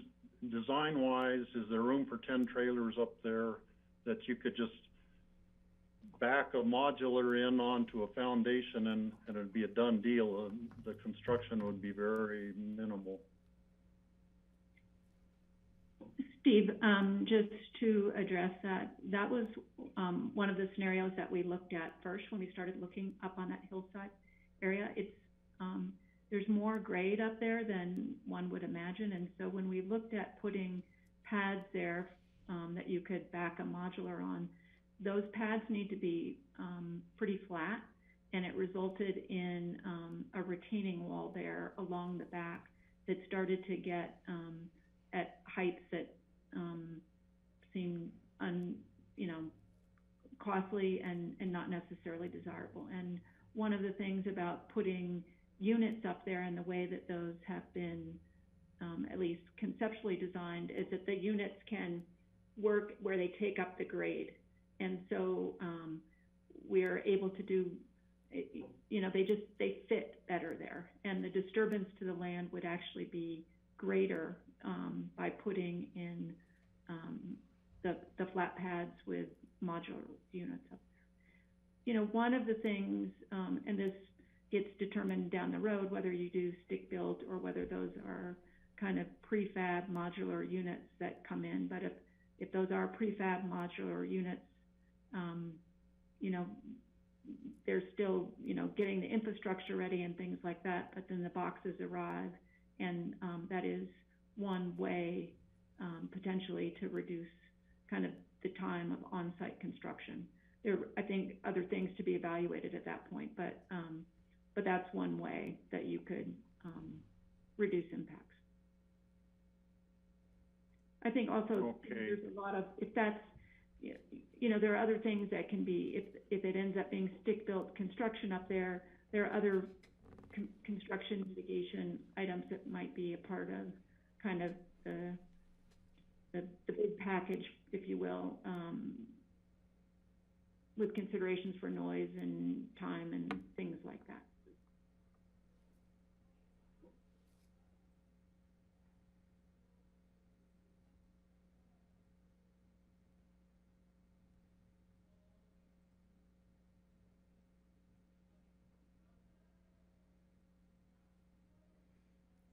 design wise, is there room for 10 trailers up there that you could just back a modular in onto a foundation and it'd be a done deal? The construction would be very minimal. Steve, just to address that, that was one of the scenarios that we looked at first when we started looking up on that hillside area. It's there's more grade up there than one would imagine, and so when we looked at putting pads there that you could back a modular on, those pads need to be pretty flat, and it resulted in a retaining wall there along the back that started to get at heights that seem costly and not necessarily desirable. And one of the things about putting units up there and the way that those have been at least conceptually designed is that the units can work where they take up the grade. And so we're able to do, they fit better there. And the disturbance to the land would actually be greater by putting in the flat pads with modular units up there. One of the things, and this gets determined down the road, whether you do stick built or whether those are kind of prefab modular units that come in. But if those are prefab modular units, they're still, getting the infrastructure ready and things like that, but then the boxes arrive, and that is one way potentially to reduce kind of the time of on-site construction. There are, I think, other things to be evaluated at that point, but that's one way that you could reduce impacts. I think also there's a lot of, if that's, there are other things that can be, if it ends up being stick-built construction up there, there are other construction mitigation items that might be a part of kind of the big package, if you will, with considerations for noise and time and things like that.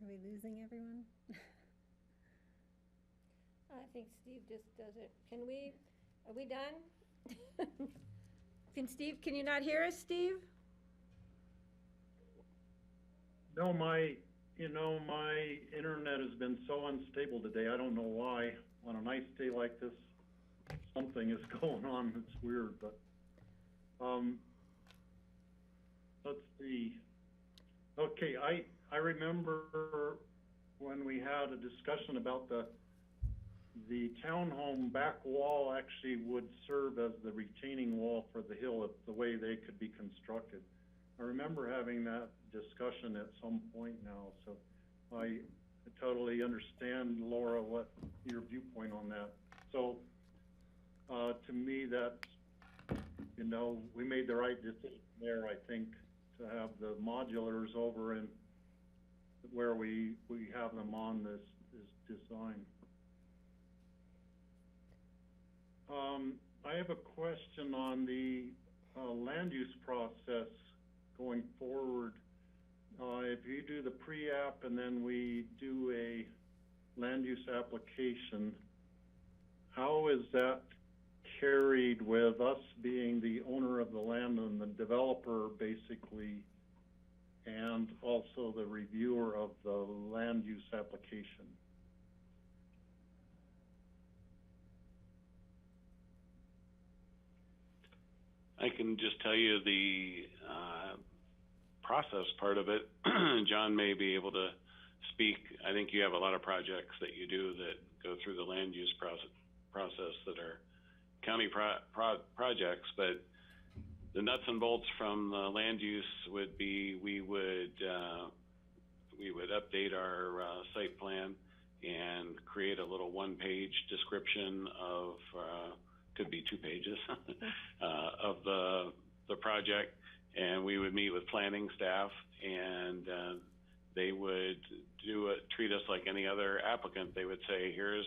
Are we losing everyone? I think Steve just does it. Are we done? Can you not hear us, Steve? No, my internet has been so unstable today. I don't know why. On a nice day like this, something is going on. It's weird, but let's see. Okay, I remember when we had a discussion about the townhome back wall actually would serve as the retaining wall for the hill, the way they could be constructed. I remember having that discussion at some point now, so I totally understand, Laura, what your viewpoint on that. So to me, that, we made the right decision there, I think, to have the modulars over in where we have them on this is designed. I have a question on the land use process going forward. If you do the pre-app and then we do a land use application, how is that carried with us being the owner of the land and the developer basically, and also the reviewer of the land use application? I can just tell you the process part of it. John may be able to speak. I think you have a lot of projects that you do that go through the land use process that are county projects, but the nuts and bolts from the land use would be we would update our site plan and create a little one-page description of could be 2 pages of the project, and we would meet with planning staff, and they would treat us like any other applicant. They would say, here's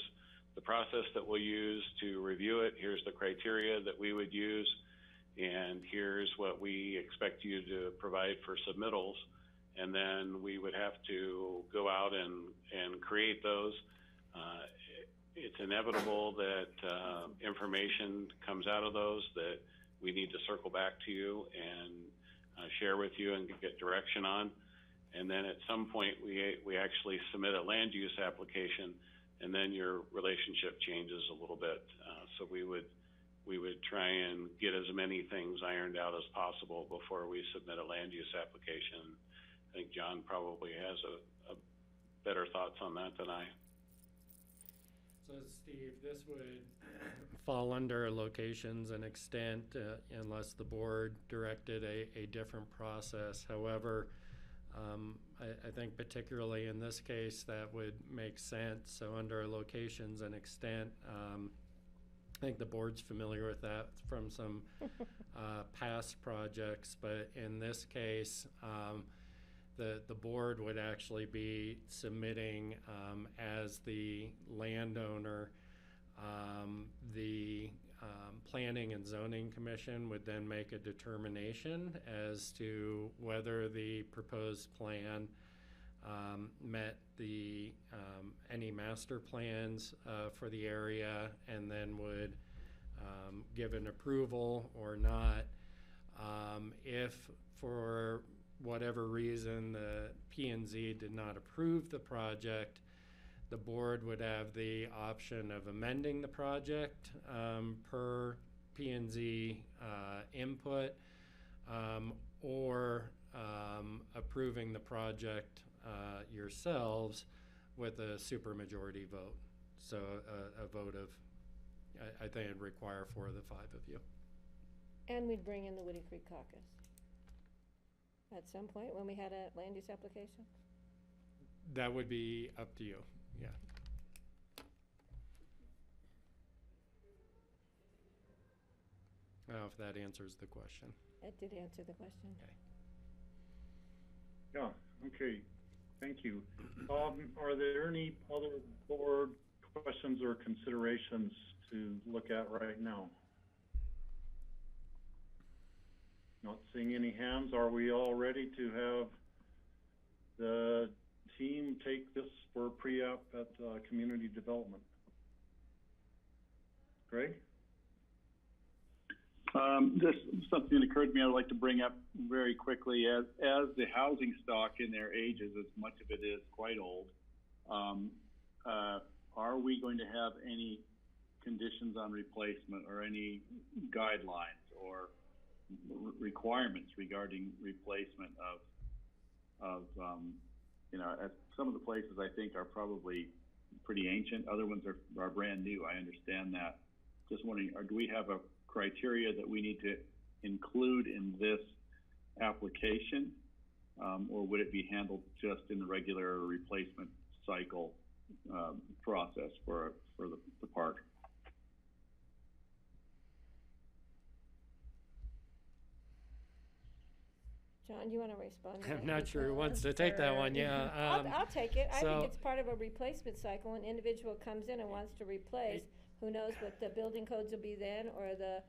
the process that we'll use to review it, here's the criteria that we would use, and here's what we expect you to provide for submittals. And then we would have to go out and create those. It's inevitable that information comes out of those that we need to circle back to you and share with you and get direction on. And then at some point we actually submit a land use application, and then your relationship changes a little bit. So we would try and get as many things ironed out as possible before we submit a land use application. I think John probably has a better thoughts on that than I. So Steve, this would fall under locations and extent unless the board directed a different process. However, I think particularly in this case that would make sense. So under locations and extent, I think the board's familiar with that from some past projects, but in this case, the board would actually be submitting as the landowner. The Planning and Zoning Commission would then make a determination as to whether the proposed plan met the any master plans for the area, and then would give an approval or not. If for whatever reason the P&Z did not approve the project, the board would have the option of amending the project per P&Z input, or approving the project yourselves with a supermajority vote. So a vote of, I think it'd require 4 of the 5 of you. And we'd bring in the Woody Creek Caucus at some point when we had a land use application? That would be up to you, yeah. I don't know if that answers the question. It did answer the question. Okay. Yeah, okay, thank you. Are there any other board questions or considerations to look at right now? Not seeing any hands. Are we all ready to have the team take this for pre-app at community development? Greg? Just something that occurred to me I'd like to bring up very quickly. As the housing stock in there ages, as much of it is quite old, are we going to have any conditions on replacement or any guidelines or requirements regarding replacement of some of the places I think are probably pretty ancient. Other ones are brand new. I understand that. Just wondering, do we have a criteria that we need to include in this application, or would it be handled just in the regular replacement cycle process for the park? John? John, you want to respond to that? I'm not sure who wants to take that one, yeah. I'll take it. I so- think it's part of a replacement cycle. An individual comes in and wants to replace, who knows what the building codes will be then, or the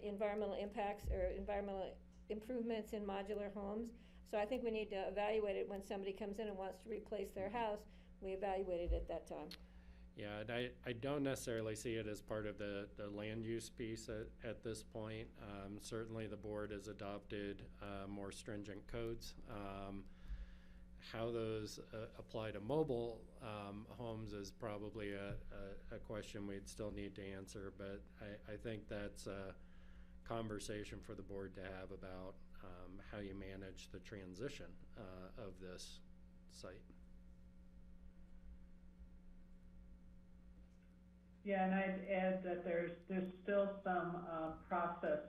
environmental impacts or environmental improvements in modular homes. So I think we need to evaluate it when somebody comes in and wants to replace their house. We evaluate it at that time. Yeah, and I don't necessarily see it as part of the land use piece at this point. Certainly the board has adopted more stringent codes. How those apply to mobile homes is probably a question we'd still need to answer, but I think that's a conversation for the board to have about how you manage the transition of this site. Yeah, and I'd add that there's still some process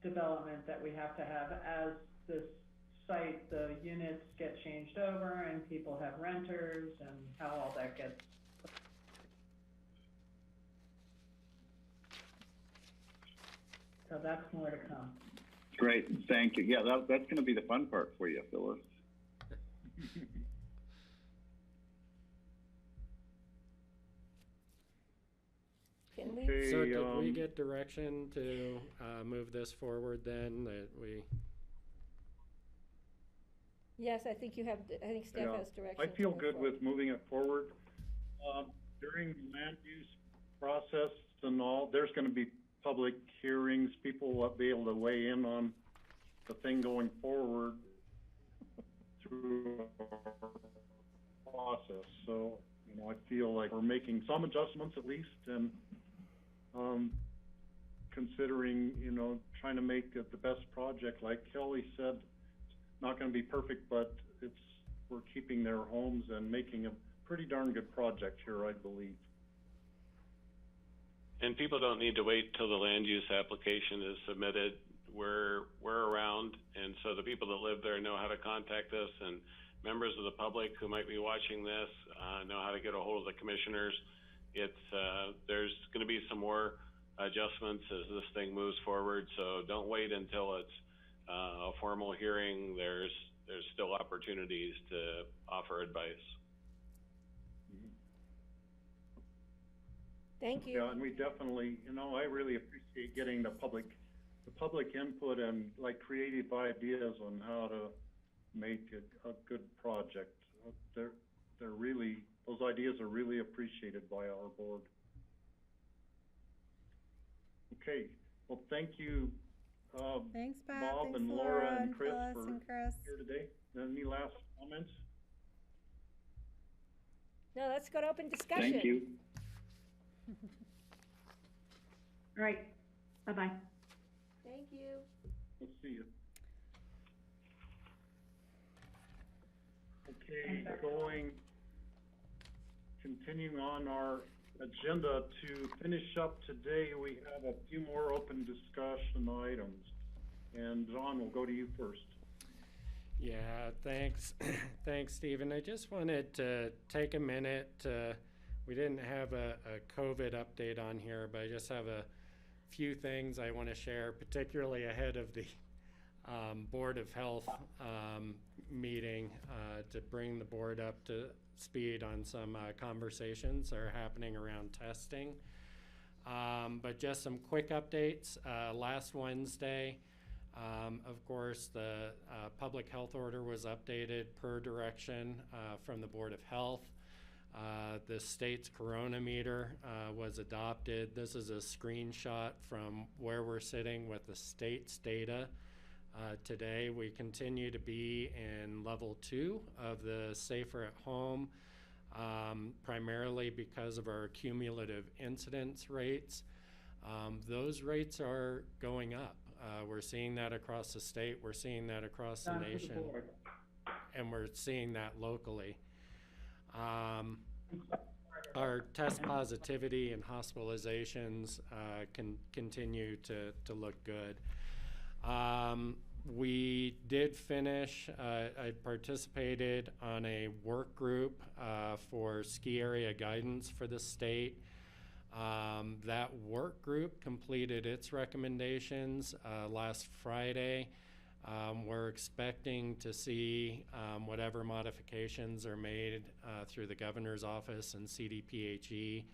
development that we have to have as this site, the units get changed over and people have renters and how all that gets. So that's more to come. Great, thank you. Yeah, that's going to be the fun part for you, Phyllis. Can we? Okay, So did we get direction to move this forward then, that we? Yes, I think you have, I think staff Yeah, has direction. I to feel move good forward. with moving it forward. During the land use process and all, there's going to be public hearings. People will be able to weigh in on the thing going forward through our process. So, I feel like we're making some adjustments at least, and considering, trying to make it the best project. Like Kelly said, it's not going to be perfect, but we're keeping their homes and making a pretty darn good project here, I believe. And people don't need to wait till the land use application is submitted. We're around, and so the people that live there know how to contact us, and members of the public who might be watching this know how to get a hold of the commissioners. There's going to be some more adjustments as this thing moves forward, so don't wait until it's a formal hearing. There's still opportunities to offer advice. Thank you. Yeah, and we definitely, I really appreciate getting the public input and like creative ideas on how to make a good project. They're really, those ideas are really appreciated by our board. Okay, well, thank you, Thanks, Bob. Bob Thanks, and Laura and Chris Phyllis for and Chris. here today. Any last comments? No, let's go to open discussion. Thank you. All right, bye-bye. Thank you. We'll see you. Okay, continuing on our agenda to finish up today, we have a few more open discussion items. And John, we'll go to you first. Yeah, thanks. Thanks, Stephen. I just wanted to take a minute. We didn't have a COVID update on here, but I just have a few things I want to share, particularly ahead of the Board of Health meeting, to bring the board up to speed on some conversations that are happening around testing. But just some quick updates. Last Wednesday, of course, the public health order was updated per direction from the Board of Health. The state's coronameter was adopted. This is a screenshot from where we're sitting with the state's data. Today, we continue to be in level 2 of the Safer at Home, primarily because of our cumulative incidence rates. Those rates are going up. We're seeing that across the state, we're seeing that across the nation, and we're seeing that locally. Our test positivity and hospitalizations can continue to look good. We did finish, I participated on a work group for ski area guidance for the state. That work group completed its recommendations last Friday. We're expecting to see whatever modifications are made through the governor's office and CDPHE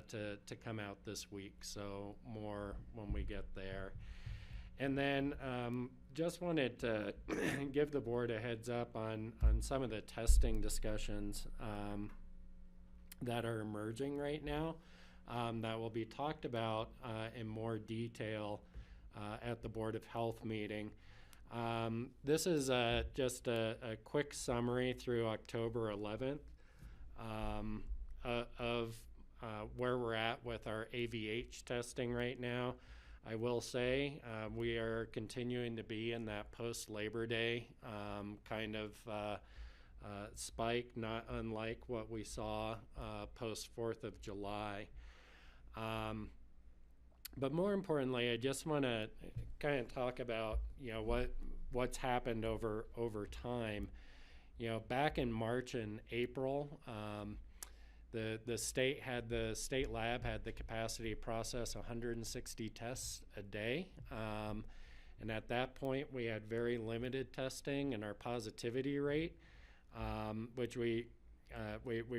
to come out this week. So more when we get there. And then just wanted to give the board a heads up on some of the testing discussions that are emerging right now that will be talked about in more detail at the Board of Health meeting. This is just a quick summary through October 11th of where we're at with our AVH testing right now. I will say we are continuing to be in that post-Labor Day kind of spike, not unlike what we saw post-4th of July. But more importantly, I just want to kind of talk about, you know, what's happened over time. You know, back in March and April, the state lab had the capacity to process 160 tests a day. And at that point, we had very limited testing, and our positivity rate, which we've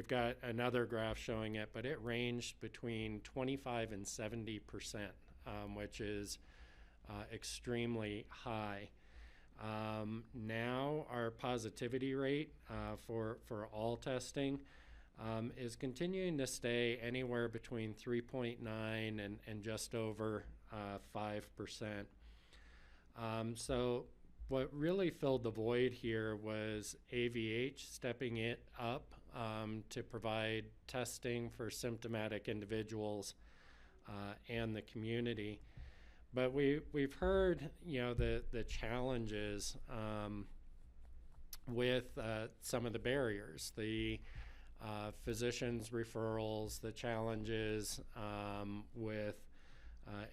got another graph showing it, but it ranged between 25 and 70%, which is extremely high. Now our positivity rate for all testing is continuing to stay anywhere between 3.9 and just over 5%. So what really filled the void here was AVH stepping it up to provide testing for symptomatic individuals and the community. But we've heard, you know, the challenges with some of the barriers, the physicians' referrals, the challenges with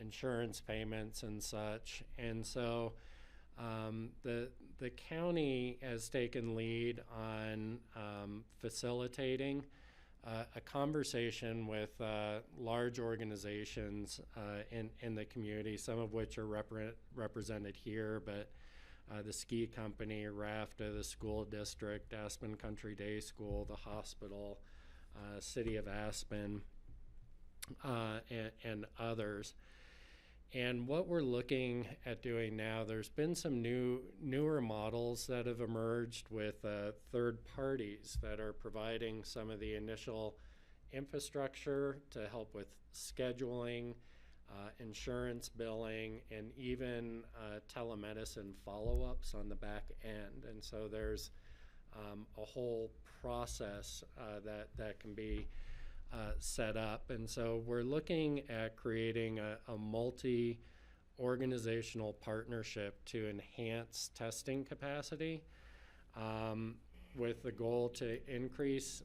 insurance payments and such. And so the county has taken lead on facilitating a conversation with large organizations in the community, some of which are represented here, but the ski company, RAFTA, the school district, Aspen Country Day School, the hospital, City of Aspen, and others. And what we're looking at doing now, there's been some newer models that have emerged with third parties that are providing some of the initial infrastructure to help with scheduling, insurance billing, and even telemedicine follow-ups on the back end. And so there's a whole process that can be set up. And so we're looking at creating a multi-organizational partnership to enhance testing capacity with the goal to increase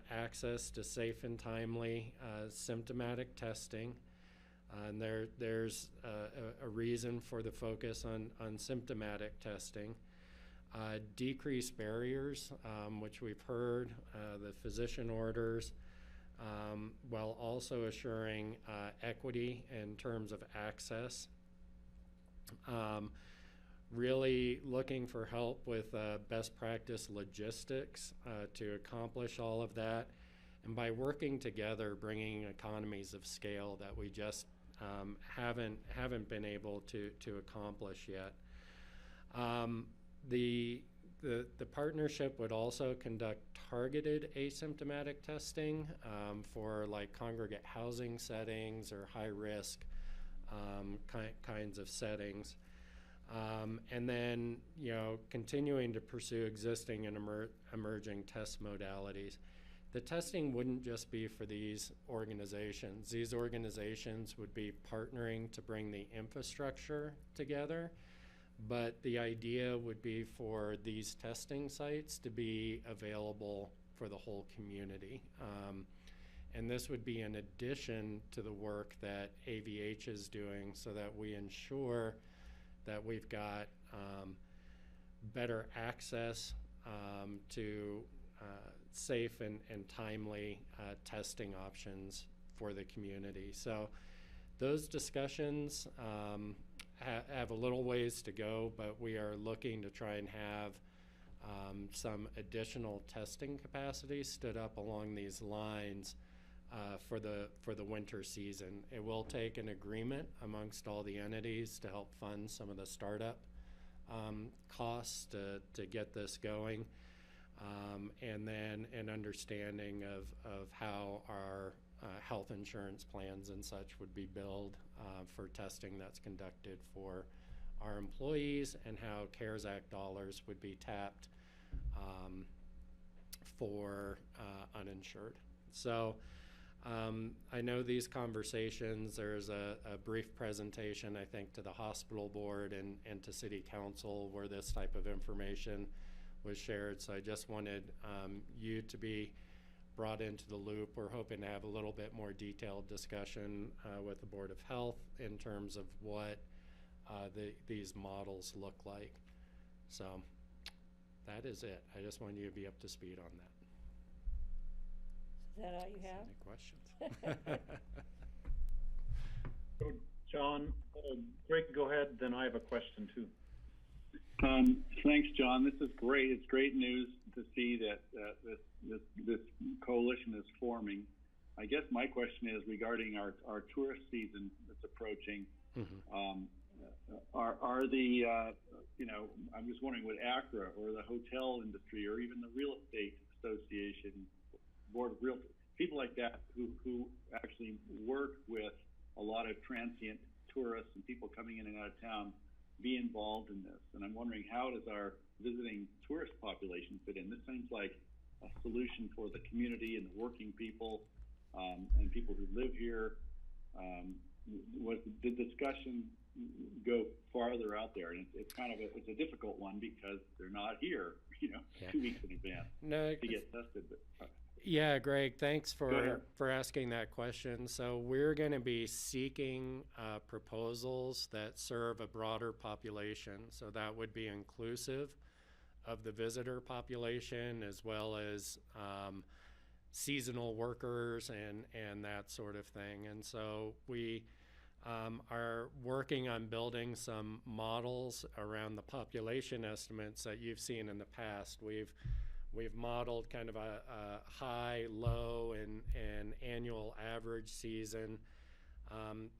access to safe and timely symptomatic testing. And there's a reason for the focus on symptomatic testing. Decrease barriers, which we've heard, the physician orders, while also assuring equity in terms of access. Really looking for help with best practice logistics to accomplish all of that. And by working together, bringing economies of scale that we just haven't been able to accomplish yet. The partnership would also conduct targeted asymptomatic testing for like congregate housing settings or high risk kinds of settings. And then, you know, continuing to pursue existing and emerging test modalities. The testing wouldn't just be for these organizations. These organizations would be partnering to bring the infrastructure together, but the idea would be for these testing sites to be available for the whole community. And this would be in addition to the work that AVH is doing so that we ensure that we've got better access to safe and timely testing options for the community. So those discussions have a little ways to go, but we are looking to try and have some additional testing capacity stood up along these lines for the winter season. It will take an agreement amongst all the entities to help fund some of the startup costs to get this going, and then an understanding of how our health insurance plans and such would be billed for testing that's conducted for our employees, and how CARES Act dollars would be tapped for uninsured. So I know these conversations, there's a brief presentation, I think, to the hospital board and to city council where this type of information was shared. So I just wanted you to be brought into the loop. We're hoping to have a little bit more detailed discussion with the Board of Health in terms of what these models look like. So that is it. I just wanted you to be up to speed on that. Is that all you have? Any questions? So, John, Greg, go ahead, then I have a question too. Thanks, John. This is great. It's great news to see that this coalition is forming. I guess my question is regarding our tourist season that's approaching. Mm-hmm. Are the I'm just wondering, would ACRA or the hotel industry or even the real estate association, board of realtors, people like that who actually work with a lot of transient tourists and people coming in and out of town, be involved in this? And I'm wondering, how does our visiting tourist population fit in? This seems like a solution for the community and the working people and people who live here. Was the discussion go farther out there? And it's kind of it's a difficult one because they're not here, 2 weeks in advance to get tested. But, yeah, Greg, thanks for asking that question. So we're going to be seeking proposals that serve a broader population. So that would be inclusive of the visitor population as well as seasonal workers and that sort of thing. And so we are working on building some models around the population estimates that you've seen in the past. We've modeled kind of a high, low, and annual average season.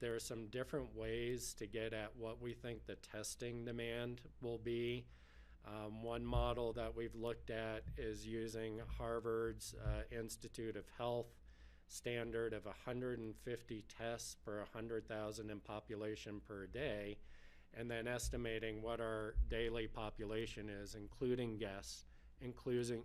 There are some different ways to get at what we think the testing demand will be. One model that we've looked at is using Harvard's Institute of Health standard of 150 tests per 100,000 in population per day, and then estimating what our daily population is, including guests, including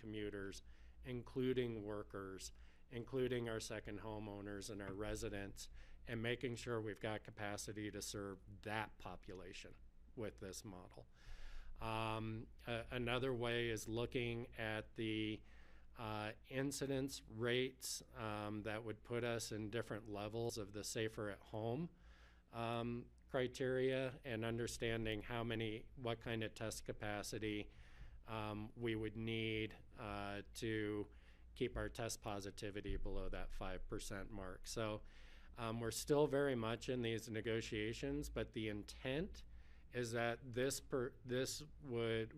commuters, including workers, including our second homeowners and our residents, and making sure we've got capacity to serve that population with this model. Another way is looking at the incidence rates that would put us in different levels of the safer at home criteria, and understanding what kind of test capacity we would need to keep our test positivity below that 5% mark. So we're still very much in these negotiations, but the intent is that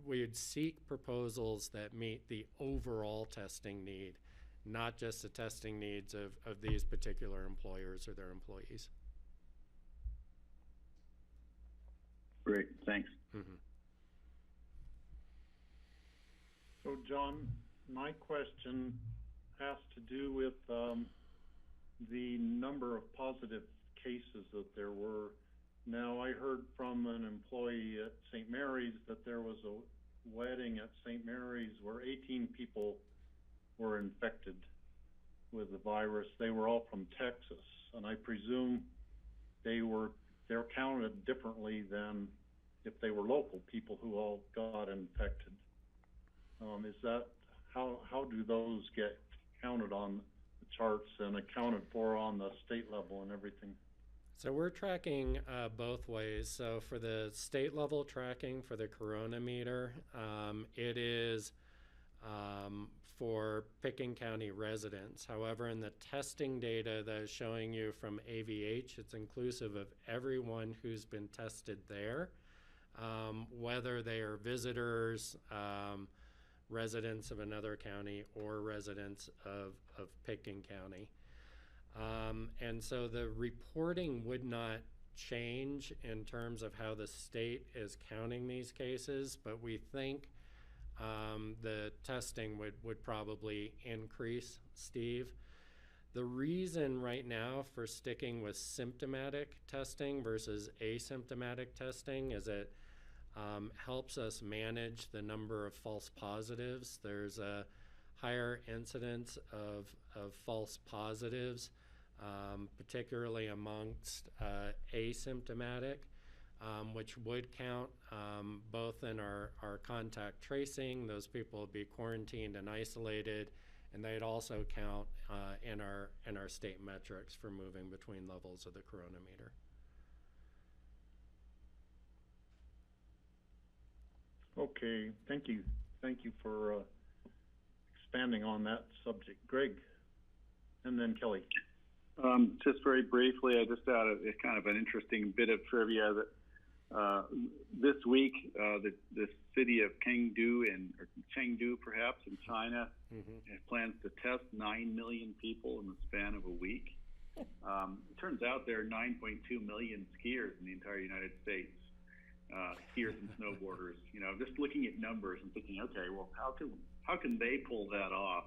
we'd seek proposals that meet the overall testing need, not just the testing needs of these particular employers or their employees. Great, thanks. Mm-hmm. So, John, my question has to do with the number of positive cases that there were. Now, I heard from an employee at St. Mary's that there was a wedding at St. Mary's where 18 people were infected with the virus. They were all from Texas, and I presume they're counted differently than if they were local people who all got infected. Is that how do those get counted on the charts and accounted for on the state level and everything? So we're tracking both ways. So for the state level tracking for the coronameter, it is for Pickens County residents. However, in the testing data that is showing you from AVH, it's inclusive of everyone who's been tested there, whether they are visitors, residents of another county, or residents of Pickens County. And so the reporting would not change in terms of how the state is counting these cases, but we think the testing would probably increase, Steve. The reason right now for sticking with symptomatic testing versus asymptomatic testing is it helps us manage the number of false positives. There's a higher incidence of false positives, particularly amongst asymptomatic, which would count both in our contact tracing. Those people would be quarantined and isolated, and they'd also count in our state metrics for moving between levels of the coronameter. Okay, thank you. Thank you for expanding on that subject. Greg, and then Kelly. Just very briefly, I just had a kind of an interesting bit of trivia that this week, the city of Chengdu perhaps in China plans to test 9 million people in the span of a week. It turns out there are 9.2 million skiers in the entire United States. Skiers and snowboarders, just looking at numbers and thinking, okay, well, how can they pull that off?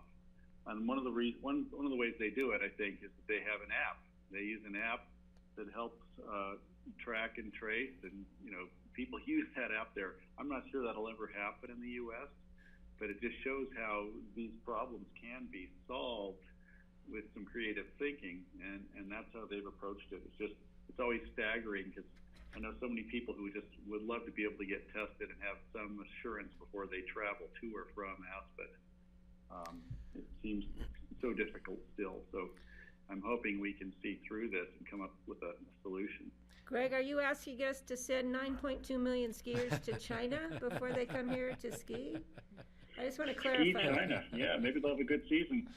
And one of the ways they do it, I think, is that they have an app. They use an app that helps track and trace, and people use that app there. I'm not sure that'll ever happen in the U.S., but it just shows how these problems can be solved with some creative thinking, and that's how they've approached it. It's always staggering because I know so many people who just would love to be able to get tested and have some assurance before they travel to or from Aspen. It seems so difficult still. So I'm hoping we can see through this and come up with a solution. Greg, are you asking us to send 9.2 million skiers to China before they come here to ski? I just want to clarify. Ski China, yeah, maybe they'll have a good season.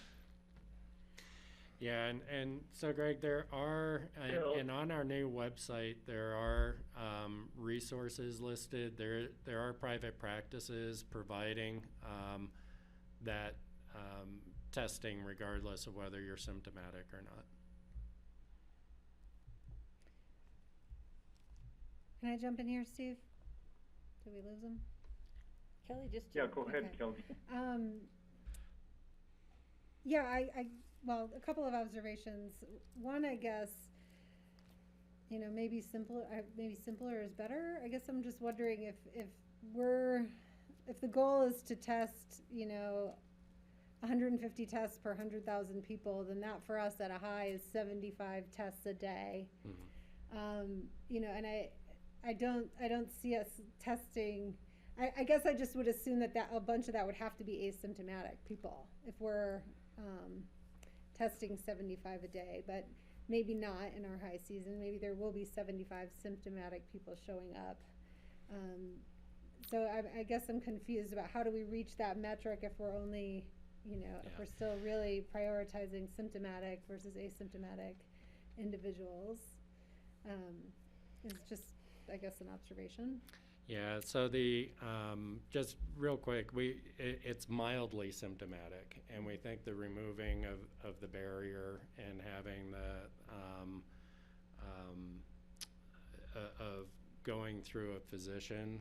Yeah, and so Greg, there are, and on our new website, there are resources listed. There are private practices providing that testing regardless of whether you're symptomatic or not. Can I jump in here, Steve? Did we lose him? Kelly just Yeah, go ahead, Kelly. Yeah, well, a couple of observations. One, I guess, maybe simpler is better. I guess I'm just wondering if the goal is to test, 150 tests per 100,000 people, then that for us at a high is 75 tests a day. And I don't see us testing. I guess I just would assume that a bunch of that would have to be asymptomatic people if we're testing 75 a day, but maybe not in our high season. Maybe there will be 75 symptomatic people showing up. So I guess I'm confused about how do we reach that metric if we're only, if we're still really prioritizing symptomatic versus asymptomatic individuals. It's just, I guess, an observation. Yeah, so just real quick, it's mildly symptomatic, and we think the removing of the barrier and having of going through a physician,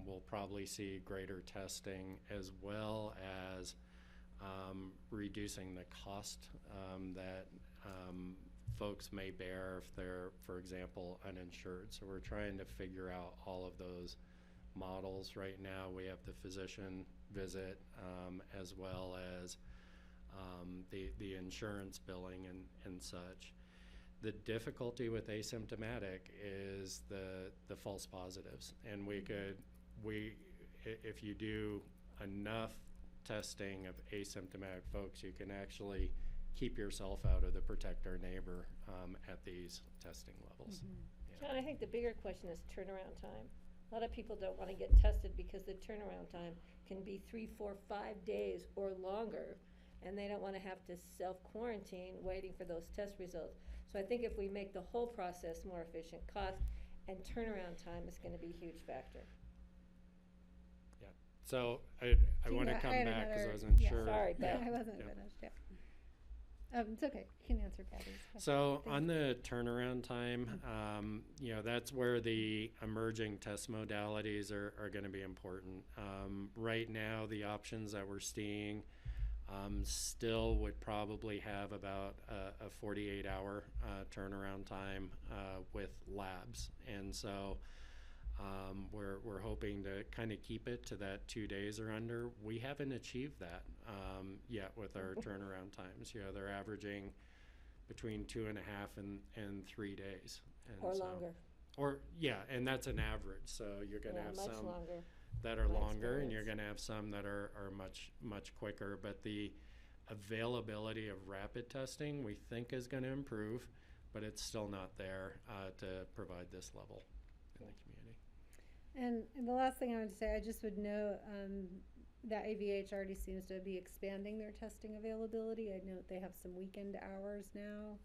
we'll probably see greater testing as well as reducing the cost that folks may bear if they're, for example, uninsured. So we're trying to figure out all of those models right now. We have the physician visit as well as the insurance billing and such. The difficulty with asymptomatic is the false positives, and if you do enough testing of asymptomatic folks, you can actually keep yourself out of the protect our neighbor at these testing levels. Yeah. John, I think the bigger question is turnaround time. A lot of people don't want to get tested because the turnaround time can be 3, 4, 5 days or longer, and they don't want to have to self-quarantine waiting for those test results. So I think if we make the whole process more efficient, cost and turnaround time is going to be a huge factor. Yeah. So I want to come back because I wasn't sure. Sorry, Beth. I wasn't finished, yeah. It's okay, you can answer Patty's question. So Thank on you. the turnaround time, that's where the emerging test modalities are going to be important. Right now, the options that we're seeing still would probably have about a 48-hour turnaround time with labs. And so we're hoping to kind of keep it to that 2 days or under. We haven't achieved that yet with our turnaround times. They're averaging between 2.5 and 3 days. And Or longer. Or, and that's an average. So you're going to have much some longer. that are My longer, and you're experience. going to have some that are much quicker. But the availability of rapid testing, we think, is going to improve, but it's still not there to provide this level in the community. And the last thing I would say, I just would note that AVH already seems to be expanding their testing availability. I note they have some weekend hours now,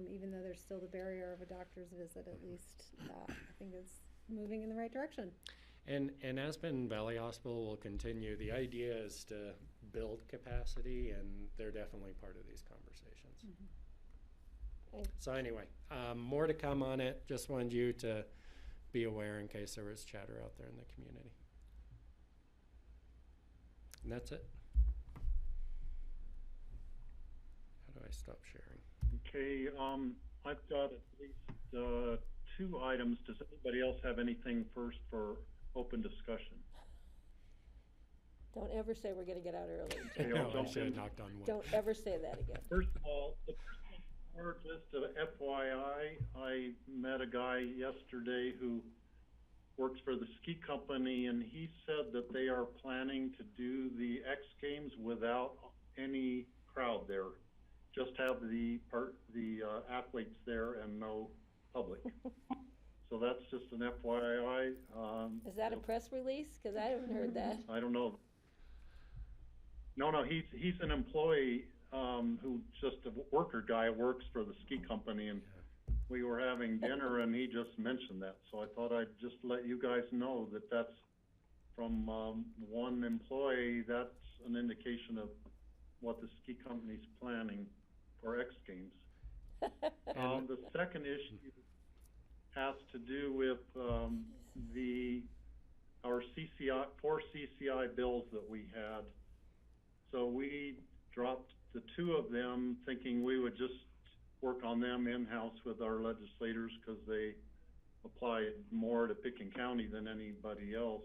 even though there's still the barrier of a doctor's visit. At least that I think is moving in the right direction. And Aspen Valley Hospital will continue. The idea is to build capacity, and they're definitely part of these conversations. Mm-hmm. So anyway, more to come on it. Just wanted you to be aware in case there was chatter out there in the community. And that's it. How do I stop sharing? Okay, I've got at least 2 items. Does anybody else have anything first for open discussion? Don't ever say we're going to get out early. Okay, No, I'll I jump should have in. knocked on wood. Don't ever say that again. First of all, the first list of FYI, I met a guy yesterday who works for the ski company, and he said that they are planning to do the X Games without any crowd there. Just have the athletes there and no public. So that's just an FYI. Is that a press release? Because I haven't heard that. I don't know. No, he's an employee who just a worker guy, works for the ski company, and we were having dinner and he just mentioned that. So I thought I'd just let you guys know that that's from one employee. That's an indication of what the ski company's planning for X Games. The second issue has to do with our CCI, 4 CCI bills that we had. So we dropped the 2 of them, thinking we would just work on them in-house with our legislators because they apply more to Pickens County than anybody else.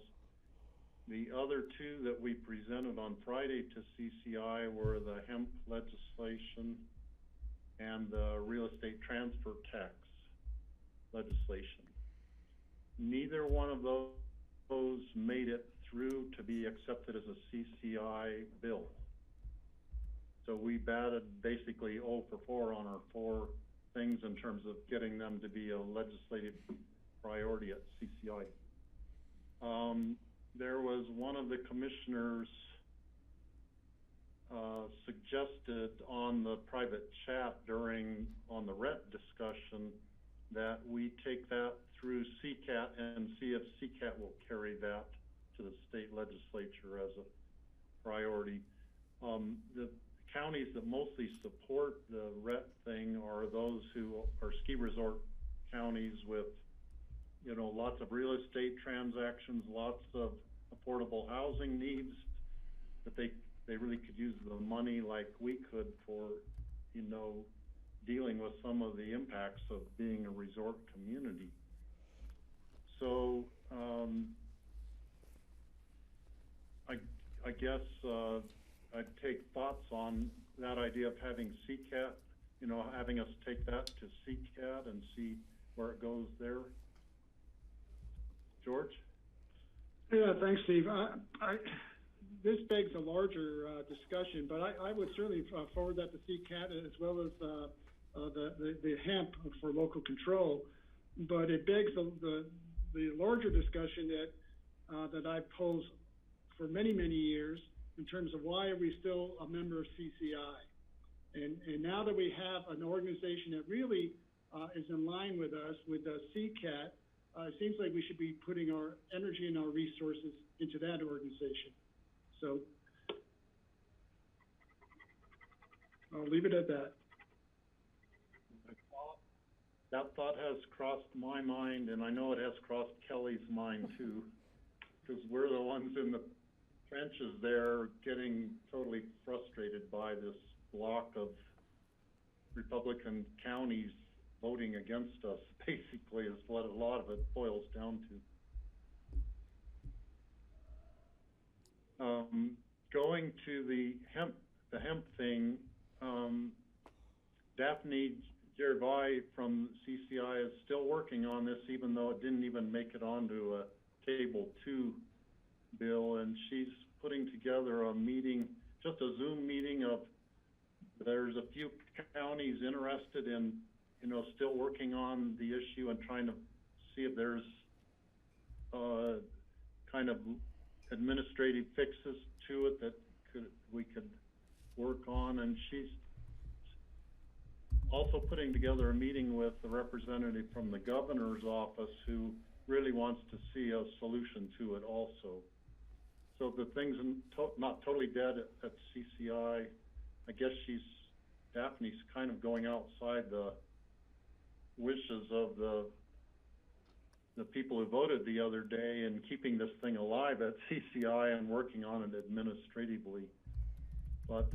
The other 2 that we presented on Friday to CCI were the hemp legislation and the real estate transfer tax legislation. Neither one of those made it through to be accepted as a CCI bill. So we batted basically 0 for 4 on our 4 things in terms of getting them to be a legislative priority at CCI. There was one of the commissioners suggested on the private chat on the RET discussion that we take that through CCAT and see if CCAT will carry that to the state legislature as a priority. The counties that mostly support the RET thing are those who are ski resort counties with, lots of real estate transactions, lots of affordable housing needs, that they really could use the money like we could for, dealing with some of the impacts of being a resort community. So I guess I'd take thoughts on that idea of having CCAT, having us take that to CCAT and see where it goes there. George? Yeah, thanks, Steve. This begs a larger discussion, but I would certainly forward that to CCAT as well as the hemp for local control. But it begs the larger discussion that I pose for many, many years in terms of why are we still a member of CCI. And now that we have an organization that really is in line with us, with CCAT, it seems like we should be putting our energy and our resources into that organization. So I'll leave it at that. That thought has crossed my mind, and I know it has crossed Kelly's mind too, because we're the ones in the trenches there getting totally frustrated by this block of Republican counties voting against us, basically, is what a lot of it boils down to. Going to the hemp thing, Daphne Gervais from CCI is still working on this, even though it didn't even make it onto a Table 2 bill, and she's putting together a meeting, just a Zoom meeting of, there's a few counties interested in, still working on the issue and trying to see if there's kind of administrative fixes to it that we could work on. And she's also putting together a meeting with the representative from the governor's office who really wants to see a solution to it also. So the thing's not totally dead at CCI. I guess Daphne's kind of going outside the wishes of the people who voted the other day and keeping this thing alive at CCI and working on it administratively. But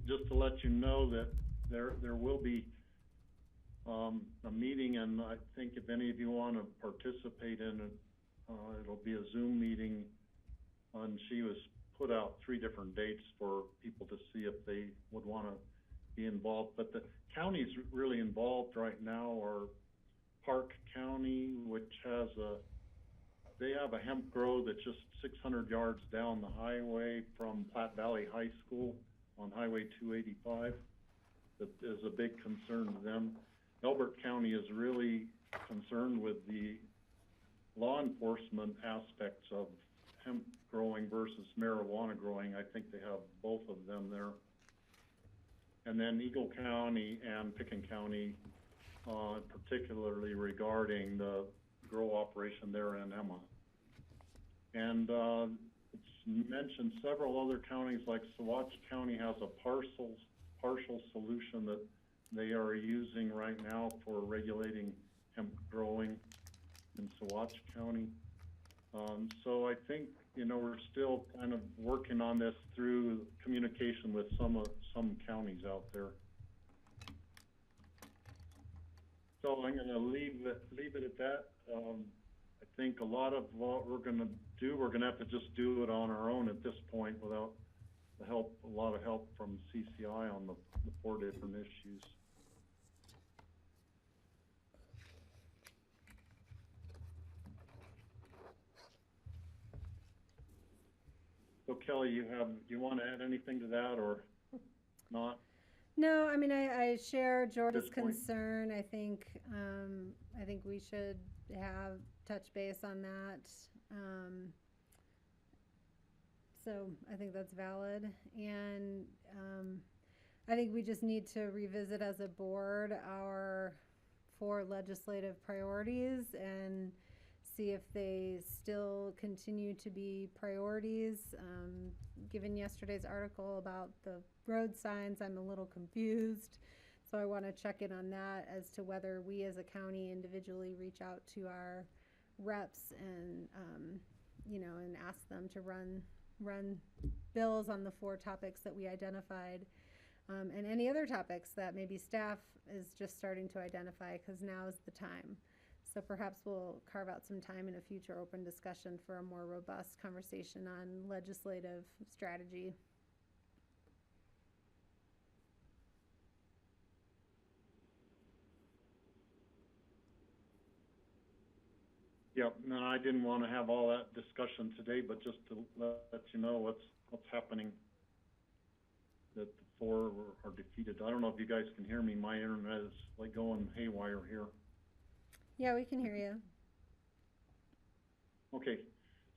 just to let you know that there will be a meeting, and I think if any of you want to participate in it, it'll be a Zoom meeting, and she was put out 3 different dates for people to see if they would want to be involved. But the counties really involved right now are Park County, which they have a hemp grow that's just 600 yards down the highway from Platte Valley High School on Highway 285. That is a big concern to them. Elbert County is really concerned with the law enforcement aspects of hemp growing versus marijuana growing. I think they have both of them there. And then Eagle County and Pickens County, particularly regarding the grow operation there in Emma. And it's mentioned several other counties, like Saguache County has a partial solution that they are using right now for regulating hemp growing in Saguache County. So I think, we're still kind of working on this through communication with some counties out there. So I'm going to leave it at that. I think a lot of what we're going to do, we're going to have to just do it on our own at this point without a lot of help from CCI on the 4 different issues. So Kelly, you want to add anything to that or not? No, I mean, I share George's concern. I think we should have touch base on that. So I think that's valid. And I think we just need to revisit as a board our 4 legislative priorities and see if they still continue to be priorities. Given yesterday's article about the road signs, I'm a little confused. So I want to check in on that as to whether we as a county individually reach out to our reps and, and ask them to run bills on the 4 topics that we identified. And any other topics that maybe staff is just starting to identify, because now is the time. So perhaps we'll carve out some time in a future open discussion for a more robust conversation on legislative strategy. Yep, no, I didn't want to have all that discussion today, but just to let you know what's happening, that the 4 are defeated. I don't know if you guys can hear me. My internet is like going haywire here. Yeah, we can hear you. Okay,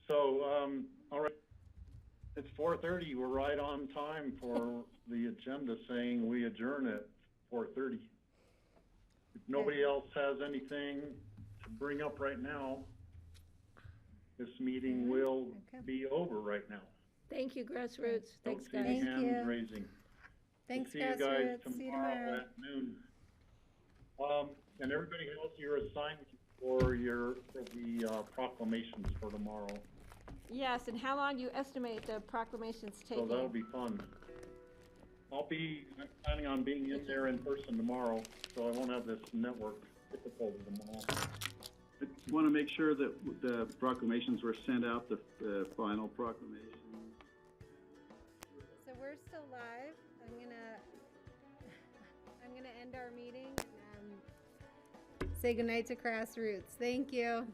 So, all right, it's 4:30. We're right on time for the agenda saying we adjourn at 4:30. If nobody else has anything to bring up right now, this meeting will be over right now. Thank you, Grassroots. Thanks, Don't see guys. any hands raising. Thanks, See you guys Grassroots. See you tomorrow tomorrow. at noon. And everybody else, your assignment for the proclamations for tomorrow. Yes, and how long do you estimate the proclamations So taking? that'll be fun. I'm planning on being in there in person tomorrow, so I won't have this network difficulty tomorrow. I want to make sure that the proclamations were sent out, the final proclamation. So we're still live. I'm gonna end our meeting and say goodnight to Grassroots. Thank you.